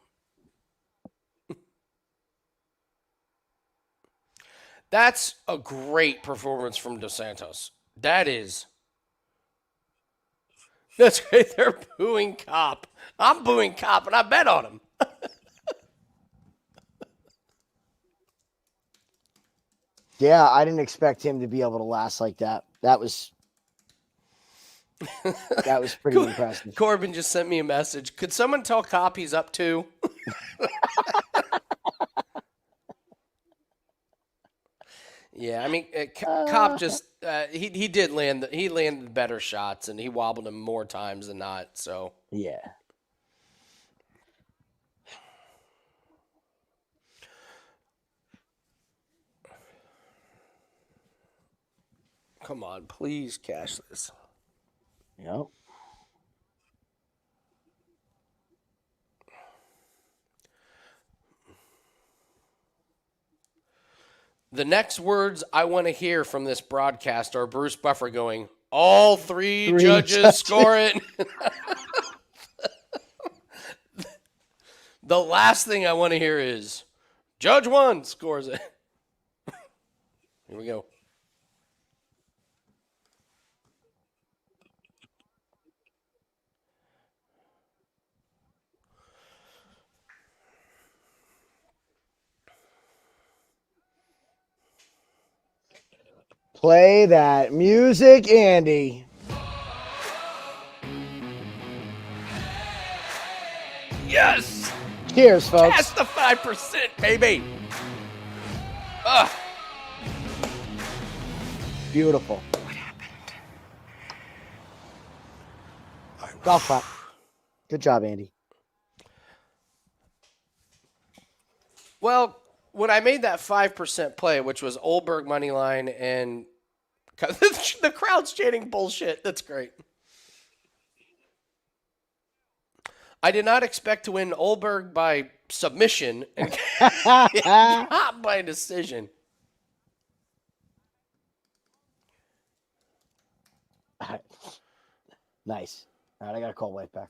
that's a great performance from Dos Santos. That's great. They're booing Kape. I'm booing Kape, and I bet on him. Yeah, I didn't expect him to be able to last like that. That was pretty impressive. Corbin just sent me a message. Could someone tell Kape he's up 2? Yeah, I mean, Kape just he did land. He landed better shots, and he wobbled him more times than not. So yeah. Come on, please cash this. Yep. The next words I want to hear from this broadcast are Bruce Buffer going, all three judges score it. The last thing I want to hear is, Judge 1 scores it. Here we go. Play that music, Andy. Yes! Cheers, folks. That's the 5%, baby. Ugh. Beautiful. What happened? Golf clap. Good job, Andy. Well, when I made that 5% play, which was Ulberg money line, and the crowd's chanting bullshit. That's great. I did not expect to win Ulberg by submission and not by decision. All right. Nice. All right, I got to call White back.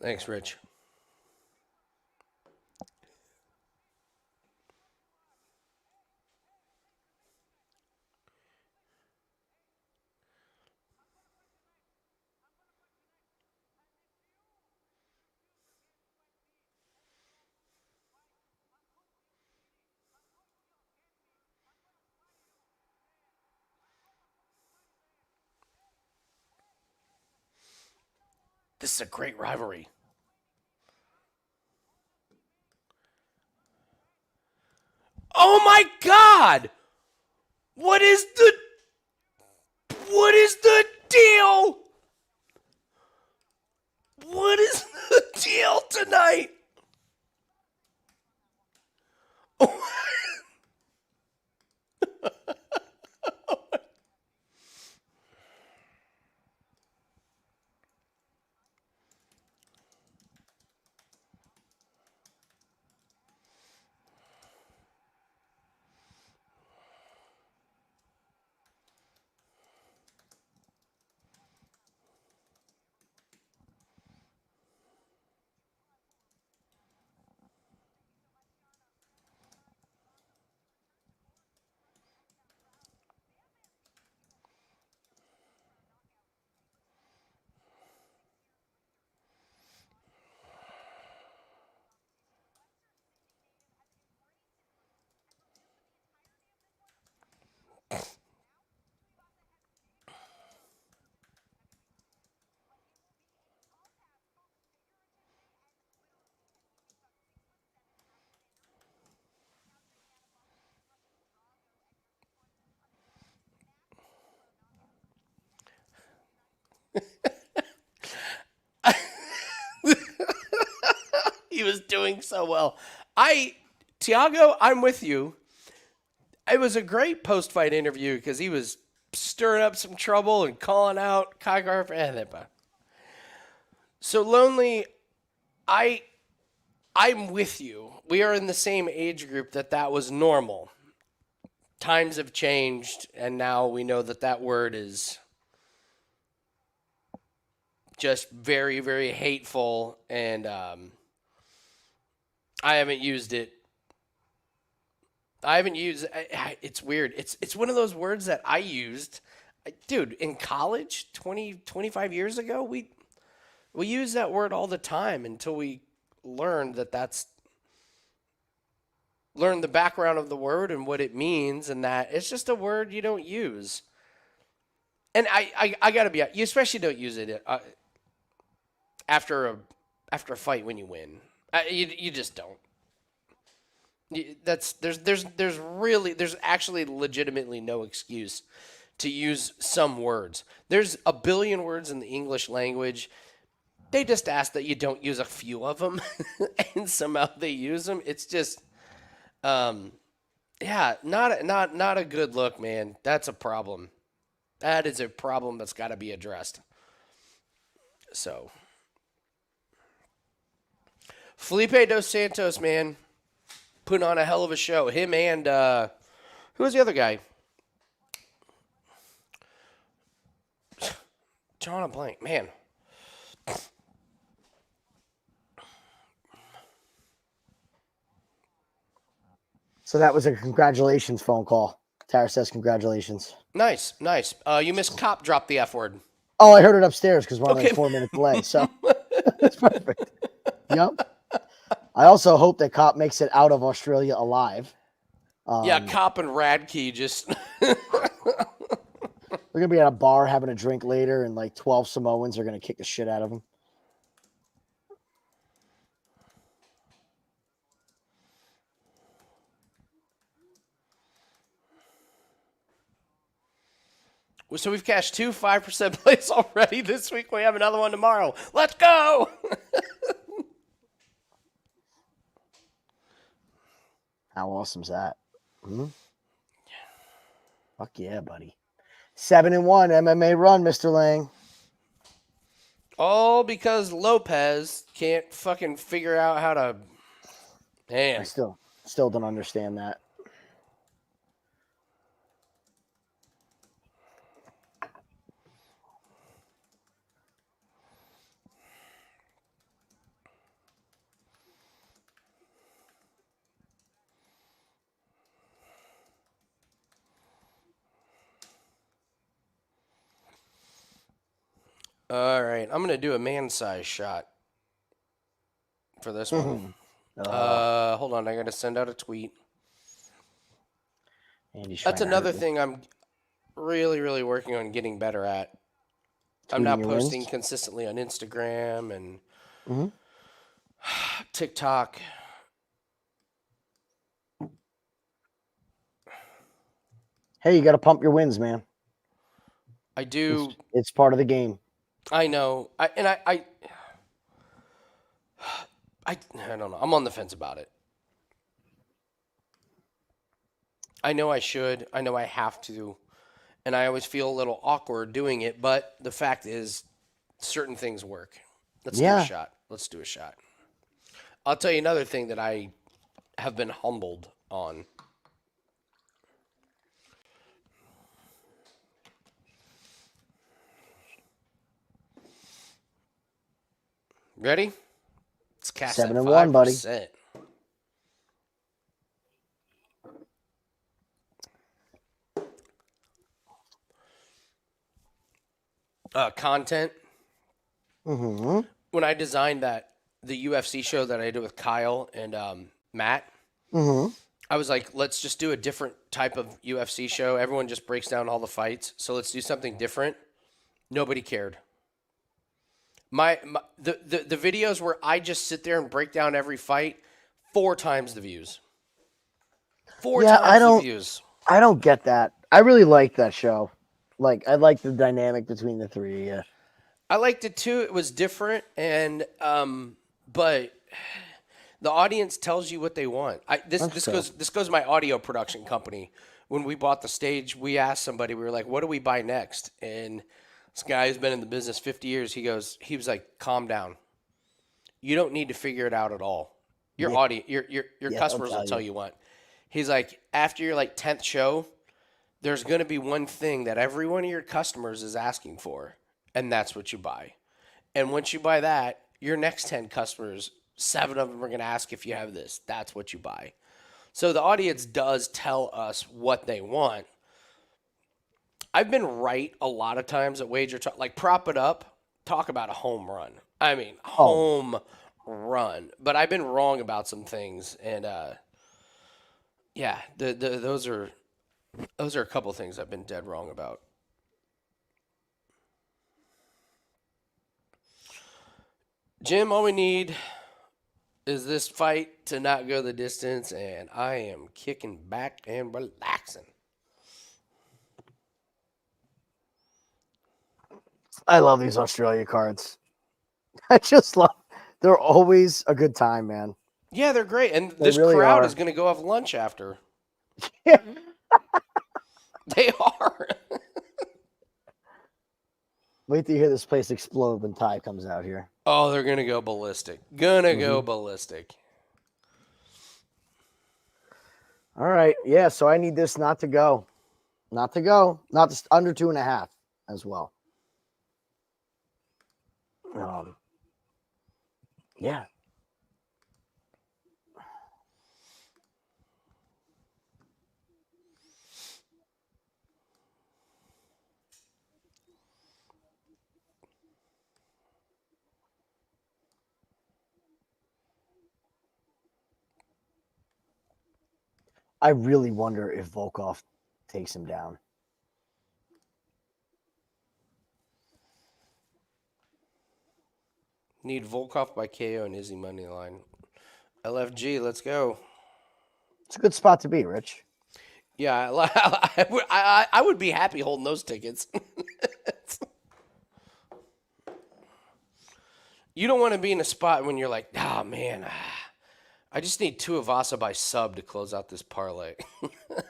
Thanks, Rich. This is a great rivalry. Oh my God! What is the deal? What is the deal tonight? Oh. He was doing so well. Tiago, I'm with you. It was a great post-fight interview because he was stirring up some trouble and calling out Kygar. So Lonely, I'm with you. We are in the same age group that was normal. Times have changed, and now we know that word is just very, very hateful, and I haven't used it. It's weird. It's one of those words that I used. Dude, in college 25 years ago, we used that word all the time until we learned learn the background of the word and what it means, and that it's just a word you don't use. And I got to be, you especially don't use it after a fight when you win. You just don't. There's actually legitimately no excuse to use some words. There's a billion words in the English language. They just ask that you don't use a few of them, and somehow they use them. It's just, not a good look, man. That's a problem. That is a problem that's got to be addressed. So, Felipe dos Santos, man, putting on a hell of a show. Him and who was the other guy? John, I'm blank, man. So that was a congratulations phone call Tara says congratulations. Nice. You missed Cop drop the F word. Oh, I heard it upstairs because we're on Okay. a 4-minute delay. So that's perfect. Yep. I also hope that Cop makes it out of Australia alive. Yeah, Cop and Radtke just. We're going to be at a bar having a drink later, and like 12 Samoans are going to kick the shit out of him. So we've cashed 2 5% plays already this week. We have another one tomorrow. Let's go. How awesome's that? Hmm? Fuck yeah, buddy. 7-1 MMA run, Mr. Lang. All because Lopez can't fucking figure out how to. Man. I still don't understand that. All right, I'm gonna do a man-size shot for this one. Hold on, I gotta send out a tweet. That's another thing I'm really working on getting better at. I'm now posting consistently on Instagram and TikTok. Hey, you got to pump your wins, man. I do. It's part of the game. I know. I don't know. I'm on the fence about it. I know I should. I know I have to. And I always feel a little awkward doing it. But the fact is, certain things work. Let's do a shot. Let's do a shot. I'll tell you another thing that I have been humbled on. Ready? It's cast 7-1, buddy. Content. Mm-hmm. When I designed the UFC show that I did with Kyle and Matt, I was like, let's just do a different type of UFC show. Everyone just breaks down all the fights, so let's do something different. Nobody cared. The videos where I just sit there and break down every fight, 4 times the views. 4 times the views. I don't get that. I really like that show. Like, I like the dynamic between the three. Yeah. I liked it too. It was different, and but the audience tells you what they want. This goes to my audio production company. When we bought the stage, we asked somebody. We were like, "What do we buy next?" And this guy who's been in the business 50 years, he was like, "Calm down. You don't need to figure it out at all. Your audience, your customers will tell you what." He's like, after your like 10th show, there's going to be one thing that every one of your customers is asking for, and that's what you buy. And once you buy that, your next 10 customers, 7 of them are going to ask if you have this. That's what you buy. So the audience does tell us what they want. I've been right a lot of times at Wager Talk. Like, Prop It Up, talk about a home run. I mean, home run. But I've been wrong about some things. And, yeah, those are a couple things I've been dead wrong about. Jim, all we need is this fight to not go the distance, and I am kicking back and relaxing. I love these Australia cards. I just love. They're always a good time, man. Yeah, they're great, and They this really crowd are. is going to go have lunch after. Yeah. They are. Wait till you hear this place explode when Ty comes out here. Oh, they're going to go ballistic. Go ballistic. All right. Yeah, so I need this not to go. Not to go. Not just under 2.5 as well. Yeah. I really wonder if Volkov takes him down. Need Volkov by KO and Izzy money line. LFG, let's go. It's a good spot to be, Rich. Yeah, I would be happy holding those tickets. You don't want to be in a spot when you're like, oh, man, I just need Tuivasa by sub to close out this parlay.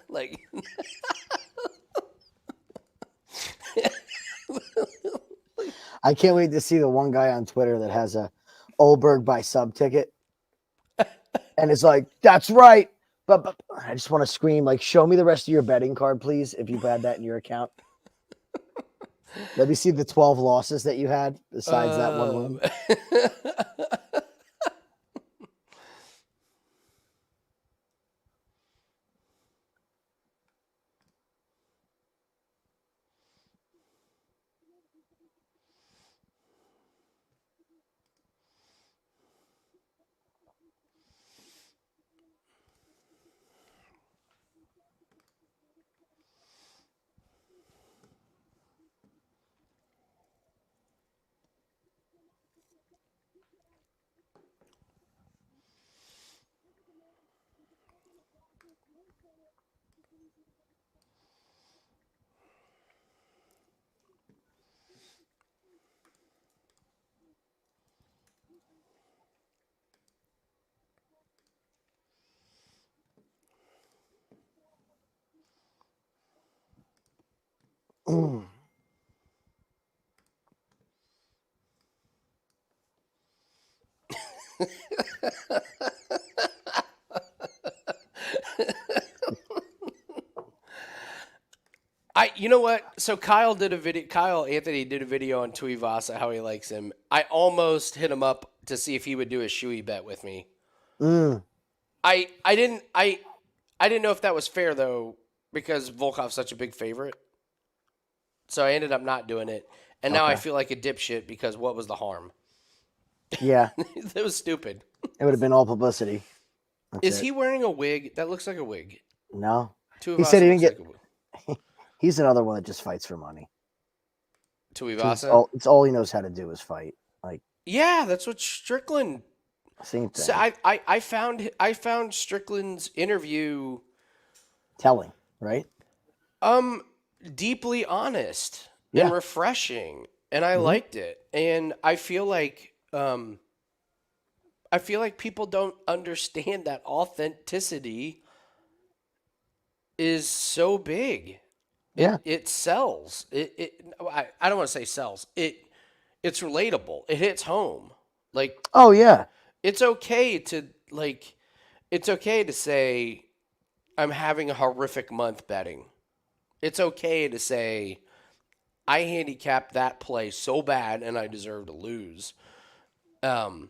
Like, I can't wait to see the one guy on Twitter that has a Ulberg by sub ticket. And it's like, that's right. But I just want to scream, like, show me the rest of your betting card, please, if you've had that in your account. Let me see the 12 losses that you had besides that one win. You know what? So Kyle Anthony did a video on Tuivasa, how he likes him. I almost hit him up to see if he would do a shoey bet with me. I didn't know if that was fair though, because Volkov's such a big favorite. So I ended up not doing it. And now I feel like a dipshit because what was the harm? Yeah. That was stupid. It would have been all publicity. Is he wearing a wig? That looks like a wig. No. Tuivasa He said he didn't looks get. like a wig. He's another one that just fights for money. Tuivasa? It's all he knows how to do is fight. Like, yeah, that's what Strickland. same thing. So I found Strickland's interview telling, right? Deeply honest Yeah. and refreshing, and I liked it. And I feel like people don't understand that authenticity is so big. Yeah. It sells. I don't want to say sells. It's relatable. It hits home. Like, Oh yeah. it's okay to say I'm having a horrific month betting. It's okay to say I handicapped that play so bad and I deserve to lose. And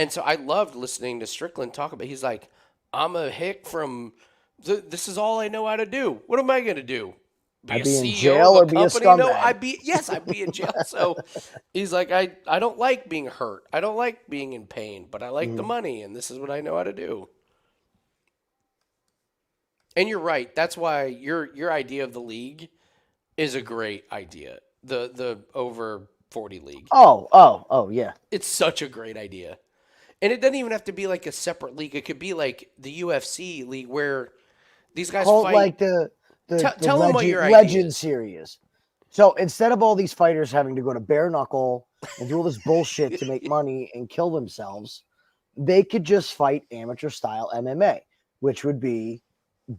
so I loved listening to Strickland talk about. He's like, I'm a hick from. This is all I know how to do. What am I going to do? I'd be in jail or be a scumbag. No, I'd be in jail. So he's like, I don't like being hurt. I don't like being in pain, but I like the money, and this is what I know how to do. And you're right. That's why your idea of the league is a great idea. The over 40 league. Oh yeah. It's such a great idea. And it doesn't even have to be like a separate league. It could be like the UFC league where these guys Called fight. like the tell them what your idea Legend is. series. So instead of all these fighters having to go to bare knuckle and do all this bullshit to make money and kill themselves, they could just fight amateur style MMA, which would be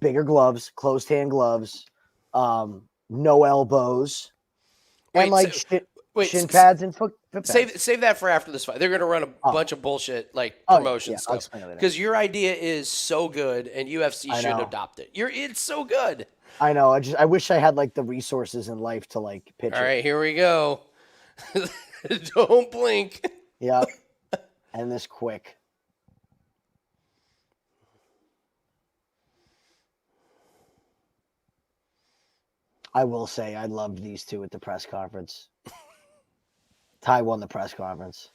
bigger gloves, closed hand gloves, no elbows, and like shin pads and foot pads. Save that for after this fight. They're going to run a bunch of bullshit like promotion stuff. Because your idea is so good, and UFC should adopt it. It's so good. I know. I wish I had like the resources in life to like pitch it. All right, here we go. Don't blink. Yeah. And this quick. I will say I loved these two at the press conference. Ty won the press conference.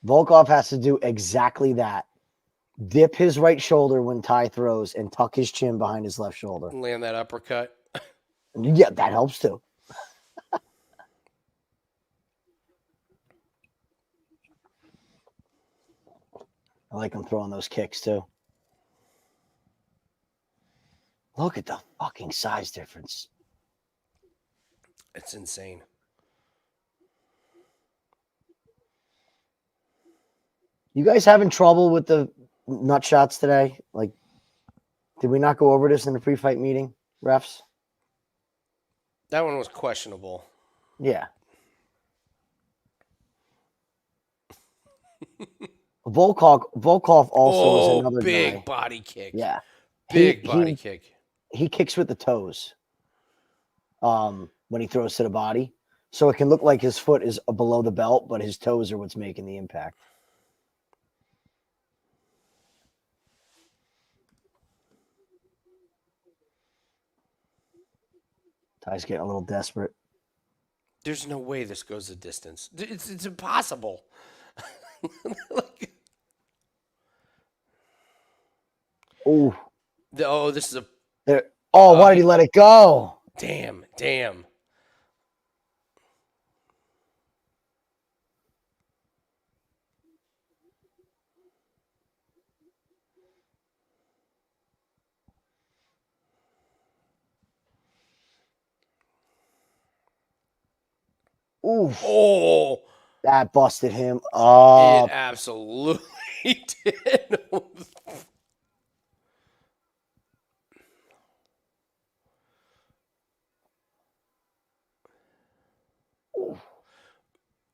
Volkov has to do exactly that. Dip his right shoulder when Ty throws and tuck his chin behind his left shoulder. Land that uppercut. Yeah, that helps too. I like him throwing those kicks too. Look at the fucking size difference. It's insane. You guys having trouble with the nut shots today? Like, did we not go over this in the pre-fight meeting, refs? That one was questionable. Yeah. Volkov also is another big guy. body kick. Yeah. Big body kick. He kicks with the toes when he throws to the body. So it can look like his foot is below the belt, but his toes are what's making the impact. Ty's getting a little desperate. There's no way this goes the distance. It's impossible. Like, Oh, this is a why did he let it go? damn. Oof. Oh, That busted him up. it absolutely did.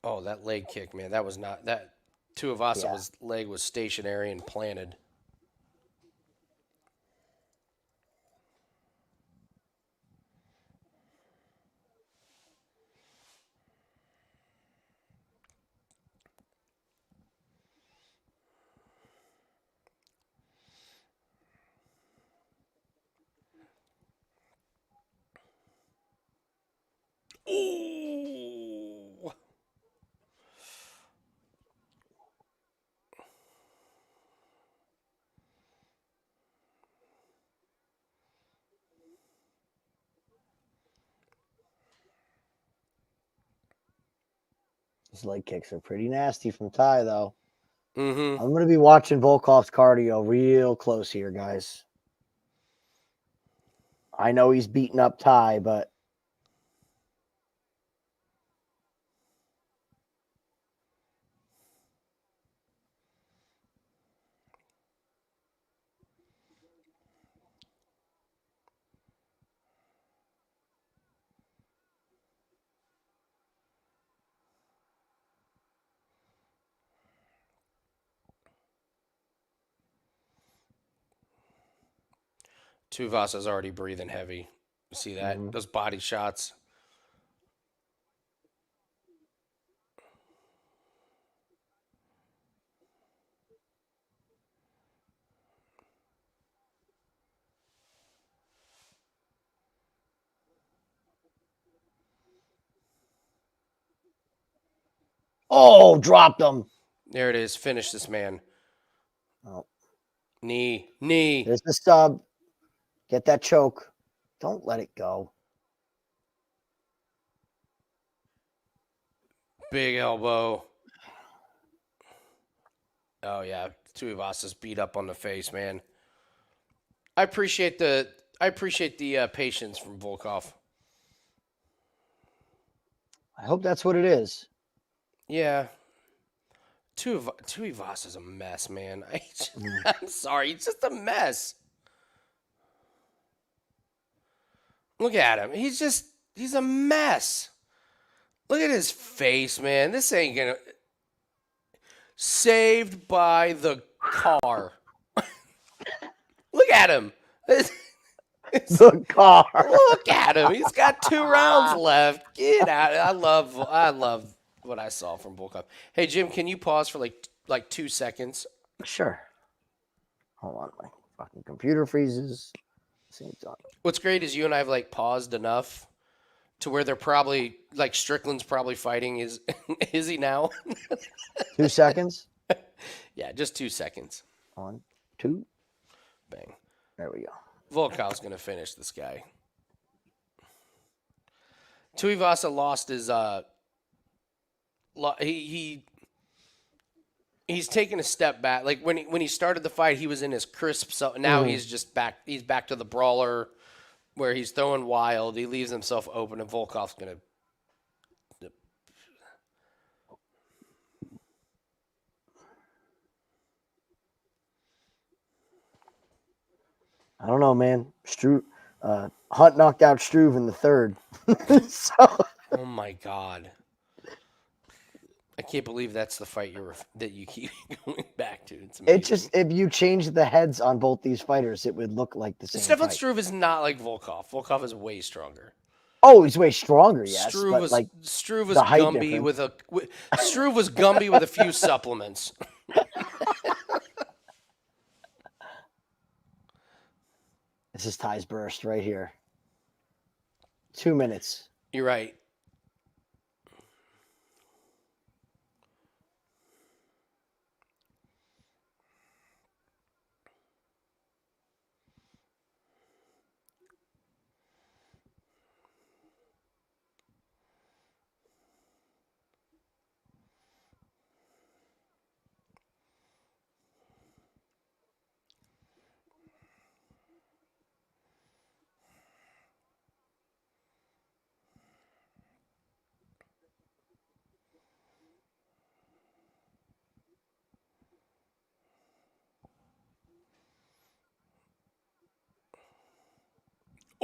Oh, that leg kick, man. That was not that. Tuivasa's leg was stationary and planted. Ooh. His leg kicks are pretty nasty from Ty, though. Mm-hmm. I'm going to be watching Volkov's cardio real close here, guys. I know he's beating up Ty, but Tuivasa's already breathing heavy. You see that? Mhm. Those body shots. dropped him. There it is. Finish this man. Oh, Knee. there's the sub. Get that choke. Don't let it go. Big elbow. Oh yeah, Tuivasa's beat up on the face, man. I appreciate the patience from Volkov. I hope that's what it is. Yeah. Tuivasa's a mess, man. I'm sorry, he's just a mess. Look at him. He's a mess. Look at his face, man. This ain't gonna. Saved by the car. Look at him. The car. Look at him. He's got 2 rounds left. Get out. I love what I saw from Volkov. Hey Jim, can you pause for like 2 seconds? Sure. Hold on, my fucking computer freezes. Same time. What's great is you and I have like paused enough to where they're probably like Strickland's probably fighting. Is he now? 2 seconds. Yeah, just 2 seconds. 1, 2, Bang. there we go. Volkov's gonna finish this guy. Tuivasa lost his he's taken a step back. Like when he started the fight, he was in his crisp. So now he's just back. He's back to the brawler, where he's throwing wild. He leaves himself open, and Volkov's gonna. I don't know, man. Hunt knocked out Struve in the third. So. Oh my god. I can't believe that's the fight that you keep going back to. It's amazing. It just, if you change the heads on both these fighters, it would look like the same Stefan fight. Struve is not like Volkov. Volkov is way stronger. Oh, he's way stronger, yes. Struve was Gumby with a few supplements. This is Ty's burst right here. 2 minutes. You're right.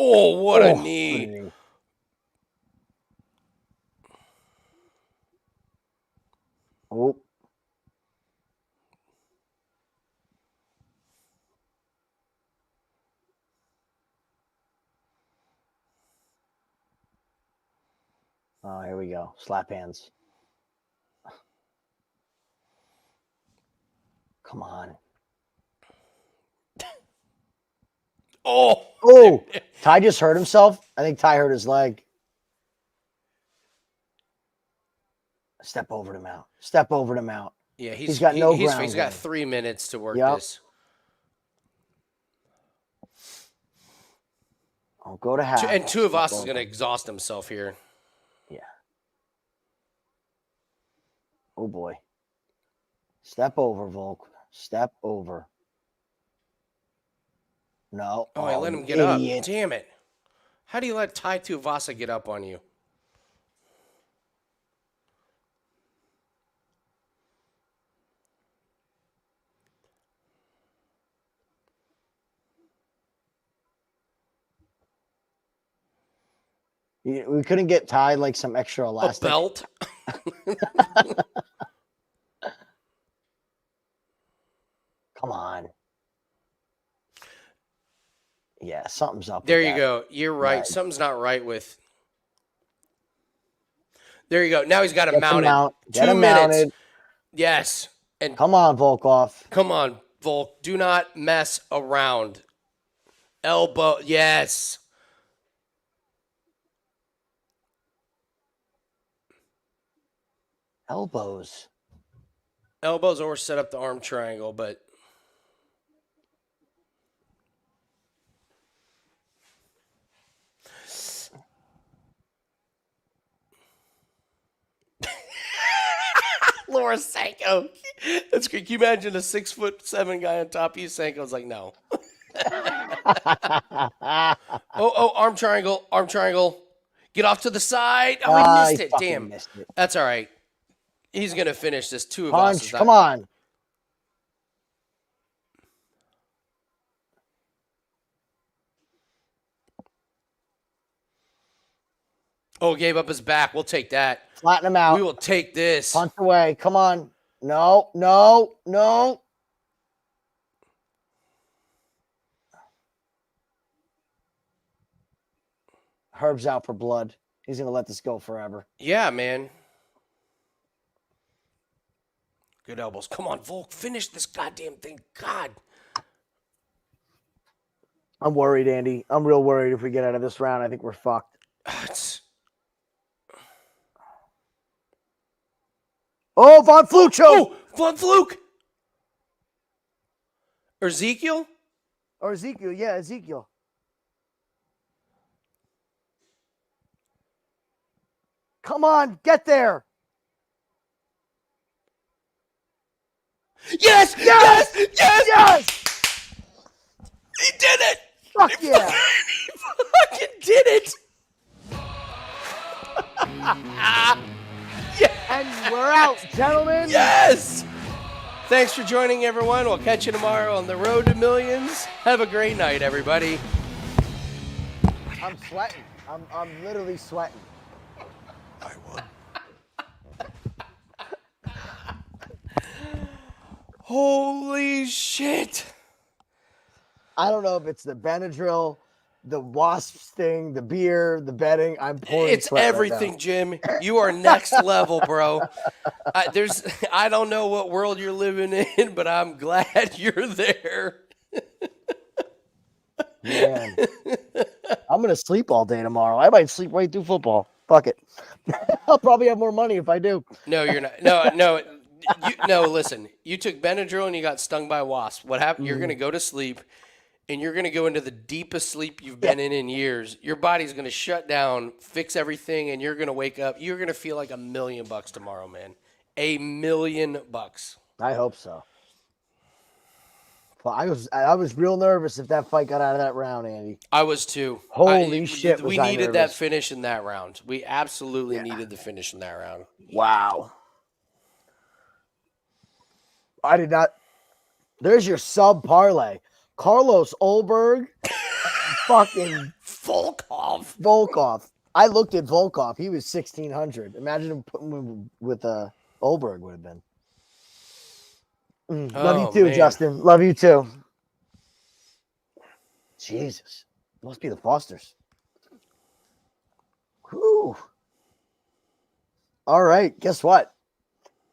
Oh, what a knee. Oh. Oh, here we go. Slap hands. Come on. Oh. Oh, Ty just hurt himself. I think Ty hurt his leg. Step over to mount. Step over to mount. Yeah, he's got no ground. He's got 3 minutes to work this. I'll go to half. And Tuivasa is going to exhaust himself here. Yeah. Oh, boy. Step over, Volk. Step over. No. Oh, I let him get idiot. up. Damn it. How do you let Tai Tuivasa get up on you? We couldn't get Ty like some extra elastic. A belt? Come on. Yeah, something's up. There you go. You're right. Something's not right with. There you go. Now he's got him mounted. Get 2 him minutes. mounted. Yes. And come on, Volkov. Come on, Volk. Do not mess around. Elbow. Yes. Elbows or set up the arm triangle, but. Laura Sanko. That's great. Can you imagine a 6'7" guy on top of you? Sanko's like, no. Arm triangle. Get off to the side. Oh, he missed it. Damn. Missed it. That's all right. He's going to finish this. Two of us. Punch. Come on. Oh, gave up his back. We'll take that. Flatten him out. We will take this. Punch away. Come on. No. Herb's out for blood. He's going to let this go forever. Yeah, man. Good elbows. Come on, Volk. Finish this goddamn thing. God. I'm worried, Andy. I'm real worried if we get out of this round. I think we're fucked. Oh, Von Fluke choke. Oh, Von Fluke. Or Ezekiel? Or Ezekiel. Yeah, Ezekiel. Come on, get there. Yes! Yes! Yes! Yes! Yes! He did it! Fuck yeah. He fucking did it! Yeah. And we're out, gentlemen. Yes! Thanks for joining, everyone. We'll catch you tomorrow on the road to millions. Have a great night, everybody. I'm sweating. I'm literally sweating. I won. Holy shit. I don't know if it's the Benadryl, the wasps thing, the beer, the betting. I'm pouring It's sweat everything, right Jim. You are next level, bro. I don't know what world you're living in, but I'm glad you're there. Man, I'm gonna sleep all day tomorrow. I might sleep right through football. Fuck it. I'll probably have more money if I do. No, you're not. No, listen. You took Benadryl and you got stung by a wasp. What happened? You're going to go to sleep, and you're going to go into the deepest sleep you've been in years. Your body's going to shut down, fix everything, and you're going to wake up. You're going to feel like $1 million tomorrow, man. $1 million. I hope so. Well, I was real nervous if that fight got out of that round, Andy. I was too. Holy shit! We needed that finish in that round. We absolutely needed the finish in that round. Wow. I did not. There's your sub parlay. Carlos Ulberg, fucking Volkov. I looked at Volkov. He was 1,600. Imagine him putting him with Ulberg would have been. Love you too, man. Justin. Love you too. Jesus. Must be the Fosters. Whew. All right. Guess what?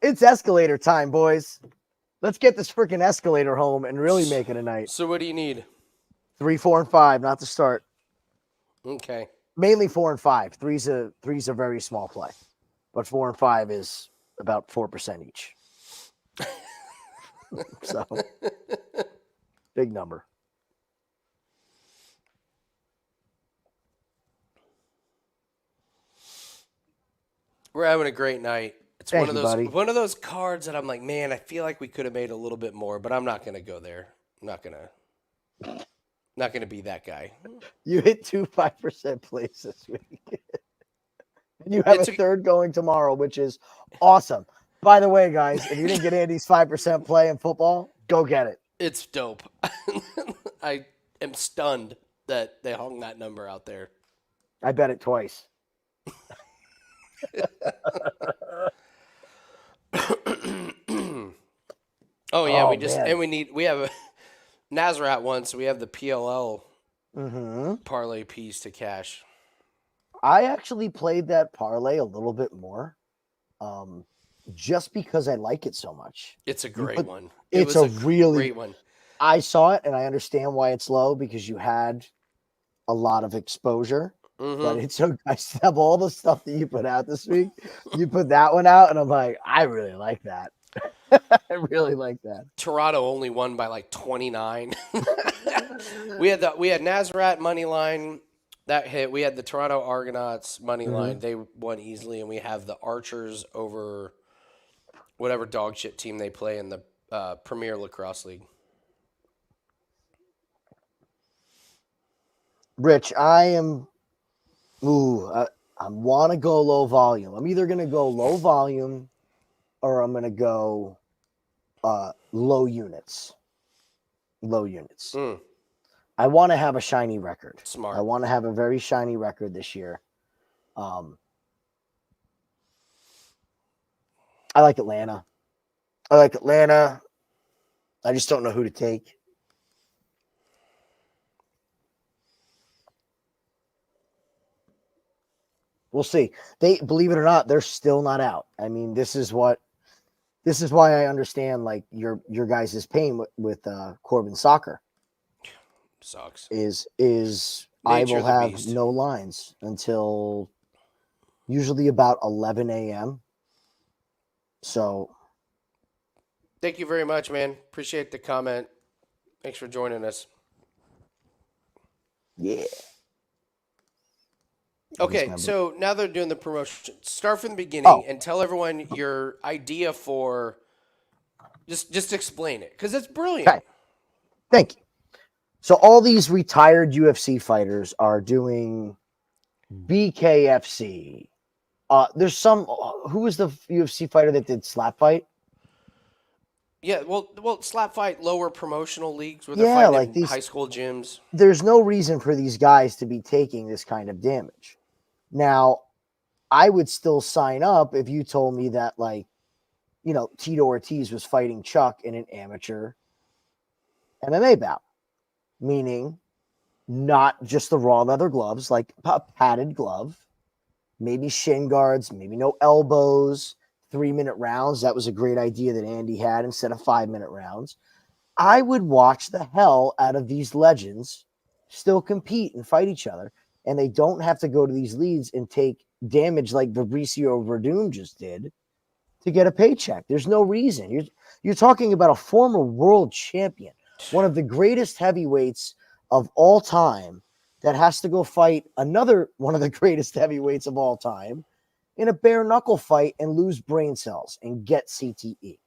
It's escalator time, boys. Let's get this freaking escalator home and really make it a night. So what do you need? 3, 4, and 5, not to start. Okay. Mainly 4 and 5. Three's a very small play. But 4 and 5 is about 4% each. So big number. We're having a great night. It's Thank one of you, those buddy. one of those cards that I'm like, man, I feel like we could have made a little bit more, but I'm not gonna go there. I'm not gonna be that guy. You hit 2 5% plays this week. And you have a third going tomorrow, which is awesome. By the way, guys, if you didn't get Andy's 5% play in football, go get it. It's dope. I am stunned that they hung that number out there. I bet it twice. Oh yeah, we have a Nasrat one, so we have the PLL parlay piece to cash. I actually played that parlay a little bit more. Just because I like it so much. It's a great one. It's a really great one. I saw it and I understand why it's low because you had a lot of exposure. But it's so nice to have all the stuff that you put out this week. You put that one out, and I'm like, I really like that. I really like that. Toronto only won by like 29. we had Nasrat money line that hit. We had the Toronto Argonauts money line. They won easily, and we have the Archers over whatever dog shit team they play in the Premier Lacrosse League. Rich, I want to go low volume. I'm either going to go low volume or I'm going to go low units. Low units. I want to have a shiny record. Smart. I want to have a very shiny record this year. I like Atlanta. I just don't know who to take. We'll see. Believe it or not, they're still not out. I mean, this is why I understand like your guys' pain with Corbin Soccer. Sucks. Is Nature I will of the have beast. no lines until usually about 11 a.m. So Thank you very much, man. Appreciate the comment. Thanks for joining us. yeah. Okay, so now they're doing the promotion. Start from the beginning and tell everyone your idea for. Just explain it because it's brilliant. Okay. Thank you. So all these retired UFC fighters are doing BKFC. There's some. Who was the UFC fighter that did slap fight? Yeah, well, slap fight lower promotional leagues where they're Yeah, fighting like in these high school gyms. There's no reason for these guys to be taking this kind of damage. Now, I would still sign up if you told me that, like, you know, Tito Ortiz was fighting Chuck in an amateur MMA bout, meaning not just the raw leather gloves, like a padded glove, maybe shin guards, maybe no elbows, 3-minute rounds. That was a great idea that Andy had instead of 5-minute rounds. I would watch the hell out of these legends still compete and fight each other, and they don't have to go to these leagues and take damage like Fabricio Verdun just did to get a paycheck. There's no reason. You're talking about a former world champion, one of the greatest heavyweights of all time, that has to go fight another one of the greatest heavyweights of all time in a bare knuckle fight and lose brain cells and get CTE.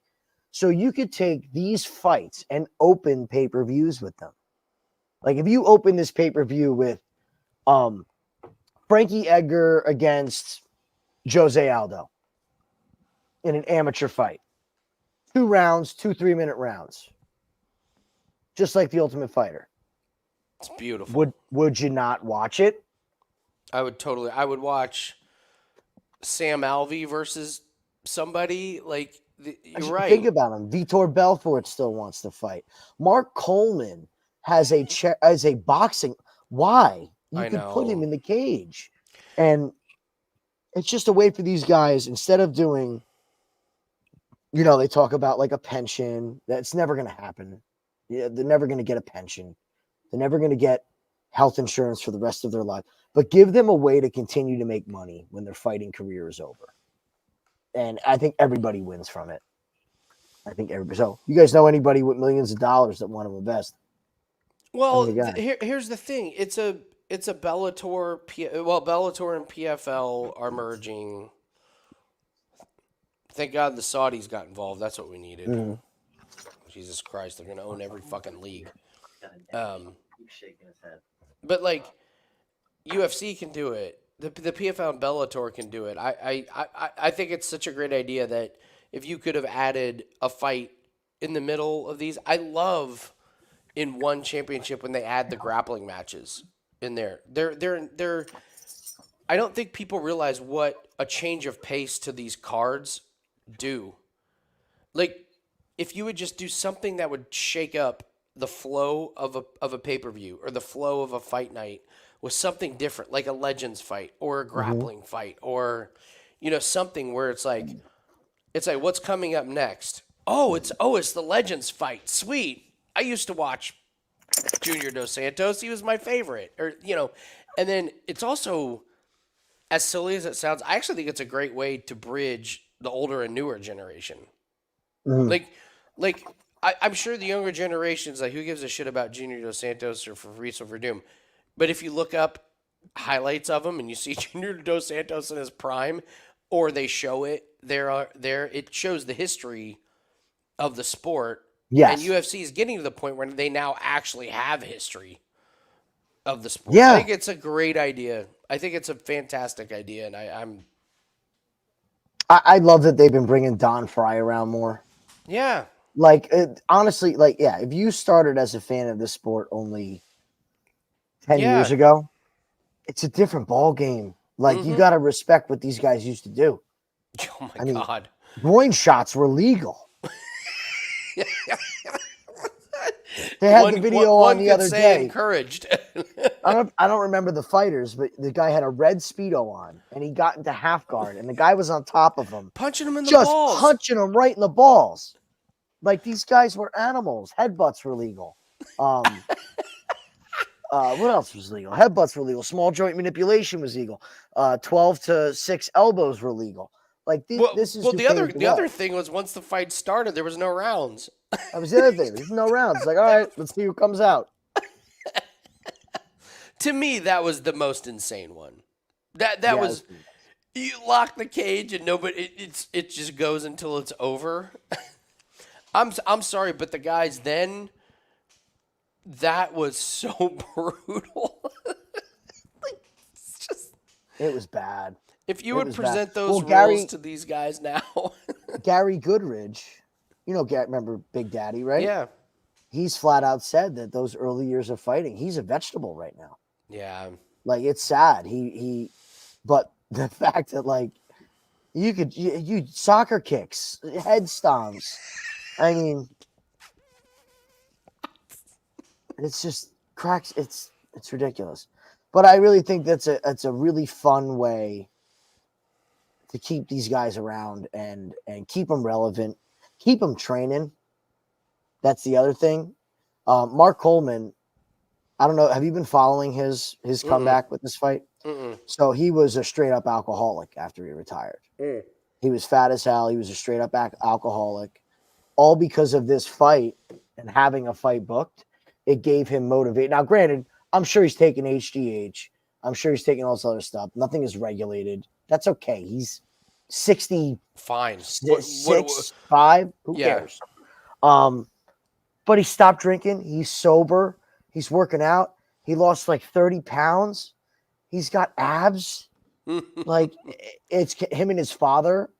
So you could take these fights and open pay-per-views with them. Like if you open this pay-per-view with Frankie Edgar against Jose Aldo in an amateur fight. 2 rounds, 2 3-minute rounds. Just like the Ultimate Fighter. It's beautiful. Would you not watch it? I would watch Sam Alvey versus somebody like you're right. Think about him. Vitor Belfort still wants to fight. Mark Coleman has a boxing. Why? You could put him in the cage. And it's just a way for these guys, instead of doing, you know, they talk about like a pension. That's never going to happen. Yeah, they're never going to get a pension. They're never going to get health insurance for the rest of their life. But give them a way to continue to make money when their fighting career is over. And I think everybody wins from it. I think everybody. So, you guys know anybody with millions of dollars that want to invest? Well, here's the thing. It's a Bellator. Bellator and PFL are merging. Thank God the Saudis got involved. That's what we needed. Mm-hmm. Jesus Christ, they're gonna own every fucking league. Keep shaking his head. But like, UFC can do it. The PFL and Bellator can do it. I think it's such a great idea that if you could have added a fight in the middle of these, I love in one championship when they add the grappling matches in there. They're I don't think people realize what a change of pace to these cards do. Like, if you would just do something that would shake up the flow of a pay-per-view or the flow of a fight night with something different, like a Legends fight or a grappling fight, or, you know, something where it's like what's coming up next? It's the Legends fight. Sweet. I used to watch Junior Dos Santos. He was my favorite. Or, you know, and then it's also, as silly as it sounds, I actually think it's a great way to bridge the older and newer generation. Mm. Like I'm sure the younger generation's like, who gives a shit about Junior Dos Santos or Fabricio Verdum? But if you look up highlights of him and you see Junior Dos Santos in his prime, or they show it, it shows the history of the sport. Yes. And UFC is getting to the point where they now actually have history of the sport. Yeah. I think it's a great idea. I think it's a fantastic idea, and I love that they've been bringing Don Fry around more. Yeah. Like, honestly, like, yeah, if you started as a fan of this sport only 10 years ago, it's a different ball game. Like, you got to respect what these guys used to do. Oh, my God. Groin shots were legal. They had the video on the other day. Encouraged. I don't remember the fighters, but the guy had a red Speedo on, and he got into half guard, and the guy was on top of him. Punching him in the balls. Just punching him right in the balls. Like, these guys were animals. Headbutts were legal. What else was legal? Headbutts were legal. Small joint manipulation was legal. 12 to 6 elbows were legal. Like Well, this is well, who the other paved the other way. thing was once the fight started, there was no rounds. That was the other thing. There's no rounds. It's like, all right, let's see who comes out. To me, that was the most insane one. That Yeah, was you lock the cage and nobody. It just goes until it's over. I'm sorry, but the guys then. That was so brutal. It's just it was bad. if you It would was present bad. those Well, rules Gary- to these guys now. Gary Goodridge, remember Big Daddy, right? Yeah. He's flat out said that those early years of fighting, he's a vegetable right now. Yeah. Like it's sad. But the fact that like you soccer kicks, head stomps. I mean, it's just cracks. It's ridiculous. But I really think that's a really fun way to keep these guys around and keep them relevant, keep them training. That's the other thing. Mark Coleman, I don't know. Have you been following his comeback with this fight? Mm-mm. So he was a straight up alcoholic after he retired. He was fat as hell. He was a straight up alcoholic, all because of this fight and having a fight booked. It gave him motivate. Now, granted, I'm sure he's taking HGH. I'm sure he's taking all this other stuff. Nothing is regulated. That's okay. He's 60, Fine. 5. Who Yeah. cares? But he stopped drinking. He's sober. He's working out. He lost like 30 pounds. He's got abs. Like it's him and his father.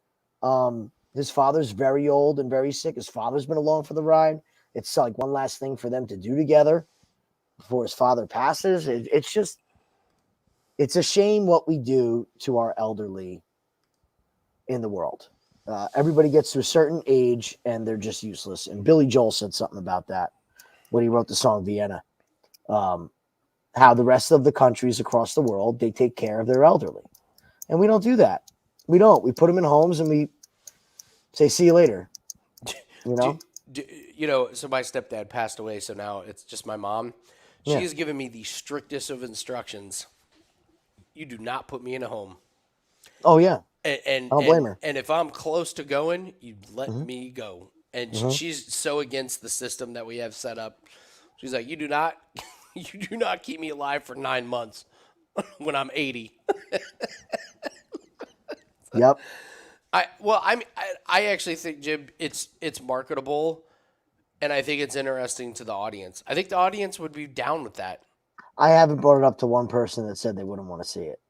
His father's very old and very sick. His father's been along for the ride. It's like one last thing for them to do together before his father passes. It's a shame what we do to our elderly in the world. Everybody gets to a certain age and they're just useless. And Billy Joel said something about that when he wrote the song Vienna. How the rest of the countries across the world, they take care of their elderly. And we don't do that. We don't. We put them in homes and we say, see you later. You know? So my stepdad passed away, so now it's just my mom. Yeah. She's given me the strictest of instructions. You do not put me in a home. Oh, yeah. And I don't blame her. And if I'm close to going, you let me go. And she's so against the system that we have set up. She's like, you do not keep me alive for 9 months when I'm 80. Yep. I actually think, Jim, it's marketable, and I think it's interesting to the audience. I think the audience would be down with that. I haven't brought it up to one person that said they wouldn't want to see it.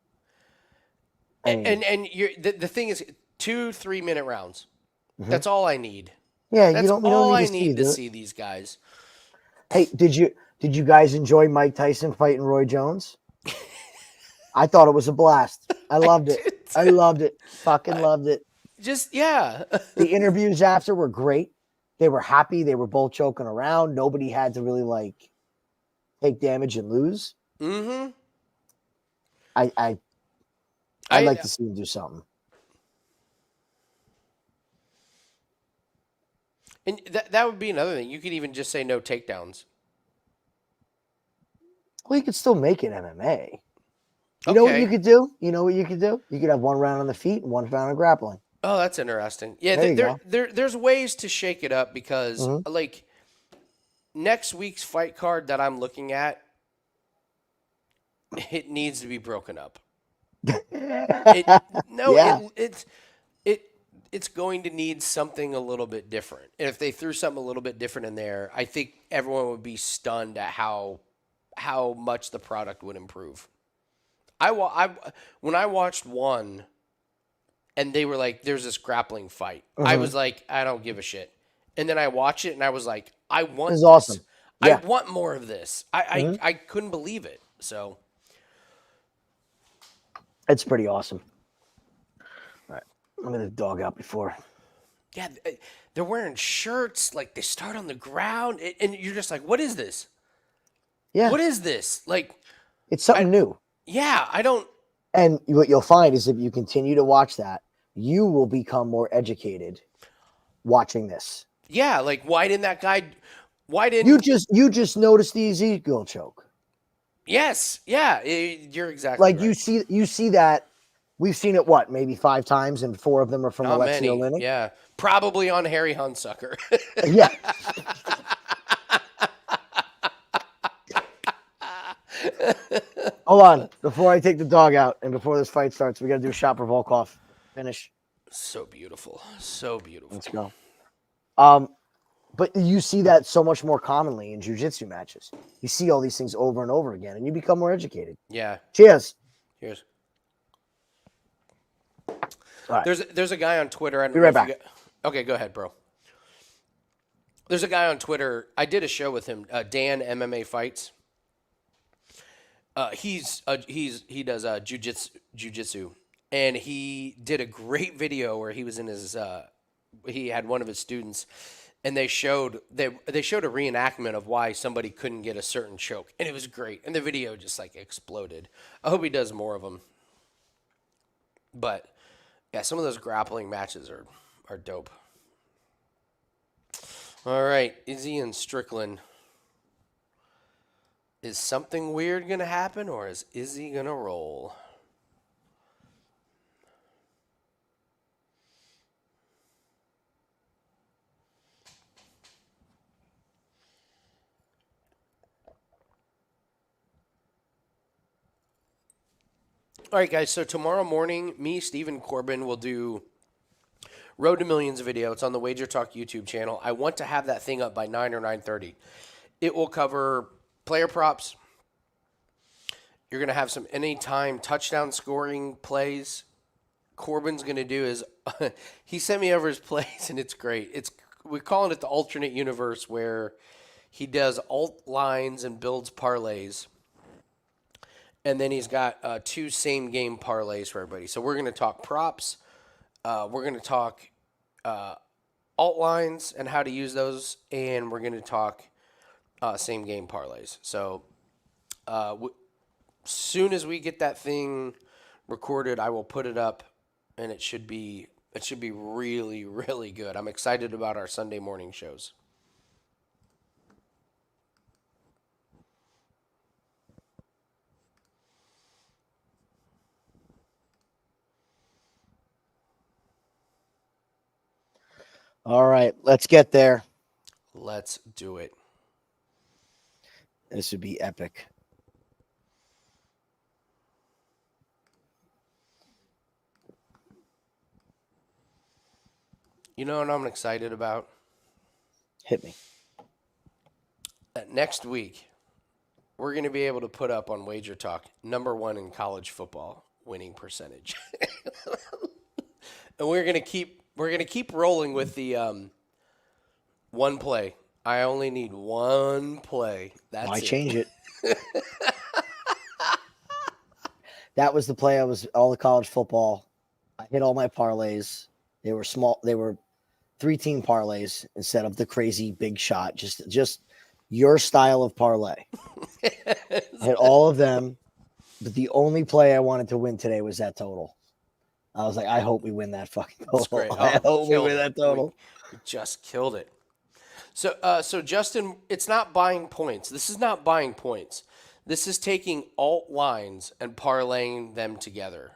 The thing is, 2-3 minute rounds. That's all I need. Yeah, That's we don't all need I need to it. see these guys. Hey, did you guys enjoy Mike Tyson fighting Roy Jones? I thought it was a blast. I loved it. I loved it. Fucking loved it. Just, yeah. The interviews after were great. They were happy. They were both joking around. Nobody had to really like take damage and lose. Mm-hmm. I'd like to see him do something. And that would be another thing. You could even just say no takedowns. Well, you could still make it MMA. You know what you could do? You know what you could do? You could have one round on the feet and one round of grappling. Oh, that's interesting. Yeah, there's ways to shake it up because, like, next week's fight card that I'm looking at, it needs to be broken up. It's going to need something a little bit different. And if they threw something a little bit different in there, I think everyone would be stunned at how much the product would improve. When I watched one, and they were like, "There's this grappling fight," I was like, "I don't give a shit." And then I watched it, and I was like, "I want this. Awesome. Yeah. I want more of this." I couldn't believe it. So it's pretty awesome. All right, I'm gonna dog out before. Yeah, they're wearing shirts like they start on the ground, and you're just like, "What is this? Yeah, what is this?" Like, it's something new. Yeah, I don't. And what you'll find is if you continue to watch that, you will become more educated watching this. Yeah, like why didn't you just notice the Ezekiel choke? Yes, yeah, you're exactly like right. you see that We've seen it, what, maybe 5 times, and 4 of them are from Not Alexei many. Oleinik? Yeah. Probably on Harry Hunsucker. Yeah. Hold on. Before I take the dog out and before this fight starts, we got to do a shot for Volkov. Finish. So beautiful. So beautiful. Let's go. But you see that so much more commonly in jiu-jitsu matches. You see all these things over and over again, and you become more educated. Yeah. Cheers. Cheers. All right. There's a guy on Twitter. Be right back. Okay, go ahead, bro. There's a guy on Twitter. I did a show with him, Dan MMA Fights. He does jiu-jitsu, and he did a great video where he was in his he had one of his students, and they showed a reenactment of why somebody couldn't get a certain choke, and it was great, and the video just like exploded. I hope he does more of them. But yeah, some of those grappling matches are dope. All right, Izzy and Strickland. Is something weird going to happen, or is Izzy going to roll? All right, guys, so tomorrow morning, me, Stephen Corbin, will do Road to Millions video. It's on the Wager Talk YouTube channel. I want to have that thing up by 9 or 9:30. It will cover player props. You're going to have some anytime touchdown scoring plays. Corbin's going to do is he sent me over his plays, and it's great. We're calling it the alternate universe, where he does alt lines and builds parlays. And then he's got 2 same game parlays for everybody. So we're going to talk props. We're going to talk alt lines and how to use those. And we're going to talk same game parlays. So soon as we get that thing recorded, I will put it up, and it should be really, really good. I'm excited about our Sunday morning shows. All right, let's get there. Let's do it. This would be epic. You know what I'm excited about? Hit me. Next week, we're going to be able to put up on Wager Talk #1 in college football winning percentage. And we're going to keep rolling with the one play. I only need one play. That's Why it. change it? That was the play. I was all the college football. I hit all my parlays. They were small. They were 3-team parlays instead of the crazy big shot. Just your style of parlay. I hit all of them, but the only play I wanted to win today was that total. I was like, I hope we win that fucking total. That's great. I hope we win that total. We just killed it. So Justin, it's not buying points. This is not buying points. This is taking alt lines and parlaying them together.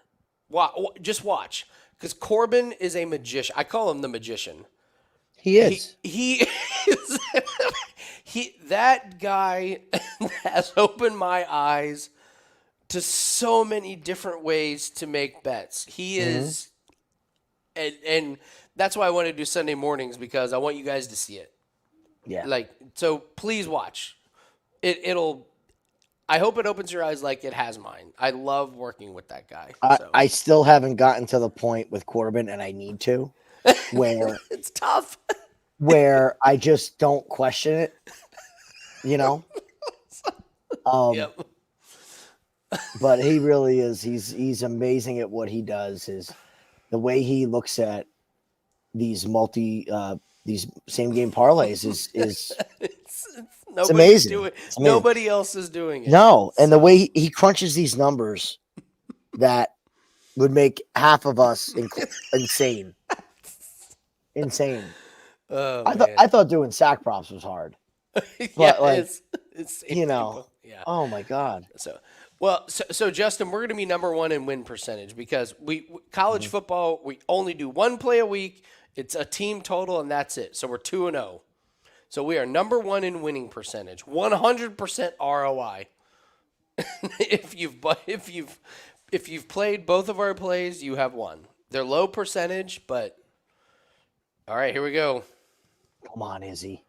Just watch, because Corbin is a magician. I call him the magician. He is. He is. That guy has opened my eyes to so many different ways to make bets. He is, and that's why I want to do Sunday mornings, because I want you guys to see it. Yeah. So please watch. I hope it opens your eyes like it has mine. I love working with that guy. I still haven't gotten to the point with Corbin, and I need to, where it's tough. Where I just don't question it, you know? Yep. But he really is. He's amazing at what he does. Is the way he looks at these same game parlays is it's amazing. Nobody else is doing it. No, and the way he crunches these numbers that would make half of us insane. Insane. I thought doing sack props was hard. Yeah, But it's you know, people. Yeah. Oh my God. So, Well, so Justin, we're going to be number one in win percentage because college football, we only do one play a week. It's a team total, and that's it. So we're 2-0. So we are number one in winning percentage, 100% ROI. if you've played both of our plays, you have won. They're low percentage, but all right, here we go. Come on, Izzy.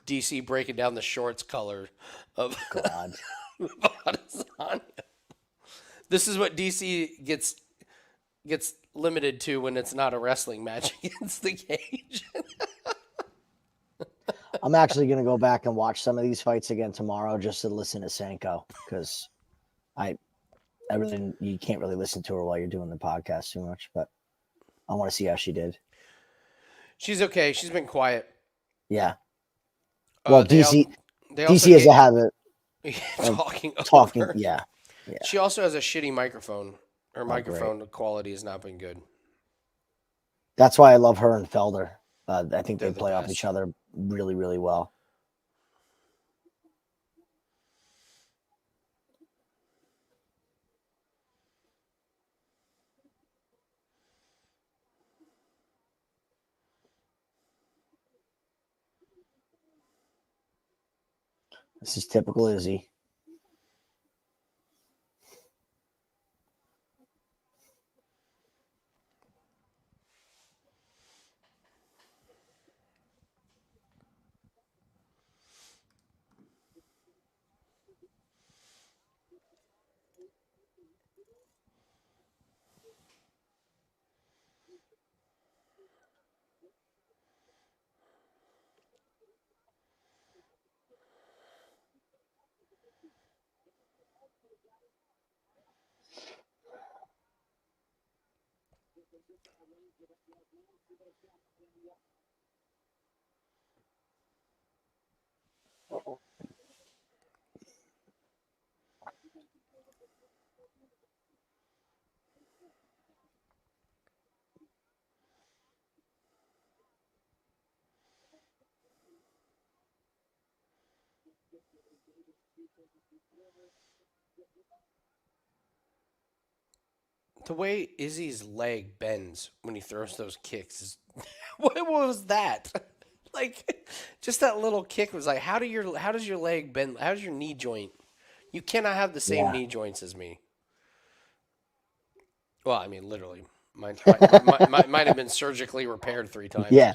DC breaking down the shorts color of God. Adesanya. This is what DC gets limited to when it's not a wrestling match against the cage. I'm actually going to go back and watch some of these fights again tomorrow just to listen to Sanko because you can't really listen to her while you're doing the podcast too much, but I want to see how she did. She's okay. She's been quiet. Yeah. Well, DC has a habit talking. Yeah. She also has a shitty microphone. Her microphone quality has not been good. That's why I love her and Felder. I think they They're the play off best. each other really, really well. This is typical Izzy. The way Izzy's leg bends when he throws those kicks is what was that? Like just that little kick was like how does your leg bend? How does your knee joint? You cannot have the same knee joints as me. Well, I mean literally. Mine might have been surgically repaired 3 times. Yeah.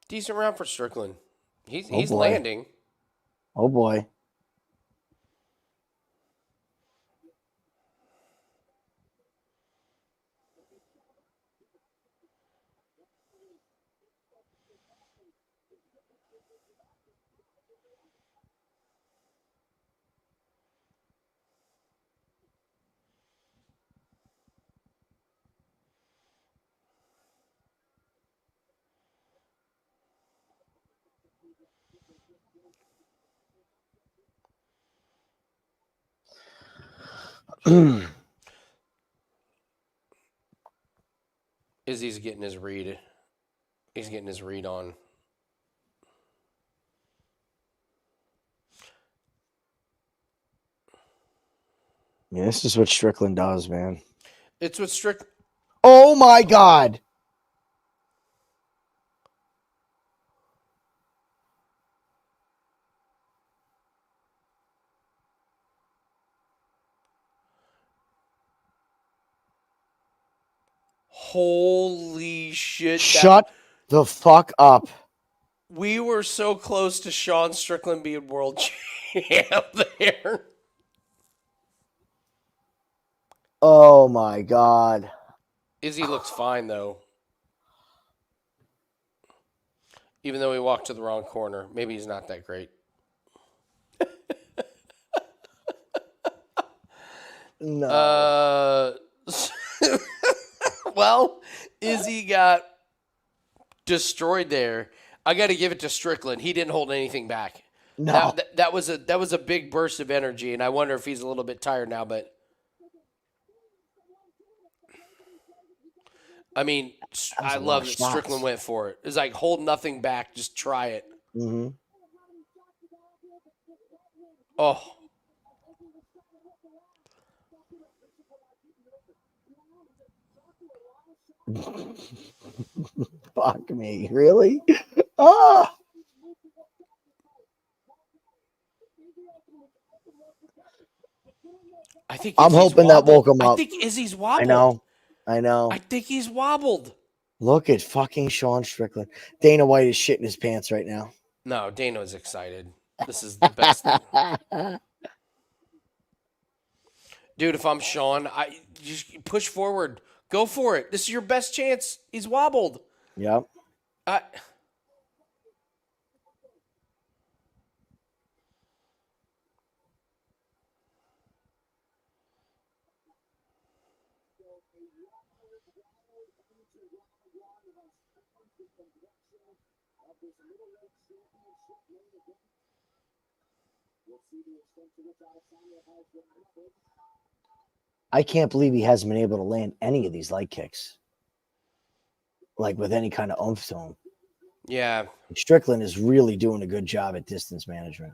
Decent round for Strickland. He's boy. landing. Oh boy. Izzy's getting his read. He's getting his read on. Yeah, this is what Strickland does, man. It's what Strickland. Oh my God. Holy shit. Shut the fuck up. We were so close to Sean Strickland being world champ there. Oh my God. Izzy looks fine, though. Even though he walked to the wrong corner. Maybe he's not that great. No. Well, Izzy got destroyed there. I got to give it to Strickland. He didn't hold anything back. No. That was a big burst of energy, and I wonder if he's a little bit tired now. But I mean, I love that Strickland went for it. It's like hold nothing back, just try it. Mm-hmm. Oh. Fuck me, really? Ah! I'm hoping that woke him up. I think Izzy's wobbled. I know. I think he's wobbled. Look at fucking Sean Strickland. Dana White is shitting his pants right now. No, Dana's excited. This is the best thing. Dude, if I'm Sean, I just push forward. Go for it. This is your best chance. He's wobbled. Yep. I can't believe he hasn't been able to land any of these leg kicks. Like with any kind of oomph to him. Yeah. Strickland is really doing a good job at distance management.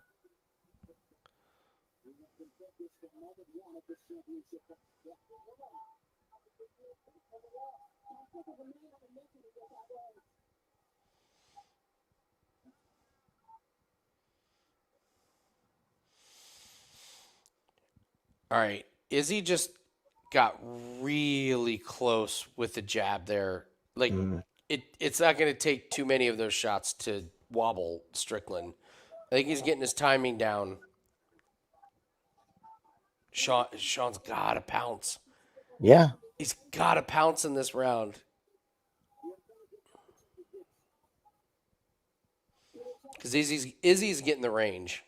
All right. Izzy just got really close with the jab there. Like, it's not going to take too many of those shots to wobble Strickland. I think he's getting his timing down. Sean's got to pounce. Yeah. He's got to pounce in this round. Because Izzy's getting the range.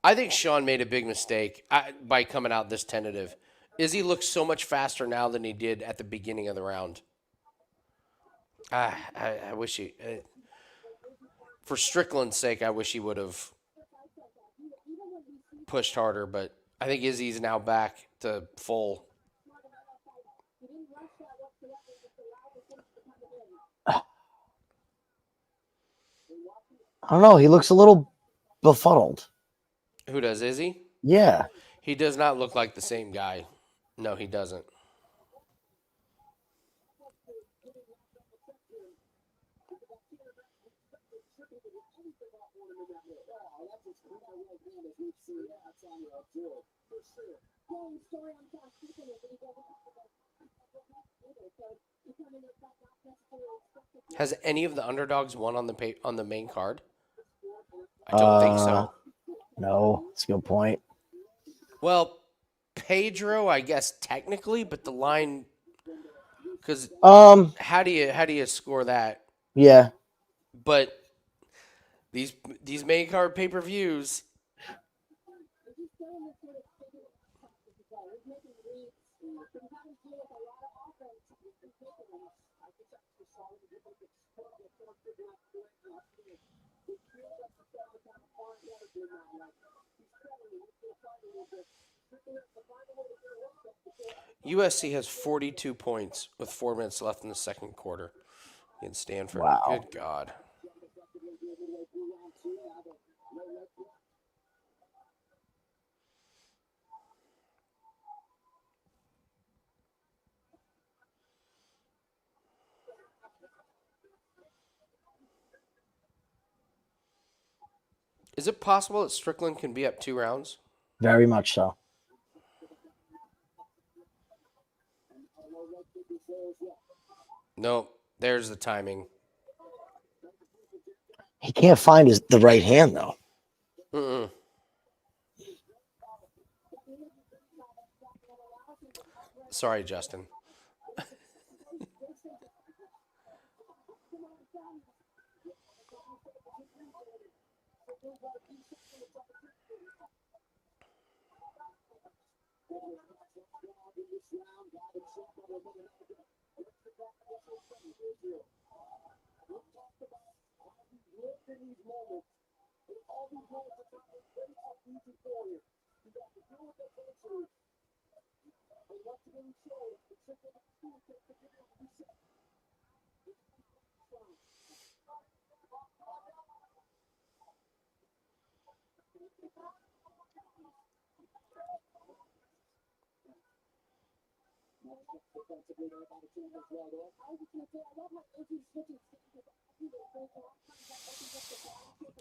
I think Sean made a big mistake by coming out this tentative. Izzy looks so much faster now than he did at the beginning of the round. I wish he... for Strickland's sake, I wish he would have pushed harder, but I think Izzy's now back to full. I don't know. He looks a little befuddled. Who does, Izzy? Yeah. He does not look like the same guy. No, he doesn't. Has any of the underdogs won on the main card? I don't think so. No, that's a good point. Well, Pedro, I guess technically, but the line, because how do you score that? Yeah, but these main card pay-per-views. USC has 42 points with 4 minutes left in the second quarter against Stanford. Wow. Good God. Is it possible that Strickland can be up 2 rounds? Very much so. Nope. There's the timing. He can't find the right hand, though. Mm-mm. Sorry, Justin.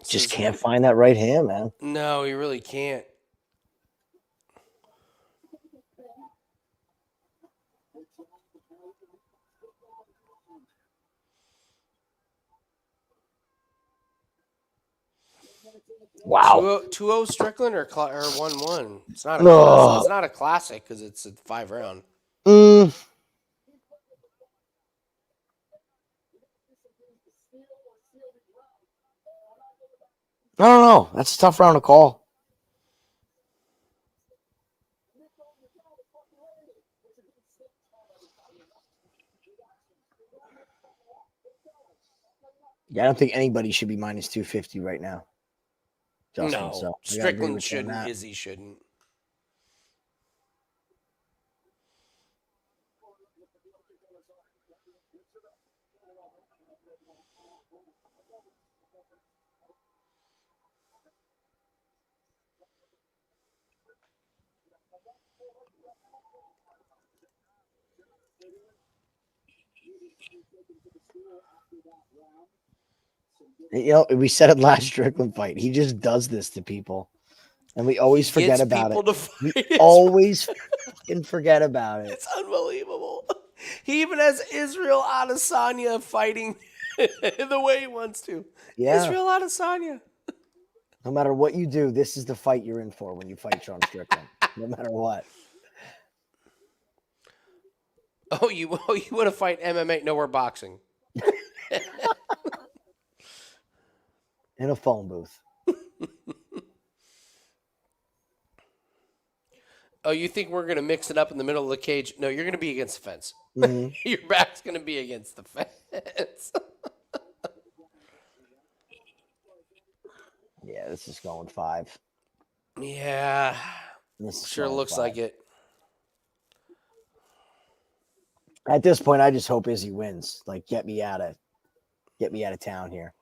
Just can't find that right hand, man. No, you really can't. Wow. 2-0 Strickland or 1-1? It's not a No. classic. It's not a classic because it's a 5-round. I don't know. That's a tough round to call. Yeah, I don't think anybody should be minus 250 right now. Justin, No, so Strickland shouldn't. Izzy shouldn't. You know, we said it last Strickland fight. He just does this to people, and we always forget about it. We always fucking forget about it. It's unbelievable. He even has Israel Adesanya fighting the way he wants to. Yeah. Israel Adesanya. No matter what you do, this is the fight you're in for when you fight Sean Strickland. No matter what. Oh, you want to fight MMA? No, we're boxing. In a phone booth. Oh, you think we're going to mix it up in the middle of the cage? No, you're going to be against the fence. Mm-hmm. Your back's going to be against the fence. Yeah, this is going 5. Yeah. This Sure looks 5. like it. At this point, I just hope Izzy wins. Like, get me out of town here.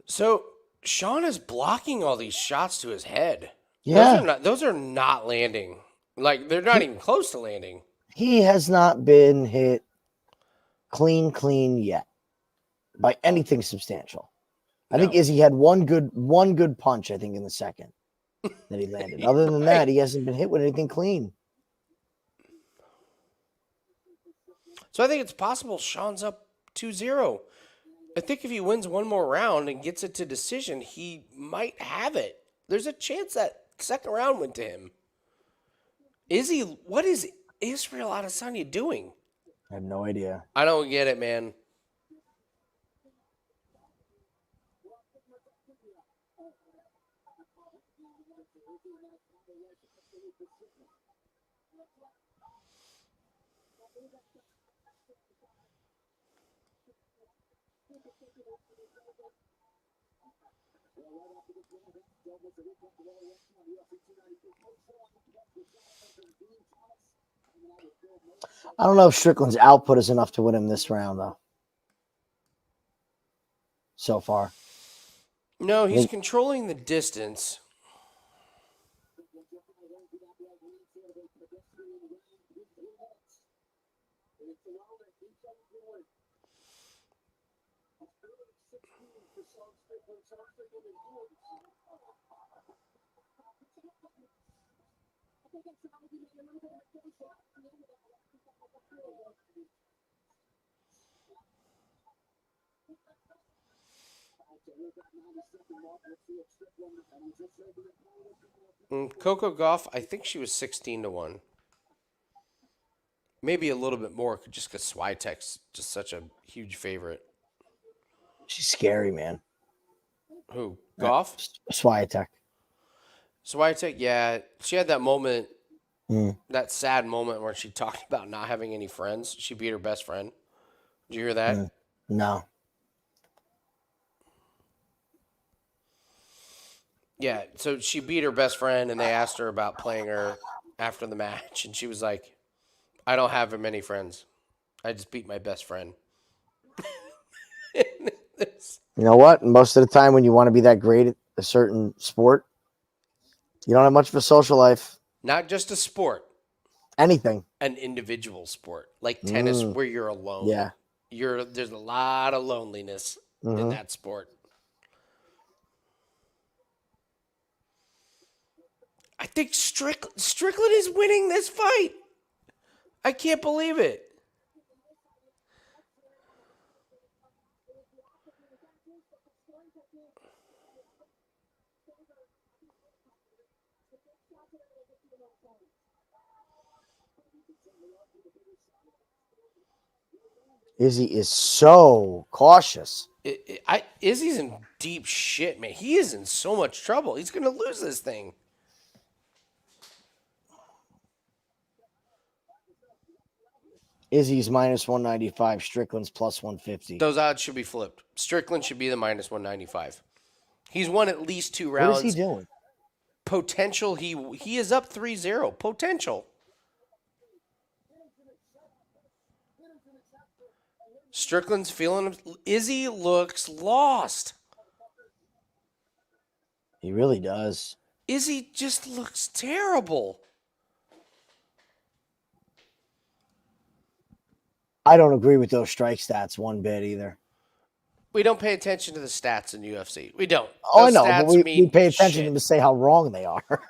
So Sean is blocking all these shots to his head. Yeah. Those are not landing. Like, they're not even close to landing. He has not been hit clean yet by anything substantial. I think Izzy had one good punch, I think, in the second that he landed. Other than that, he hasn't been hit with anything clean. So I think it's possible Sean's up 2-0. I think if he wins one more round and gets it to decision, he might have it. There's a chance that second round went to him. What is Israel Adesanya doing? I have no idea. I don't get it, man. I don't know if Strickland's output is enough to win him this round, though. So far. No, he's controlling the distance. Coco Gauff, I think she was 16-1. Maybe a little bit more, just because Swiatek's just such a huge favorite. She's scary, man. Who? Gauff? Swiatek. Swiatek, yeah. She had that moment, that sad moment where she talked about not having any friends. She beat her best friend. Did you hear that? No. Yeah, so she beat her best friend, and they asked her about playing her after the match, and she was like, I don't have many friends. I just beat my best friend. You know what? Most of the time when you want to be that great at a certain sport, you don't have much of a social life. Not just a sport. Anything. An individual sport. Like tennis where you're alone. Yeah. There's a lot of loneliness in that sport. I think Strickland is winning this fight. I can't believe it. Izzy is so cautious. Izzy's in deep shit, man. He is in so much trouble. He's going to lose this thing. Izzy's minus 195. Strickland's plus 150. Those odds should be flipped. Strickland should be the minus 195. He's won at least 2 rounds. What is he doing? Potential. He is up 3-0. Potential. Strickland's feeling him. Izzy looks lost. He really does. Izzy just looks terrible. I don't agree with those strike stats one bit either. We don't pay attention to the stats in UFC. We don't. Oh, I know, but we pay attention to them to say how wrong they are.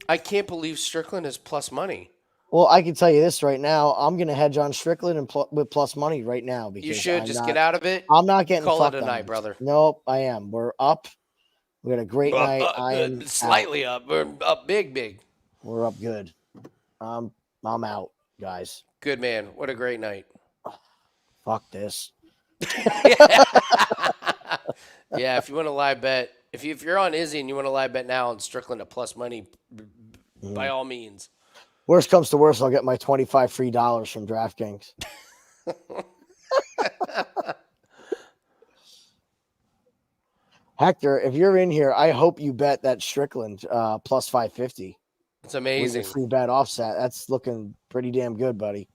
I can't believe Strickland is plus money. Well, I can tell you this right now. I'm going to hedge on Strickland and with plus money right now. Because you should just get out of it. I'm not getting call fucked it a night, brother. Nope, I am. We're up. We had a great night. I am slightly up. We're up big. We're up good. I'm out, guys. Good man. What a great night. Fuck this. Yeah, if you want to live bet, if you're on Izzy and you want to live bet now on Strickland at plus money, by all means. Worst comes to worst, I'll get my $25 free from DraftKings. Hector, if you're in here, I hope you bet that Strickland plus 550. It's amazing. With your free bet offset. That's looking pretty damn good, buddy.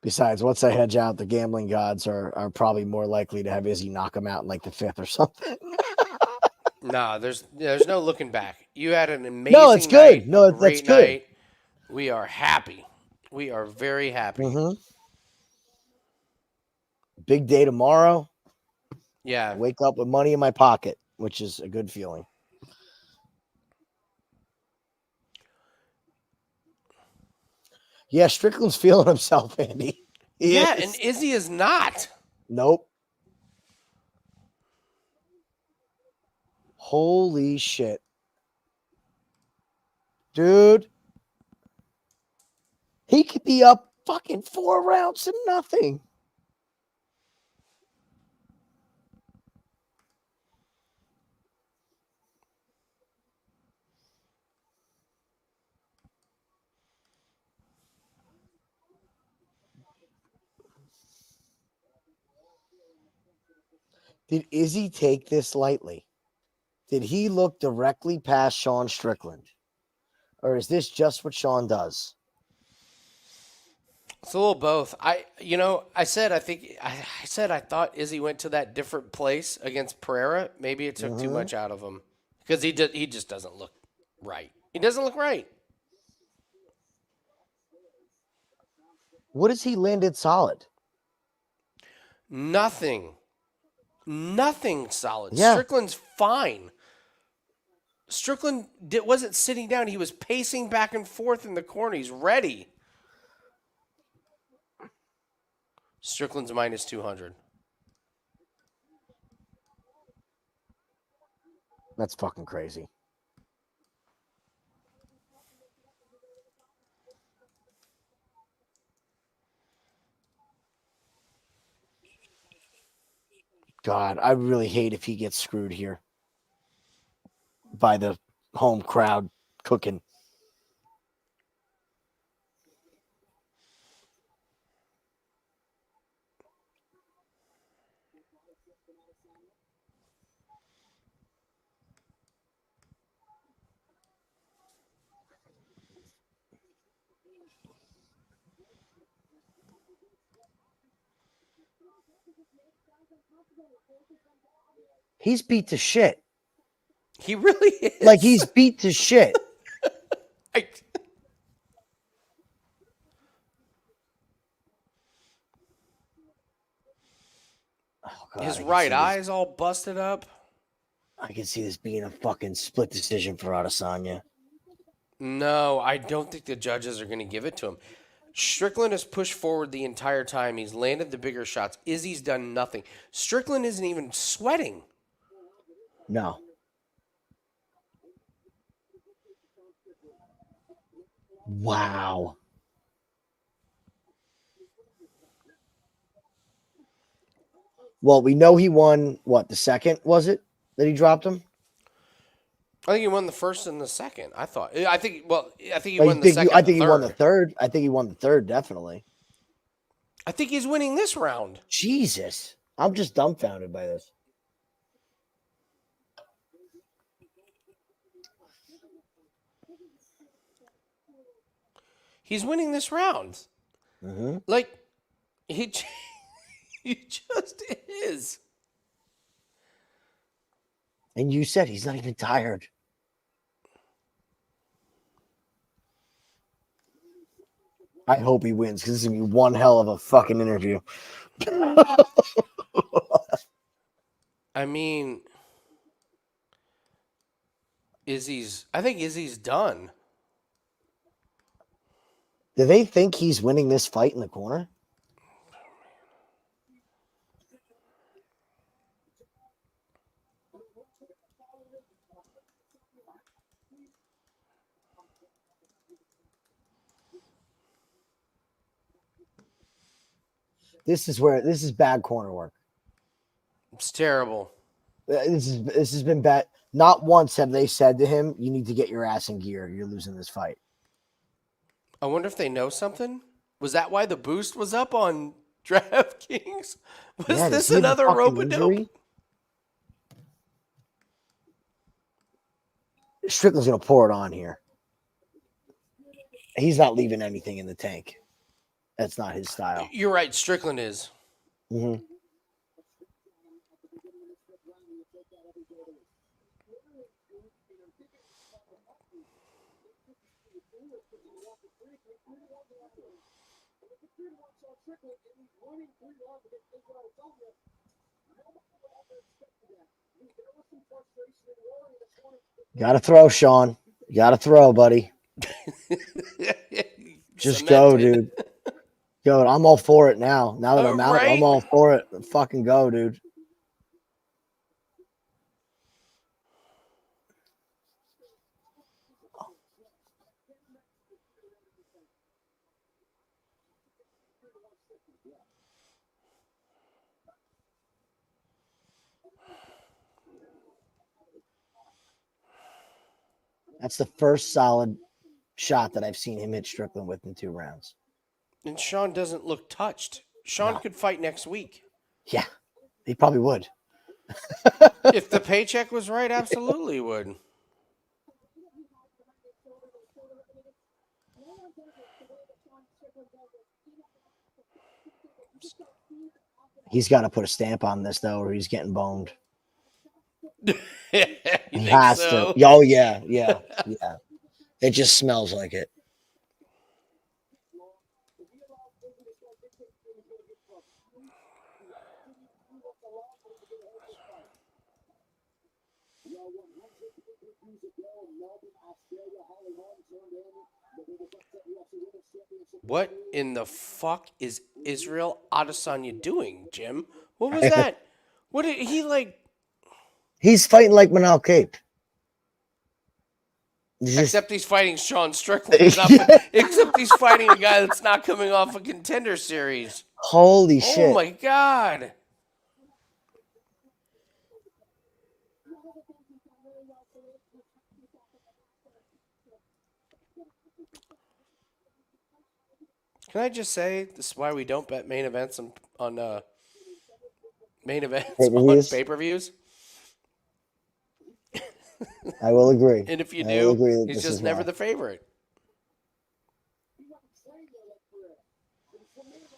Besides, once I hedge out, the gambling gods are probably more likely to have Izzy knock him out in like the 5th or something. Nah, there's no looking back. You had an amazing No, it's good. night, No, that's good. Night. We are happy. We are very happy. Big day tomorrow. Yeah. Wake up with money in my pocket, which is a good feeling. Yeah, Strickland's feeling himself, Andy. And Izzy is not. Nope. Holy shit. Dude. He could be up fucking 4 rounds to nothing. Did Izzy take this lightly? Did he look directly past Sean Strickland? Or is this just what Sean does? It's a little both. I said I thought Izzy went to that different place against Pereira. Maybe it took too much out of him because he just doesn't look right. He doesn't look right. What has he landed solid? Nothing solid. Yeah. Strickland's fine. Strickland wasn't sitting down. He was pacing back and forth in the corner. He's ready. Strickland's minus 200. That's fucking crazy. God, I really hate if he gets screwed here by the home crowd cooking. He's beat to shit. He really is. Like he's beat to shit. Oh, God, his right eye's all busted up. I can see this being a fucking split decision for Adesanya. No, I don't think the judges are going to give it to him. Strickland has pushed forward the entire time. He's landed the bigger shots. Izzy's done nothing. Strickland isn't even sweating. No. Wow. Well, we know he won, what, the second, was it, that he dropped him? I think he won the first and the second. I think he won the second. I think he won the third. I think he won the third, definitely. I think he's winning this round. Jesus. I'm just dumbfounded by this. He's winning this round. Mm-hmm. Like, he just is. And you said he's not even tired. I hope he wins because this is going to be one hell of a fucking interview. I mean, I think Izzy's done. Do they think he's winning this fight in the corner? This is bad corner work. It's terrible. This has been bad. Not once have they said to him, "You need to get your ass in gear. You're losing this fight." I wonder if they know something. Was that why the boost was up on DraftKings? Was this another rope-a-dope? Strickland's gonna pour it on here. He's not leaving anything in the tank. That's not his style. You're right. Strickland is. Mm-hmm. Got to throw, Sean. You got to throw, buddy. Just go, dude. Go. I'm all for it now. Now that I'm out, Right? I'm all for it. Fucking go, dude. That's the first solid shot that I've seen him hit Strickland with in 2 rounds. And Sean doesn't look touched. Sean No. could fight next week. Yeah, he probably would. If the paycheck was right, absolutely would. He's got to put a stamp on this, though, or he's getting boned. He has so? to. Oh, yeah. It just smells like it. What in the fuck is Israel Adesanya doing, Jim? What was that? What did he like? He's fighting like Manel Kape. Except he's fighting Sean Strickland. Except he's fighting a guy that's not coming off a contender series. Holy shit. Oh my god. Can I just say this is why we don't bet main events on pay-per-views? I will agree. And if you I will do, agree that he's this just is never why. the favorite.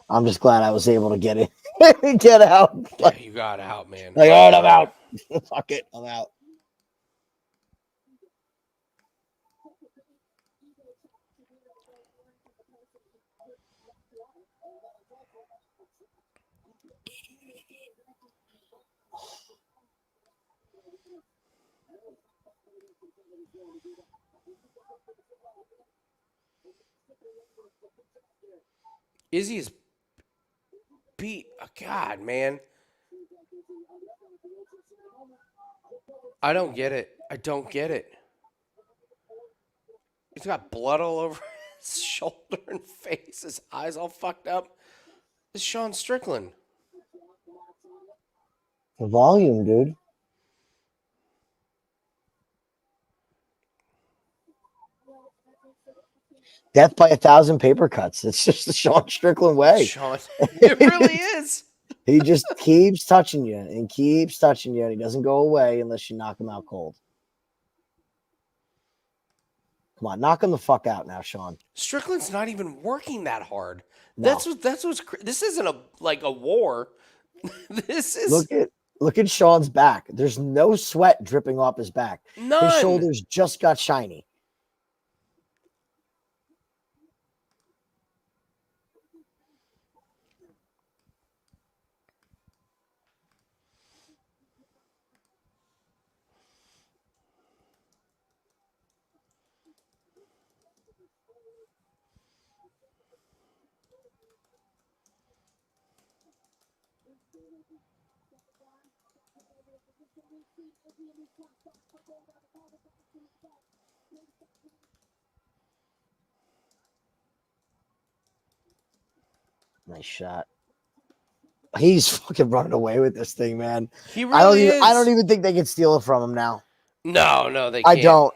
I'm just glad I was able to get it. Get out. Yeah, you got out, man. Like, all right, I'm out. Fuck it. I'm out. Izzy is beat. Oh, God, man. I don't get it. I don't get it. He's got blood all over his shoulder and face. His eyes all fucked up. It's Sean Strickland. The volume, dude. Death by 1,000 paper cuts. It's just the Sean Strickland way. Sean, it really is. He just keeps touching you and keeps touching you, and he doesn't go away unless you knock him out cold. Come on, knock him the fuck out now, Sean. Strickland's not even working that hard. No. That's what's. This isn't a war. This is look at Sean's back. There's no sweat dripping off his back. none. His shoulders just got shiny. Nice shot. He's fucking running away with this thing, man. He really is. I don't even think they can steal it from him now. No, they can't. I don't.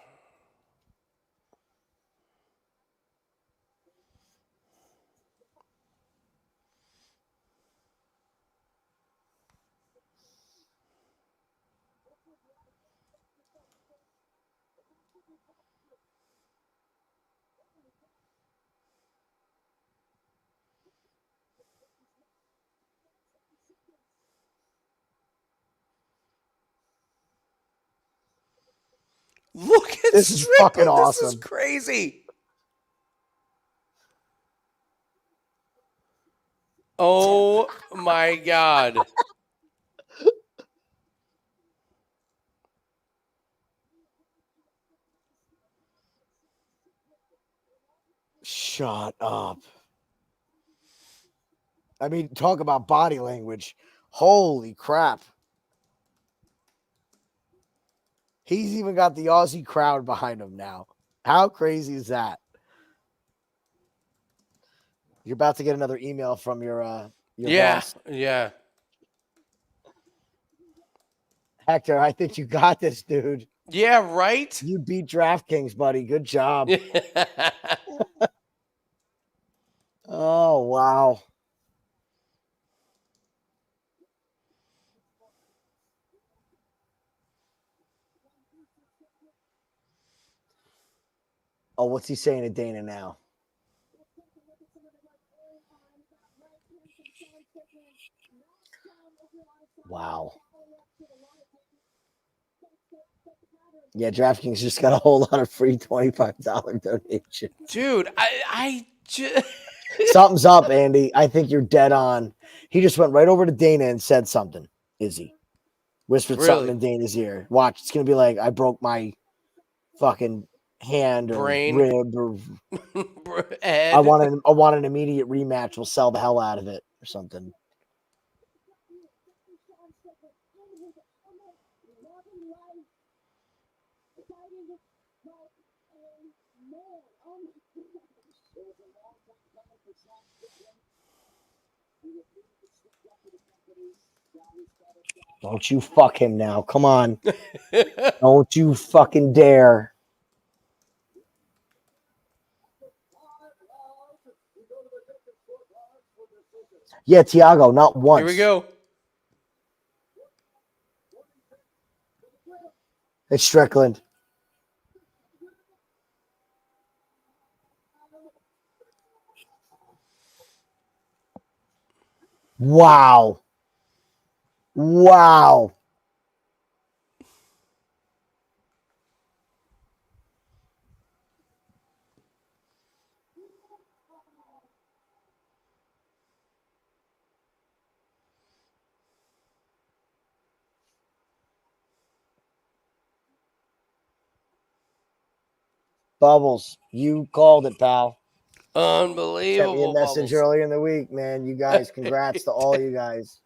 Look at This is Strickland. fucking awesome. This is crazy. Oh my god. Shut up. I mean, talk about body language. Holy crap. He's even got the Aussie crowd behind him now. How crazy is that? You're about to get another email from your boss. Yeah. Hector, I think you got this, dude. Yeah, right? You beat DraftKings, buddy. Good job. Oh, wow. Oh, what's he saying to Dana now? Wow. Yeah, DraftKings just got a whole lot of free $25 donation. Dude, I just... Something's up, Andy. I think you're dead on. He just went right over to Dana and said something. Izzy whispered something in Dana's ear. Watch, it's gonna be like I broke my fucking hand or brain, rib or head. I want an immediate rematch. We'll sell the hell out of it or something. Don't you fuck him now. Come on. Don't you fucking dare. Yeah, Tiago, not once. Here we go. It's Strickland. Wow. Wow. Bubbles, you called it, pal. Unbelievable. Sent me a message Bubbles. earlier in the week, man. You guys, congrats to all you guys.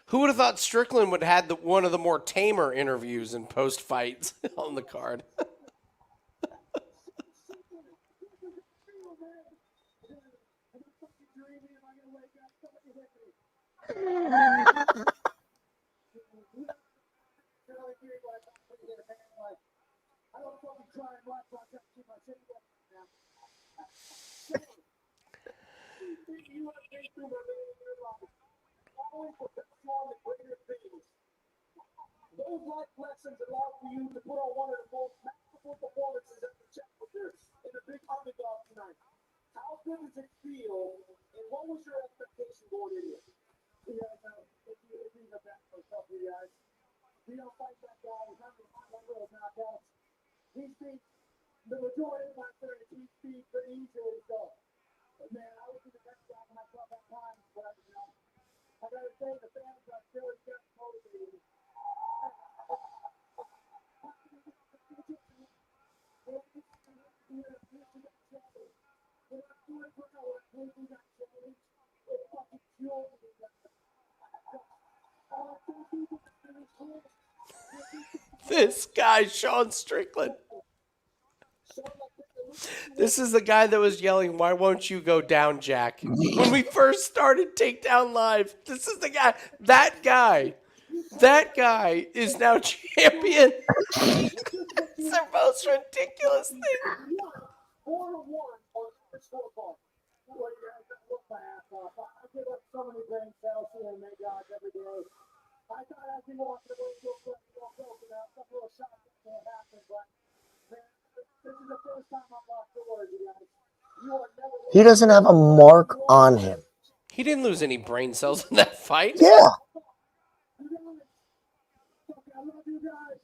Who would have thought Strickland would have had one of the more tamer interviews and post fights on the card? Those life lessons allow for you to put on one of the most masterful performances at the Chepe in the big underdog tonight. How good does it feel, and what was your expectation going in here? It's been the best for a couple of guys. We don't fight that guy. He's having a high number of knockouts. He's beat the majority of my friends. He's beat pretty easily. So, man, I was in the best guy myself at times, but I gotta say the fans are really just motivated. This guy, Sean Strickland. This is the guy that was yelling, "Why won't you go down, Jack?" When we first started Takedown Live. This is the guy. That guy is now champion. It's the most ridiculous thing. 4-1 on the scorecard. Well, you guys look my ass off. I give up so many brain cells here and make odds every day. I thought I'd be walking away real quick, a couple of shots that can't happen, but man, this is the first time I've lost the word, you guys. You are never. He doesn't have a mark on him. He didn't lose any brain cells in that fight. Yeah. I love you guys.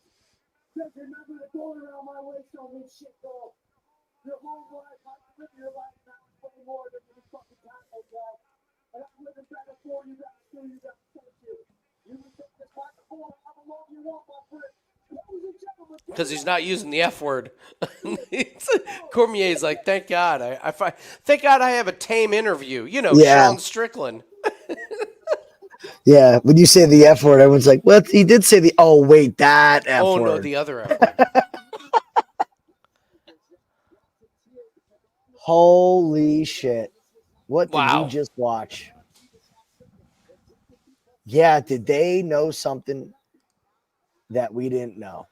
Just remember to go going around my waist don't mean shit, bro. Your whole life, I've lived your life now way more than you fucking time, guy. And I'm living better for you guys, too. You guys, thank you. You can take this microphone however long you want, my friend. Ladies and gentlemen, Because he's not using the F word. Cormier's like, thank God. Thank God I have a tame interview. You know, Yeah. Sean Strickland. Yeah, when you say the F word, everyone's like, "What?" He did say the. Oh wait, that F Oh, word. no, the other F word. Holy shit! What did Wow. we just watch? Yeah, did they know something that we didn't know?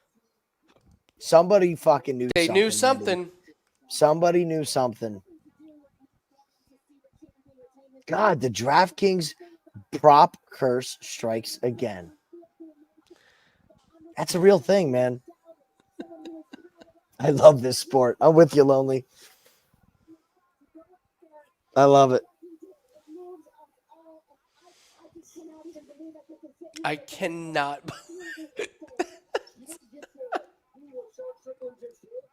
Somebody fucking knew. They knew something. something. Somebody knew something. God, the DraftKings prop curse strikes again. That's a real thing, man. I love this sport. I'm with you, Lonely. I love it. I cannot.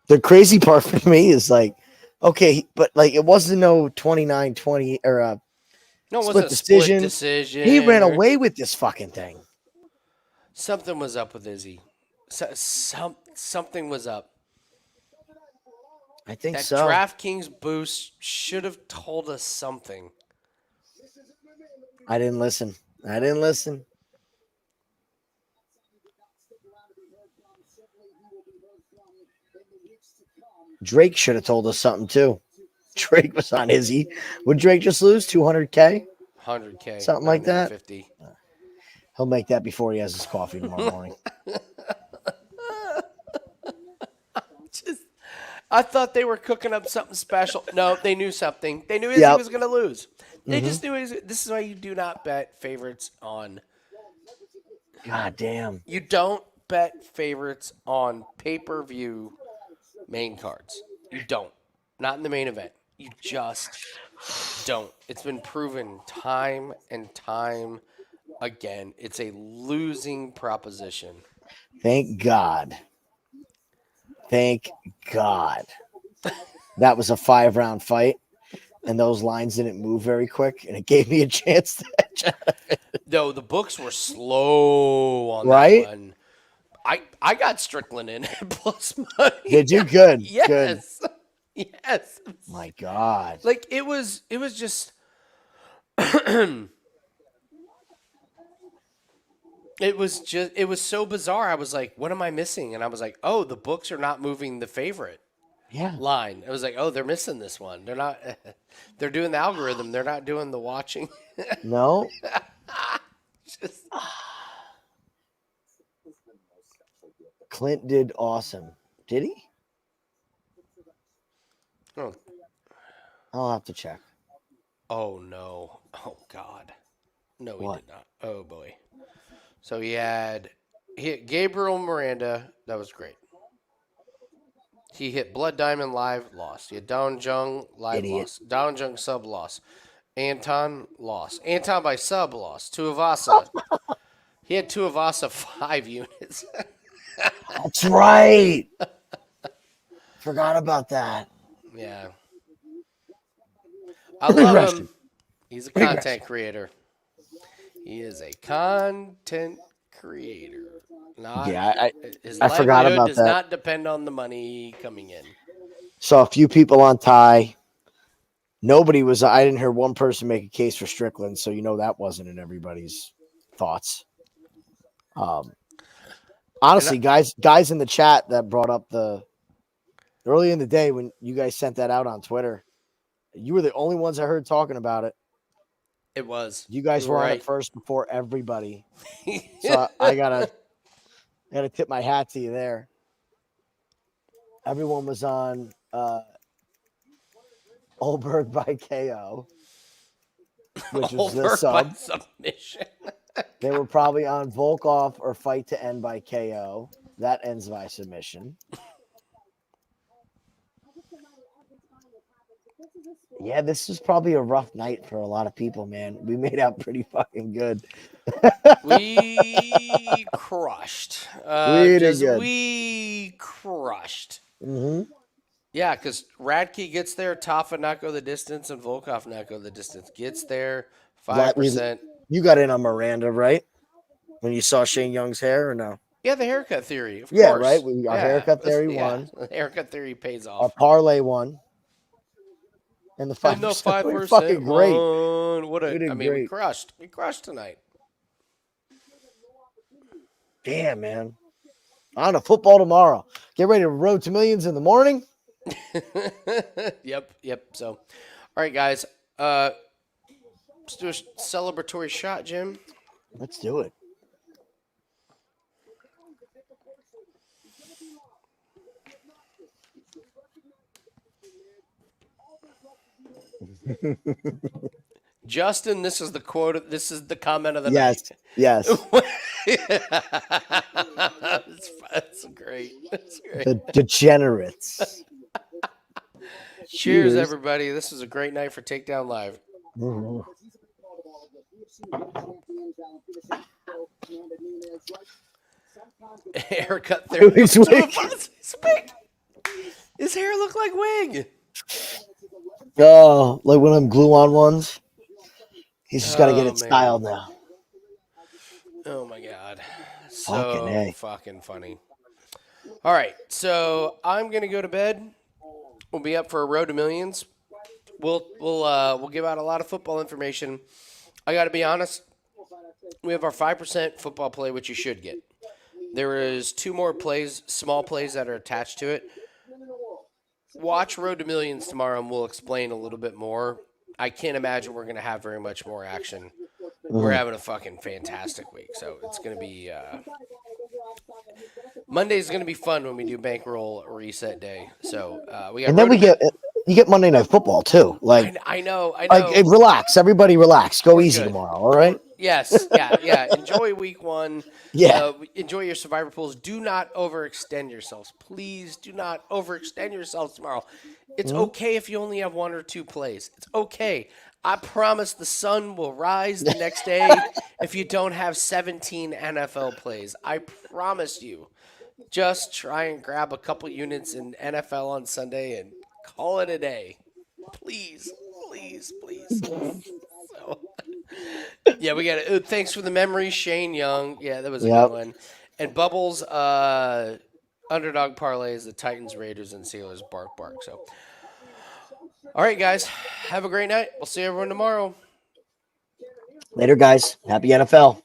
The crazy part for me is like, okay, but like it wasn't no 29-20 or a No, it split wasn't a decision. split decision. He ran or- away with this fucking thing. Something was up with Izzy. Something was up. I think That so. DraftKings boost should have told us something. I didn't listen. Drake should have told us something too. Drake was on Izzy. Would Drake just lose 200K? 100K. Something like that? 50. He'll make that before he has his coffee tomorrow morning. I thought they were cooking up something special. No, they knew something. They knew Izzy Yep. was going to lose. They just knew Izzy. This is why you do not bet favorites on. God damn. You don't bet favorites on pay-per-view main cards. You don't. Not in the main event. You just don't. It's been proven time and time again. It's a losing proposition. Thank God. Thank God. That was a 5-round fight, and those lines didn't move very quick, and it gave me a chance to Though the books were slow on Right? that one. I got Strickland in at plus money. Did you? Good. Yes. Good. Yes. My God. Like it was just it was so bizarre. I was like, what am I missing? And I was like, oh, the books are not moving the favorite Yeah. line. I was like, oh, they're missing this one. They're not they're doing the algorithm. They're not doing the watching. No. Just, Clint did awesome. Did he? oh, I'll have to check. oh no. Oh God. No, he What? did not. Oh boy. So he hit Gabriel Miranda. That was great. He hit Blood Diamond live, lost. He had Down Jung live, Idiot. lost. Down Jung sub, lost. Anton, lost. Anton by sub, lost. Tuivasa. He had Tuivasa 5 units. That's right. Forgot about that. Yeah. I love him. He's a content creator. He is a content creator. Not, Yeah, his I forgot livelihood about does that. not depend on the money coming in. Saw a few people on Ty. Nobody was. I didn't hear one person make a case for Strickland, so you know that wasn't in everybody's thoughts. Honestly, guys in the chat that brought up the early in the day when you guys sent that out on Twitter, you were the only ones I heard talking about it. It was. You guys You were on right. it first before everybody, so I gotta tip my hat to you there. Everyone was on Ulberg by KO, which was the Over by sub. submission. They were probably on Volkov or Fight to End by KO. That ends by submission. Yeah, this was probably a rough night for a lot of people, man. We made out pretty fucking good. We crushed. We did good. We crushed. Mm-hmm. Yeah, because Radtke gets there, Tafa not go the distance, and Volkov not go the distance. Gets there, 5%. You got in on Miranda, right? When you saw Shane Young's hair, or no? Yeah, the haircut theory, of Yeah, course. right. Our haircut theory Yeah, won. the haircut theory pays Our off. parlay won. And the 5%. No 5%. Fucking great. We crushed. We crushed tonight. Damn, man. On to football tomorrow. Get ready to road to millions in the morning. Yep. So, all right, guys. Let's do a celebratory shot, Jim. Let's do it. Justin, this is the quote. This is the comment of the night. Yes. That's great. That's great. The degenerates. Cheers, everybody. This was a great night for Takedown Live. Mm-hmm. Haircut there. His wig. His hair looked like wig. Oh, like one of them glue-on ones. He's just got to get it man. styled now. Oh my god. Fucking fucking funny. All right, so I'm gonna go to bed. We'll be up for a road to millions. We'll give out a lot of football information. I got to be honest. We have our 5% football play, which you should get. There is 2 more plays, small plays that are attached to it. Watch Road to Millions tomorrow, and we'll explain a little bit more. I can't imagine we're going to have very much more action. We're having a fucking fantastic week, so it's going to be Monday's going to be fun when we do bankroll reset day. So we got, and then you get Monday Night Football too. Like I know. Like, relax, everybody, relax. Go easy tomorrow, all right? Yes, yeah. Enjoy week 1. Yeah. Enjoy your survivor pools. Do not overextend yourselves. Please do not overextend yourselves tomorrow. It's okay if you only have 1 or 2 plays. It's okay. I promise the sun will rise the next day if you don't have 17 NFL plays. I promise you. Just try and grab a couple units in NFL on Sunday and call it a day. Please. So, yeah, we got it. Thanks for the memory, Shane Young. Yeah, that was a good one. And Bubbles, underdog parlays, the Titans, Raiders, and Steelers. Bark. So, all right, guys, have a great night. We'll see everyone tomorrow. Later, guys. Happy NFL.